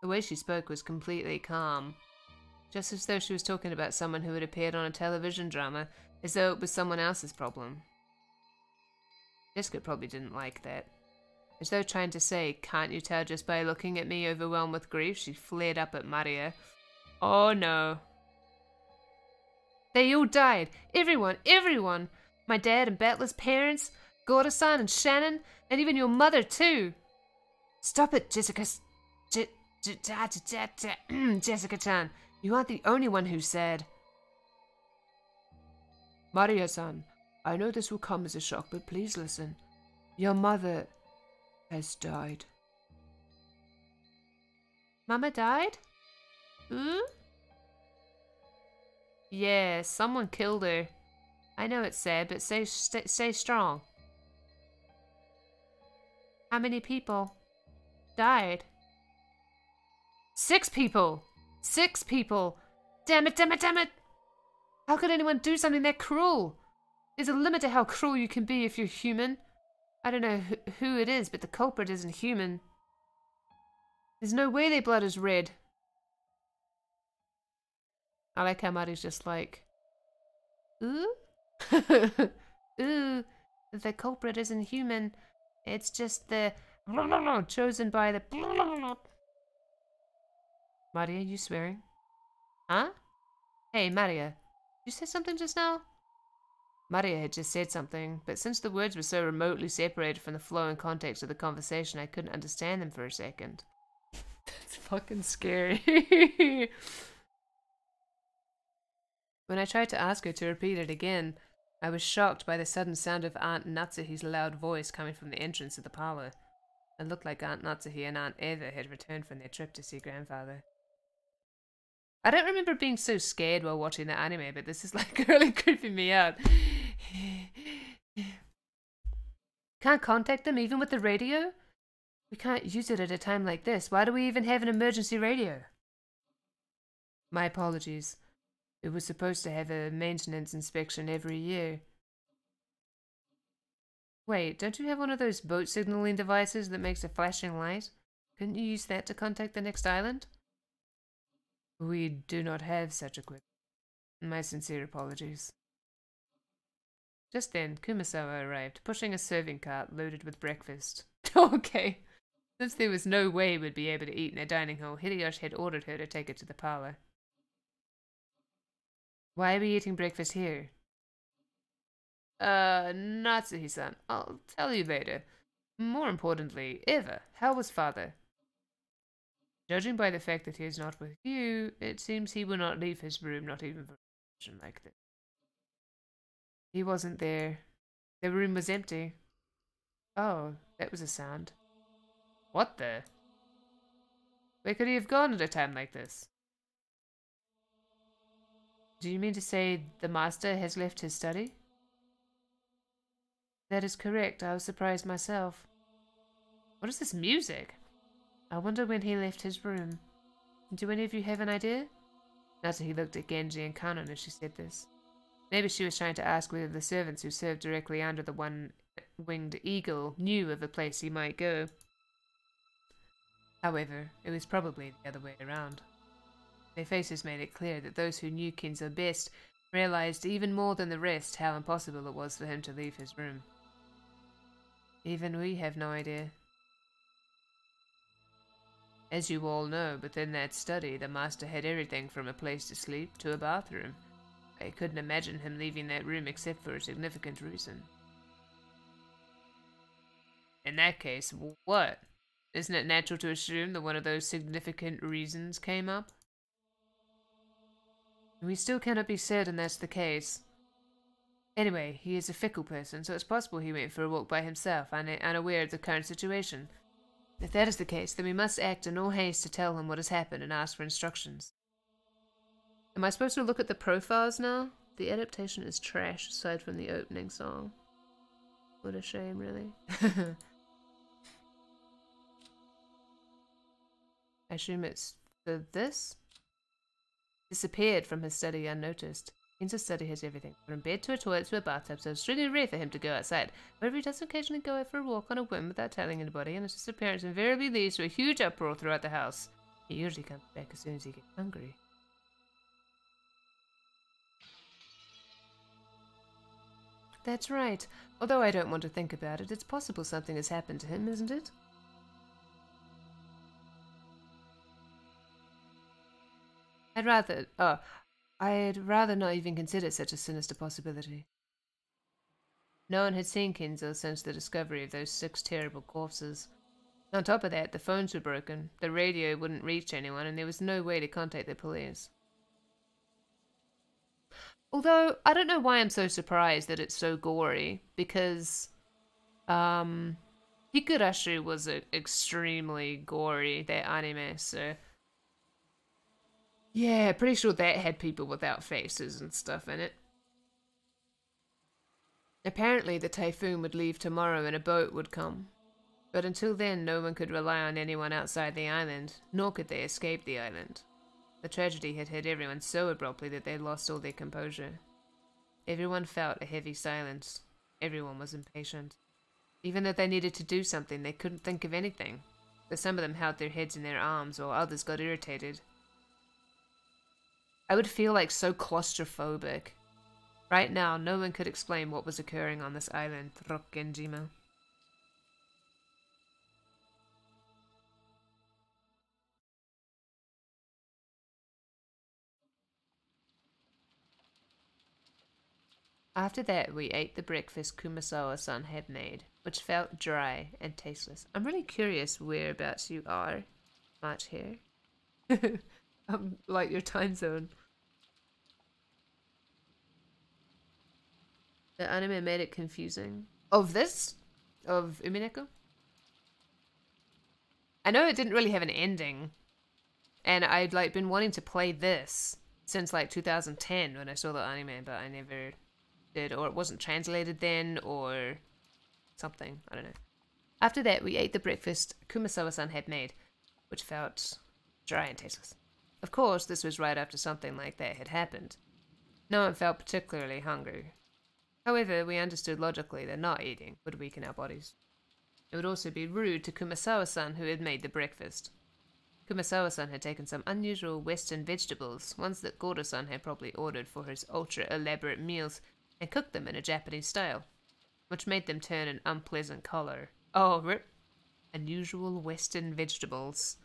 The way she spoke was completely calm. Just as though she was talking about someone who had appeared on a television drama, as though it was someone else's problem. Jessica probably didn't like that. As though trying to say, can't you tell just by looking at me overwhelmed with grief, she flared up at Maria. Oh no. They all died. Everyone, everyone. My dad and Battler's parents, Gordo-san and Shannon, and even your mother too. Stop it, Jessica. Jessica-chan. You aren't the only one who's sad. Maria-san, I know this will come as a shock, but please listen. Your mother has died. Mama died? Who? Yeah, someone killed her. I know it's sad, but stay strong. How many people died? 6 people! 6 people! Damn it, damn it, damn it! How could anyone do something that cruel? There's a limit to how cruel you can be if you're human. I don't know who it is, but the culprit isn't human. There's no way their blood is red. I like how Mari's just like, ooh? Ooh, the culprit isn't human. It's just the chosen by the... Maria, you swearing? Huh? Hey, Maria, you said something just now? Maria had just said something, but since the words were so remotely separated from the flow and context of the conversation, I couldn't understand them for a second. That's fucking scary. When I tried to ask her to repeat it again, I was shocked by the sudden sound of Aunt Natsuhi's loud voice coming from the entrance of the parlour. It looked like Aunt Natsuhi and Aunt Eva had returned from their trip to see grandfather. I don't remember being so scared while watching the anime, but this is like really creeping me out. Can't contact them even with the radio? We can't use it at a time like this. Why do we even have an emergency radio? My apologies. It was supposed to have a maintenance inspection every year. Wait, don't you have one of those boat signaling devices that makes a flashing light? Couldn't you use that to contact the next island? We do not have such equipment. My sincere apologies. Just then, Kumasawa arrived, pushing a serving cart loaded with breakfast. Okay. Since there was no way we'd be able to eat in a dining hall, Hideyoshi had ordered her to take it to the parlour. Why are we eating breakfast here? Natsuhi-san, I'll tell you later. More importantly, Eva, how was father? Judging by the fact that he is not with you, it seems he will not leave his room, not even for a question like this. He wasn't there. The room was empty. Oh, that was a sound. What the? Where could he have gone at a time like this? Do you mean to say the master has left his study? That is correct. I was surprised myself. What is this music? I wonder when he left his room. Do any of you have an idea? Natsuhi looked at Genji and Kanon as she said this. Maybe she was trying to ask whether the servants who served directly under the one-winged eagle knew of a place he might go. However, it was probably the other way around. Their faces made it clear that those who knew Kinzo best realized even more than the rest how impossible it was for him to leave his room. Even we have no idea. As you all know, within that study, the master had everything from a place to sleep to a bathroom. I couldn't imagine him leaving that room except for a significant reason. In that case, what? Isn't it natural to assume that one of those significant reasons came up? We still cannot be certain that's the case. Anyway, he is a fickle person, so it's possible he went for a walk by himself, unaware of the current situation. If that is the case, then we must act in all haste to tell him what has happened and ask for instructions. Am I supposed to look at the profiles now? The adaptation is trash, aside from the opening song. What a shame, really. I assume it's for this? Disappeared from his study unnoticed. Kinzo's study has everything, from bed to a toilet to a bathtub, so it's really rare for him to go outside. However, he does occasionally go out for a walk on a whim without telling anybody, and his disappearance invariably leads to a huge uproar throughout the house. He usually comes back as soon as he gets hungry. That's right. Although I don't want to think about it, it's possible something has happened to him, isn't it? I'd rather not even consider such a sinister possibility. No one had seen Kinzel since the discovery of those 6 terrible corpses. On top of that, the phones were broken, the radio wouldn't reach anyone, and there was no way to contact the police. Although, I don't know why I'm so surprised that it's so gory, because, Higurashi was extremely gory, that anime, so... Yeah, pretty sure that had people without faces and stuff in it. Apparently the typhoon would leave tomorrow and a boat would come. But until then, no one could rely on anyone outside the island, nor could they escape the island. The tragedy had hit everyone so abruptly that they lost all their composure. Everyone felt a heavy silence. Everyone was impatient. Even though they needed to do something, they couldn't think of anything. But some of them held their heads in their arms, while others got irritated. I would feel like so claustrophobic. Right now, no one could explain what was occurring on this island, Rokkenjima. After that, we ate the breakfast Kumasawa-san had made, which felt dry and tasteless. I'm really curious whereabouts you are, March here. Like your time zone. The anime made it confusing. Of this? Of Umineko? I know it didn't really have an ending. And I'd like been wanting to play this since like 2010 when I saw the anime, but I never did, or it wasn't translated then, or something. I don't know. After that, we ate the breakfast Kumasawa-san had made, which felt dry and tasteless. Of course, this was right after something like that had happened. No one felt particularly hungry. However, we understood logically that not eating would weaken our bodies. It would also be rude to Kumasawa-san, who had made the breakfast. Kumasawa-san had taken some unusual Western vegetables, ones that Goro-san had probably ordered for his ultra-elaborate meals, and cooked them in a Japanese style, which made them turn an unpleasant color. Oh, rip. Unusual Western vegetables.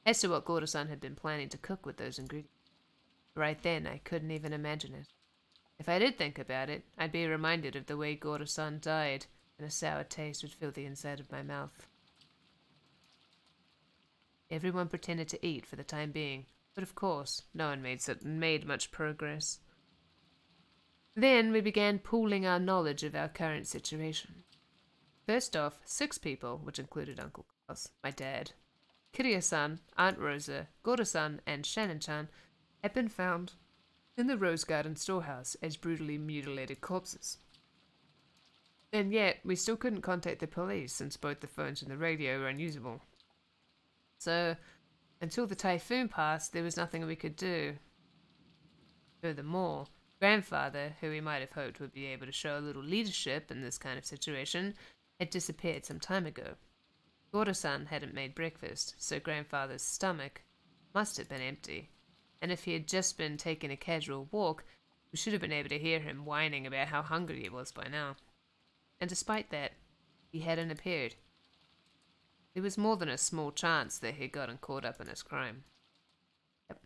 As to what Goro-san had been planning to cook with those ingredients, right then I couldn't even imagine it. If I did think about it, I'd be reminded of the way Goro-san died, and a sour taste would fill the inside of my mouth. Everyone pretended to eat for the time being, but of course, no one made much progress. Then we began pooling our knowledge of our current situation. First off, 6 people, which included Uncle Klaus, my dad, Kiria-san, Aunt Rosa, Goro-san, and Shannon-chan, had been found in the Rose Garden storehouse as brutally mutilated corpses. And yet, we still couldn't contact the police since both the phones and the radio were unusable. So, until the typhoon passed, there was nothing we could do. Furthermore, Grandfather, who we might have hoped would be able to show a little leadership in this kind of situation, had disappeared some time ago. Goro-san hadn't made breakfast, so Grandfather's stomach must have been empty. And if he had just been taking a casual walk, we should have been able to hear him whining about how hungry he was by now. And despite that, he hadn't appeared. There was more than a small chance that he'd gotten caught up in his crime. Yep.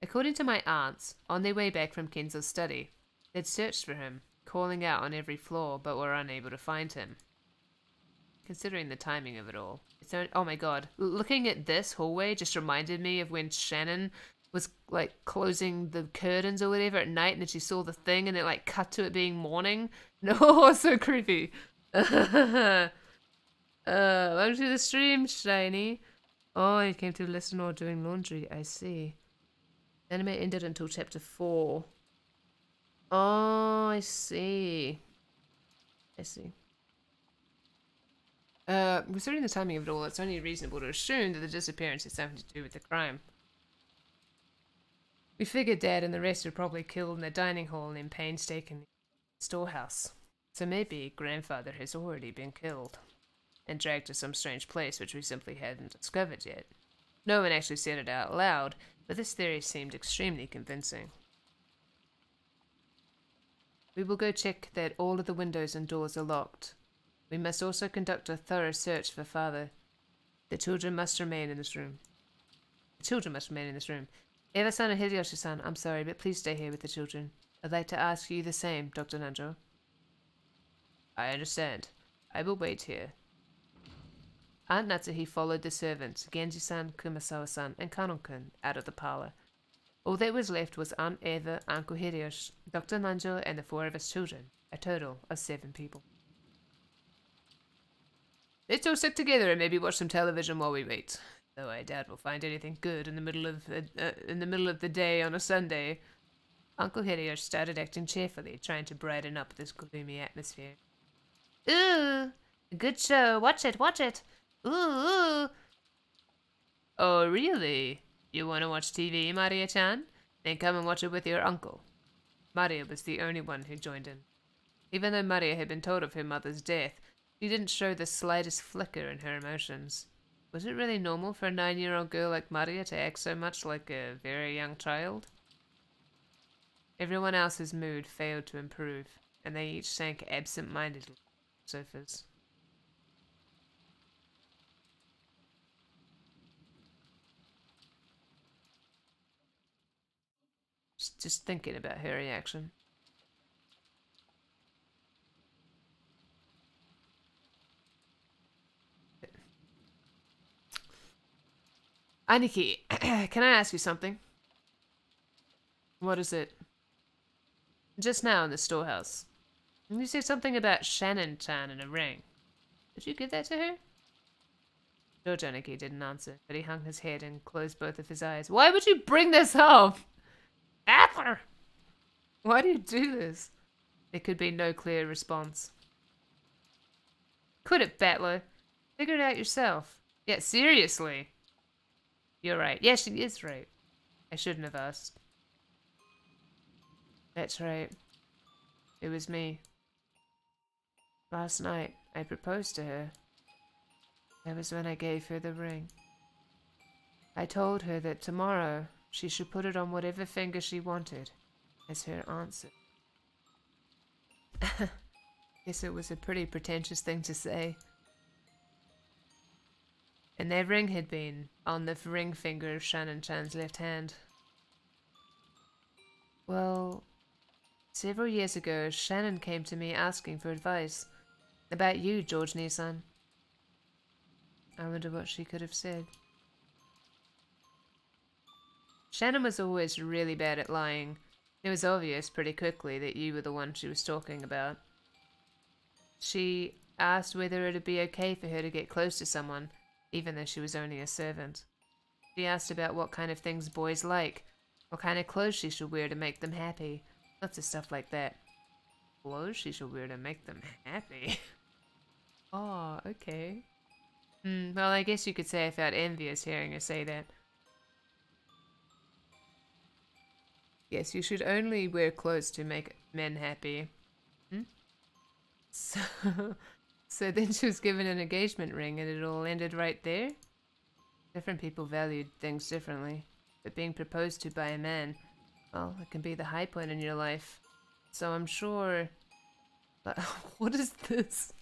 According to my aunts, on their way back from Kenzo's study, they'd searched for him, calling out on every floor, but were unable to find him. Considering the timing of it all, oh my god, looking at this hallway just reminded me of when Shannon was like closing the curtains or whatever at night, and then she saw the thing and it like cut to it being morning. No, so creepy. Welcome to the stream, Shiny. Oh, you came to listen while doing laundry, I see. Anime ended until chapter 4. Oh, I see. I see. Considering the timing of it all, it's only reasonable to assume that the disappearance has something to do with the crime. We figured Dad and the rest were probably killed in the dining hall and in painstaking storehouse. So maybe Grandfather has already been killed and dragged to some strange place which we simply hadn't discovered yet. No one actually said it out loud, but this theory seemed extremely convincing. We will go check that all of the windows and doors are locked. We must also conduct a thorough search for father. The children must remain in this room. The children must remain in this room. Eva-san and Hideyoshi-san, I'm sorry, but please stay here with the children. I'd like to ask you the same, Dr. Nanjo. I understand. I will wait here. Aunt Natsuhi followed the servants, Genji-san, Kumasawa-san, and Kanon-kun, out of the parlor. All that was left was Aunt Eva, Uncle Hideyoshi, Dr. Nanjo, and the 4 of us children, a total of 7 people. Let's all sit together and maybe watch some television while we wait. Though I doubt we'll find anything good in the middle of the day on a Sunday. Uncle Hideyoshi started acting cheerfully, trying to brighten up this gloomy atmosphere. Ooh, a good show. Watch it, watch it. Ooh. Oh, really? You want to watch TV, Maria-chan? Then come and watch it with your uncle. Maria was the only one who joined in. Even though Maria had been told of her mother's death, she didn't show the slightest flicker in her emotions. Was it really normal for a 9-year-old girl like Maria to act so much like a very young child? Everyone else's mood failed to improve, and they each sank absent-mindedly on sofas. Just thinking about her reaction. Aniki, can I ask you something? What is it? Just now in the storehouse. You said something about Shannon-chan and a ring. Did you give that to her? George Aniki didn't answer, but he hung his head and closed both of his eyes. Why would you bring this up? Battler! Why do you do this? There could be no clear response. Could it, Battler? Figure it out yourself. Yeah, seriously. You're right. Yeah, she is right. I shouldn't have asked. That's right. It was me. Last night, I proposed to her. That was when I gave her the ring. I told her that tomorrow she should put it on whatever finger she wanted as her answer. Guess it was a pretty pretentious thing to say. And that ring had been on the ring finger of Shannon-chan's left hand. Well, several years ago, Shannon came to me asking for advice about you, George Nissan. I wonder what she could have said. Shannon was always really bad at lying. It was obvious pretty quickly that you were the one she was talking about. She asked whether it would be okay for her to get close to someone, even though she was only a servant. She asked about what kind of things boys like, what kind of clothes she should wear to make them happy. Lots of stuff like that. Clothes she should wear to make them happy? Oh, okay. Well, I guess you could say I felt envious hearing her say that. Yes, you should only wear clothes to make men happy. So then she was given an engagement ring and it all ended right there? Different people valued things differently. But being proposed to by a man, well, it can be the high point in your life. So I'm sure... what is this?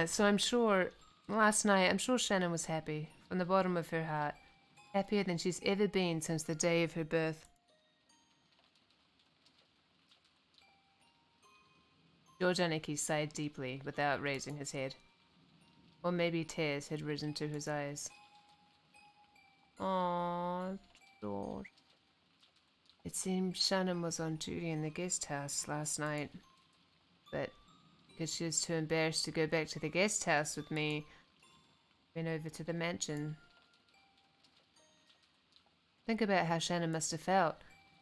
So I'm sure... Last night, I'm sure Shannon was happy. From the bottom of her heart. Happier than she's ever been since the day of her birth. George Aniki sighed deeply without raising his head. Or maybe tears had risen to his eyes. Aww, George. It seemed Shannon was on duty in the guest house last night. But because she was too embarrassed to go back to the guest house with me, went over to the mansion. Think about how Shannon must have felt.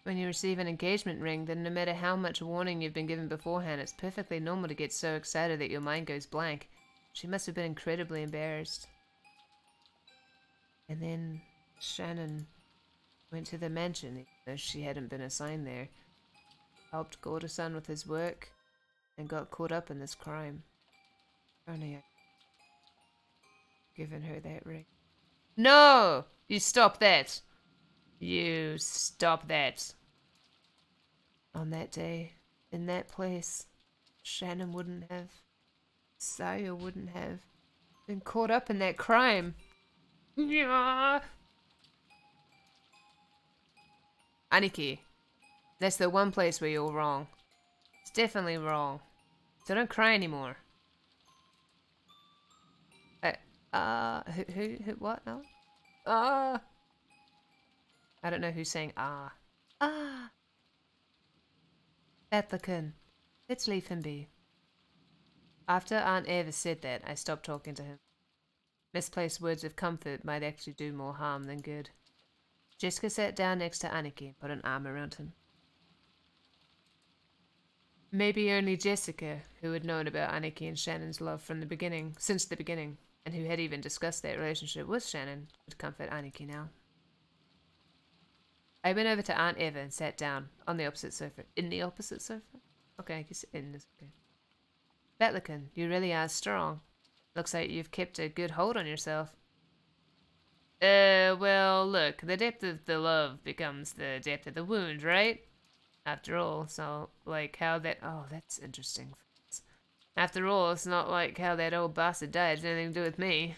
When you receive an engagement ring, then no matter how much warning you've been given beforehand, it's perfectly normal to get so excited that your mind goes blank. She must have been incredibly embarrassed. And then Shannon went to the mansion, even though she hadn't been assigned there. Helped Gordo-san with his work, and got caught up in this crime. Only I'd given her that ring. No! You stop that! You stop that. on that day, in that place, Shannon wouldn't have, Saya wouldn't have been caught up in that crime. Yeah. Aniki, that's the one place where you're wrong. It's definitely wrong. So don't cry anymore. Who, what? No? I don't know who's saying ah. Ah. Bethlehem, let's leave him be. After Aunt Eva said that, I stopped talking to him. Misplaced words of comfort might actually do more harm than good. Jessica sat down next to Aniki and put an arm around him. Maybe only Jessica, who had known about Aniki and Shannon's love from the beginning, since the beginning, and who had even discussed their relationship with Shannon, could comfort Aniki now. I went over to Aunt Eva and sat down on the opposite sofa. In the opposite sofa? Okay, I guess in is okay. Bethlehem, you really are strong. Looks like you've kept a good hold on yourself. Well, look, the depth of the love becomes the depth of the wound, right? After all, so, like, how that... Oh, that's interesting. After all, it's not like how that old bastard died had anything to do with me.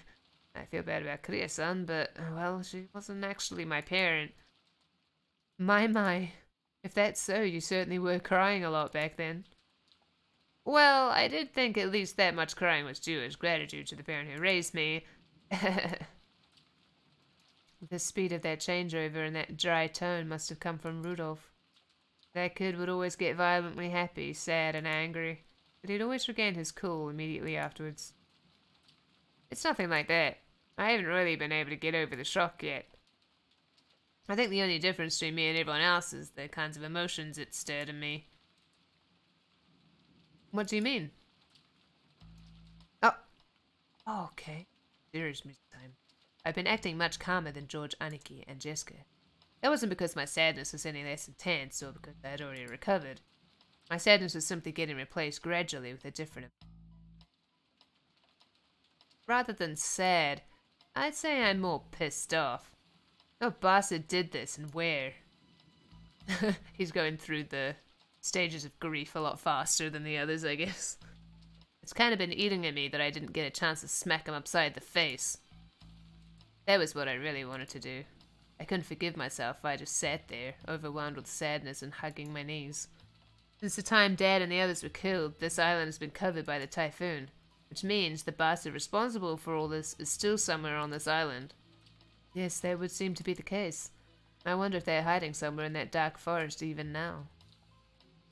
I feel bad about Korea-san, but, well, she wasn't actually my parent. My. If that's so, you certainly were crying a lot back then. Well, I did think at least that much crying was due as gratitude to the parent who raised me. The speed of that changeover and that dry tone must have come from Rudolph. That kid would always get violently happy, sad and angry, but he'd always regain his cool immediately afterwards. It's nothing like that. I haven't really been able to get over the shock yet. I think the only difference between me and everyone else is the kinds of emotions it stirred in me. What do you mean? Oh, okay. Serious music time. I've been acting much calmer than George, Aniki, and Jessica. That wasn't because my sadness was any less intense or because I had already recovered. My sadness was simply getting replaced gradually with a different... Rather than sad, I'd say I'm more pissed off. No bastard did this and where? He's going through the stages of grief a lot faster than the others, I guess. It's kind of been eating at me that I didn't get a chance to smack him upside the face. That was what I really wanted to do. I couldn't forgive myself if I just sat there, overwhelmed with sadness and hugging my knees. Since the time Dad and the others were killed, this island has been covered by the typhoon, which means the bastard responsible for all this is still somewhere on this island. Yes, that would seem to be the case. I wonder if they're hiding somewhere in that dark forest even now.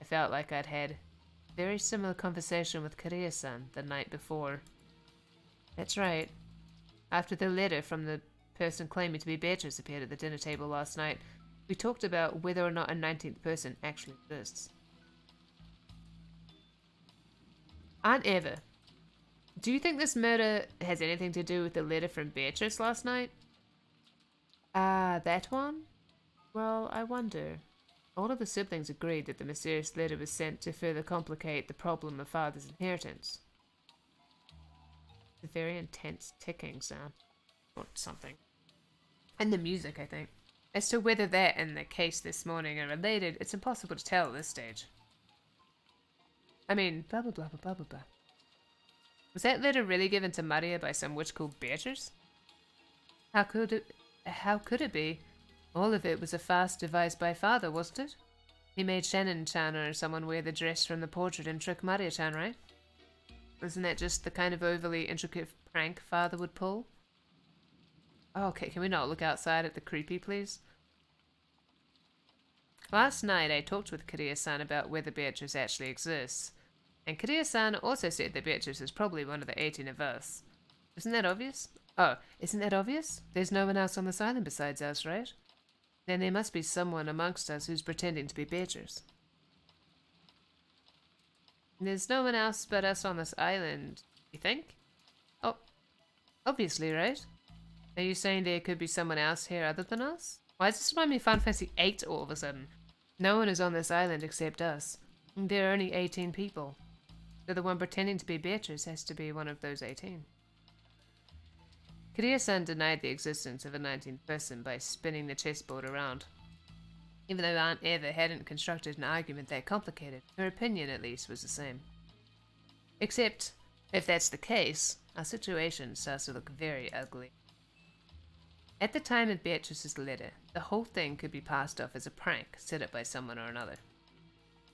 I felt like I'd had a very similar conversation with Korea-san the night before. That's right. After the letter from the person claiming to be Beatrice appeared at the dinner table last night, we talked about whether or not a 19th person actually exists. Aunt Eva, do you think this murder has anything to do with the letter from Beatrice last night? Ah, that one? Well, I wonder. All of the siblings agreed that the mysterious letter was sent to further complicate the problem of father's inheritance. It's a very intense ticking sound. Or something. And the music, I think. As to whether that and the case this morning are related, it's impossible to tell at this stage. I mean, blah blah blah blah blah blah blah. Was that letter really given to Maria by some witch called Beatrice? How could it be? All of it was a farce devised by father, wasn't it? He made Shannon-chan or someone wear the dress from the portrait and trick Maria-chan, right? Isn't that just the kind of overly intricate prank father would pull? Oh, okay, can we not look outside at the creepy, please? Last night I talked with Korea-san about whether Beatrice actually exists. And Korea-san also said that Beatrice is probably one of the 18 of us. Isn't that obvious? Oh, isn't that obvious? There's no one else on this island besides us, right? Then there must be someone amongst us who's pretending to be Beatrice. There's no one else but us on this island, you think? Oh, obviously, right? Are you saying there could be someone else here other than us? Why does this remind me of Final Fantasy VIII all of a sudden? No one is on this island except us. There are only 18 people. So the one pretending to be Beatrice has to be one of those 18. Korea-san denied the existence of a 19th person by spinning the chessboard around. Even though Aunt Eva hadn't constructed an argument that complicated, her opinion at least was the same. Except, if that's the case, our situation starts to look very ugly. At the time of Beatrice's letter, the whole thing could be passed off as a prank set up by someone or another.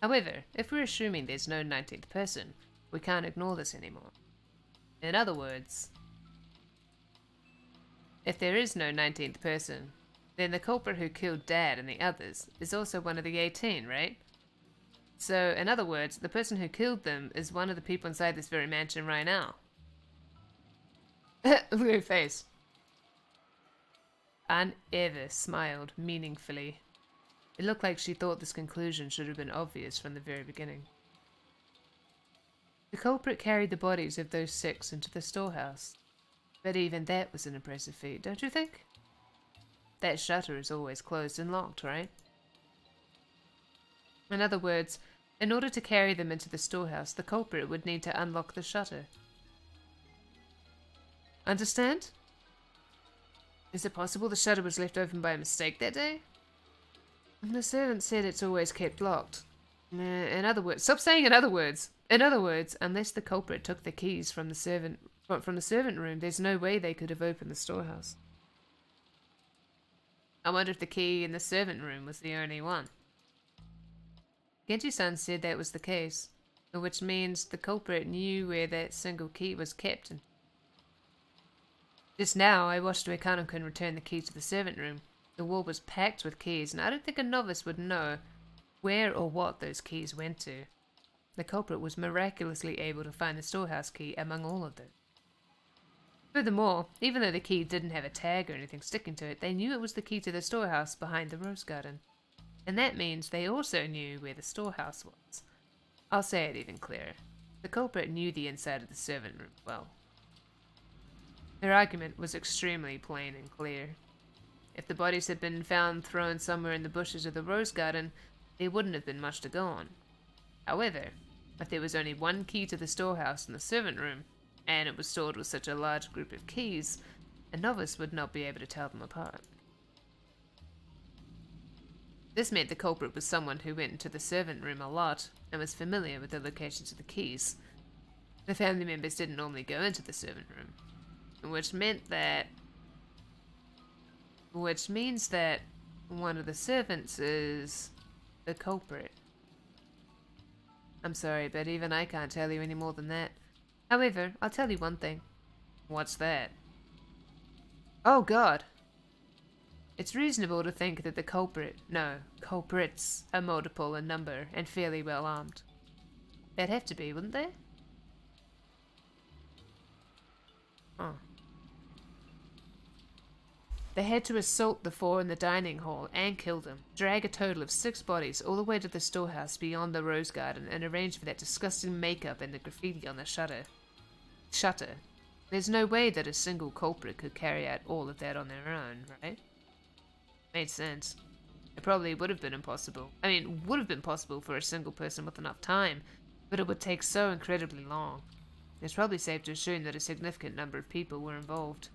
However, if we're assuming there's no 19th person, we can't ignore this anymore. In other words, if there is no 19th person, then the culprit who killed Dad and the others is also one of the 18, right? So, in other words, the person who killed them is one of the people inside this very mansion right now. Look at her face. Aunt Eva smiled meaningfully. It looked like she thought this conclusion should have been obvious from the very beginning. The culprit carried the bodies of those 6 into the storehouse. But even that was an impressive feat, don't you think? That shutter is always closed and locked, right? In other words, in order to carry them into the storehouse, the culprit would need to unlock the shutter. Understand? Is it possible the shutter was left open by mistake that day? The servant said it's always kept locked. In other words, stop saying in other words. In other words, unless the culprit took the keys from the servant room, there's no way they could have opened the storehouse. I wonder if the key in the servant room was the only one. Genji-san said that was the case, which means the culprit knew where that single key was kept. Just now, I watched where Kanokun return the key to the servant room. The wall was packed with keys, and I don't think a novice would know where or what those keys went to. The culprit was miraculously able to find the storehouse key among all of them. Furthermore, even though the key didn't have a tag or anything sticking to it, they knew it was the key to the storehouse behind the rose garden. And that means they also knew where the storehouse was. I'll say it even clearer. The culprit knew the inside of the servant room well. Her argument was extremely plain and clear. If the bodies had been found thrown somewhere in the bushes of the rose garden, there wouldn't have been much to go on. However, if there was only one key to the storehouse in the servant room, and it was stored with such a large group of keys, a novice would not be able to tell them apart. This meant the culprit was someone who went into the servant room a lot and was familiar with the locations of the keys. The family members didn't normally go into the servant room, which means that one of the servants is the culprit. I'm sorry, but even I can't tell you any more than that. However, I'll tell you one thing. What's that? Oh God! It's reasonable to think that the culprits are multiple in number and fairly well armed. They'd have to be, wouldn't they? Oh. They had to assault the 4 in the dining hall and kill them, drag a total of 6 bodies all the way to the storehouse beyond the rose garden, and arrange for that disgusting makeup and the graffiti on the shutter. There's no way that a single culprit could carry out all of that on their own, right? Made sense. It probably would have been impossible. I mean, would have been possible for a single person with enough time, but it would take so incredibly long. It's probably safe to assume that a significant number of people were involved.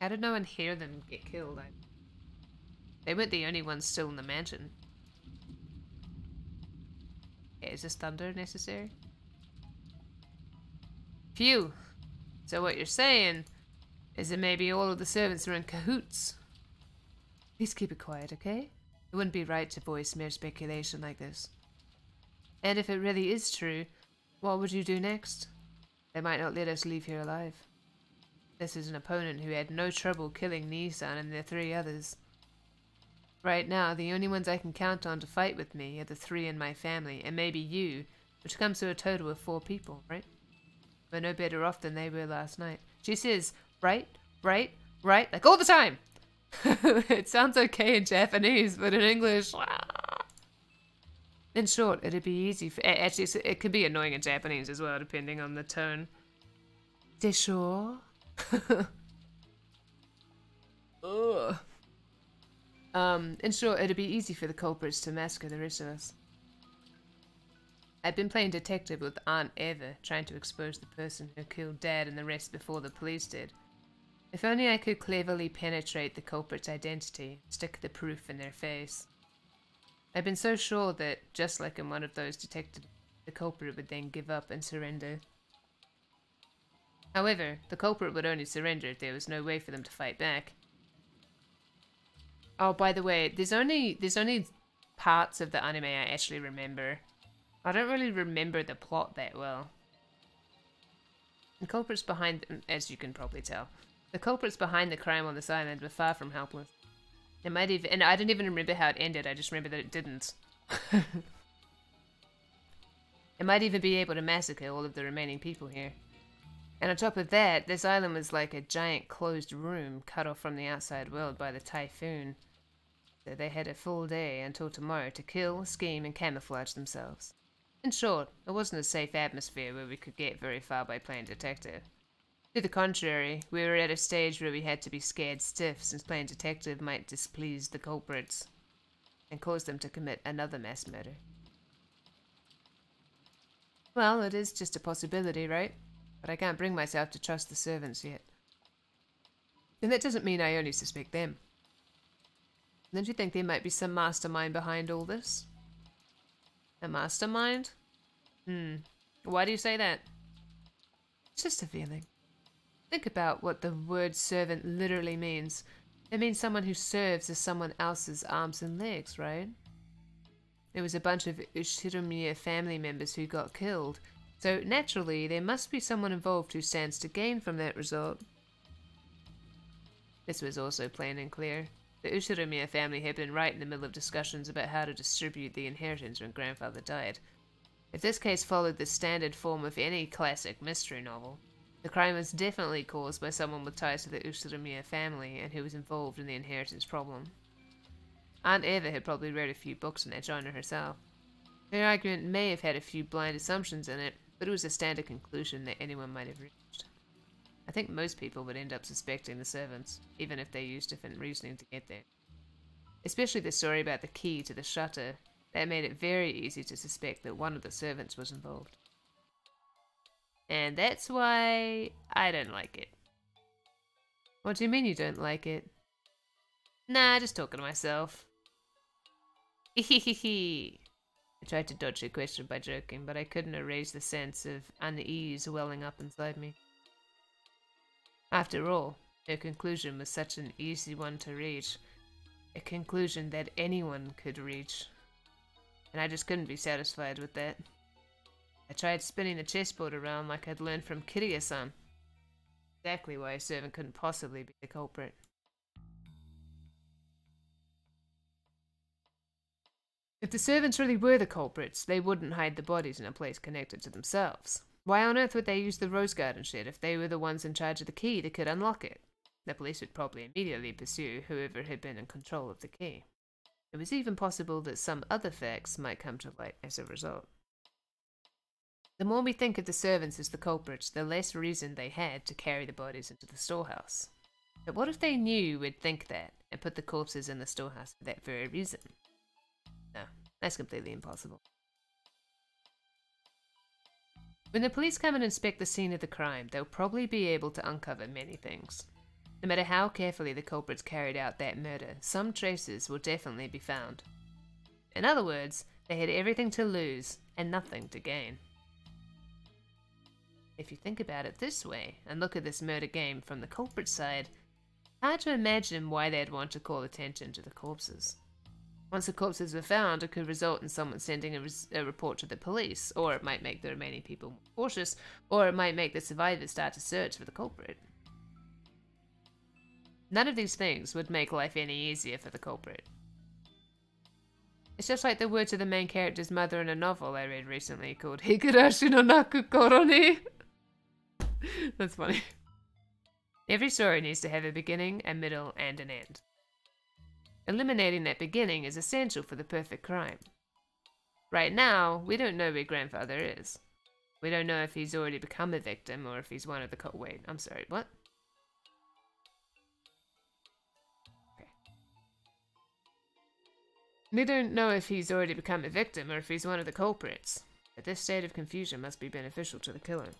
How did no one hear them get killed? They weren't the only ones still in the mansion. Okay, is this thunder necessary? Phew! So what you're saying is that maybe all of the servants are in cahoots. Please keep it quiet, okay? It wouldn't be right to voice mere speculation like this. And if it really is true, what would you do next? They might not let us leave here alive. This is an opponent who had no trouble killing Nissan and the 3 others. Right now, the only ones I can count on to fight with me are the 3 in my family, and maybe you, which comes to a total of 4 people, right? We're no better off than they were last night. She says, right, like all the time! It sounds okay in Japanese, but in English... In short, it'd be easy for... Actually, it could be annoying in Japanese as well, depending on the tone. Desho? Ugh. In short, it'd be easy for the culprits to massacre the rest of us. I'd been playing detective with Aunt Eva, trying to expose the person who killed Dad and the rest before the police did. If only I could cleverly penetrate the culprit's identity, stick the proof in their face. I've been so sure that, just like in one of those detectives, the culprit would then give up and surrender. However, the culprit would only surrender if there was no way for them to fight back. Oh, by the way, there's only parts of the anime I actually remember. I don't really remember the plot that well. The culprits behind, as you can probably tell, the culprits behind the crime on this island were far from helpless. It might even, and I don't even remember how it ended, I just remember that it didn't. It might even be able to massacre all of the remaining people here. And on top of that, this island was like a giant closed room cut off from the outside world by the typhoon. So they had a full day until tomorrow to kill, scheme, and camouflage themselves. In short, it wasn't a safe atmosphere where we could get very far by playing detective. To the contrary, we were at a stage where we had to be scared stiff since playing detective might displease the culprits and cause them to commit another mass murder. Well, it is just a possibility, right? But I can't bring myself to trust the servants yet. And that doesn't mean I only suspect them. Don't you think there might be some mastermind behind all this? A mastermind? Why do you say that? It's just a feeling. Think about what the word servant literally means. It means someone who serves as someone else's arms and legs, right? There was a bunch of Ushiromiya family members who got killed, so naturally there must be someone involved who stands to gain from that result. This was also plain and clear. The Ushiromiya family had been right in the middle of discussions about how to distribute the inheritance when grandfather died. If this case followed the standard form of any classic mystery novel, the crime was definitely caused by someone with ties to the Ushiromiya family and who was involved in the inheritance problem. Aunt Eva had probably read a few books in that genre herself. Her argument may have had a few blind assumptions in it, but it was a standard conclusion that anyone might have reached. I think most people would end up suspecting the servants, even if they used different reasoning to get there. Especially the story about the key to the shutter, that made it very easy to suspect that one of the servants was involved. And that's why I don't like it. What do you mean you don't like it? Nah, just talking to myself. Hehehehe. I tried to dodge your question by joking, but I couldn't erase the sense of unease welling up inside me. After all, her conclusion was such an easy one to reach. A conclusion that anyone could reach. And I just couldn't be satisfied with that. I tried spinning the chessboard around like I'd learned from Kiryu-san. Exactly why a servant couldn't possibly be the culprit. If the servants really were the culprits, they wouldn't hide the bodies in a place connected to themselves. Why on earth would they use the rose garden shed if they were the ones in charge of the key that could unlock it? The police would probably immediately pursue whoever had been in control of the key. It was even possible that some other facts might come to light as a result. The more we think of the servants as the culprits, the less reason they had to carry the bodies into the storehouse. But what if they knew we'd think that, and put the corpses in the storehouse for that very reason? No, that's completely impossible. When the police come and inspect the scene of the crime, they'll probably be able to uncover many things. No matter how carefully the culprits carried out that murder, some traces will definitely be found. In other words, they had everything to lose and nothing to gain. If you think about it this way, and look at this murder game from the culprit side, hard to imagine why they'd want to call attention to the corpses. Once the corpses were found, it could result in someone sending a report to the police, or it might make the remaining people more cautious, or it might make the survivors start to search for the culprit. None of these things would make life any easier for the culprit. It's just like the words of the main character's mother in a novel I read recently called Higurashi no Naku Koroni. That's funny. Every story needs to have a beginning, a middle, and an end. Eliminating that beginning is essential for the perfect crime. Right now, we don't know where grandfather is. We don't know if he's already become a victim or if he's one of the wait, I'm sorry, what? Okay. We don't know if he's already become a victim or if he's one of the culprits. But this state of confusion must be beneficial to the killer.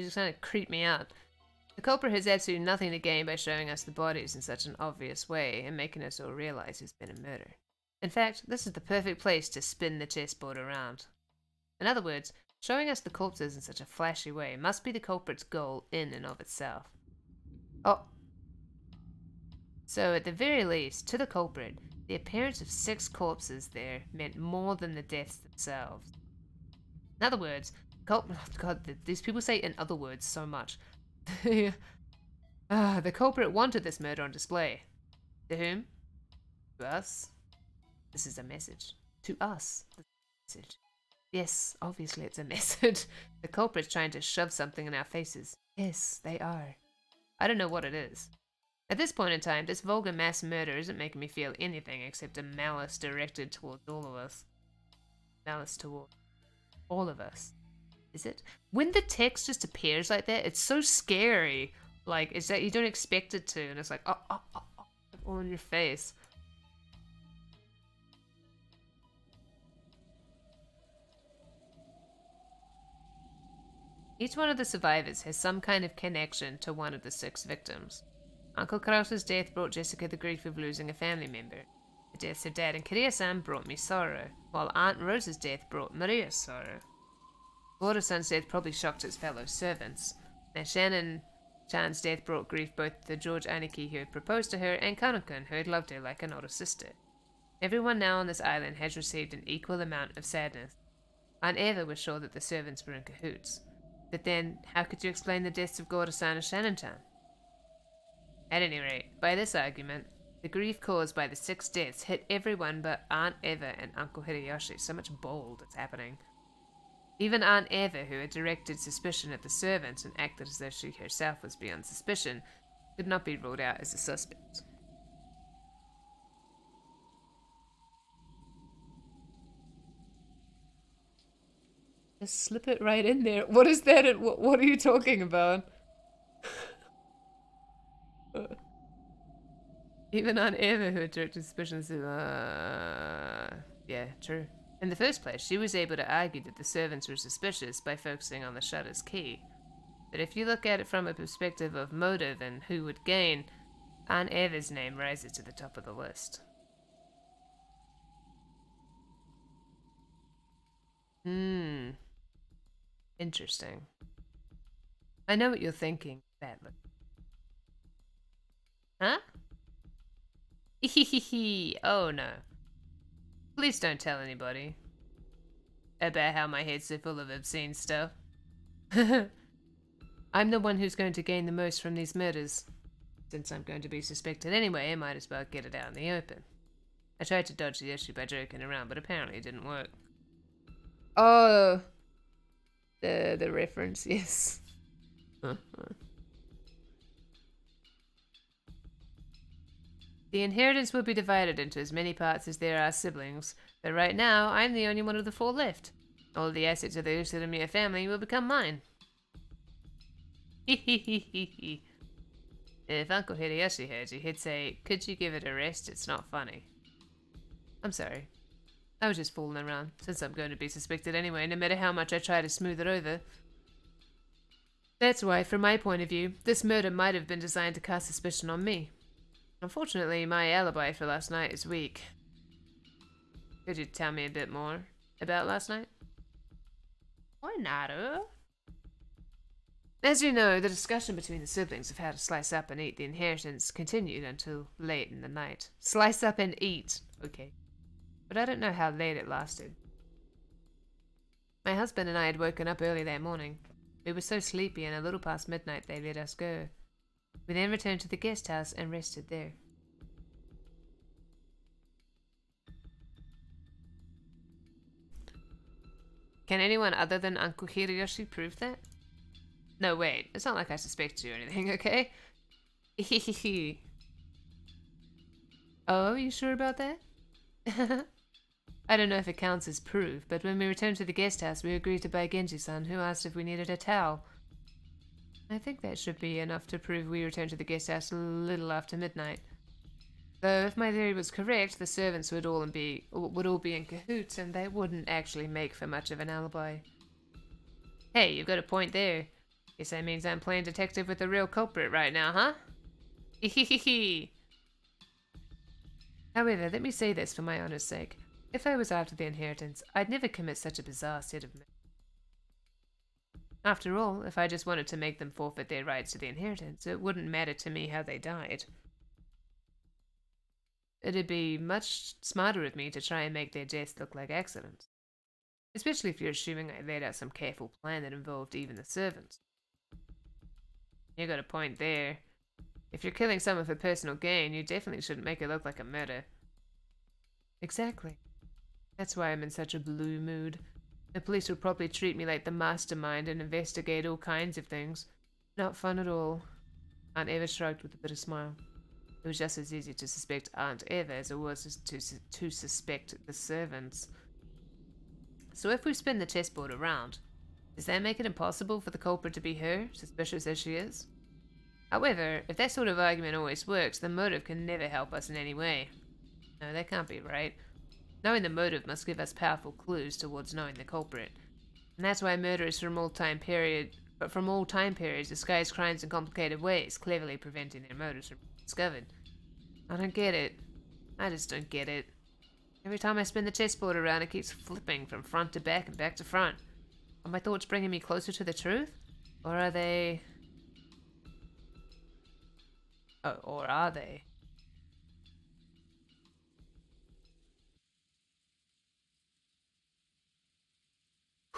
You just kind of creep me out. The culprit has absolutely nothing to gain by showing us the bodies in such an obvious way and making us all realize it's been a murder. In fact, this is the perfect place to spin the chessboard around. In other words, showing us the corpses in such a flashy way must be the culprit's goal in and of itself. Oh. So at the very least, to the culprit, the appearance of 6 corpses there meant more than the deaths themselves. In other words, God, these people say in other words so much. The culprit wanted this murder on display. To whom? To us. This is a message. To us. This is a message. Yes, obviously it's a message. The culprit's trying to shove something in our faces. Yes, they are. I don't know what it is. At this point in time, this vulgar mass murder isn't making me feel anything except a malice directed towards all of us. Malice towards all of us. Is it? When the text just appears like that, it's so scary. Like, it's that you don't expect it to, and it's like, all in your face. Each one of the survivors has some kind of connection to one of the 6 victims. Uncle Kraus's death brought Jessica the grief of losing a family member. The deaths of Dad and Kiria-san brought me sorrow, while Aunt Rose's death brought Maria's sorrow. Goro-san's death probably shocked his fellow servants. Now Shannon-chan's death brought grief both to George Aniki, who had proposed to her, and Kanokun, who had loved her like an older sister. Everyone now on this island has received an equal amount of sadness. Aunt Eva was sure that the servants were in cahoots. But then, how could you explain the deaths of Goro-san and Shannon-chan? At any rate, by this argument, the grief caused by the 6 deaths hit everyone but Aunt Eva and Uncle Hideyoshi. So much bold it's happening. Even Aunt Eva, who had directed suspicion at the servants and acted as though she herself was beyond suspicion, could not be ruled out as a suspect. Just slip it right in there. What is that? What are you talking about? Even Aunt Eva, who had directed suspicion, said, yeah, true. In the first place, she was able to argue that the servants were suspicious by focusing on the shutter's key. But if you look at it from a perspective of motive and who would gain, Aunt Eva's name rises to the top of the list. Interesting. I know what you're thinking, badly. Huh? Oh no. Please don't tell anybody about how my head's so full of obscene stuff. I'm the one who's going to gain the most from these murders. Since I'm going to be suspected anyway, I might as well get it out in the open. I tried to dodge the issue by joking around, but apparently it didn't work. Oh, the reference, yes. The inheritance will be divided into as many parts as there are siblings, but right now I'm the only one of the 4 left. All the assets of the Usunomiya family will become mine. If Uncle Hideyoshi heard you, he'd say, "Could you give it a rest? It's not funny." I'm sorry. I was just fooling around, since I'm going to be suspected anyway, no matter how much I try to smooth it over. That's why, from my point of view, this murder might have been designed to cast suspicion on me. Unfortunately, my alibi for last night is weak. Could you tell me a bit more about last night? Why not? As you know, the discussion between the siblings of how to slice up and eat the inheritance continued until late in the night. Slice up and eat. Okay. But I don't know how late it lasted. My husband and I had woken up early that morning. We were so sleepy, and a little past midnight they let us go. We then returned to the guest house and rested there. Can anyone other than Uncle Hideyoshi prove that? No, wait. It's not like I suspect you or anything, okay? Oh, you sure about that? I don't know if it counts as proof, but when we returned to the guest house, we agreed to buy Genji-san, who asked if we needed a towel. I think that should be enough to prove we returned to the guest house a little after midnight. Though, if my theory was correct, the servants would all be in cahoots, and they wouldn't actually make for much of an alibi. Hey, you've got a point there. Guess that means I'm playing detective with the real culprit right now, huh? Hehehehe. However, let me say this for my honor's sake. If I was after the inheritance, I'd never commit such a bizarre set of... After all, if I just wanted to make them forfeit their rights to the inheritance, it wouldn't matter to me how they died. It'd be much smarter of me to try and make their deaths look like accidents. Especially if you're assuming I laid out some careful plan that involved even the servants. You got a point there. If you're killing someone for personal gain, you definitely shouldn't make it look like a murder. Exactly. That's why I'm in such a blue mood. The police will probably treat me like the mastermind and investigate all kinds of things. Not fun at all. Aunt Eva shrugged with a bitter smile. It was just as easy to suspect Aunt Eva as it was to suspect the servants. So if we spin the chessboard around, does that make it impossible for the culprit to be her, suspicious as she is? However, if that sort of argument always works, the motive can never help us in any way. No, that can't be right. Knowing the motive must give us powerful clues towards knowing the culprit. And that's why murderers from all time periods disguise crimes in complicated ways, cleverly preventing their motives from being discovered. I don't get it. I just don't get it. Every time I spin the chessboard around, it keeps flipping from front to back and back to front. Are my thoughts bringing me closer to the truth? Or are they... Oh, or are they?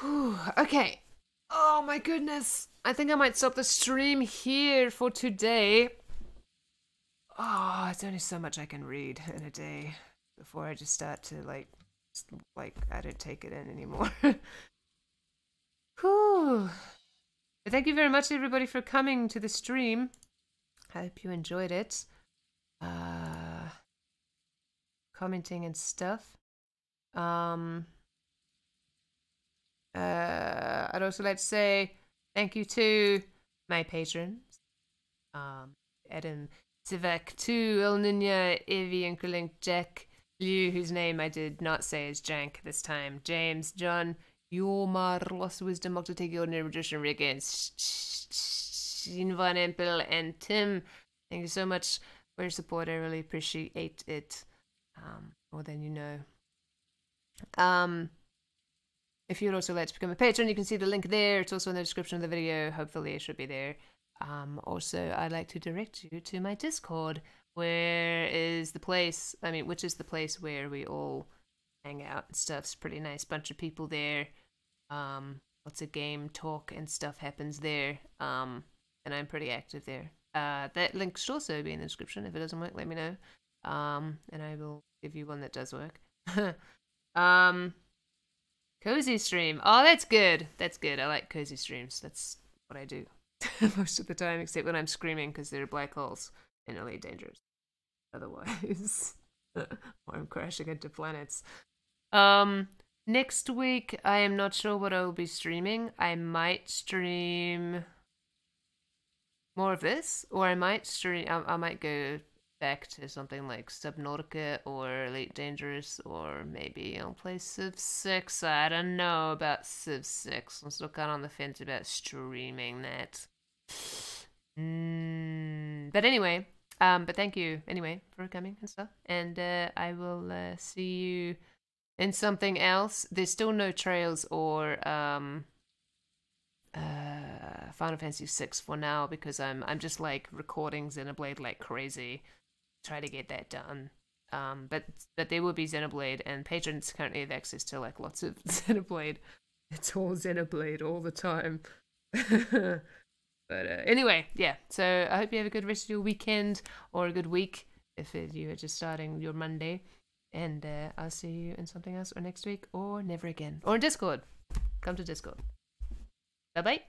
Whew, okay. Oh my goodness. I think I might stop the stream here for today. Oh, it's only so much I can read in a day before I just start to like I don't take it in anymore. Whew. But thank you very much everybody for coming to the stream. I hope you enjoyed it. Commenting and stuff. I'd also like to say thank you to my patrons. Adam, Sivak, Tu, El Nina, Evie, Inkrelink, Jack, Liu, whose name I did not say is Jank this time, James, John, Your Marvelous Wisdom, Octotake, Ordinary Magician, Rick, and Van Empel, and Tim. Thank you so much for your support. I really appreciate it. More than you know. If you'd also like to become a patron, you can see the link there. It's also in the description of the video. Hopefully it should be there. Also, I'd like to direct you to my Discord, which is the place where we all hang out and stuff. It's a pretty nice bunch of people there. Lots of game talk and stuff happens there. And I'm pretty active there. That link should also be in the description. If it doesn't work, let me know. And I will give you one that does work. Cozy stream. Oh, that's good. That's good. I like cozy streams. That's what I do most of the time, except when I'm screaming because there are black holes and Elite Dangerous. Otherwise, or I'm crashing into planets. Next week, I am not sure what I will be streaming. I might stream more of this, or I might stream. I might go back to something like Subnautica or Elite Dangerous, or maybe I'll play Civ 6. I don't know about Civ 6. I'm still kind of on the fence about streaming that. But anyway, but thank you anyway for coming and stuff. And I will see you in something else. There's still no trails or Final Fantasy 6 for now because I'm just like recording Xenoblade like crazy. Try to get that done. But there will be Xenoblade, and patrons currently have access to like lots of Xenoblade. It's all Xenoblade all the time. But anyway, yeah. So I hope you have a good rest of your weekend or a good week if you are just starting your Monday. And I'll see you in something else or next week or never again or in Discord. Come to Discord. Bye bye.